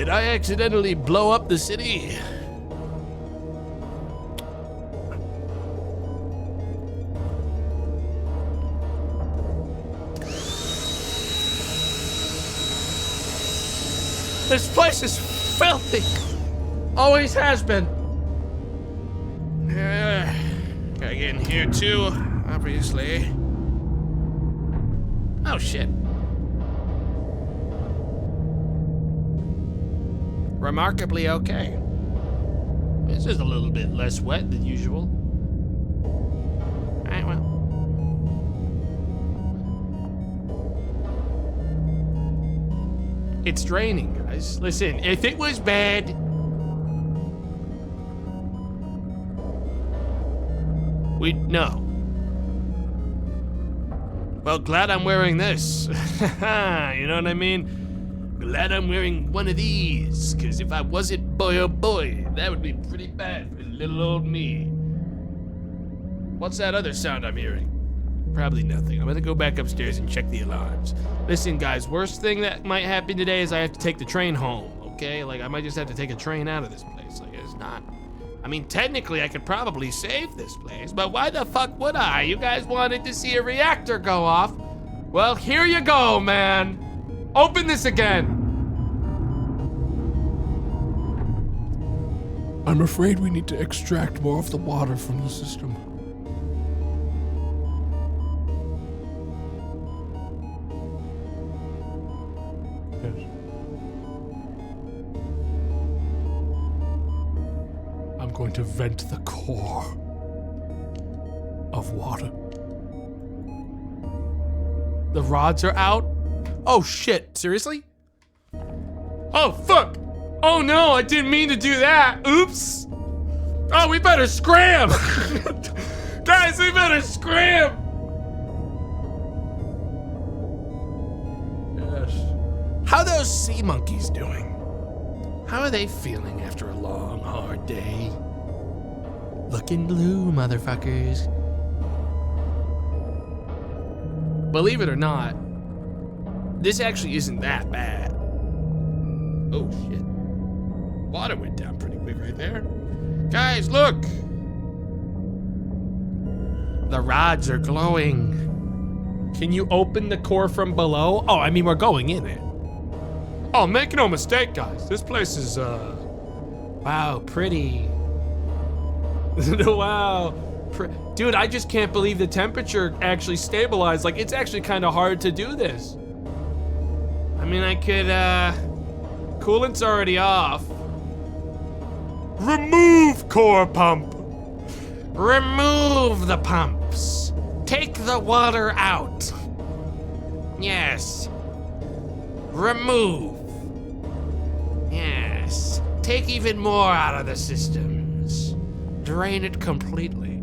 I accidentally blow up the city? This place is filthy. Always has been. Gotta get in here too, obviously. Oh shit. Remarkably okay. This is a little bit less wet than usual. Alright, well. It's draining, guys. Listen, if it was bad, we'd know. Well, glad I'm wearing this. You know what I mean? Glad I'm wearing one of these, because if I wasn't, boy oh boy, that would be pretty bad for little old me. What's that other sound I'm hearing? Probably nothing. I'm gonna go back upstairs and check the alarms. Listen, guys, worst thing that might happen today is I have to take the train home, okay? Like, I might just have to take a train out of this place. Like, it's not... I mean, technically, I could probably save this place, but why the fuck would I? You guys wanted to see a reactor go off. Well, here you go, man. Open this again. I'm afraid we need to extract more of the water from the system. Yes. I'm going to vent the core of water. The rods are out? Oh shit, seriously? Oh fuck! Oh no, I didn't mean to do that! Oops! Oh, we better scram! Guys, we better scram! Yes. How those sea monkeys doing? How are they feeling after a long, hard day? Looking blue, motherfuckers. Believe it or not, this actually isn't that bad. Oh shit. Water went down pretty quick right there. Guys, look! The rods are glowing. Can you open the core from below? Oh, I mean, we're going in it. Oh, make no mistake, guys. This place is, wow, pretty. Wow. Dude, I just can't believe the temperature actually stabilized. Like, it's actually kind of hard to do this. I mean, I could, coolant's already off. Remove core pump. Remove the pumps. Take the water out. Yes. Remove. Yes. Take even more out of the systems. Drain it completely.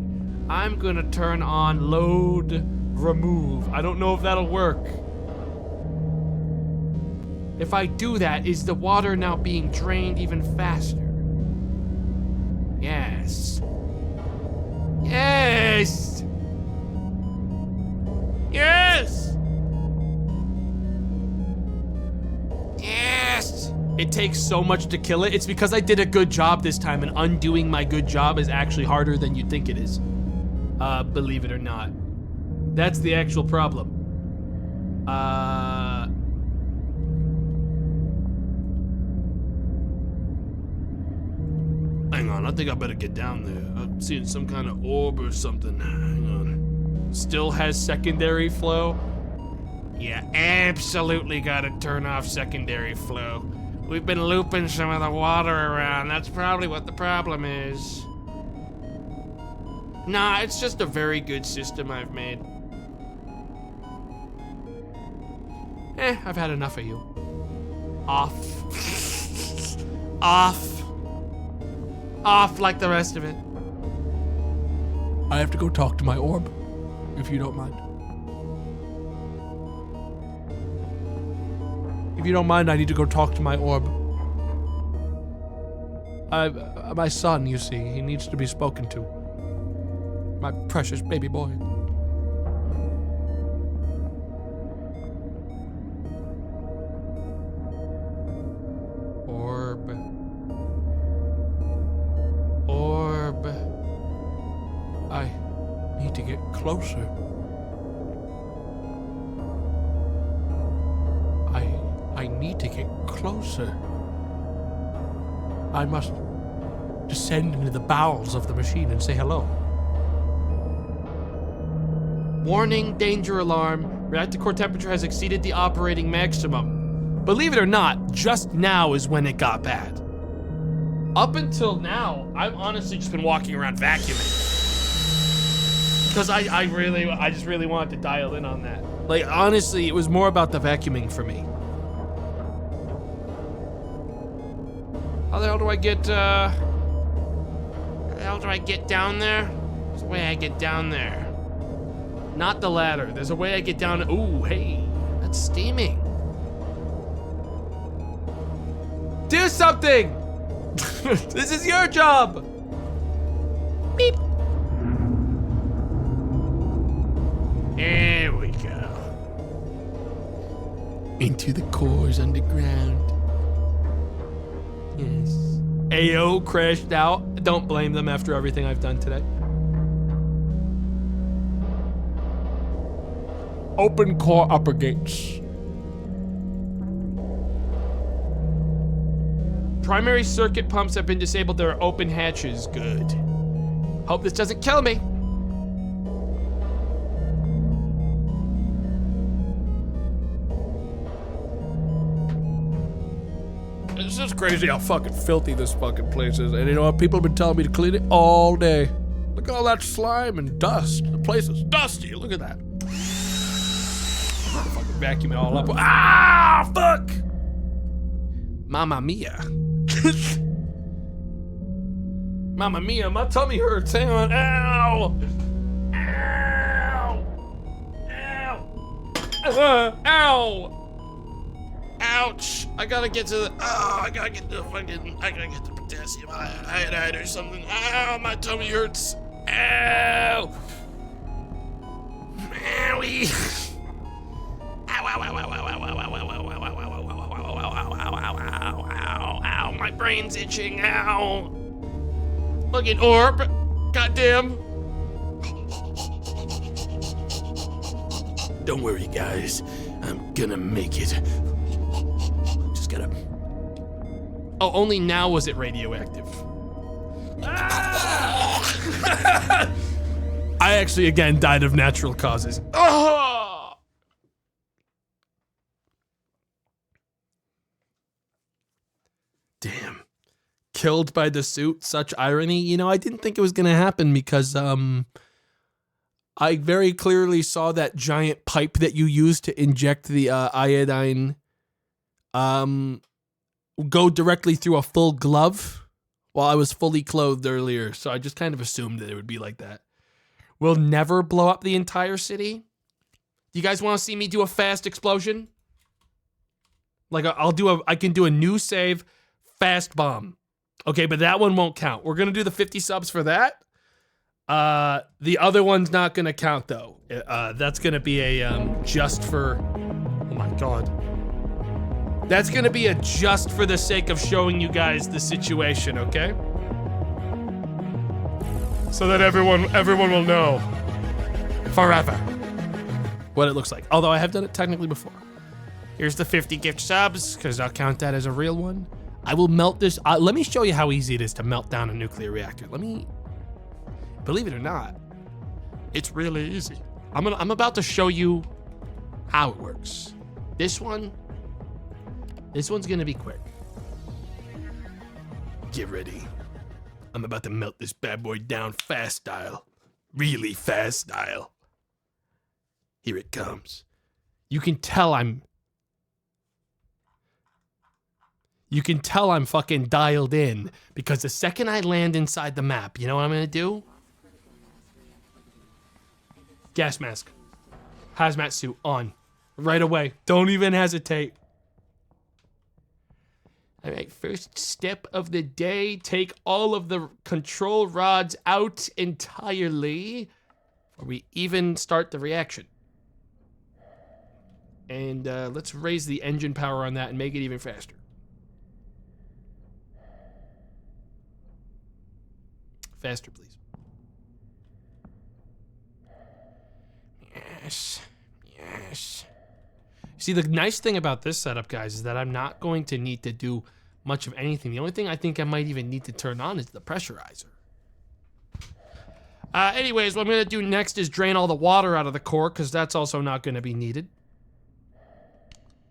I'm gonna turn on load remove. I don't know if that'll work. If I do that, is the water now being drained even faster? Yes. Yes! Yes! Yes. It takes so much to kill it. It's because I did a good job this time, and undoing my good job is actually harder than you think it is. Believe it or not. That's the actual problem. Hang on, I think I better get down there. I'm seeing some kind of orb or something. Hang on. Still has secondary flow? You absolutely gotta turn off secondary flow. We've been looping some of the water around. That's probably what the problem is. Nah, it's just a very good system I've made. I've had enough of you. Off. Off. Off like the rest of it. I have to go talk to my orb, if you don't mind. If you don't mind, I need to go talk to my orb. My son, you see, he needs to be spoken to. My precious baby boy. need to get closer. I need to get closer. I must descend into the bowels of the machine and say hello. Warning, danger alarm. Reactor core temperature has exceeded the operating maximum. Believe it or not, just now is when it got bad. Up until now, I've honestly just been walking around vacuuming. Because I just really wanted to dial in on that. Like, honestly, it was more about the vacuuming for me. How the hell do I get, how the hell do I get down there? There's a way I get down there. Not the ladder. There's a way I get down. Ooh, hey, that's steaming. Do something! This is your job! Beep. There we go. Into the cores underground. Yes. AO crashed out. Don't blame them after everything I've done today. Open core upper gates. Primary circuit pumps have been disabled. There are open hatches. Good. Hope this doesn't kill me. It's just crazy how fucking filthy this fucking place is. And you know what? People have been telling me to clean it all day. Look at all that slime and dust. The place is dusty. Look at that. Fucking vacuum it all up. Ah, fuck! Mamma mia. Mamma mia, my tummy hurts. Hang on. Ow! Ow! Ow! Ouch! I gotta get to the. Oh, I gotta get the fucking. I gotta get the potassium iodide or something. Ow! My tummy hurts. Ow! Owie! Ow! Ow! Ow! Ow! Ow! Ow! Ow! Ow! Ow! My brain's itching. Ow! Fucking orb! Goddamn! Don't worry, guys. I'm gonna make it. Just gotta. Oh, only now was it radioactive. Ah! I actually, again, died of natural causes. Oh! Damn. Killed by the suit, such irony. You know, I didn't think it was gonna happen because, I very clearly saw that giant pipe that you used to inject the iodine go directly through a full glove while I was fully clothed earlier. So I just kind of assumed that it would be like that. We'll never blow up the entire city. Do you guys want to see me do a fast explosion? Like I can do a new save, fast bomb. Okay, but that one won't count. We're gonna do the 50 subs for that. The other one's not gonna count though. That's gonna be a just for. Oh my god. That's gonna be a just for the sake of showing you guys the situation, okay? So that everyone will know forever what it looks like. Although I have done it technically before. Here's the 50 gift subs, because I'll count that as a real one. I will melt this. Let me show you how easy it is to melt down a nuclear reactor. Believe it or not, it's really easy. I'm about to show you how it works. This one's gonna be quick. Get ready. I'm about to melt this bad boy down fast style. Really fast style. Here it comes. You can tell I'm fucking dialed in because the second I land inside the map, you know what I'm gonna do? Gas mask. Hazmat suit on. Right away. Don't even hesitate. All right, first step of the day, take all of the control rods out entirely before we even start the reaction. And let's raise the engine power on that and make it even faster. Faster, please. Yes. Yes. See, the nice thing about this setup, guys, is that I'm not going to need to do much of anything. The only thing I think I might even need to turn on is the pressurizer. Anyways, what I'm going to do next is drain all the water out of the core, because that's also not going to be needed.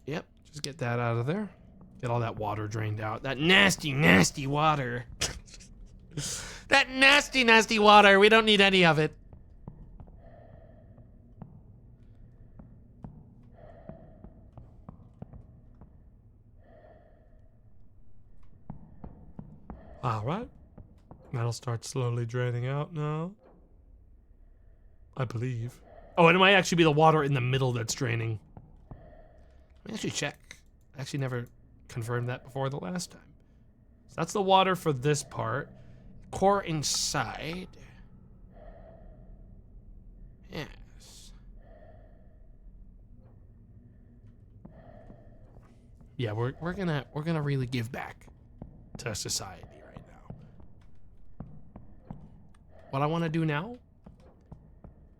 Yep, just get that out of there. Get all that water drained out. That nasty, nasty water. That nasty, nasty water. We don't need any of it. All right. That'll start slowly draining out now. I believe. Oh, and it might actually be the water in the middle that's draining. Let me actually check. I actually never confirmed that before the last time. So that's the water for this part. Core inside. Yes. Yeah, we're gonna really give back to society right now. What I want to do now?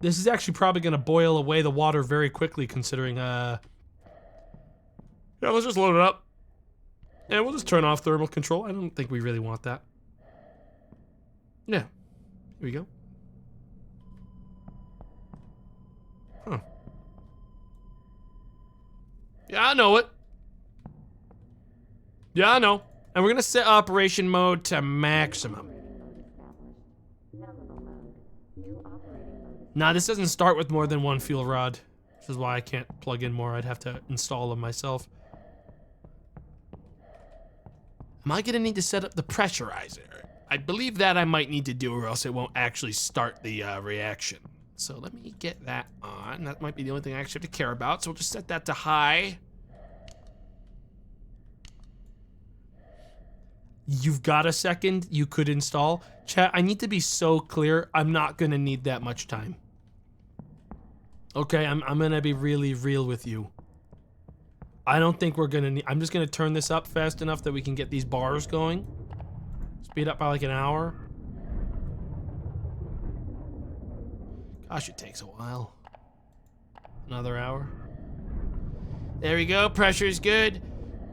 This is actually probably gonna boil away the water very quickly, considering Yeah, let's just load it up. And we'll just turn off thermal control. I don't think we really want that. Yeah. Here we go. Huh. Yeah, I know it. Yeah, I know. And we're gonna set operation mode to maximum. Nah, this doesn't start with more than one fuel rod. This is why I can't plug in more. I'd have to install them myself. Am I gonna need to set up the pressurizer? I believe that I might need to do, or else it won't actually start the reaction. So let me get that on. That might be the only thing I actually have to care about. So we'll just set that to high. You've got a second you could install. Chat, I need to be so clear. I'm not gonna need that much time. Okay, I'm gonna be really real with you. I don't think we're gonna need, I'm just gonna turn this up fast enough that we can get these bars going. Speed up by like an hour. Gosh, it takes a while. Another hour. There we go, pressure's good.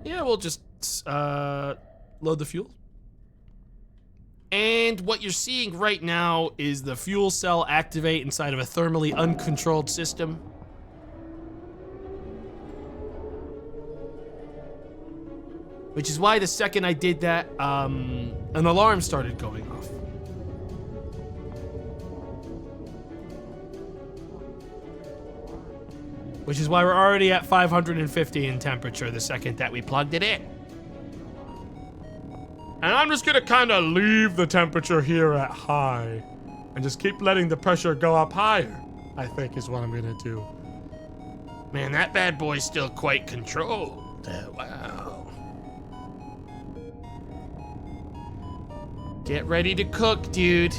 Yeah, we'll just load the fuel. And what you're seeing right now is the fuel cell activate inside of a thermally uncontrolled system. Which is why the second I did that, an alarm started going off. Which is why we're already at 550 in temperature the second that we plugged it in. And I'm just gonna kind of leave the temperature here at high and just keep letting the pressure go up higher, I think is what I'm gonna do. Man, that bad boy's still quite controlled. Wow. Get ready to cook, dude.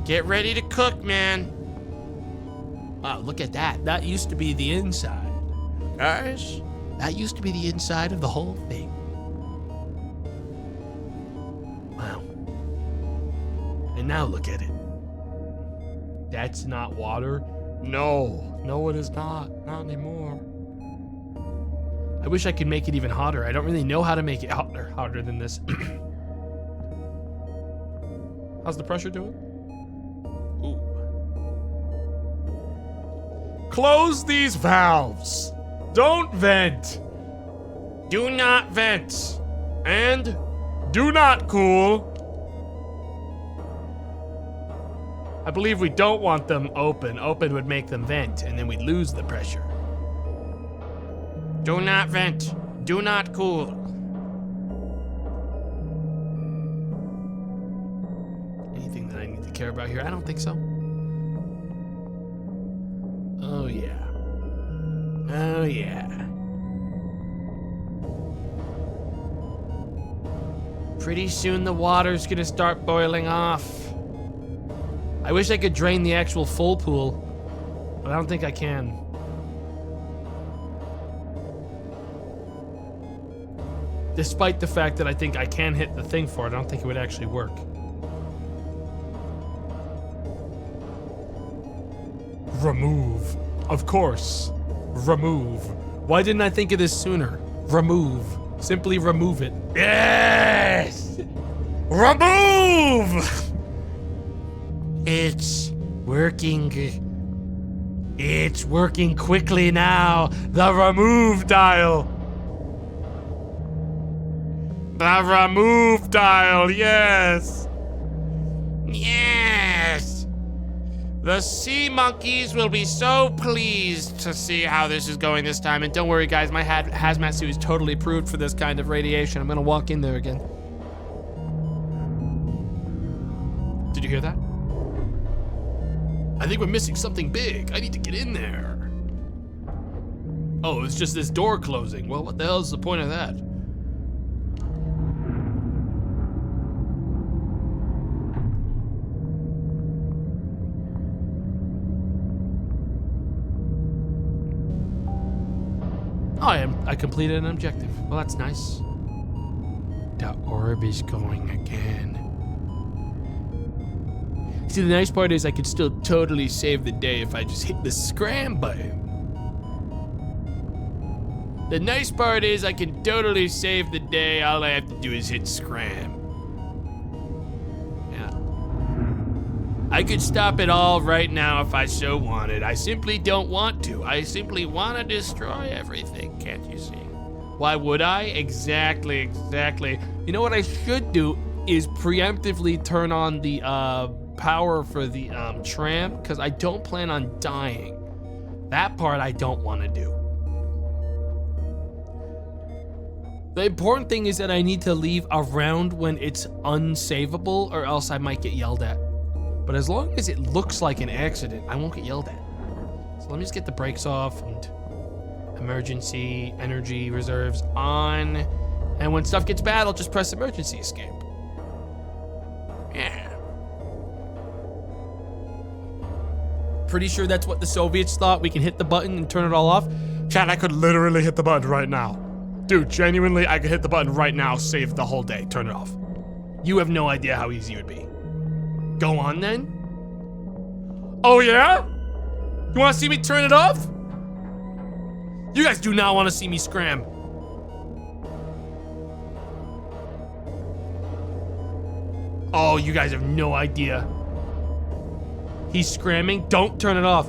Get ready to cook, man. Wow, look at that. That used to be the inside. Guys, that used to be the inside of the whole thing. Wow. And now look at it. That's not water. No, it is not. Not anymore. I wish I could make it even hotter. I don't really know how to make it hotter than this. How's the pressure doing? Ooh. Close these valves. Don't vent. Do not vent. And do not cool. I believe we don't want them open. Open would make them vent, and then we'd lose the pressure. Do not vent. Do not cool. Anything that I need to care about here? I don't think so. Oh, yeah. Oh, yeah. Pretty soon the water's gonna start boiling off. I wish I could drain the actual full pool, but I don't think I can. Despite the fact that I think I can hit the thing for it, I don't think it would actually work. Remove. Of course. Remove. Why didn't I think of this sooner? Remove. Simply remove it. Yes! Remove! It's working. It's working quickly now. The remove dial. The remove dial, yes. Yes. The sea monkeys will be so pleased to see how this is going this time. And don't worry, guys, my hazmat suit is totally approved for this kind of radiation. I'm gonna walk in there again. Did you hear that? I think we're missing something big. I need to get in there. Oh, it's just this door closing. Well, what the hell is the point of that? I completed an objective. Well, that's nice. The orb is going again. See, the nice part is I could still totally save the day if I just hit the scram button. The nice part is I can totally save the day. All I have to do is hit scram. Yeah. I could stop it all right now if I so wanted. I simply don't want to. I simply want to destroy everything, can't you see? Why would I? Exactly. You know what I should do is preemptively turn on the power for the tram, because I don't plan on dying. That part I don't want to do. The important thing is that I need to leave around when it's unsavable, or else I might get yelled at. But as long as it looks like an accident, I won't get yelled at. So let me just get the brakes off and emergency energy reserves on. And when stuff gets bad, I'll just press emergency escape. Yeah. Pretty sure that's what the Soviets thought. We can hit the button and turn it all off. Chat, I could literally hit the button right now. Dude, genuinely, I could hit the button right now, save the whole day, turn it off. You have no idea how easy it would be. Go on then. Oh yeah? You want to see me turn it off? You guys do not want to see me scram. Oh, you guys have no idea. He's scramming. Don't turn it off.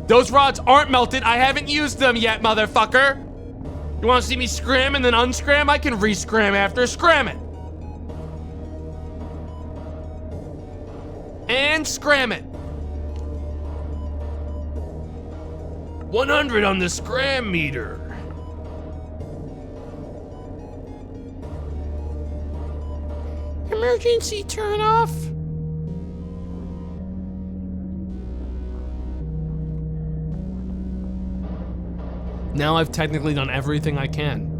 Those rods aren't melted. I haven't used them yet, motherfucker. You want to see me scram and then unscram? I can re-scram after. Scram it. And scram it. 100 on the scram meter. Emergency turn off. Now I've technically done everything I can.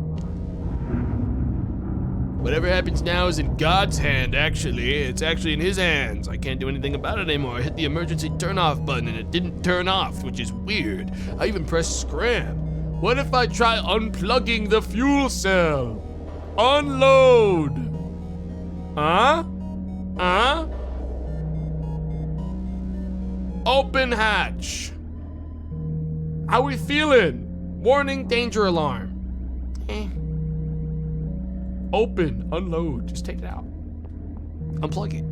Whatever happens now is in God's hand, actually. It's actually in his hands. I can't do anything about it anymore. I hit the emergency turn off button and it didn't turn off, which is weird. I even pressed scram. What if I try unplugging the fuel cell? Unload. Huh? Open hatch. How we feeling? Warning, danger alarm. Open, unload, just take it out. Unplug it.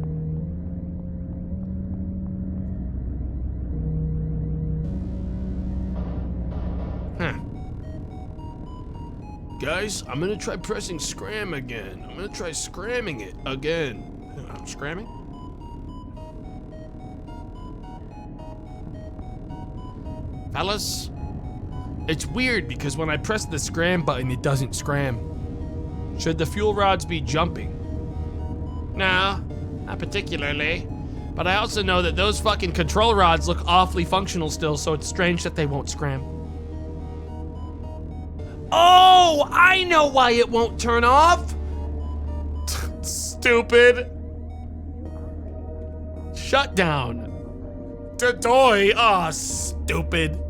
Guys, I'm gonna try pressing scram again. I'm gonna try scramming it again. I'm scramming? Fellas, it's weird because when I press the scram button, it doesn't scram. Should the fuel rods be jumping? No, not particularly. But I also know that those fucking control rods look awfully functional still, so it's strange that they won't scram. Oh, I know why it won't turn off. Stupid. Shutdown. Doy, stupid.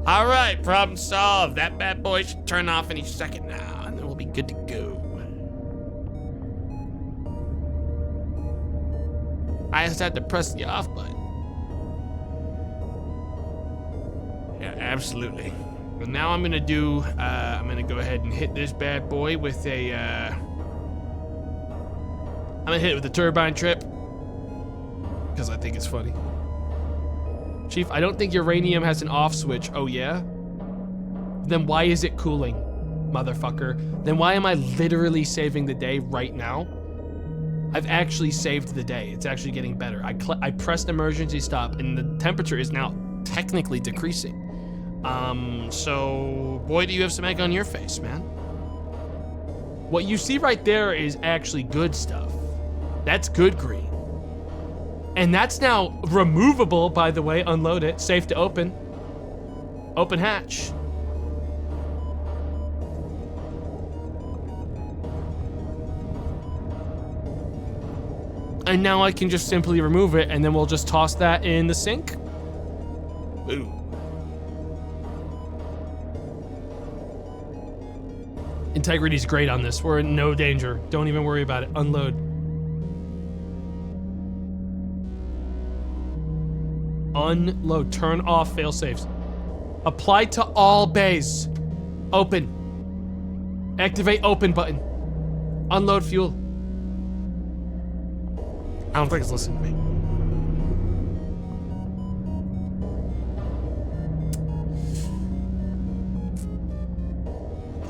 All right, problem solved. That bad boy should turn off any second now, and then we'll be good to go. I just had to press the off button. absolutely. But now I'm gonna do, I'm gonna go ahead and hit this bad boy with a, I'm gonna hit it with a turbine trip. Because I think it's funny. Chief, I don't think uranium has an off switch. Oh yeah? Then why is it cooling, motherfucker? Then why am I literally saving the day right now? I've actually saved the day. It's actually getting better. I pressed emergency stop and the temperature is now technically decreasing. So boy, do you have some egg on your face, man. What you see right there is actually good stuff. That's good green. And that's now removable, by the way. Unload it, safe to open. Open hatch. And now I can just simply remove it and then we'll just toss that in the sink. Boom. Integrity's great on this. We're in no danger. Don't even worry about it. Unload. Unload. Turn off fail safes. Apply to all bays. Open. Activate open button. Unload fuel. I don't think it's listening to me.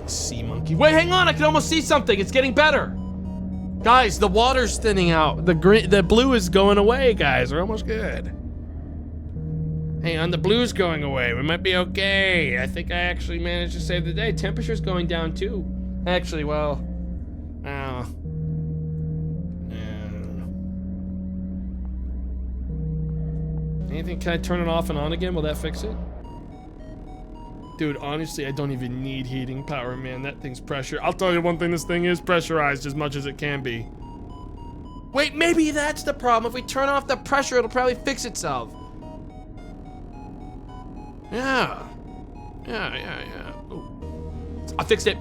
Sea monkey. Wait, hang on. I can almost see something. It's getting better. Guys, the water's thinning out. The blue is going away, guys. We're almost good. Hang on, the blue's going away. We might be okay. I think I actually managed to save the day. Temperature's going down too. Actually, well, anything? Can I turn it off and on again? Will that fix it? Dude, honestly, I don't even need heating power, man. That thing's pressure. I'll tell you one thing, this thing is pressurized as much as it can be. Wait, maybe that's the problem. If we turn off the pressure, it'll probably fix itself. Yeah. Ooh. I fixed it.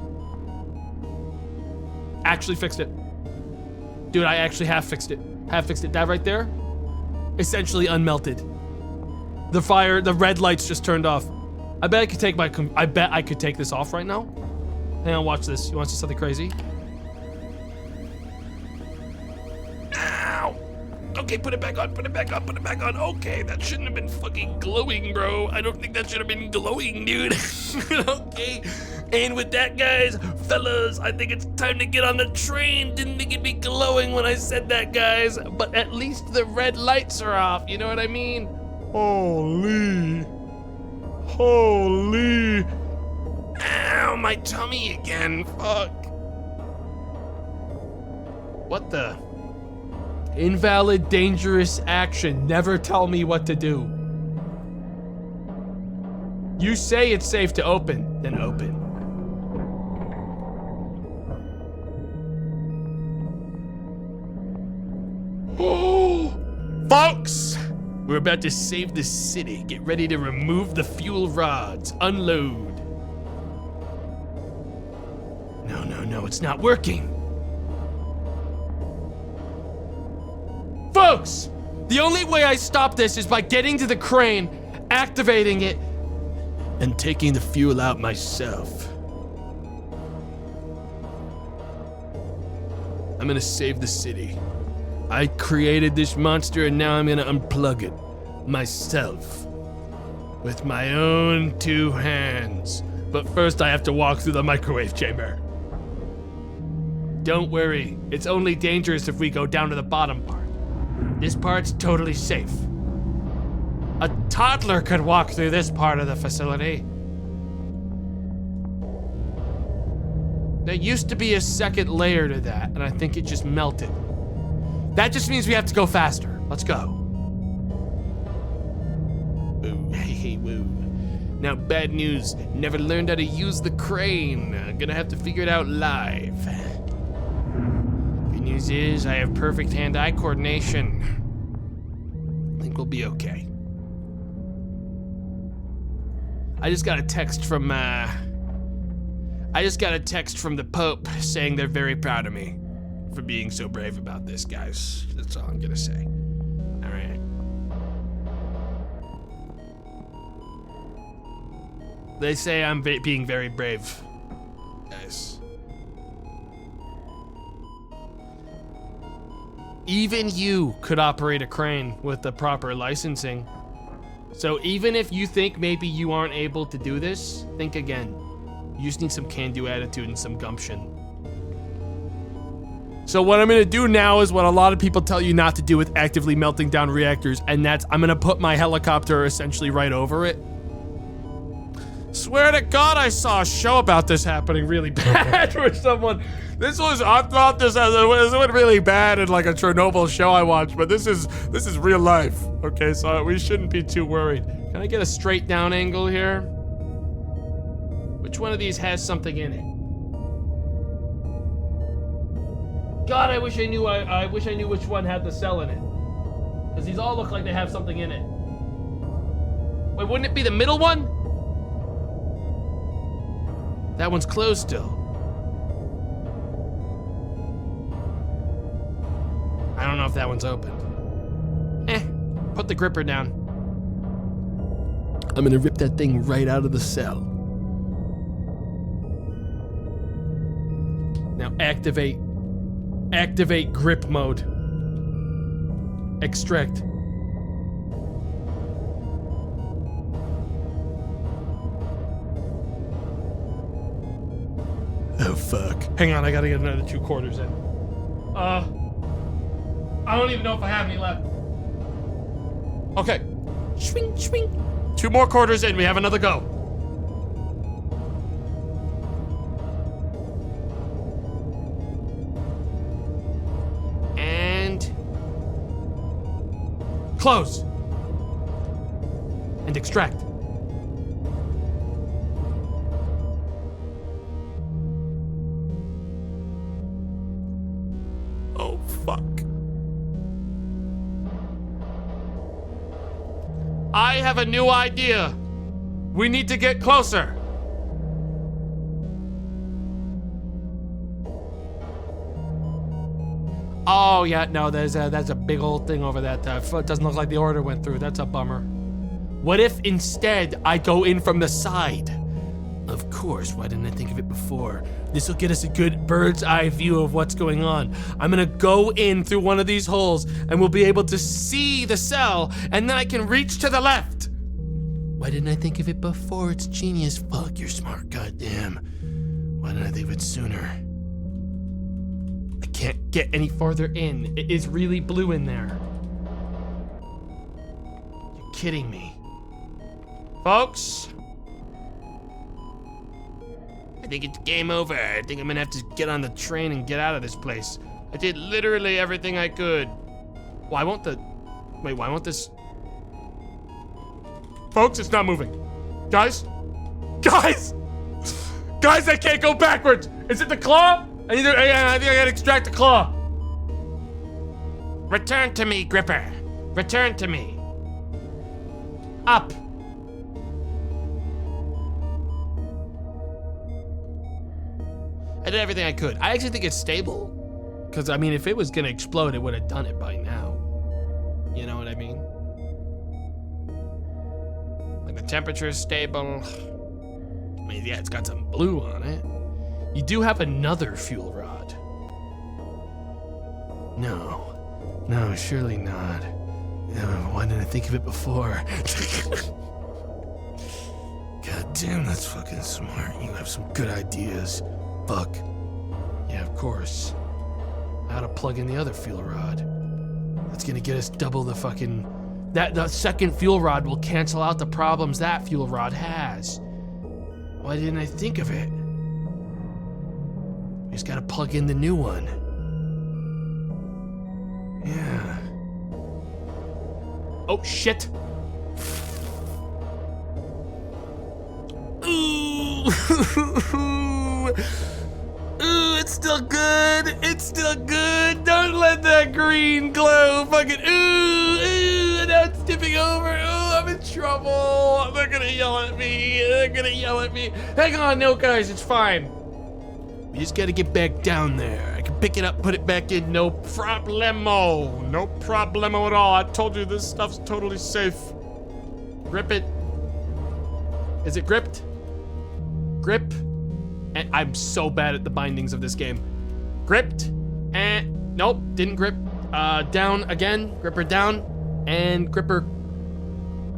Actually fixed it. Dude, I actually have fixed it. That right there, essentially unmelted. The red lights just turned off. I bet I could take this off right now. Hang on, watch this. You want to see something crazy? Ow! Okay, put it back on. Okay, that shouldn't have been fucking glowing, bro. I don't think that should have been glowing, dude. Okay. And with that, guys, fellas, I think it's time to get on the train. Didn't think it'd be glowing when I said that, guys. But at least the red lights are off. You know what I mean? Holy. Ow, my tummy again. Fuck. What the? Invalid, dangerous action. Never tell me what to do. You say it's safe to open, then open. Oh, folks, we're about to save the city. Get ready to remove the fuel rods. Unload. No, it's not working. Folks, the only way I stop this is by getting to the crane, activating it, and taking the fuel out myself. I'm gonna save the city. I created this monster and now I'm gonna unplug it myself with my own 2 hands. But first I have to walk through the microwave chamber. Don't worry, it's only dangerous if we go down to the bottom part. This part's totally safe. A toddler could walk through this part of the facility. There used to be a second layer to that, and I think it just melted. That just means we have to go faster. Let's go. Ooh, hey, woo. Now, bad news. Never learned how to use the crane. I'm gonna have to figure it out live. Good news is I have perfect hand-eye coordination. I think we'll be okay. I just got a text from the Pope saying they're very proud of me for being so brave about this, guys. That's all I'm gonna say. All right. They say I'm being very brave, guys. Even you could operate a crane with the proper licensing. So even if you think maybe you aren't able to do this, think again. You just need some can-do attitude and some gumption. So what I'm gonna do now is what a lot of people tell you not to do with actively melting down reactors, and that's I'm gonna put my helicopter essentially right over it. Swear to God, I saw a show about this happening really bad where someone. I thought this went really bad in like a Chernobyl show I watched, but this is real life. Okay, so we shouldn't be too worried. Can I get a straight down angle here? Which one of these has something in it? God, I wish I knew. I wish I knew which one had the cell in it. Because these all look like they have something in it. Wait, wouldn't it be the middle one? That one's closed still. I don't know if that one's open. Put the gripper down. I'm gonna rip that thing right out of the cell. Now activate grip mode. Extract. Oh fuck. Hang on, I gotta get another 2 quarters in. I don't even know if I have any left. Okay. Swing, swing. 2 more quarters in, we have another go. And close. And extract. Oh fuck. I have a new idea. We need to get closer. Oh yeah, no, that's a big old thing over that. It doesn't look like the order went through. That's a bummer. What if instead I go in from the side? Of course, why didn't I think of it before? This will get us a good bird's eye view of what's going on. I'm gonna go in through one of these holes and we'll be able to see the cell, and then I can reach to the left. Why didn't I think of it before? It's genius. Fuck, you're smart, goddamn. Why didn't I think of it sooner? I can't get any farther in. It is really blue in there. You're kidding me. Folks, I think it's game over. I think I'm gonna have to get on the train and get out of this place. I did literally everything I could. Why won't this? folks, it's not moving. Guys, I can't go backwards. Is it the claw? I think I gotta extract the claw. Return to me, Gripper. Return to me. Up. I did everything I could. I actually think it's stable. Because, I mean, if it was going to explode, it would have done it by now. You know what I mean? Like, the temperature is stable. I mean, yeah, it's got some blue on it. You do have another fuel rod. No, surely not. Why didn't I think of it before? God damn, that's fucking smart. You have some good ideas. Fuck. Yeah, of course. How to plug in the other fuel rod. That's gonna get us double the fucking... The second fuel rod will cancel out the problems that fuel rod has. Why didn't I think of it? We just gotta plug in the new one. Yeah. Oh, shit. Ooh, it's still good. It's still good. Don't let that green glow fucking ooh, now it's tipping over. Ooh, I'm in trouble. They're gonna yell at me. Hang on, no guys, it's fine. We just gotta get back down there. I can pick it up, put it back in, no Problemo. No problemo at all. I told you this stuff's totally safe. Grip it. Is it gripped? grip, and I'm so bad at the bindings of this game. Gripped, and nope, didn't grip. Down again, gripper down, and gripper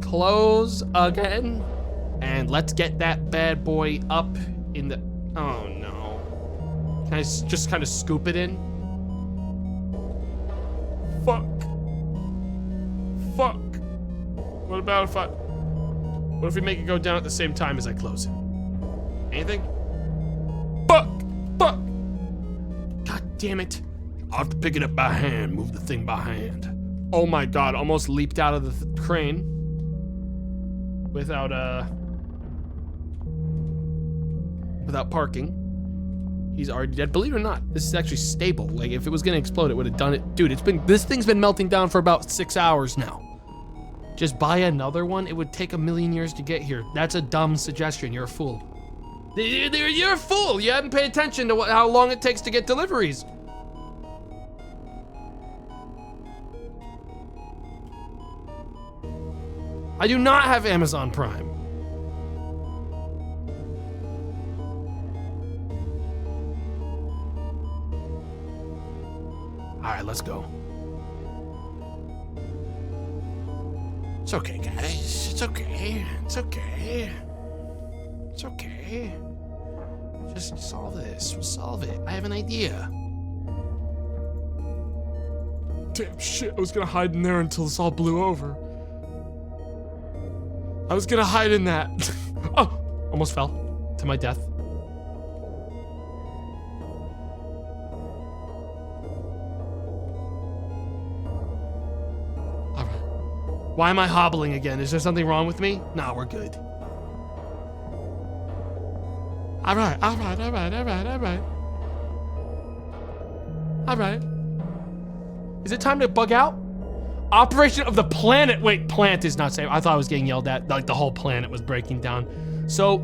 close again. And let's get that bad boy up in the, oh no. Can I just kind of scoop it in? Fuck. Fuck. What about if What if we make it go down at the same time as I close it? Anything? Fuck. Fuck. God damn it. I'll have to pick it up by hand, move the thing by hand. Oh my god, almost leaped out of the crane. Without parking. He's already dead. Believe it or not, this is actually stable. Like, if it was gonna explode, it would have done it. Dude, this thing's been melting down for about 6 hours now. Just buy another one. It would take 1,000,000 years to get here. That's a dumb suggestion. You're a fool. You're a fool. You haven't paid attention to how long it takes to get deliveries. I do not have Amazon Prime. All right, let's go. It's okay, guys. It's okay. It's okay. It's okay. Just solve this. We'll solve it. I have an idea. Damn shit, I was gonna hide in there until this all blew over. I was gonna hide in that. Oh, almost fell to my death. All right. Why am I hobbling again? Is there something wrong with me? Nah, we're good. All right, all right, all right, all right, all right. All right. Is it time to bug out? Operation of the planet. Wait, plant is not safe. I thought I was getting yelled at. Like the whole planet was breaking down. So,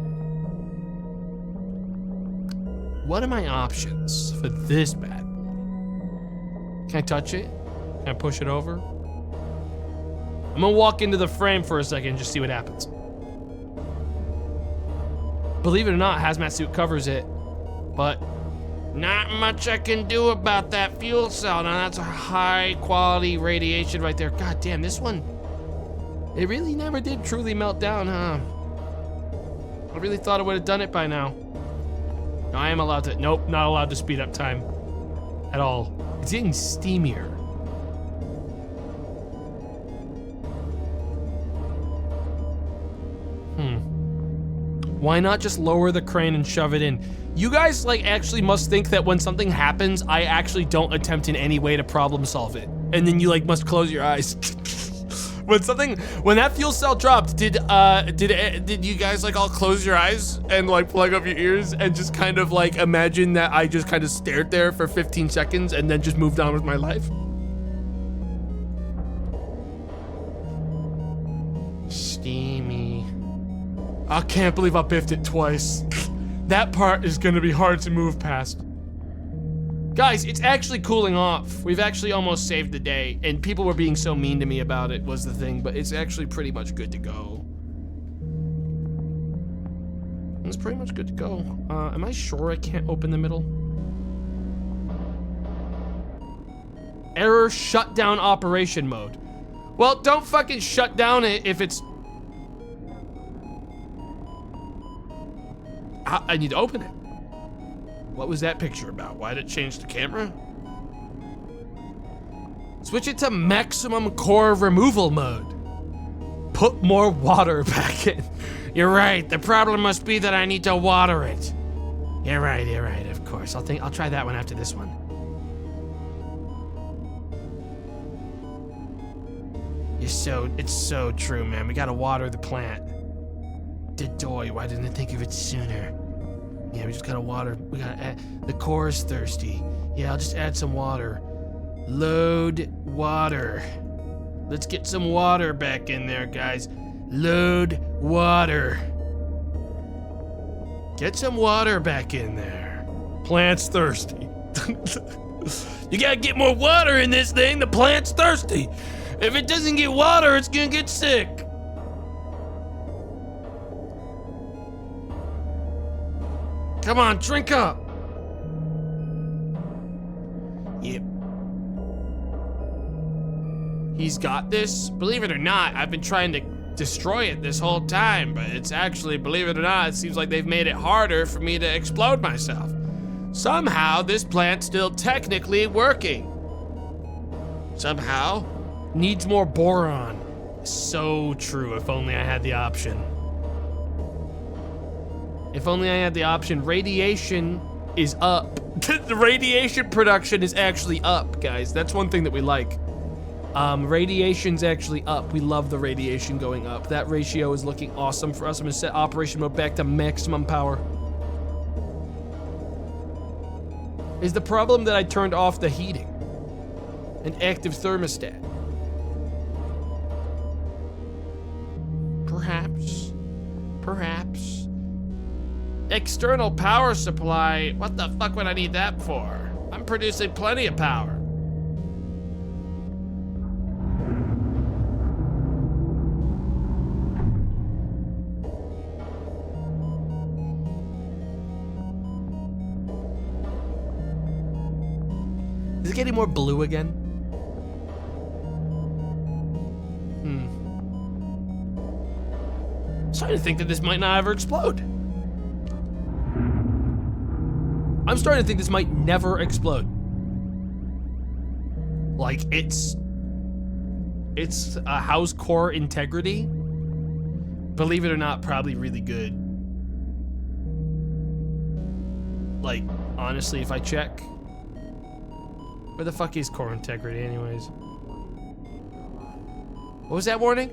what are my options for this bad boy? Can I touch it? Can I push it over? I'm gonna walk into the frame for a second and just see what happens. Believe it or not, hazmat suit covers it, but not much I can do about that fuel cell. Now that's a high quality radiation right there. God damn, this one, it really never did truly melt down, huh? I really thought I would have done it by now. No, I am allowed to, nope, not allowed to speed up time at all. It's getting steamier. Why not just lower the crane and shove it in? You guys like actually must think that when something happens, I actually don't attempt in any way to problem solve it. And then you like must close your eyes. When that fuel cell dropped, did you guys like all close your eyes and like plug up your ears and just kind of like imagine that I just kind of stared there for 15 seconds and then just moved on with my life? Steamy. I can't believe I biffed it twice. That part is gonna be hard to move past. Guys, it's actually cooling off. We've actually almost saved the day, and people were being so mean to me about it was the thing, but it's actually pretty much good to go. It's pretty much good to go. Am I sure I can't open the middle? Error shutdown operation mode. Well, don't fucking shut down it if it's... I need to open it. What was that picture about? Why did it change the camera? Switch it to maximum core removal mode. Put more water back in. You're right. The problem must be that I need to water it. You're right, of course. I'll try that one after this one. It's so true, man. We gotta water the plant. Dedoy, why didn't I think of it sooner? Yeah, we just gotta water. We gotta add, the core is thirsty. Yeah, I'll just add some water. Load water. Let's get some water back in there, guys. Load water. Get some water back in there. Plant's thirsty. You gotta get more water in this thing. The plant's thirsty. If it doesn't get water, it's gonna get sick. Come on, drink up. Yep. He's got this. Believe it or not, I've been trying to destroy it this whole time, but it's actually, believe it or not, it seems like they've made it harder for me to explode myself. Somehow, this plant's still technically working. Somehow. Needs more boron. So true, if only I had the option. If only I had the option. Radiation is up. The radiation production is actually up, guys. That's one thing that we like. Radiation's actually up. We love the radiation going up. That ratio is looking awesome for us. I'm gonna set operation mode back to maximum power. Is the problem that I turned off the heating? An active thermostat. Perhaps. External power supply. What the fuck would I need that for? I'm producing plenty of power. Is it getting more blue again? I'm starting to think that this might not ever explode. I'm starting to think this might never explode. Like, it's a house core integrity. Believe it or not, probably really good. Like, honestly, if I check. Where the fuck is core integrity anyways? What was that warning?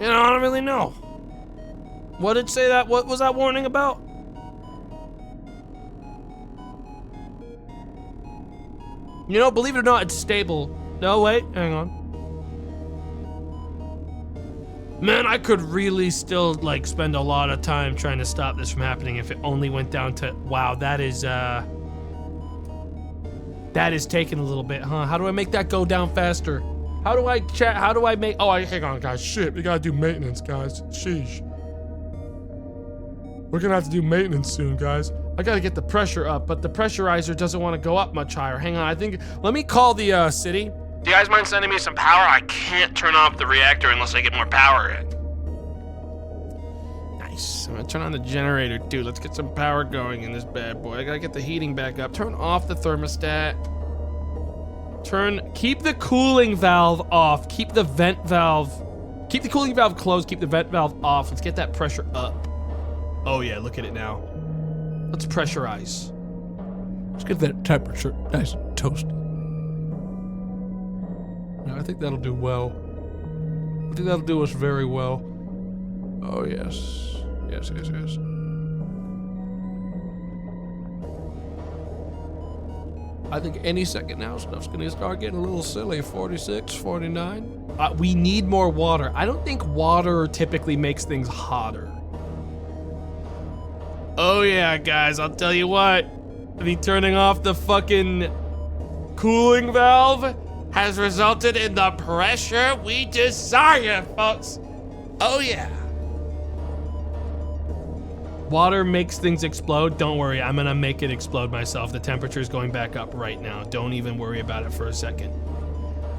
You know, I don't really know. What did it say that? What was that warning about? You know, believe it or not, it's stable. No, wait, hang on. Man, I could really still, like, spend a lot of time trying to stop this from happening if it only went down to, wow, that is taking a little bit, huh? How do I make that go down faster? How do I chat? How do I make? Oh, hang on, guys. Shit, we gotta do maintenance, guys. Sheesh. We're gonna have to do maintenance soon, guys. I gotta get the pressure up, but the pressurizer doesn't want to go up much higher. Hang on, I think. Let me call the city. Do you guys mind sending me some power? I can't turn off the reactor unless I get more power in. Nice. I'm gonna turn on the generator, dude. Let's get some power going in this bad boy. I gotta get the heating back up. Turn off the thermostat. Keep the cooling valve off. Keep the vent valve. Keep the cooling valve closed. Keep the vent valve off. Let's get that pressure up. Oh yeah, look at it now. Let's pressurize. Let's get that temperature nice and toasty. Now, I think that'll do well. I think that'll do us very well. Oh yes. Yes. I think any second now, stuff's gonna start getting a little silly. 46, 49. We need more water. I don't think water typically makes things hotter. Oh yeah, guys, I'll tell you what. Me turning off the fucking cooling valve has resulted in the pressure we desire, folks. Oh yeah. Water makes things explode. Don't worry, I'm gonna make it explode myself. The temperature's going back up right now. Don't even worry about it for a second.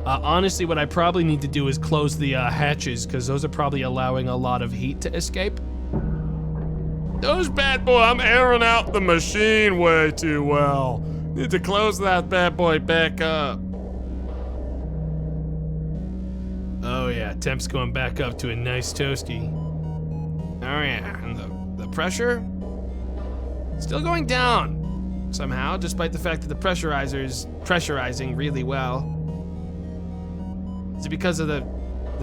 Honestly, what I probably need to do is close the hatches, because those are probably allowing a lot of heat to escape. Those bad boy, I'm airing out the machine way too well. Need to close that bad boy back up. Oh yeah, temp's going back up to a nice toasty. Oh yeah, and the pressure still going down somehow, despite the fact that the pressurizer is pressurizing really well. Is it because of the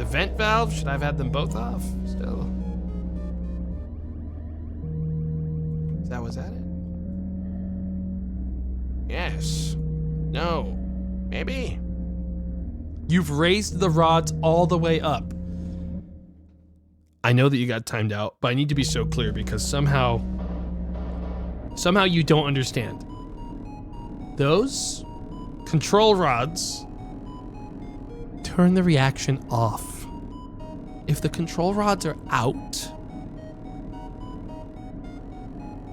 vent valve? Should I have had them both off still? Was that it? Yes. No. Maybe. You've raised the rods all the way up. I know that you got timed out, but I need to be so clear because somehow you don't understand. Those control rods turn the reaction off. If the control rods are out,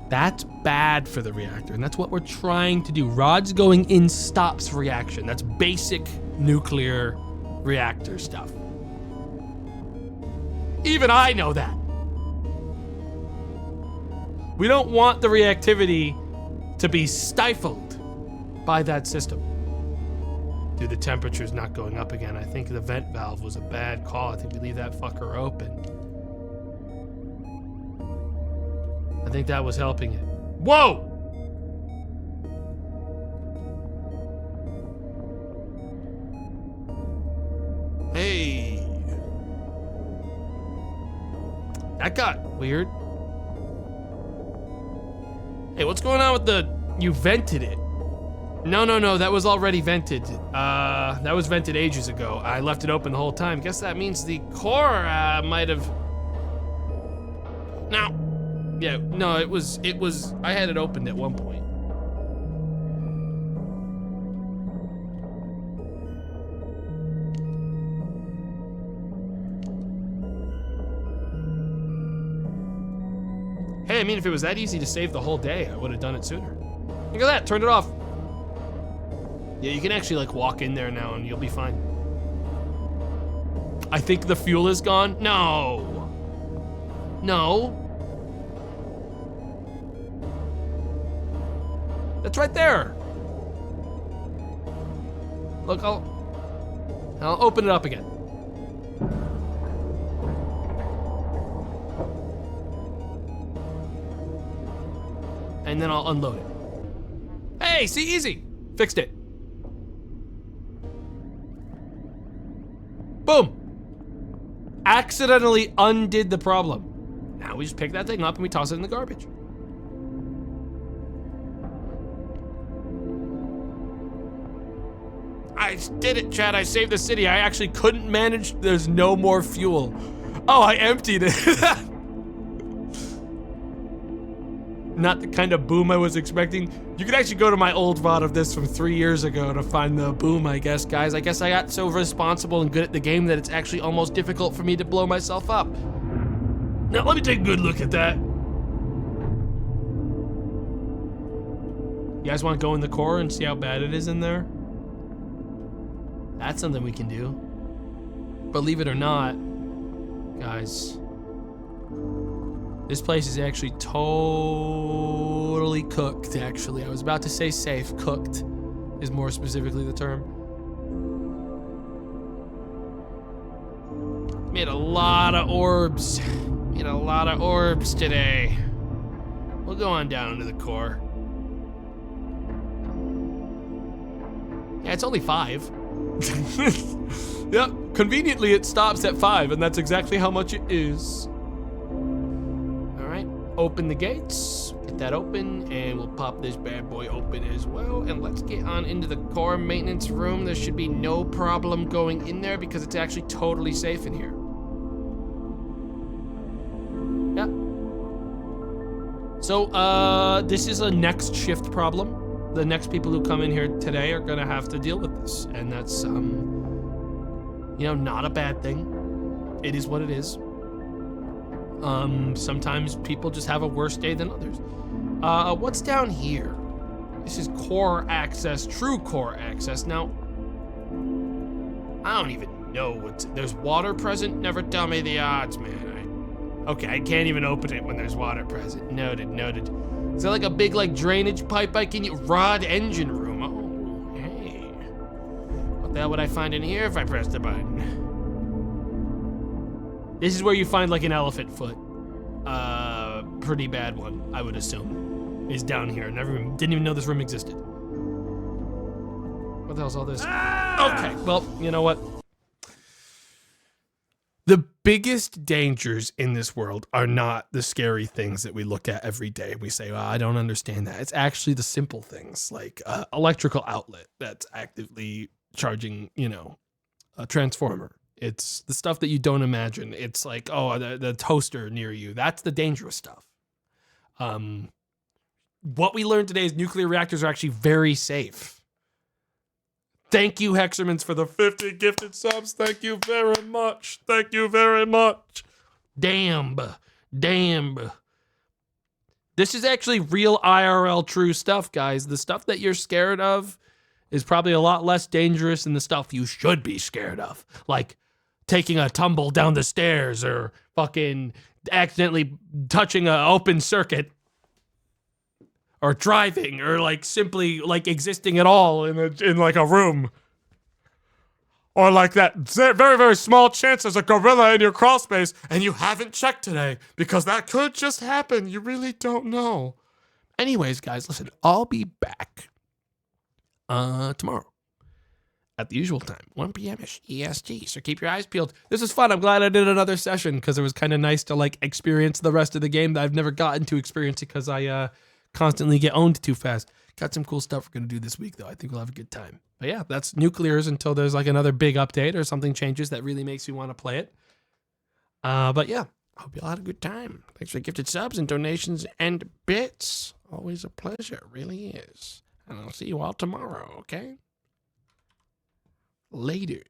That's bad for the reactor, and that's what we're trying to do. Rods going in stops reaction. That's basic nuclear reactor stuff. Even I know that. We don't want the reactivity to be stifled by that system. Dude, the temperature's not going up again. I think the vent valve was a bad call. I think we leave that fucker open. I think that was helping it. Whoa! Hey. That got weird. Hey, what's going on with the... You vented it. No, that was already vented. That was vented ages ago. I left it open the whole time. Guess that means the core might have... No. Yeah, no, it was, I had it opened at one point. Hey, I mean, if it was that easy to save the whole day, I would have done it sooner. Look at that, turned it off. Yeah, you can actually like walk in there now and you'll be fine. I think the fuel is gone. No. That's right there. Look, I'll open it up again. And then I'll unload it. Hey, see, easy. Fixed it. Boom. Accidentally undid the problem. Now we just pick that thing up and we toss it in the garbage. I did it, Chad. I saved the city. I actually couldn't manage. There's no more fuel. Oh, I emptied it. Not the kind of boom I was expecting. You can actually go to my old VOD of this from 3 years ago to find the boom, I guess, guys. I guess I got so responsible and good at the game that it's actually almost difficult for me to blow myself up. Now, let me take a good look at that. You guys want to go in the core and see how bad it is in there? That's something we can do. Believe it or not, guys, this place is actually totally cooked, actually. I was about to say safe. Cooked is more specifically the term. Made a lot of orbs. Made a lot of orbs today. We'll go on down to the core. Yeah, it's only 5. Yep, conveniently it stops at 5, and that's exactly how much it is. Alright, open the gates, get that open, and we'll pop this bad boy open as well, and let's get on into the core maintenance room. There should be no problem going in there because it's actually totally safe in here. Yep. So, this is a next shift problem. The next people who come in here today are gonna have to deal with this, and that's, you know, not a bad thing. It is what it is. Sometimes people just have a worse day than others. What's down here? This is core access, true core access. Now, I don't even know there's water present? Never tell me the odds, man. Okay, I can't even open it when there's water present. Noted. Is there like a big like drainage pipe I can use? Rod engine room. Oh, hey. What the hell would I find in here if I pressed the button? This is where you find like an elephant foot. Pretty bad one, I would assume. Is down here. Didn't even know this room existed. What the hell's all this? Okay, well, you know what? The biggest dangers in this world are not the scary things that we look at every day. We say, well, I don't understand that. It's actually the simple things like electrical outlet that's actively charging, you know, a transformer. It's the stuff that you don't imagine. It's like, oh, the toaster near you. That's the dangerous stuff. What we learned today is nuclear reactors are actually very safe. Thank you, Hexermans, for the 50 gifted subs. Thank you very much. Thank you very much. Damn. This is actually real IRL true stuff, guys. The stuff that you're scared of is probably a lot less dangerous than the stuff you should be scared of. Like taking a tumble down the stairs or fucking accidentally touching an open circuit or driving or like simply like existing at all in like a room. Or like that very, very small chance there's a gorilla in your crawl space and you haven't checked today because that could just happen. You really don't know. Anyways, guys, listen, I'll be back tomorrow at the usual time, 1 p.m.-ish EST. So keep your eyes peeled. This is fun. I'm glad I did another session because it was kind of nice to like experience the rest of the game that I've never gotten to experience because I constantly get owned too fast. Got some cool stuff we're going to do this week, though. I think we'll have a good time. But yeah, that's Nuclears until there's like another big update or something changes that really makes you want to play it. But yeah, hope you all had a good time. Thanks for gifted subs and donations and bits. Always a pleasure. It really is. And I'll see you all tomorrow, okay? Laters.